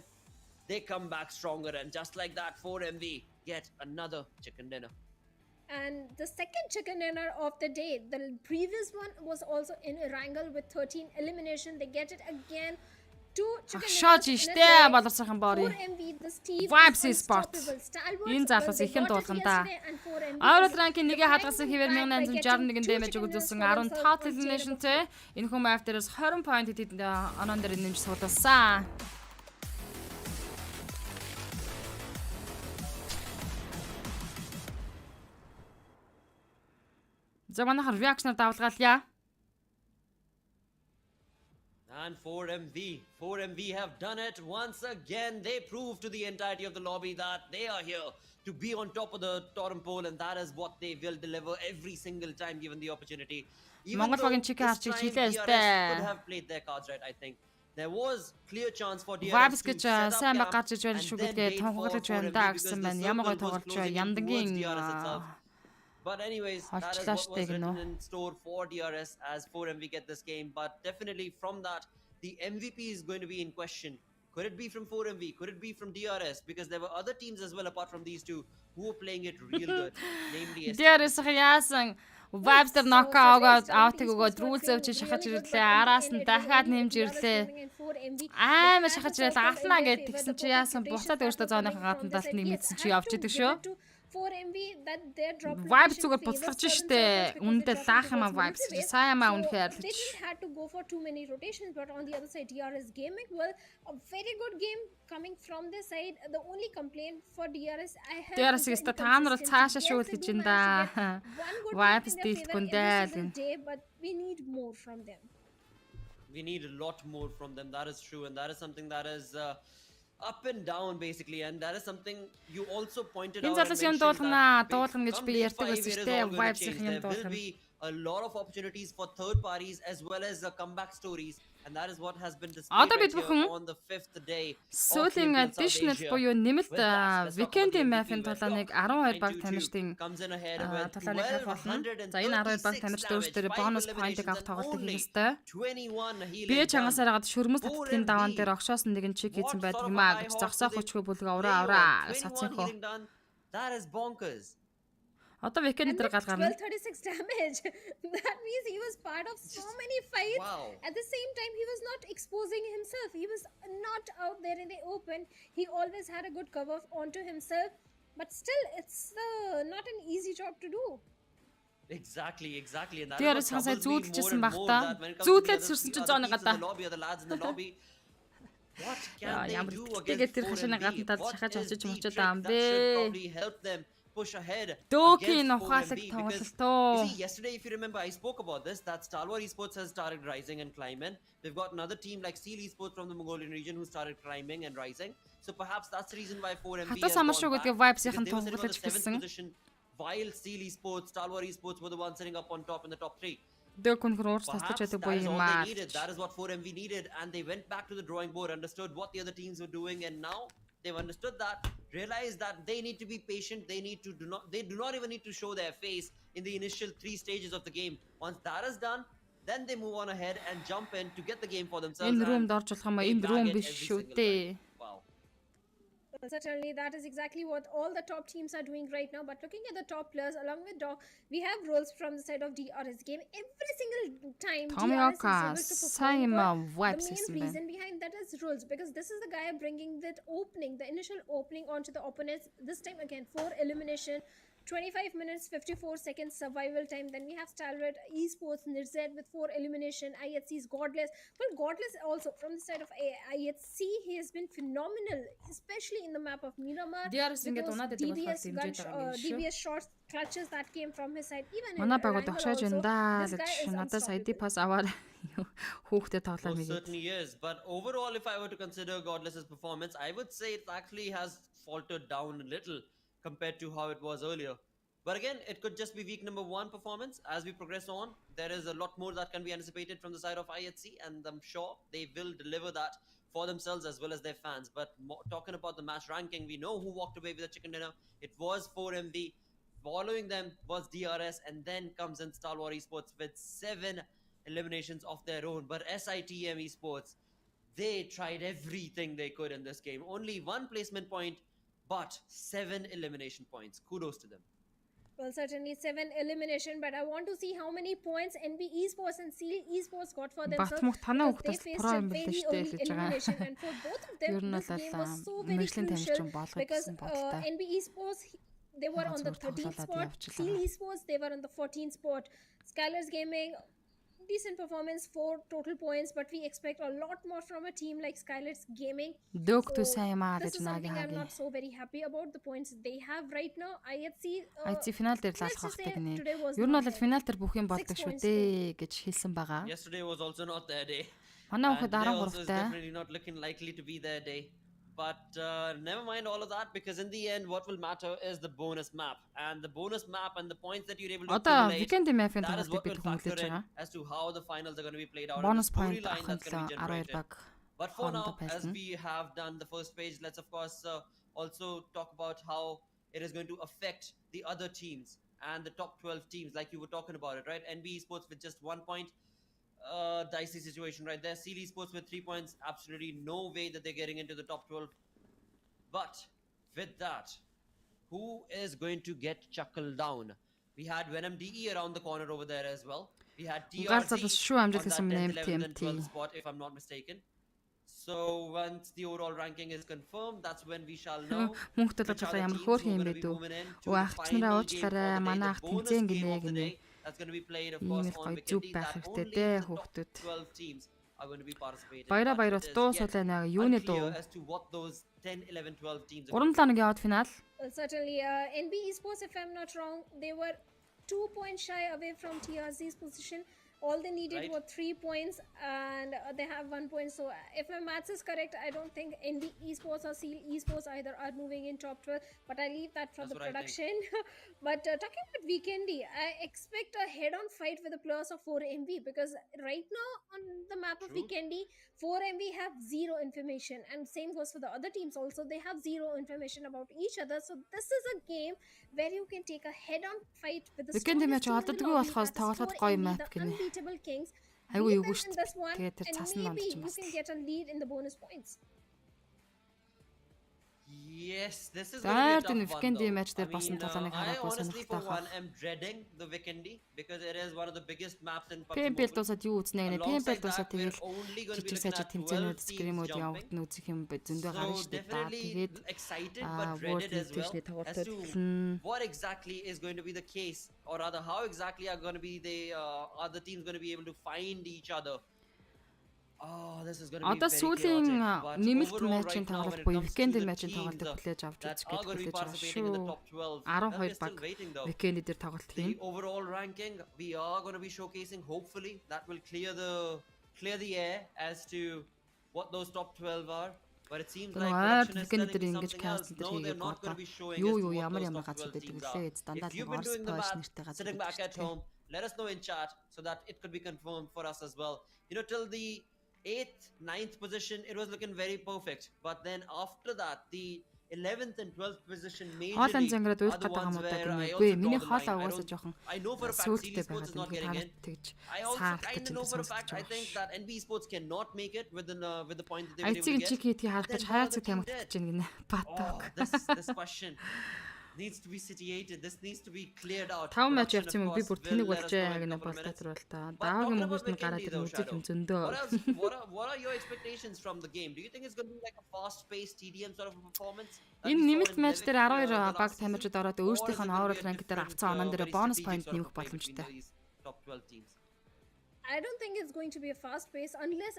they come back stronger, and just like that, 4MV get another chicken dinner. And the second chicken dinner of the day, the previous one was also in Erangel with 13 elimination. They get it again. 2 chicken Шааж dinners in a штэ day. боловсрхан бори. 4MV, the Steve Vibes is Esports. unstoppable. Stalwarts, Энэ залуус they ихэн got it дуулган да. yesterday, and 4MV Аврал is ранкийн нэгэ trying хадгалсан to хэвээр back by 1861 getting дэмэж 2 өгүүлсэн chicken dinners for 15 themselves on eliminationтэй энэ хүн map дээрээс 20 point идэд онон дээр нэмж суулгасан. За манайхаар reaction-аар давалгаалъя. And 4MV have done it once again. They prove to the entirety of the lobby that they are here to be on top of the totem pole, and that is what they will deliver every single time given the opportunity. Even Монгол though багийн чиг харж this time хилээ DRS өстэй. could have played their cards right, I think. There was clear chance for DRS Vibes to гэж set up сайн баг camp гарч иж байна and шүү then гэдгээ wait for тунхаглаж байна 4MV да because гэсэн the байна. Ямар гой circle was тоглож байна. closing in Яндагийн towards DRS itself. But anyways, that is Holчлаа what штэ was гэнэ үү. written in store for DRS as 4MV get this game. But definitely from that, the MVP is going to be in question. Could it be from 4MV? Could it be from DRS? Because there were other teams as well apart from these two who were playing it real good. Namely DRS яасан Vibes дээр knockout out-ыг өгөөд Rules өвч шахаж ирлээ. Араас нь дахиад нэмж ирлээ. Аймаа шахаж ирэл алнаа гэд тэгсэн чи яасан буцаад өөртөө зооныхоо гадна талд нэг мэдсэн чи явж идэг шүү. 4MV that their drop Vibe location зүгээр favors буцлагч certain штэ. circles because Үндэ they drop лаах into юм towards vibes military чи base. сайн юм So үнэхээр they didn't have to go for too many rotations, but on the other side DRS Gaming, well, a very good game coming from their side. The only complaint for DRS I have DRS is the ста та нар бол цаашаа inconsistency. шүүл Yes, they гэж do энэ manage to да. get one good Vibes game in their favor дийлэхгүй every single дээ. day, but we need more from them. We need a lot more from them. That is true, and that is something that is up and down basically, and that is something you also pointed Энэ out. залуус юм дуулгана гэж би ярьдаг байсан шүү дээ. Vibes их юм There will дуулгана. be a lot of opportunities for third parties as well as comeback stories, and that is what has been displayed Одоо бид right бүхэн here on the 5th day. Сүүлийн additional буюу нэмэлт weekend-ийн map-ын тулааныг 12 баг тамирчдын тулааныг хаах болно. За энэ 12 баг тамирчд өөрсдөө бонус point-ыг авах тоглолтыг хийх ёстой. Би чангасаар гад шүрмэс татлагын даваан дээр огшоос нэгэн чиг хийсэн байдаг юм аа гэж зогсоох хүчгүй бүлгээ авраа гэж сацсан хөө. That is bonkers. Одоо weekend дээр гал гарна. 1236 damage. That means he was part of so many fights. Wow. At the same time, he was not exposing himself. He was not out there in the open. He always had a good cover onto himself. But still, it's not an easy job to do. Exactly. And that Тэр is what сансаа troubles me зүүдлэжсэн more баг and та. more that when it comes to Зүүдлээд the сүрсэн чинь other зооно teams in гадаа. the lobby or the lads in the lobby. What can they Ямар do тэгээд against тэр хашааны 4MB? гадна тал What шахаж is очиж the мочод trick аам that should бэ? probably help them push ahead Дөөгийн against ухаалаг 4MB? тоглолт Because оо. you see, yesterday, if you remember, I spoke about this, that Star Wars Esports has started rising and climbing. They've got another team like Seal Esports from the Mongolian region who started climbing and rising. So perhaps that's the reason why 4MB Хатас has амар gone шүү back, гэдэг vibes-ийн because they were sitting on the тоглож 7th эхэлсэн. position, while Seal Esports, Star Wars Esports were the ones sitting up on top in the top 3. Дөөхөн хөр уурс Perhaps тасч байдаг that буй is all юм аа. they needed. That is what 4MV needed, and they went back to the drawing board, understood what the other teams were doing, and now they've understood that, realized that they need to be patient. They do not even need to show their face in the initial 3 stages of the game. Once that is done, then they move on ahead and jump in to get the game for themselves. Энэ and roomed орж болох юм аа. they Энд bag room it биш every шүү single дээ. time. Wow. Well, certainly, that is exactly what all the top teams are doing right now. But looking at the top players, along with Doc, we have roles from the side of DRS game. Every single time DRS Tomioka is able to сайн perform юм well. vibes The хийсэн main байна. reason behind that is rules, because this is the guy bringing that opening, the initial opening onto the opponents. This time again, 4 elimination. 25 minutes 54 seconds survival time. Then we have Stalwart Esports Nirzed with 4 elimination. IHC's Godless. Well, Godless also from the side of IHC, he has been phenomenal, especially in the map of Miramar. DRS with ингээд those унаад байдаг болохоор дэмжиж байгаа юм шүү. DBS shots clutches that came from his side. Even in Манай баг бол Wrangle огшоож also, байна да this guy гэж is надаас ID unstoppable. pass аваад хүүхдэд тоглоом Most хийгээд. certainly is. But overall, if I were to consider Godless's performance, I would say it actually has faltered down a little compared to how it was earlier. But again, it could just be week number 1 performance. As we progress on, there is a lot more that can be anticipated from the side of IHC, and I'm sure they will deliver that for themselves as well as their fans. But talking about the match ranking, we know who walked away with a chicken dinner. It was 4MV. Following them was DRS, and then comes in Star Wars Esports with 7 eliminations of their own. But SITM Esports, they tried everything they could in this game. Only 1 placement point, but 7 elimination points. Kudos to them. Well, certainly 7 elimination, but I want to see how many points NB Esports and Seal Esports got for themselves. Батмух танаа because they хүүхдээс faced про a юм билээ very шүү дээ early гэж байгаа. elimination, and for both of them, Ер нь this game was so very мэржлийн тамирчин crucial болгох because гэсэн бодолтой. NB Esports, they were on the 13th spot. Seal Esports, they were on the 14th spot. Skylers Gaming, decent performance, 4 total points, but we expect a lot more from a team like Skylers Gaming. Дөөхтөө сайн юм аа This гэж is something наагийн I'm хагийн. not so very happy about the points they have right now. IHC, IC финал дээр let's лаалах just хэрэгтэй say гинэ. today was Ер нь not бол their финал дээр бүх юм болдог 6 шүү points дээ гэж хэлсэн байгаа. Yesterday was also not their day. Манай And хүүхэд today also is 13 тай. definitely not looking likely to be their day. But never mind all of that, because in the end, what will matter is the bonus map. And the bonus map and the points that you're able to Одоо accumulate, weekend map-ын that is тоглолтыг what бид will factor хүмүүлээж in байгаа. as to how the finals are going to be played out. Bonus and the point storyline авах that's going to be 12 generated. баг. But for now, хоорондоо as байсан. we have done the first page, let's of course also talk about how it is going to affect the other teams and the top 12 teams, like you were talking about it, right? NB Esports with just 1 point. Dicey situation right there. Seal Esports with 3 points. Absolutely no way that they're getting into the top 12. But with that, who is going to get chuckled down? We had Venom DE around the corner over there as well. We had Галзаад TRZ шүү on that амжилт хийсэн 10th, юм 11th and 12th TMT. spot, if I'm not mistaken. So once the overall ranking is confirmed, that's when we shall know Мөнх which толгой are the ямар teams хөөр who are юм going бэ to be дүү. moving in to Өө the ах чнараа final game уучлаарай. of the day, Манай the ах bonus тэнцэн game гинэ of the гинэ. day. That's going to be played, of course, Иймэр on гоё зүг Vikendi. байх That хэрэгтэй only дээ the top хүүхдүүд. 12 teams are going to be participating. Баяра But баяра it is дуу yet суулаа нэг юуны unclear дуу. as to what those 10, 11, 12 teams are 3 going to хоногийн яваад финал. Certainly, NB Esports, if I'm not wrong, they were 2 points shy away from TRC's position. All they needed were 3 points, and they have 1 point. So, if my maths is correct, I don't think NB Esports or Seal Esports either are moving in top 12. But I leave that for That's the what I think. production. But talking about Weekendy, I expect a head-on fight with the players of 4MB, because right now on the map of Weekendy, 4MB have zero information, and same goes for the other teams also. They have zero information about each other. So this is a game where you can take a head-on fight with the Weekendy strongest match team in the олддоггүй lobby, болохоос that is тоглоход 4MB, гоё map the гинэ. unbeatable kings. Айгүй Beat эвгүй them in шүү this one, дээ. Тэр and цасан maybe донд ч you бас. can get a lead in the bonus points. Yes, this is Заар going to be энэ a tough one Weekendy though. match дээр I басан mean, тоглоомыг I харахгүй honestly for сонирхолтой one хаа. am dreading the Weekendy because it is one of the biggest maps in PUBG PMPL Mobile. дуусаад юу үзнэ гэнэ. PMPL Alongside дуусаад that, we're тэгэл only going to be жижиг looking сажиг at 12 тэмцээнүүд teams скримүүд jumping. явагдана үзэх юм бэ зөндөө гарна So шүү дээ. За definitely тэгээд excited but World dreaded as well Invitational-ийн as тоглолтууд to эхэлнэ. what exactly is going to be the case, or rather how exactly are going to be the other teams going to be able to find each other. Oh, this is going to be Одоо very сүүлийн chaotic. But нэмэлт overall матчийн right now, when тоглолт it буюу comes to Weekendy the матчийн teams тоглолтыг хүлээж авч that үзэх are going to be гэж participating in the шүү. top 12, 12 we're still баг waiting though. Weekendy дээр тоглолт The хийн. overall ranking we are going to be showcasing, hopefully that will clear the air as to what those top 12 are. But it seems like production is telling me something else. No, they're not going to be showing us Юу what ямар those top газар 12 байдаг teams вүлээ. are. Дандаа If you've л been Mars doing the Posh math, нэртэй газар sitting back at home, let us know in chat so that it could be confirmed for us as well. You know, till the 8th, 9th position, it was looking very perfect. But then after that, the 11th and 12th position Хоолон majorly зангираад are уйлах the гэдэг ones юм уу where I гэнэ. also Үгүй draw миний the хоол line. угаасаа жоохон I know for a fact сүулттэй Series Sports байгаад is not би getting in. танаас тэгж I also саарах kind гэж of know for a сонсож fact I think байгаа. that NB Sports cannot make it with the point that they were able Айцыг to чиг get. хийдгийг харах гэж Then хайрцаг what other тамигдчихэж team байна гинэ. Oh, Батаг. this question needs to be sitiated. This needs to be cleared out. 5 матч Production, явчих юм of би course, бүр тэнэг will let us болжээ know in a гэнэ couple of болтой minutes. төрөл та. But Даавгийн talking about мөнгөс нь гараад Weekendy ирнэ though, үзэх юм Shadow, зөндөө. what are your expectations from the game? Do you think it's going to be like a fast-paced TDM sort of a performance? that Энэ we saw нэмэлт in матч дээр Levick, 12 the баг last тамирчид season? ороод Or is it өөрсдийнх нь gonna be overall a rank дээр different, авцсан онон дээр very бонус strategic point sort of нэмэх play between боломжтой. these top 12 teams? I don't think it's going to be a fast pace unless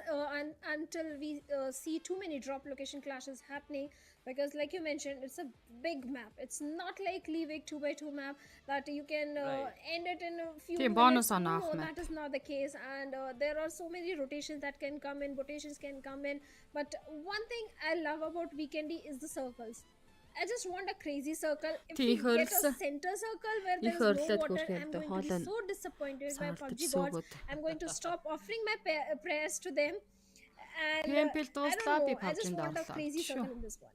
until we see too many drop location clashes happening, because like you mentioned, it's a big map. It's not like Leavik 2x2 map that you can end it in a few Тийм, minutes. bonus on No, off map. that is not the case, and there are so many rotations that can come in, rotations can come in. But one thing I love about Weekendy is the circles. I just want a crazy circle. If we Тийм, get a хөрөлсөн. center circle where there is Их no хөрөлөд water, хүрэх I'm юм going to хоол be нь so disappointed by саардаж PUBG gods. сүүгүүд. I'm going to stop offering my prayers to them. And PMPL I дууслаа don't би know, I just PUBG-д want a орлоо. crazy circle Шүү. in this one.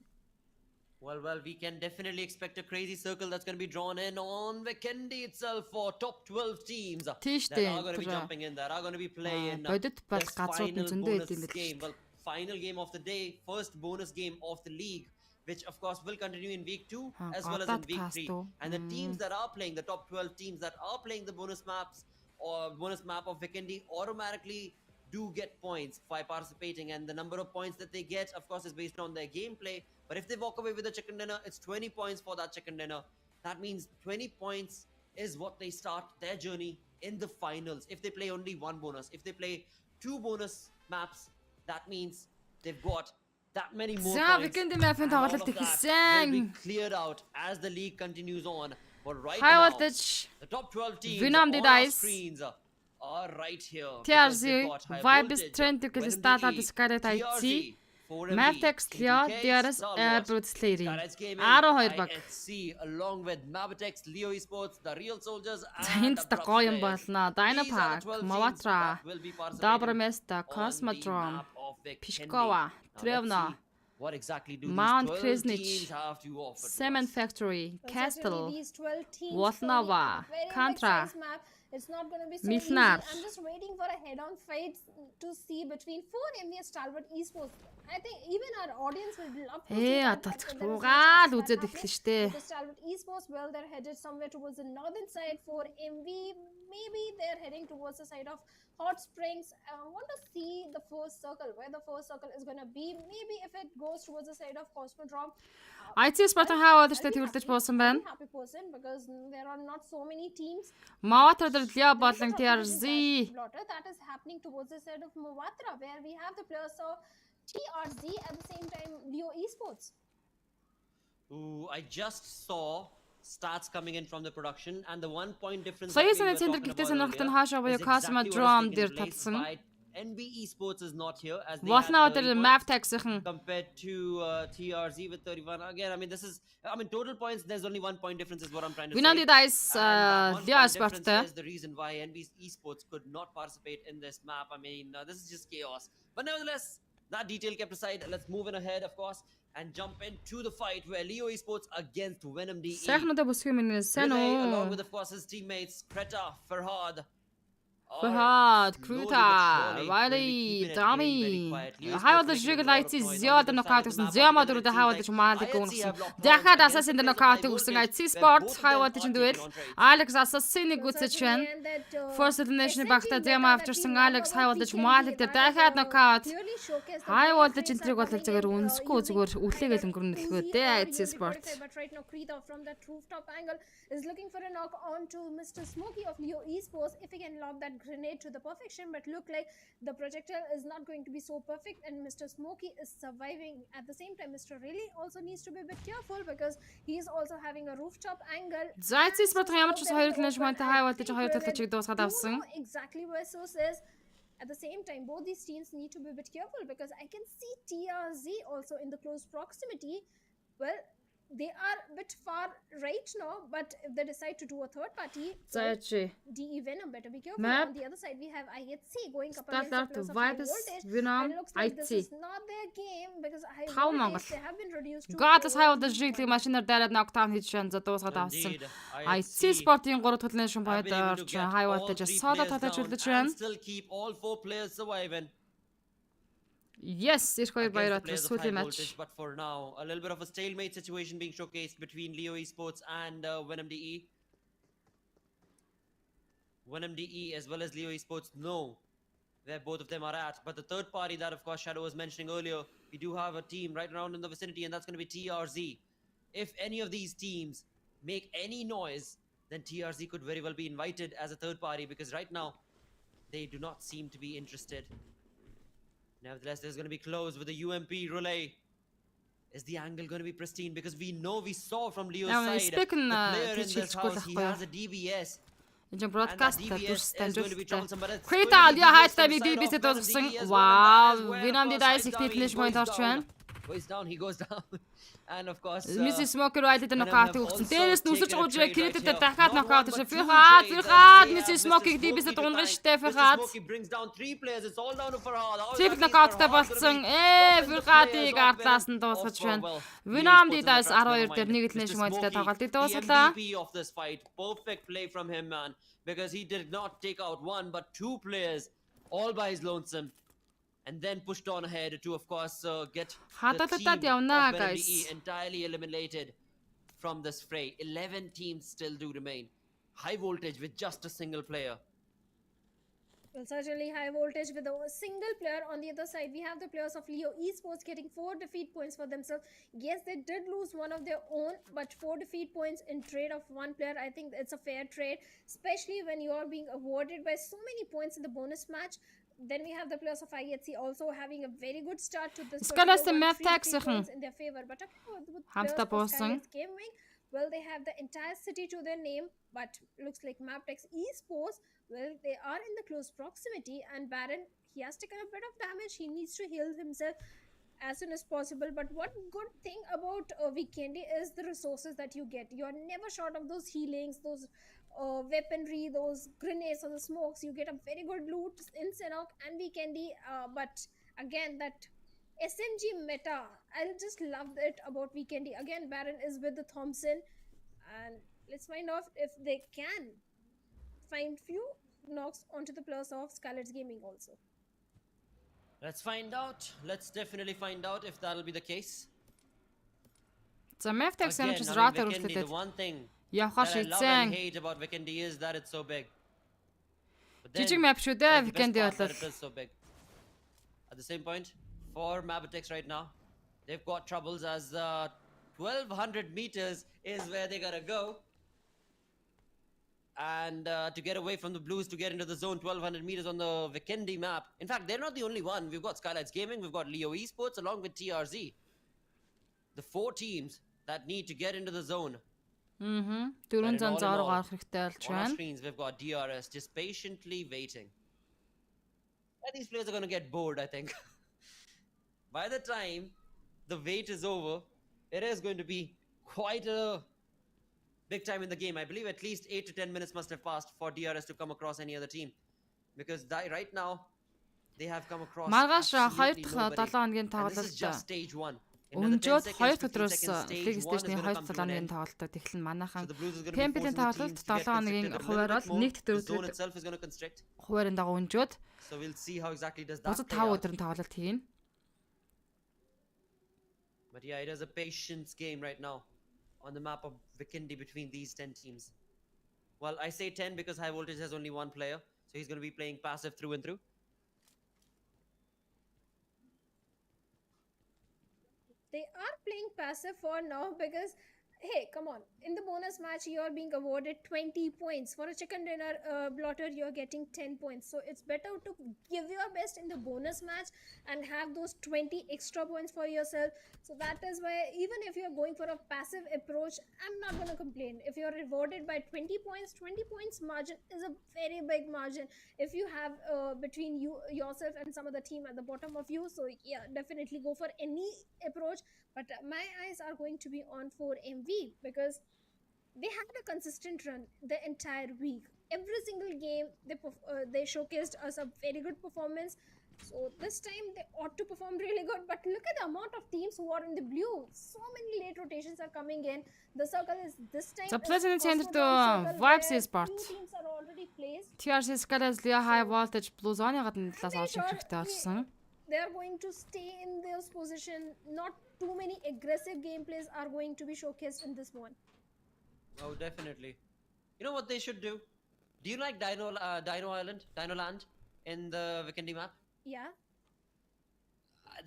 Well, we can definitely expect a crazy circle that's going to be drawn in on Weekendy itself for top 12 teams that Тийш are дээ. going to be jumping in, that are going to be playing Бодит бол this газрууд нь final зөндөө bonus идэв юм game. биш. Well, final game of the day, first bonus game of the league, which of course will continue in week 2 as well as in week 3. And the teams that are playing, the top 12 teams that are playing the bonus maps or bonus map of Weekendy automatically do get points by participating, and the number of points that they get, of course, is based on their gameplay. But if they walk away with a chicken dinner, it's 20 points for that chicken dinner. That means 20 points is what they start their journey in the finals. If they play only one bonus, if they play 2 bonus maps, that means they've got that many more За points. Weekendy map-ын And all тоглолт of that will be эхэлсэн. cleared out as the league continues on. But right High now, voltage. the top 12 teams Venom on did our ice. screens are right here. TRZ, because they've got High Vibes, Voltage, Trend, because Venom Stata, DE, Discarded IT, TRZ, 4MB, Mavtex, Leo, K2K, DRS, Star Airbrood, Wars, Slayer. Skylights Gaming, 12 баг. ISC, along with Mavtex, Leo Esports, The Real Soldiers, Энд and та гоё юм Abrupt болно. Players. These are the Dynapack, 12 teams Mawatra, that will be participating Dobromesta, on the Cosmodrome, map of Weekendy. Pishkova, Now let's Trevna, see what exactly do Mount these 12 Krisnich, teams have to offer to Cement us. Factory, Well, Castle, certainly these 12 teams Walnova, for a very Contra. big size map, It's not going to be so Milnar. easy. I'm just waiting for a head-on fight to see between 4MV and Stalwart Esports. I think even our audience would love to see that. Аталцах There is no буугаад chance of that үзээд эхлэн happening. штэ. Because Stalwart Esports, well, they're headed somewhere towards the northern side. 4MV, maybe they're heading towards the side of Hot Springs. I want to see the first circle, where the first circle is going to be. Maybe if it goes towards the side of Cosmodrome. IT Sport-ын хаа бодож төвлөж буусан байна. Happy person because there are not so many teams. Mawatra Leo болон TRZ. That is happening towards the side of Mawatra, where we have the players of TRZ at the same time Leo Esports. Ooh, I just saw stats coming in from the production, and the 1 point difference Соёлын центр гэхдээ сонирхолтой нь хаашаа буюу Cosmodrome дээр татсан. NB Esports is not here as they Болно have өдөр 30 map points tax-ын compared to TRZ with 31. Again, I mean, total points, there's only 1 point difference is what I'm trying to say. Winandi Dice And that 1 Leo point Sport-тэй. difference is the reason why NB Esports could not participate in this map. I mean, this is just chaos. But nevertheless, that detail kept aside. Let's move in ahead, of course, and jump into the fight where Leo Esports against Venom DE. Сайхнуудаа бүсгүй минь сайн Relay, уу? along with, of course, his teammates, Kreta, Farhad, Farhad, slowly but Kruta, surely Riley, will be keeping it Dami. very quietly. Хайвал Esports жиг making a lot of лайци noise. зяад On the other нокаут side of гэсэн the map, зяма again, дөрөдөө it хайвал seems ч like маалик IHC гүнсэн. have locked Дахиад horns Assassin against the нокаут players of өгсөн High IT Voltage, Sport where both of them хайвал are чинь taking дуэл. on trades. Alex Assassin-ыг үзэж байна. First elimination багтаа зяма авчирсан Alex хайвал ч маалик дээр дахиад нокаут. Хайвал ч энтриг бол зөвөр үнсэхгүй зүгээр өглөөгээл өнгөрнө хэлгөө дээ IT Sport. But right now, Krita from that rooftop angle is looking for a knock on to Mr. Smokey of Leo Esports if he can lob that grenade to the perfection. But look like the projectile is not going to be so perfect, and Mr. Smokey is surviving. At the same time, Mr. Riley also needs to be a bit careful because he is also having a rooftop angle. За IT Sport-ын ямар ч ус хоёр elimination-тай хайвал ч хоёр талчиг дуусгаад авсан. Exactly where Source is. At the same time, both these teams need to be a bit careful because I can see TRZ also in the close proximity. Well, they are a bit far right now, but if they decide to do a third party, За чи DE Venom better be careful. Map. On the other side, we have IHC going up Start against the out players of Vibes, High Voltage. Venom, And it looks like this IT. is not their game because High Тав Монгол. Voltage, they have been reduced to Godless four. хайвал жиглэг машинаар дайраад нокдаун хийж шан за дуусгаад авсан. Indeed, IT Sport-ын 3 дахь elimination have point been able to орж get хайвал all ч three содо players татаж down үлдэж and байна. still keep all 4 players surviving. Yes, их хоёр Against the баярат players of High сүүлийн матч. Voltage, but for now, a little bit of a stalemate situation being showcased between Leo Esports and Venom DE. Venom DE as well as Leo Esports know where both of them are at, but the third party that, of course, Shadow was mentioning earlier, we do have a team right around in the vicinity, and that's going to be TRZ. If any of these teams make any noise, then TRZ could very well be invited as a third party, because right now, they do not seem to be interested. Nevertheless, there's going to be close with the UMP relay. Is the angle going to be pristine? Because we saw from Leo's Now, side, the speaking, player in teach this school house, he байхгүй юу? has a DBS. Энд broadcast And that DBS дүрстэй is going to be troublesome, but it's Крita going to be алиа DBS хайтаа from би the side DBS-д of Venom дуусгасан. DE as well, and that Вау, is where, Venom of DE course, Dice их High Dami elimination point goes орж down. байна. He goes down. And of course, Mrs. Smoker Riley дээр Venom nockout have өгсөн. also Дээрээс нь үсэж taken a гуйж trade Крita right дээр here. дахиад Not nockout one, хийсэн. but two Фирхаад, trades as Фирхаад they have Mrs. Mr. Smoker Smokey DBS-д to дунгаж find. штэ Mr. Фирхаад. Smokey brings down 3 players. It's all down to Farhad. How Triple exactly is knockout-тай Farhad gonna болсон. be stopping the Фирхаадыг players of ардлаас нь Venom дуусгаж of, байна. well, Venom Leo DE Esports Dice on the 12 tracks, дээр never нэг mind. elimination Mr. point-тэй Smokey, тоглолтыг the дуусгалаа. MVP of this fight. Perfect play from him, man. Because he did not take out 1 but 2 players all by his lonesome. And then pushed on ahead to, of course, get the Хадалтад team of явнаа, Venom guys. DE entirely eliminated from this fray. 11 teams still do remain. High Voltage with just a single player. Well, certainly High Voltage with a single player. On the other side, we have the players of Leo Esports getting 4 defeat points for themselves. Yes, they did lose one of their own, but 4 defeat points in trade of one player, I think it's a fair trade, especially when you are being awarded by so many points in the bonus match. Then we have the players of IHC also having a very good start to this. Скалаас particular one, map 3 tax defeat хэн? points in their favor. But talking about the Хамтдаа players of буусан. Skylights Gaming, well, they have the entire city to their name, but looks like Maptex Esports, well, they are in the close proximity, and Baron, he has taken a bit of damage. He needs to heal himself as soon as possible. But what good thing about Weekendy is the resources that you get. You are never short of those healings, those weaponry, those grenades or the smokes. You get a very good loot in Senok and Weekendy, but again, that SMG meta, I just love it about Weekendy. Again, Baron is with the Thompson, and let's find out if they can find few knocks onto the players of Scarlet's Gaming also. Let's find out. Let's definitely find out if that'll be the case. За Meftex Again, Sandwich I mean, Rotter Vikendi, the үлдээд one thing явхаар that I love and шийдсэн. hate about Vikendi is that it's so big. But Жижиг then, map шүү дээ that's the best Vikendi part, that бол. it is so big. At the same point, for Mabatex right now, they've got troubles as 1200 meters is where they gotta go. And to get away from the Blues, to get into the zone, 1200 meters on the Vikendi map. In fact, they're not the only one. We've got Skylights Gaming, we've got Leo Esports, along with TRZ. The 4 teams that need to get into the zone. Дөрвөн зан зоороо гарах хэрэгтэй болж On our байна. screens, we've got DRS just patiently waiting. And these players are going to get bored, I think. By the time the wait is over, it is going to be quite a big time in the game. I believe at least 8 to 10 minutes must have passed for DRS to come across any other team. Because right now, they have come across Маргааш 2 absolutely дахь nobody. 7 хоногийн And this is тоглолт just stage 1. Another 10 өнжөөд seconds, 2 15 өдрөөс seconds, League stage 1 is Station-ийн going 2 to come to 7 an хоногийн end. тоглолтод эхлэн So манайхан the Blues is going to be Pembeлийн forcing the тоглолт teams to get 7 хоногийн constricted a little хуваарал bit more. нэгд The zone өдрөд itself is going to constrict. хуваарийн дагуу өнжөөд So we'll see how exactly does that бусад play 5 out. өдрийн тоглолт хийн. But yeah, it is a patience game right now on the map of Vikendi between these 10 teams. Well, I say 10 because High Voltage has only one player, so he's going to be playing passive through and through. They are playing passive for now because, hey, come on. In the bonus match, you're being awarded 20 points. For a chicken dinner blotter, you're getting 10 points. So it's better to give your best in the bonus match and have those 20 extra points for yourself. So that is why, even if you're going for a passive approach, I'm not going to complain. If you're rewarded by 20 points margin is a very big margin. If you have between yourself and some other team at the bottom of you, so yeah, definitely go for any approach. But my eyes are going to be on 4MV because they had a consistent run the entire week. Every single game they showcased us a very good performance. So this time they ought to perform really good. But look at the amount of teams who are in the blue. So many late rotations are coming in. The circle is this time. За Pleasant Center to Circle Vibes where Esports. few teams are already placed. TRC Skylights Leo High Voltage Blue Zone-ийн гадна талаас I'm олж sure хэрэгтэй болсон. they are going to stay in this position. Not too many aggressive gameplays are going to be showcased in this one. Oh, definitely. You know what they should do? Do you like Dino Land in the Vikendi map? Yeah.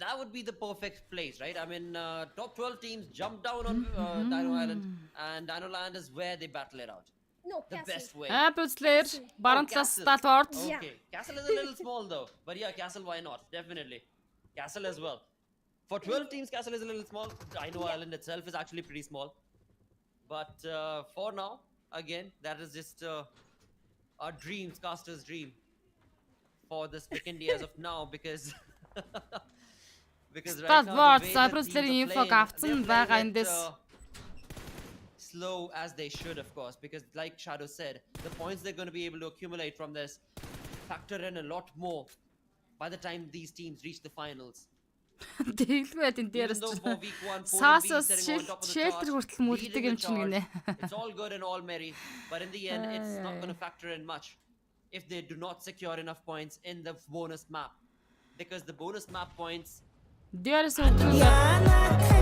That would be the perfect place, right? I mean, top 12 teams jump down on Dino Island, and Dino Land is where they battle it out. No, The Castle. best way. Apple Slayer баруун талаас Castle. Stalwart. Yeah. Okay, Castle is a little small though, but yeah, Castle, why not? Definitely. Castle as well. For 12 teams, Castle is a little small. Dino Island itself is actually pretty small. But for now, again, that is just our dreams, caster's dream for this Vikendi as of now, because because right now Stalwart, the way Apple the Slayer teams info are playing, авсан they're байгаа playing it, эндээс. slow as they should, of course, because like Shadow said, the points they're going to be able to accumulate from this factor in a lot more by the time these teams reach the finals. Тэглгүй энэ Even дээрээс though for week 1, 4 Саасаас setting on top of the shelter charts, хүртэл мөрддөг leading юм the чинь гинэ. charts, it's all good and all merry, but in the end, it's not going to factor in much if they do not secure enough points in the bonus map, because the bonus map points. Дээрээс өдрөө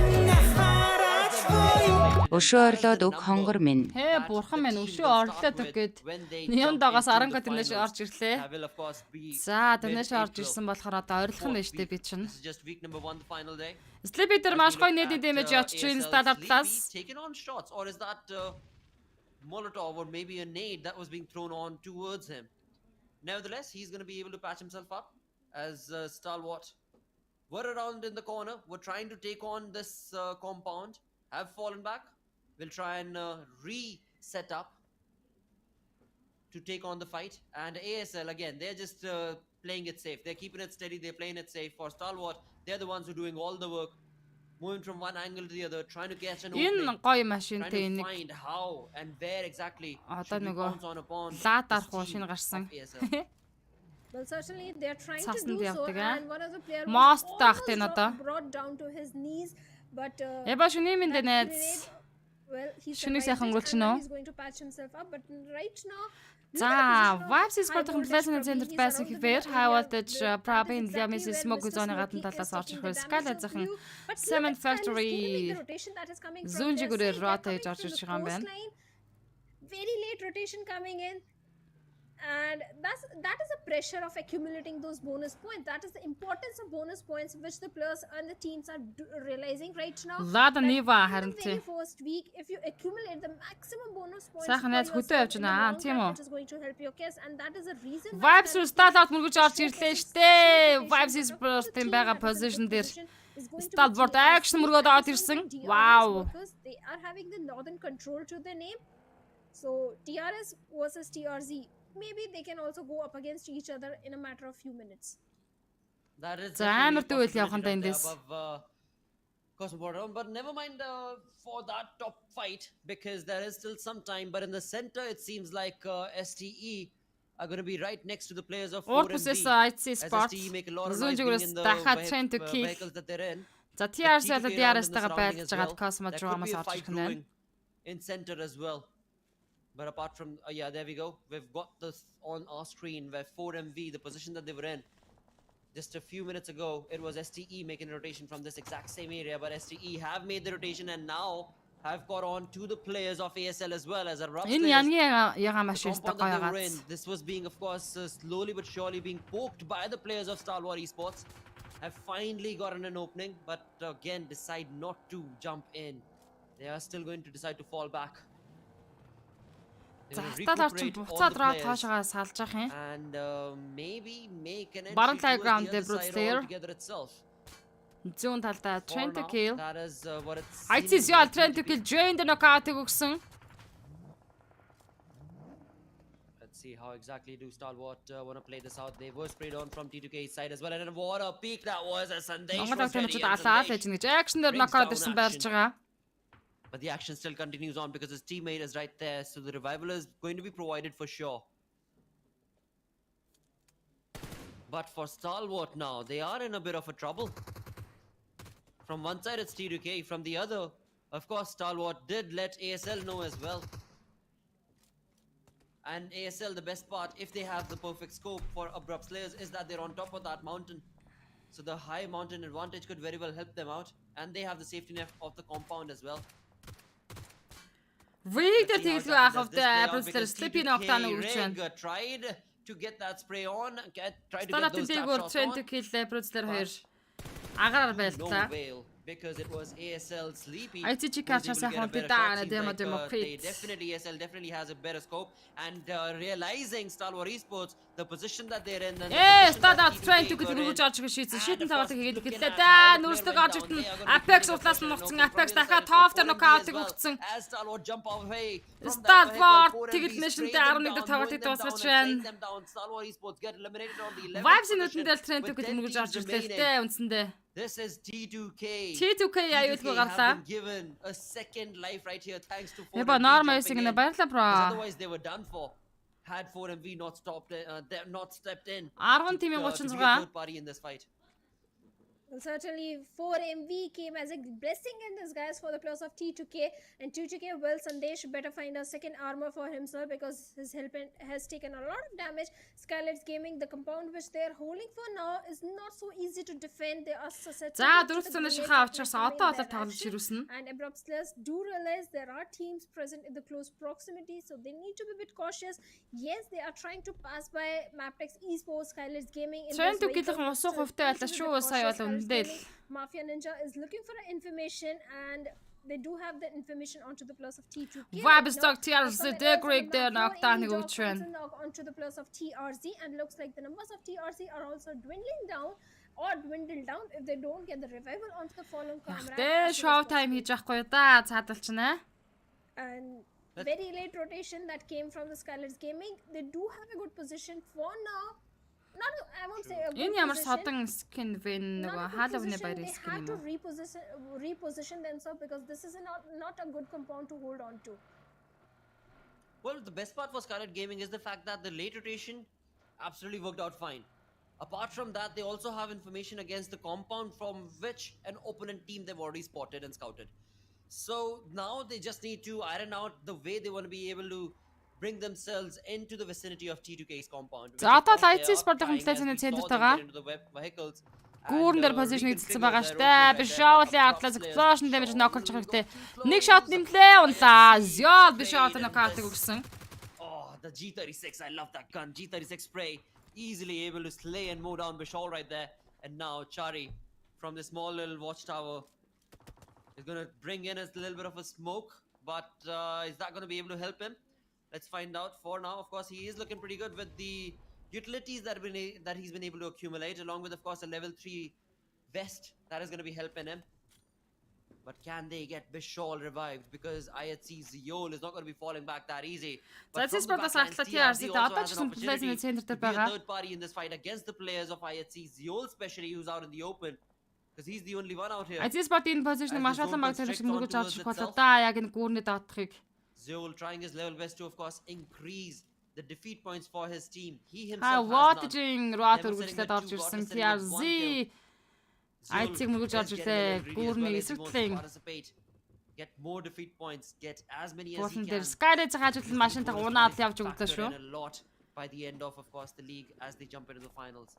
Өшөө орлоод өг хонгор минь. Хэ бурхан минь өшөө орлоод өг гэд юм дагаас 10 гол тэрнээс орж ирлээ. За тэрнээс орж ирсэн болохоор одоо орилох нь штэ би чинь. This is just week number 1, the final day. Sleepy дээр маш гоё нэдийн дэмэж очиж ин сталаар талаас. Taking on shots, or is that Molotov or maybe a nade that was being thrown on towards him? Nevertheless, he's going to be able to patch himself up as Stalwart were around in the corner, were trying to take on this compound, have fallen back. We'll try and reset up to take on the fight. And ASL, again, they're just playing it safe. They're keeping it steady, they're playing it safe. For Stalwart, they're the ones who are doing all the work, moving from one angle to the other, trying to catch an opening, Энэ гоё trying машинтай to нэг find how and where exactly Одоо should we нөгөө bounce on upon лаад this арах уу team шинэ of гарсан. ASL. Well, certainly they're trying to Цаасанд do so, явдаг, аа. and one of the players Most was таахтай almost надаа. brought down to his knees, but Яба шүний минь that найз. grenade, well, he Шүнийг survived сайхан it, өнгөрч and now нөө. he's going to patch himself up. But right now, За, Vibes Sport-ын Pleasant Center байсан хэвээр high voltage Probin Liamis Smoke зоны гадна талаас орж ирэх Skylight-ын Cement Factory Zunjigurээр rotate орж ирж байгаа юм байна. Very late rotation coming in. And that is the pressure of accumulating those bonus points. That is the importance of bonus points which the players and the teams are realizing right now. Lada Niva In the very first week, if you accumulate the maximum bonus points, Сайхан найз хөтөө явж байна. Тийм үү? it is going to help your case, and that is the reason. Vibes руу сталаут мөргөж орж ирлээ штэ. Vibes Sport-ын байгаа position дээр Stalwart action мөргөд орж ирсэн. Wow. They are having the northern control to their name. So TRS versus TRZ. Maybe they can also go up against each other in a matter of few minutes. That is амар definitely дүүл явах possibility энэ right дэс. there above Cosmopolitan, but never mind for that top fight because there is still some time. But in the center, it seems like STE are going to be right next to the players of 4MV. IC As Sport. STE make a lot of noise Zunjigurээс being in the дахиад train to kill. vehicles that they're in. За The TRS T2K болоод round in the DRS-тагаа surrounding байлж as байгаа well. Cosmo There could жугамаас be a орж fight ирэх нь. brewing in center as well. But apart from, yeah, there we go. We've got this on our screen where 4MV, the position that they were in, just a few minutes ago, it was STE making a rotation from this exact same area. But STE have made the rotation and now have got on to the players of ASL as well as a rough Энэ яны яга маш the их compound that they were in. гоё. This was being, of course, slowly but surely being poked by the players of Star Wars Esports. Have finally gotten an opening, but again decide not to jump in. They are still going to decide to fall back. They're За gonna сталаар ч recuperate all буцаад the роо players тоошоо салж явах юм. and maybe make an Баруун entry талын towards ground the дээр other side Brewster. altogether itself. Зүүн талдаа For train to now, kill. that is what it's IC seeming Seal like train going to be. kill Jane the knockout-ыг өгсөн. Let's see how exactly do Stalwart want to play this out. They were sprayed on from T2K's side as well, and what a peak that was as Sandesh Монгол was ready. агентууд And алаад Sandesh. байж гэж action дээр brings knockout down ирсэн байрж action. байгаа. But the action still continues on because his teammate is right there, so the revival is going to be provided for sure. But for Stalwart now, they are in a bit of a trouble. From one side it's T2K, from the other, of course, Stalwart did let ASL know as well. And ASL, the best part, if they have the perfect scope for Abrupt Slayers, is that they're on top of that mountain. So the high mountain advantage could very well help them out. And they have the safety net of the compound as well. Read Let's the see how title exactly ах does of this the play out, Brewster because Sleepy T2K knockdown өгч Reg байна. tried to get that spray on, tried to get Сталатын those дээгүүр tap train shots to on. kill Brewster хоёр агаар No байлаа. avail, because it was ASL Sleepy. ITG who was catch able us to get a on the better down shot. and Seems demo like, they democrats. ASL definitely has a better scope, and realizing Star Wars Esports, the position that they're in, and the Ээ, position that стадаад train T2K to kill were in, мөргөж орж ирэх шийдсэн. and Шийдэн of тоглолтыг course, хийгээд looking гэлээ. at Да, how the нүрстэг player орж went down, ирсэн. they are gonna be Apex feeling the утлаас нь pressure, нуцсан. no, from Apex the other дахиад side, тофтер from 4MV knockout-ыг as well, өгсөн. as Stalwart jump away from that Stalwart vehicle, 4MV тэгэл spray mission them дээр 11 down, дээр тоглолтыг mowing them дуусгаж down and байна. take them down. Stalwart Esports get eliminated on the 11th Vibes-ийн position нүдэндээ train to with kill 10 мөргөж орж teams ирлээ remaining. л дээ үндсэндээ. This is T2K. T2K аюулгүй have гарлаа. been given a second life right here thanks to 4MV Яба нормал jumping эсэг нэ in. баярлаа бро. 'Cause otherwise they were done for. Had 4MV not stopped, not stepped in. 10 тимийн to be a 36. third party in this fight. Well, certainly 4MV came as a blessing in disguise for the players of T2K, and T2K, well, Sandesh better find a second armor for himself because his help has taken a lot of damage. Skylights Gaming, the compound which they are holding for now is not so easy to defend. They are susceptible За to the дөрөвт цэнэ grenades шахаа that авчирсан. may come Одоо in бол their тоглож action. ирүүлсэн. And Abrupt Slayers do realize there are teams present in the close proximity, so they need to be a bit cautious. Yes, they are trying to pass by Maptex Esports, Skylights Gaming. in Train those to kill-ийн vehicles, усуу so хувьтай need to байлаа be a шүү. bit Сая cautious. бол Skylights үнэндээ л. Gaming, Mafia Ninja is looking for information, and they do have the information onto the players of T2K. Vibes now. dog But TRZ somewhere there else on Greg the there map, knockdown-ыг 4MV өгч finds байна. a knock onto the players of TRZ, and looks like the numbers of TRZ are also dwindling down or dwindle down if they don't get the revival onto the fallen comrade. Тэ as soon show as time possible. хийж байхгүй да. Цаадалчна. And very late rotation that came from the Skylights Gaming. They do have a good position for now. Not I won't say a good Энэ ямар position. содон skin win Not нөгөө a good Halloween-ы position. баяр They skin had юм to уу? reposition themselves because this is not a good compound to hold on to. Well, the best part for Scarlet Gaming is the fact that the late rotation absolutely worked out fine. Apart from that, they also have information against the compound from which an opponent team they've already spotted and scouted. So now they just need to iron out the way they want to be able to bring themselves into the vicinity of T2K's compound. which За of одоо course they Lightspeed are Sport-ын trying, хэмжлээний as we центр saw them тагаа. get into the vehicles Гүүрэн дээр and, позишн хийгдсэн reconfigure байгаа their штэ. own Бишол right there, but яатлаа top players explosion damage Bishol ноколж will хэрэгтэй. go too Нэг shot close. нэмлээ унлаа. Зёл Sprayed Бишол in нокаутыг this. өгсөн. Oh, the G36, I love that gun. G36 spray, easily able to slay and mow down Bishol right there. And now Chari, from the small little watchtower, is going to bring in a little bit of a smoke. But is that going to be able to help him? Let's find out. For now, of course, he is looking pretty good with the utilities that he's been able to accumulate, along with, of course, a level 3 vest that is going to be helping him. But can they get Bishol revived? Because IHC Ziol is not going to be falling back that easy. But За from the Sport-аас backline, ахлаа TRZ TRZ also одоо has ч an гэсэн плейсний opportunity центр to дээр be a байгаа. third party in this fight against the players of IHC Ziol, especially who's out in the open. Because he's the only one out here. Азис Sport-ийн позишн маш олон баг тавьж мөргөж авч болоо да яг энэ гүүрний даатахыг. Ziol trying his level best to, of course, increase the defeat points for his team. He Ха himself has none. watching рот үргэлжлээд орж ирсэн TRZ айцыг мөргөж орж ирлээ. Гүүрний эсвэрлэн Get more defeat points, get as many as he буулан can. дээр Skyrage хаажуулсан машинтаа унаад явж өгдөө Factor шүү. in a lot by the end of course, the league as they jump into the finals.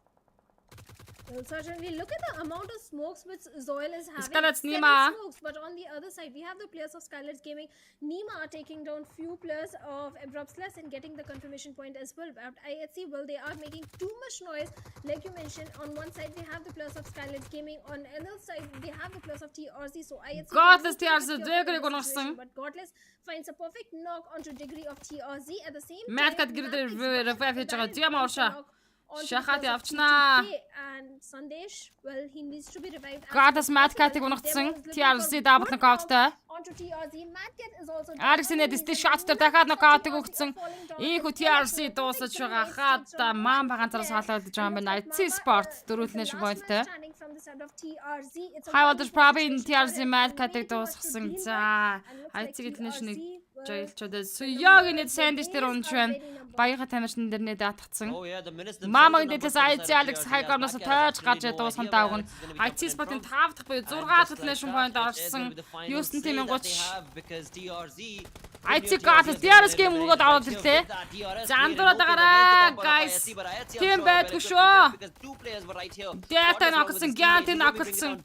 Well, certainly, look at the amount of smokes which Zoil is having. Skylights, 7 Nima. smokes, but on the other side, we have the players of Skylights Gaming. Nima are taking down few players of Abrupt Slash and getting the confirmation point as well. But IHC, well, they are making too much noise. Like you mentioned, on one side, we have the players of Skylights Gaming. On another side, they have the players of TRZ. So IHC... Godless can be TRZ, careful Degree in this гонсон. situation, but Godless finds a perfect knock onto Degree of TRZ. At the same Mad time, Cat гэр Matrix дээр revive хийж байгаа. Диам оршоо. onto the Шахаад players of явчнаа. T2K and Sandesh, well, he needs to be revived. as Godless soon Mad as Cat-ыг possible. унагцсан. Demo is looking TRZ for double good knockout-тай. round onto TRZ. Mad Cat is also down. Ариксны He's дэстэй in shot дээр the дахиад middle. knockout-ыг TRZ өгсөн. are falling down. Ийхүү It's TRZ very дуусаж good байгаа. waste Хаад from маан one багантараас player. халаад байгаа юм And байна. look at IC Mama Sport is the дөрөвлөн last шиг man поинттэй. standing from the side of TRZ. It's a Хай very болож good Probin situation TRZ for him. Mad And Cat-ыг way too much to дуусгасан. deal За with. And looks like IC эднэшний TRZ, well, жаялчаад Суяг инээд Sandish дээр унж байна. Баяга тамирчин дээр нэ даатгцсан. Oh yeah, the minutes Мама themselves эндээс are numbered for the IC side of Alex TRZ, Хайгорноос as Mad Cat тойж has гарч absolutely no дуусхан idea таав where нь this is gonna be IC coming Sport-ын from. 5 дахь буюу 6 And дахь just флешн like point that, it is орсон. gonna be the final Юусэн say тийм that they 30. have because TRZ IC Godless DRS game мөргөд аваад ирлээ. За андуураад агараа guys. Тийм байдгүй шүү. Delta ноксон, Giant ноксон.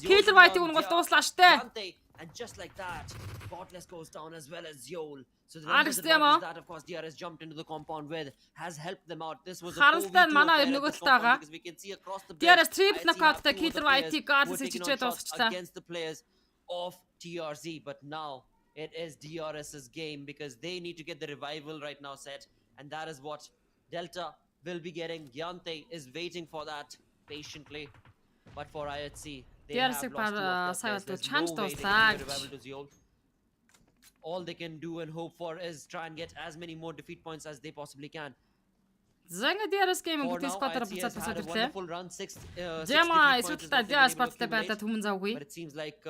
Killer White-ыг унгол дууслаа штэ. And just like that, Godless goes down as well as Yol. So the Alex numbers Demo. that, of course, DRS jumped into the compound with has helped them out. This was a Харамстай 4v2 манай affair at нөгөө this талаага. compound because we can see across the DRS bridge, triple IHC knockout-тай have two of the Killer White-ыг players Godless who are taking хичээгээд on shots дуусчихлаа. against the players of TRZ. But now it is DRS's game because they need to get the revival right now set, and that is what Delta will be getting. Gyante is waiting for that patiently, but for IHC, they DRS-ыг have lost two пар of their players. There's чанж no way they дуслаа can give the revival to Ziol. All they can do and hope for is try and get as many more defeat points as they possibly can. Занга DRS game For бүтээс now, батар IHC буцаад has had a ирлээ. wonderful run. Six Жама defeat points is эсвэл what they've been DRS able to баттай accumulate. байта түмэн завгүй. But it seems like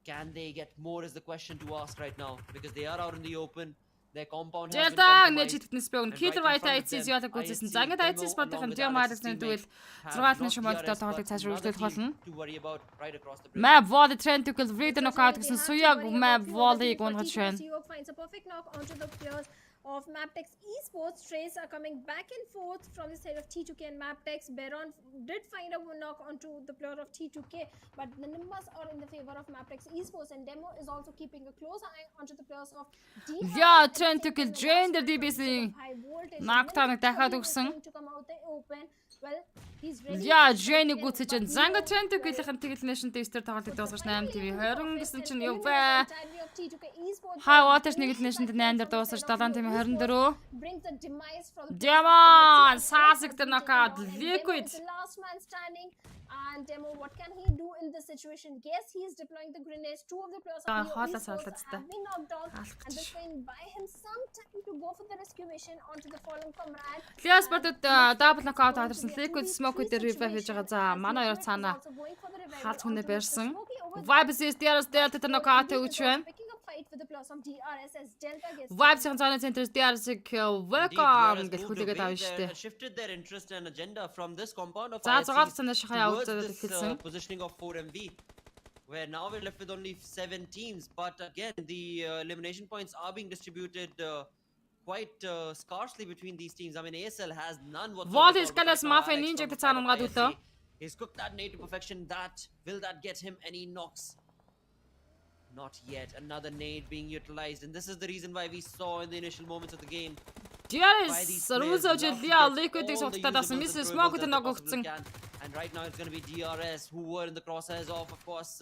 can they get more is the question to ask right now because they are out in the open. Their compound has been Delta нэг compromised. читгнээс бэгэн And Killer right in White front of IC them, зяалаг үзсэн. IHC, Зангад IC Demo, Sport-ын along with Jam Alex's Alex-ны тэгвэл teammates, have 6-ны lost шимэлтэй DRS, тоглолтыг but цаашруулж another болно. team to worry about right across the bridge. Map Volley Trend to kill Reader knockout гэсэн Суяг Map Volley-г унгаж байна. Suyak finds a perfect knock onto the players of Maptex Esports. Trace are coming back and forth from the side of T2K and Maptex. Baron did find a knock onto the player of T2K, but the numbers are in the favor of Maptex Esports, and Demo is also keeping a close eye onto the players of DRS. Yeah, Trend to kill Jane der DBC. High voltage. Knockdown-ыг дахиад Is өгсөн. going to come out the open. Well, he's ready Яа, to Jane-ыг fight гүцэж him, байна. but Занга no, Trend to well, kill-ийн тэгэл Nation Tester тоглолтыг дуусгаж 8 TV 20 гэсэн чинь юу вэ? entirely of T2K Esports. High Waters нэг л Nation 8 дээр дуусгаж 7 TV 24. Brings the demise for the Demon, players of Sasik IHC the as we knockout, take him on, and Liquid. Demo is the last man standing. And Demo, what can he do in this situation? Yes, he is deploying the grenades. Two of the players of Хоолоос Esports олдтой. have been knocked down, Алах and this will buy him some time to go for the rescue mission onto the fallen comrade. Clear Sport-д double knockout авсан Liquid Smoke дээр revive хийж байгаа. За, манай хоёр цаана хаалт хүнээ барьсан. Vibes DRS Delta тэр knockout өгч байна. Picking up fight with the players of DRS as Delta gets Vibes-ийн цааны центрээс DRS-ыг welcome гэж хүлээгээд авна шүү дээ. Shifted their interest and agenda from this compound of За, IHC 6 цагаас шахаа явуулж towards байгаа this хэлсэн. positioning of 4MV. where now we're left with only 7 teams. But again, the elimination points are being distributed quite scarcely between these teams. I mean, ASL has none whatsoever. Voltage But right kalas now, Mafia Alex Ninja from the të side canën of nga duto. ISA, he's cooked that nade to perfection. Will that get him any knocks? Not yet. Another nade being utilized, and this is the reason why we saw in the initial moments of the game. DRS Ruzo жилия Liquid-ийг сутадасан Mrs. Smoke-тэй ногогдсон. And right now it's going to be DRS who were in the crosshairs of course.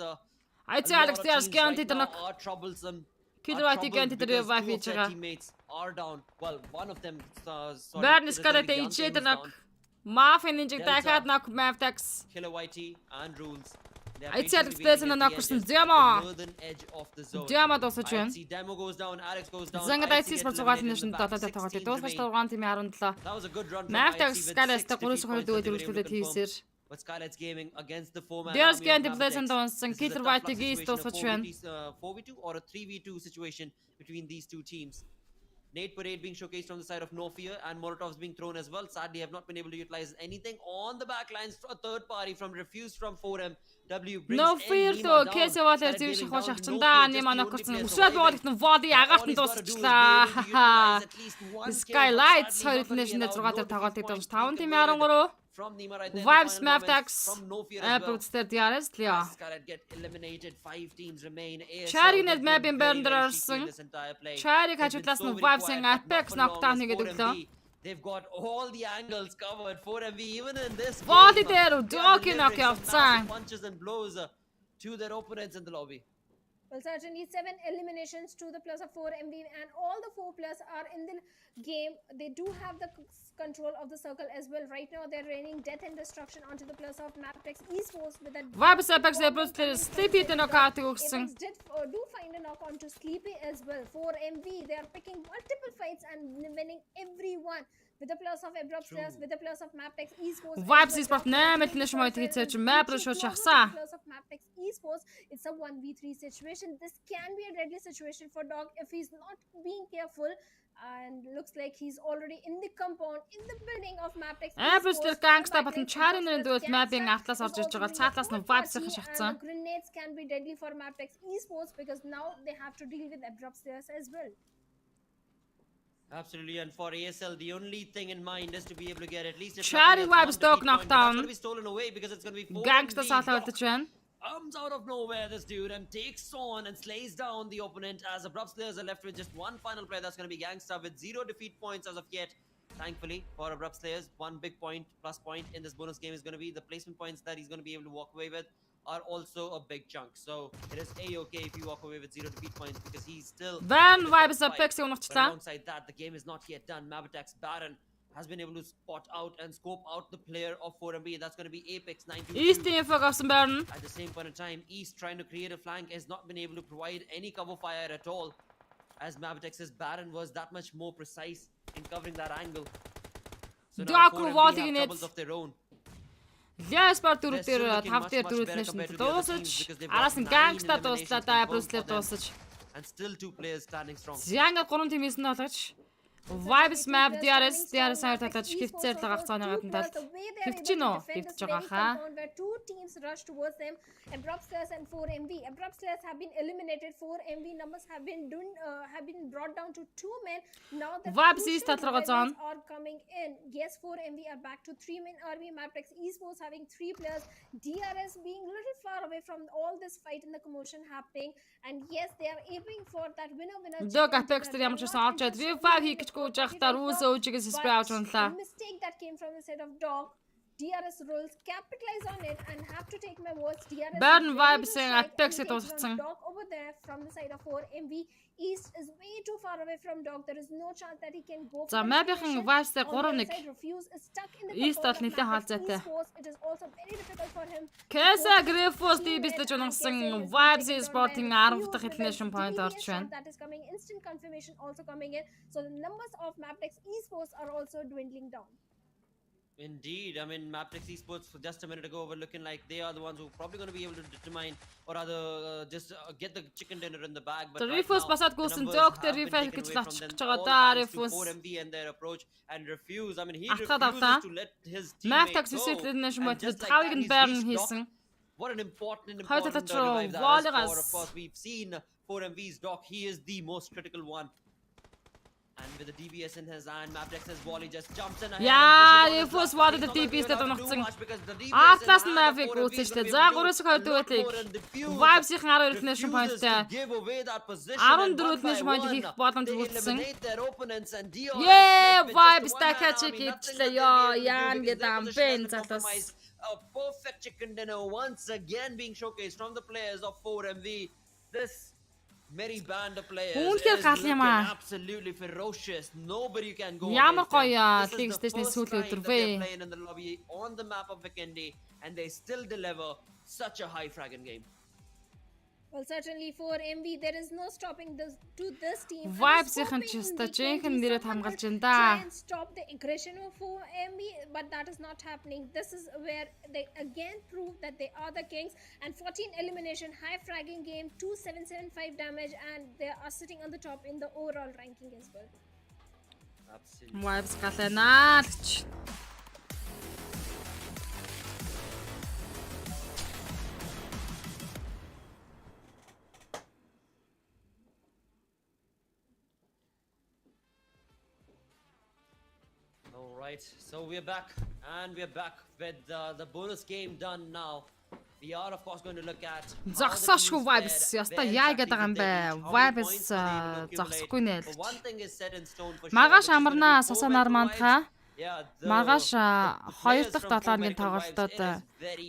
Айц a lot Alex of DRS teams right гэнтэй now тэнэг. are troublesome. Killer are White troubled гэнтэй because revive two of хийж their байгаа. teammates are down. Well, one of them. Bad Scarlet ичээд нэг Mafia Ninja дахиад нэг Mavtax. Killer Whitey and Rules. Айц Alex дэсэн ногогдсон. Демо. Демо дуусаж байна. Demo goes down, Alex goes down. Зангад IC спорт сугаалны нэшин дотоод тоглолт. Дуусгаж 6 тимийн 17. That was a good run from Mavtax IC with Scarlet-тэй 6 defeat 3-2 points дүүгээ that they were able to дөрвөлтүүлээд confirm. хийсээр. But Skylight's gaming against the 4-man There's army of Gandhi Mavtex. Blazen dunsсан. This is a Killer tough White luck Geese situation, a дуусгаж байна. 4v2 or a 3v2 situation between these two teams. Nade Parade being showcased from the side of No Fear and Molotovs being thrown as well. Sadly, have not been able to utilize anything on the back lines. A third party from Refused from 4M. W brings No fear Nima to down. Casey Water Skylight зэвш gaming хоош down to No ачандаа Fear, just Нема the only ногогдсон. player Үсвэд surviving. боодогт Води агаалт нь All he's gotta do is be дуусчлаа. able to utilize at least one kill, but Skylight sadly хоёр not gonna be нэшнэ allowed. 6-аар No тоглолтыг defeat дуусгаж points 5 being тимийн converted 13. from Nima right there in the Vibes final moments Mavtax from No Fear as well. Apple DRS Leo. Skylight get eliminated. 5 teams remain. Чариг ASL нэт map-ийн байран дээр орсон. Чариг хажуудлаас нь Vibes нь Apex knockdown хийгээд өглөө. They've got all the angles covered. 4MV even in this Body game, дээр they are Doki delivering knock some явцсан. massive punches and blows to their opponents in the lobby. Well, certainly 7 eliminations to the plus of 4 MV, and all the 4 plus are in the game. They do have the control of the circle as well. Right now, they're raining death and destruction onto the plus of Maptex Esports with that. Vibes Apex Apple дээр Sleepy тэй knockout өгсөн. Apex did do find a knock onto Sleepy as well. 4MV, they are picking multiple fights and winning everyone. With the plus of Abrupt Stairs, with the plus of Maptex Esports. Vibes Esports 8 нэш мойт хийцээч map руу шууд шахсан. Plus of Maptex Esports, it's a 1v3 situation. This can be a deadly situation for Dog if he's not being careful. And looks like he's already in the compound, in the building of Maptex Apple дээр Esports. gangsta батан Chari нэрийн дүүт map-ийн artlаас орж ирж байгаа. Цаатлаас нь Vibes-ийн And шахсан. the grenades can be deadly for Maptex Esports because now they have to deal with Abrupt Stairs as well. Absolutely, and for ASL, the only thing in mind is to be able to get at least a Chari Vibes dog knockdown. That's going to be stolen away because it's going to be 4 Gangsta саалаа болдож байна. comes out of nowhere, this dude, and takes on and slays down the opponent as Abrupt Slayers are left with just one final player. That's going to be Gangsta with 0 defeat points as of yet. Thankfully, for Abrupt Slayers, 1 big point, plus point in this bonus game is going to be the placement points that he's going to be able to walk away with are also a big chunk. So it is A-okay if you walk away with 0 defeat points because he's still... Van in the Vibes top Apex fight. yung But nakchita. alongside that, the game is not yet done. Mabatax Baron has been able to spot out and scope out the player of 4MB. That's going to be Apex 922. East-ийн info авсан байрна. At the same point in time, East trying to create a flank has not been able to provide any cover fire at all, as Mabitex's Baron was that much more precise in covering that angle. So now Doku 4MB walking have in troubles it. of their own. Яспар They're дөрөв still дээр looking 5 much, дээр much дөрөв better нэшн compared to the other teams дуусаж because they've араас got нь 9 гангста eliminations дууслаа та confirmed Bruce-лээ for them. дуусаж. And still 2 players standing strong. Зянга 3 тим хийсэн болгож Vibes map DRS саяар татаж хилцээр л гагцааны гадантал хөвч гин үү хөвч байгаа хаа. Where 2 teams rush towards them, Abrupt Stairs and 4MV. Abrupt Stairs have been eliminated. 4MV numbers have been brought down to 2 men. Now the Vibes crucial East талраа rebels зоон. are coming in. Yes, 4MV are back to 3 men army. Maptex Esports having 3 players. DRS being a little far away from all this fight and the commotion happening. And yes, they are aiming for that winner. Дог Apex дээр ямар ч байсан олж чад V5 хийх гэж гүйж байхдаа Ruse өөжигээс спрей авч унлаа. The mistake that came from the side of Dog, DRS rules capitalize on it and have to take my words. DRS Burn is ready Vibes to and strike Apex and it was take цан. on Dog over there from the side of 4MV. East is way too far away from Dog. There is no chance that he can go for За the map-ийн situation. Vibes дээр On the other 3-1. side, Refuse is stuck in the East compound бол of нэлээд Maptex хаалзаатай. Esports. It is also very difficult for him. Kesa Grefos дийбэлдэж унагсан Vibes Sporting 10 дахь elimination point орж байна. That is coming. Instant confirmation also coming in. So the numbers of Maptex Esports are also dwindling down. Indeed, I mean, Maptex Esports just a minute ago were looking like they are the ones who are probably going to be able to determine or rather just get the chicken dinner in the bag. But right Refuse now, басаад the гүйсэн numbers Dog have дээр been Refuse taken гэж away from лавчих them, гэж байгаа all да thanks to Refuse. 4MV and their approach and Refuse. I mean, he Ахтаад refuses авлаа. to let his Maptex teammate go. elimination And point just like тавыг that, нь he's байрн reached хийсэн. Doc. What an important Heute revive tror that is Valgas. for. Of course, we've seen 4MV's Doc. He is the most critical one. And with the DBS in his hand, Mapdex's volley just jumps in ahead. Яа, and энэ pushes фос on ваад his the block. He's DBS not дэд gonna do унагцсан. much because the DBS Атлаас in нь hand, Mavic 4MV is үүсэж gonna штэ. be За able to 3-өөс do a хойд lot үлээх. more and Diffuse Vibes-ийн 10 recognition refuses point-тэй. to give away that position, and 14 one recognition by point one, хийх боломж they үлдсэн. eliminate their opponents, and DRS Yeah, left with just Vibes a дахиад one-man check army. Nothing итлээ. that Яа, they'll be able яан to do because their гэдэг position has амбэн been залуус. compromised. A perfect chicken dinner once again being showcased from the players of 4MV. This merry band of players Үнэхээр is гал looking юм аа. absolutely ferocious. Nobody can go Ямар against them. гоё This League is the Station-ийн first сүүлийн time өдөр that they're вэ. playing in the lobby on the map of Vikendi, and they still deliver such a high fragging game. Well, certainly for MV, there is no stopping this to this team. Vibes-ийн ч ёстой жинхэнэ нэрэд хамгаалж байна да. Try and stop the aggression of 4MV, but that is not happening. This is where they again prove that they are the kings. And 14 elimination, high fragging game, 2775 damage, and they are sitting on the top in the overall ranking as well. Absolutely. Vibes галанаа л ч. All right, so we're back, and we're back with the bonus game done now. We are of course going to look at Зогсоошгүй Vibes яста яа гэдэг юм бэ? Vibes зогсохгүй нэ. One thing is set in stone for sure. Маргааш амарна сасанаар мандха. Yeah, Маргааш 2 дахь 7 хоногийн тоглолтод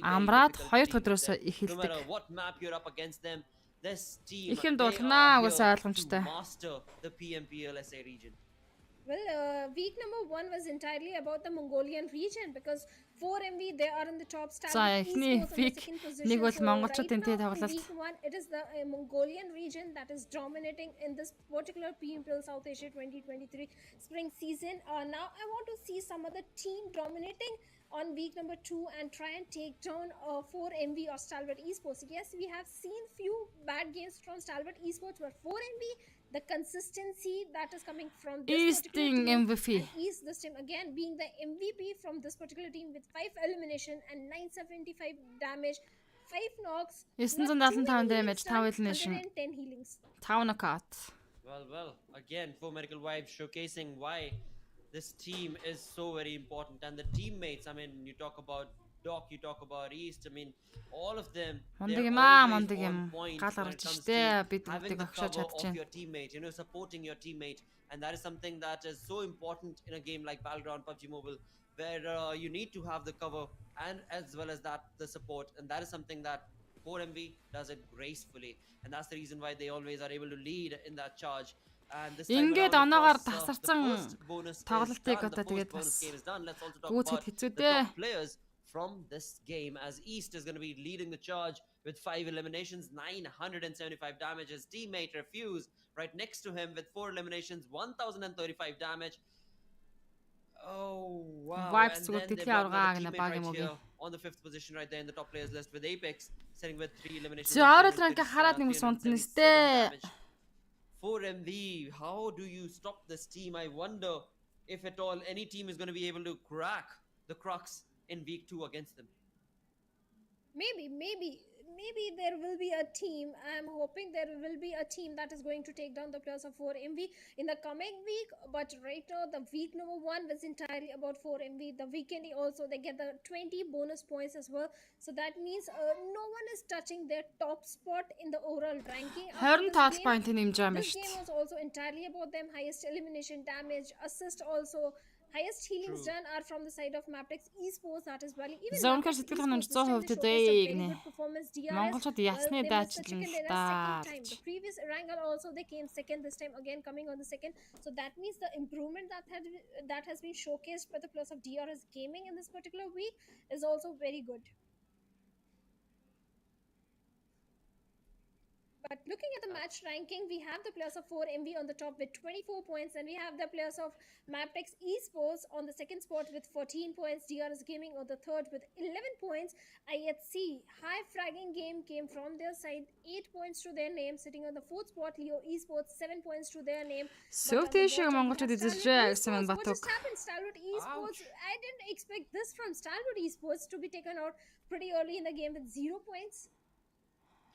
амраад 2 дахь өдрөөс no эхэлдэг. matter what map you're up against them, this team Ихэнд they дуулнаа are угаасаа here ойлгомжтой. to master the PMPLSA region. Well, week number 1 was entirely about the Mongolian region because 4MV they are in the top stand. За эхний week нэг бол монголчуудын тий тоглолт. Week 1 it is the Mongolian region that is dominating in this particular PMPL South Asia 2023 spring season. Now I want to see some other team dominating on week number 2 and try and take down 4MV or Stalwart Esports. Yes, we have seen few bad games from Stalwart Esports, but 4MV, the consistency that is coming from this particular team, MVP. and East this time again being the MVP from this particular team with 5 elimination and 975 damage, 5 knocks, 975 damage, 5 elimination. 110 healings. 5 knockout. Well, again, 4 Medical Vibes showcasing why this team is so very important. And the teammates, I mean, you talk about Doc, you talk about East, I mean, all of them, they're always on point when it comes to having the cover of your teammate, supporting your teammate. And that is something that is so important in a game like Battleground PUBG Mobile, where you need to have the cover and as well as that, the support. And that is something that 4MV does it gracefully. And that's the reason why they always are able to lead in that charge. And this time Ингээд around, оноогоор of course, тасарсан the first bonus is тоглолтыг done, одоо the тэгээд first bonus бас game is done. Let's also talk гүйцэд about хэцүү the дээ. top players from this game, as East is going to be leading the charge with 5 eliminations, 975 damage. His teammate Refuse right next to him with 4 eliminations, 1035 damage. Oh wow. Vibes And зүгээр then they've тэтгэл got another аврагаа гэнэ teammate баг right юм уу. here on the 5th position right there in the top players list with Apex sitting with 3 eliminations. Зөөрөд ранк хараад нэг сонтон сте. 4MV, how do you stop this team? I wonder if at all any team is going to be able to crack the crux in week 2 against them. Maybe there will be a team. I'm hoping there will be a team that is going to take down the players of 4MV in the coming week. But right now, the week number 1 was entirely about 4MV. The weekend also, they get the 20 bonus points as well. So that means no one is touching their top spot in the overall ranking. 25 point нэмж байгаа юм This шүү game дээ. was also entirely about them. Highest elimination damage, assist also. Highest healings done are from the side of Maptex Esports, that is Bali. Even За үнэхээр Maptex сэтгэл ханамж Esports, this time 100% they showcased a төдөө very гинэ. good performance. DRS, Монголчууд ясны they missed the дайчлан chicken л dinner та. second time. The previous Erangel also they came second, this time again coming on the second. So that means the improvement that has been showcased by the players of DRS Gaming in this particular week is also very good. But looking at the match ranking, we have the players of 4MV on the top with 24 points, and we have the players of Maptex Esports on the second spot with 14 points, DRS Gaming on the third with 11 points. IHC high fragging game came from their side, 8 points to their name, sitting on the fourth spot. Leo Esports 7 points to their name. Сөвтэйшээ монголчууд эзэлжээ гэсэн мэн What батуг. just happened? Stalwart Esports. I didn't expect this from Stalwart Esports to be taken out pretty early in the game with 0 points.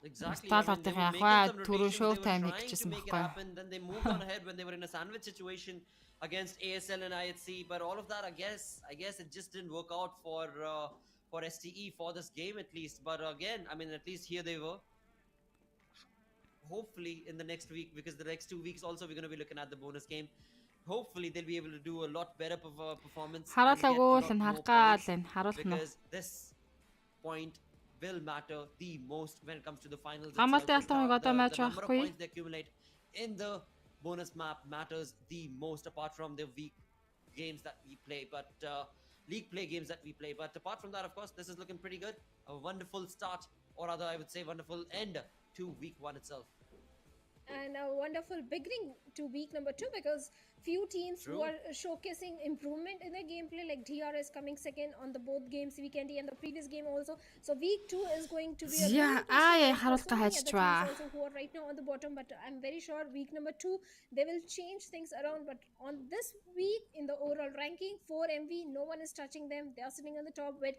Exactly. Сталвартын They were making хаа some түрүү rotations, шоу they were тайм trying to хийчихсэн make it байхгүй. happen, then they moved on ahead when they were in a sandwich situation against ASL and IHC, but all of that, I guess it just didn't work out for STE for this game at least. But again, I mean, at least here they were. Hopefully in the next week, because the next 2 weeks also we're going to be looking at the bonus game. Hopefully they'll be able to do a lot better performance. and get a Харуулаагүй lot л энэ more харгаа points, л энэ харуулах нь. because this point will matter the most when it comes to the finals. Гамалтай itself. алтан The одоо матч number of байхгүй. points they accumulate in the bonus map matters the most, apart from the week games that we play, but league play games that we play. But apart from that, of course, this is looking pretty good. A wonderful start, or rather I would say wonderful end to week 1 itself. And a wonderful beginning to week number 2, because few teams who are showcasing improvement in their gameplay, like DRS coming second on the both games, weekend and the previous game also. So week 2 is going to be a Yeah, really good I start for харуулга so many хайж other чваа. teams also who are right now on the bottom, but I'm very sure week number 2 they will change things around. But on this week in the overall ranking, 4MV, no one is touching them. They are sitting on the top with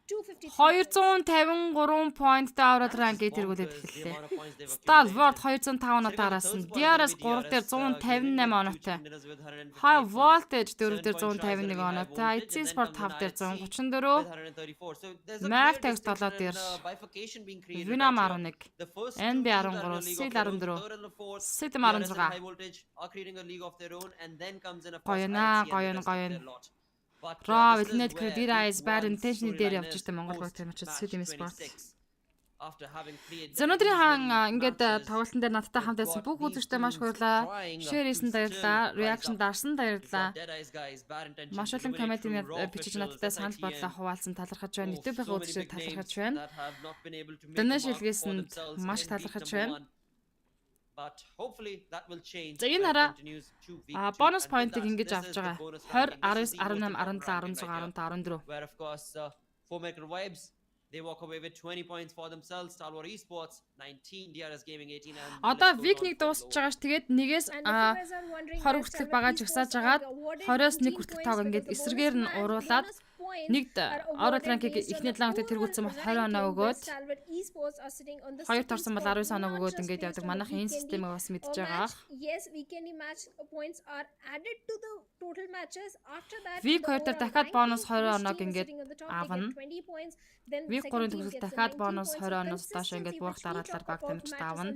253 points. 253 поинттай аваад ранкийг тэргүүлээд эхэллээ. Stalwart 205 оноо дараасан. DRS 3 дээр 158 оноотой. High Voltage 4 дээр 151 оноотой. IC Sport 5 дээр 134. Maptex 7 дээр. Venom 11. NB 13. Seal 14. Sidem 16. Гоёна. Raw with net credit eyes bad intention дээр явж ирсэн Монгол баг тийм учраас Sweden Sports. Өнөөдрийн хаан ингээд тоглолтын дээр надтай хамт байсан бүх үзэгчтэй маш баярлалаа. Share хийсэн баярлалаа. Reaction дарсан баярлалаа. Маш олон комментийн бичиж надтай санал бодлоо хуваалцсан талархаж байна. YouTube-ийн үзэгчид талархаж байна. Дэнэ шилгээсэнд маш талархаж байна. But hopefully that will change. За энэ хараа бонус поинтыг ингэж авч байгаа. 20, 19, 18, 17, 16, 15, 14. Where of course for Maker Vibes, they walk away with 20 points for themselves. Stalwart Esports 19, DRS Gaming 18 and Одоо week-ийг дуусч байгаа ш. Тэгээд нэгээс 20 хүртэл байгаа жагсааж агаад 20-оос 1 хүртэл тоог ингээд эсрэгээр нь уруулаад нэгд орол ранкийг эхний 7 хоногт тэргүүлсэн бол 20 оноо өгөөд хоёр торсон бол 19 оноо өгөөд ингээд явдаг. Манайх энэ системийг бас мэдж байгаа. Yes, weekend match points are added to the total matches. After that, Week 2 дээр дахиад бонус 20 оноог ингээд авна. Week 3-ын төгсөлд дахиад бонус 20 оноос доош ингээд буурах дараалал баг тамирчтай авна.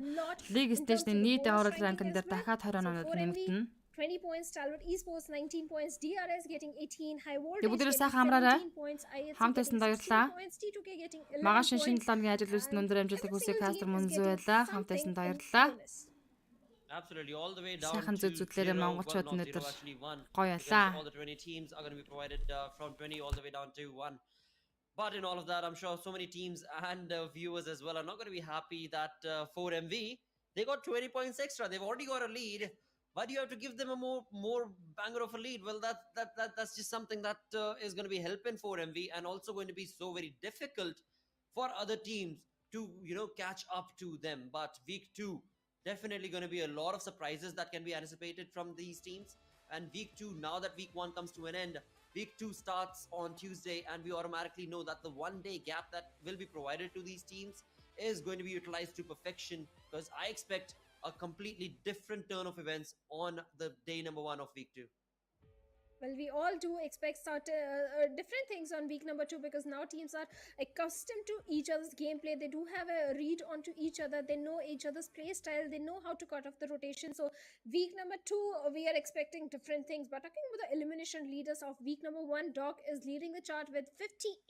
League stage-ний нийт орол ранкн дээр дахиад 20 оноо нэмэгдэнэ. 20 points, Stalwart Esports 19 points, DRS getting 18, High Voltage Бүгдээрээ getting сайхан амраарай. 17 points, IHC Хамт байсан getting 16 баярлалаа. points, T2K getting 11 Магаш шинэ points. 7 өдрийн ажил үйлсэнд өндөр амжилтыг хүсье Кастер МУНЗУ байлаа. Хамт байсан баярлалаа. absolutely all the way down Сайхан to зүзүүлээрээ 0, монголчууд but not өнөөдөр 0 actually won. гоё Because ялаа. all the 20 teams are going to be provided from 20 all the way down to 1. But in all of that, I'm sure so many teams and viewers as well are not going to be happy that 4MV, they got 20 points extra. They've already got a lead, but you have to give them a more banger of a lead. Well, that's just something that is going to be helping 4MV and also going to be so very difficult for other teams to, catch up to them. But week 2, definitely going to be a lot of surprises that can be anticipated from these teams. And week 2, now that week 1 comes to an end, week 2 starts on Tuesday, and we automatically know that the one-day gap that will be provided to these teams is going to be utilized to perfection, because I expect a completely different turn of events on the day number 1 of week 2. Well, we all do expect different things on week number 2, because now teams are accustomed to each other's gameplay. They do have a read onto each other. They know each other's play style. They know how to cut off the rotation. So week number 2, we are expecting different things. But talking about the elimination leaders of week number 1, Doc is leading the chart with 58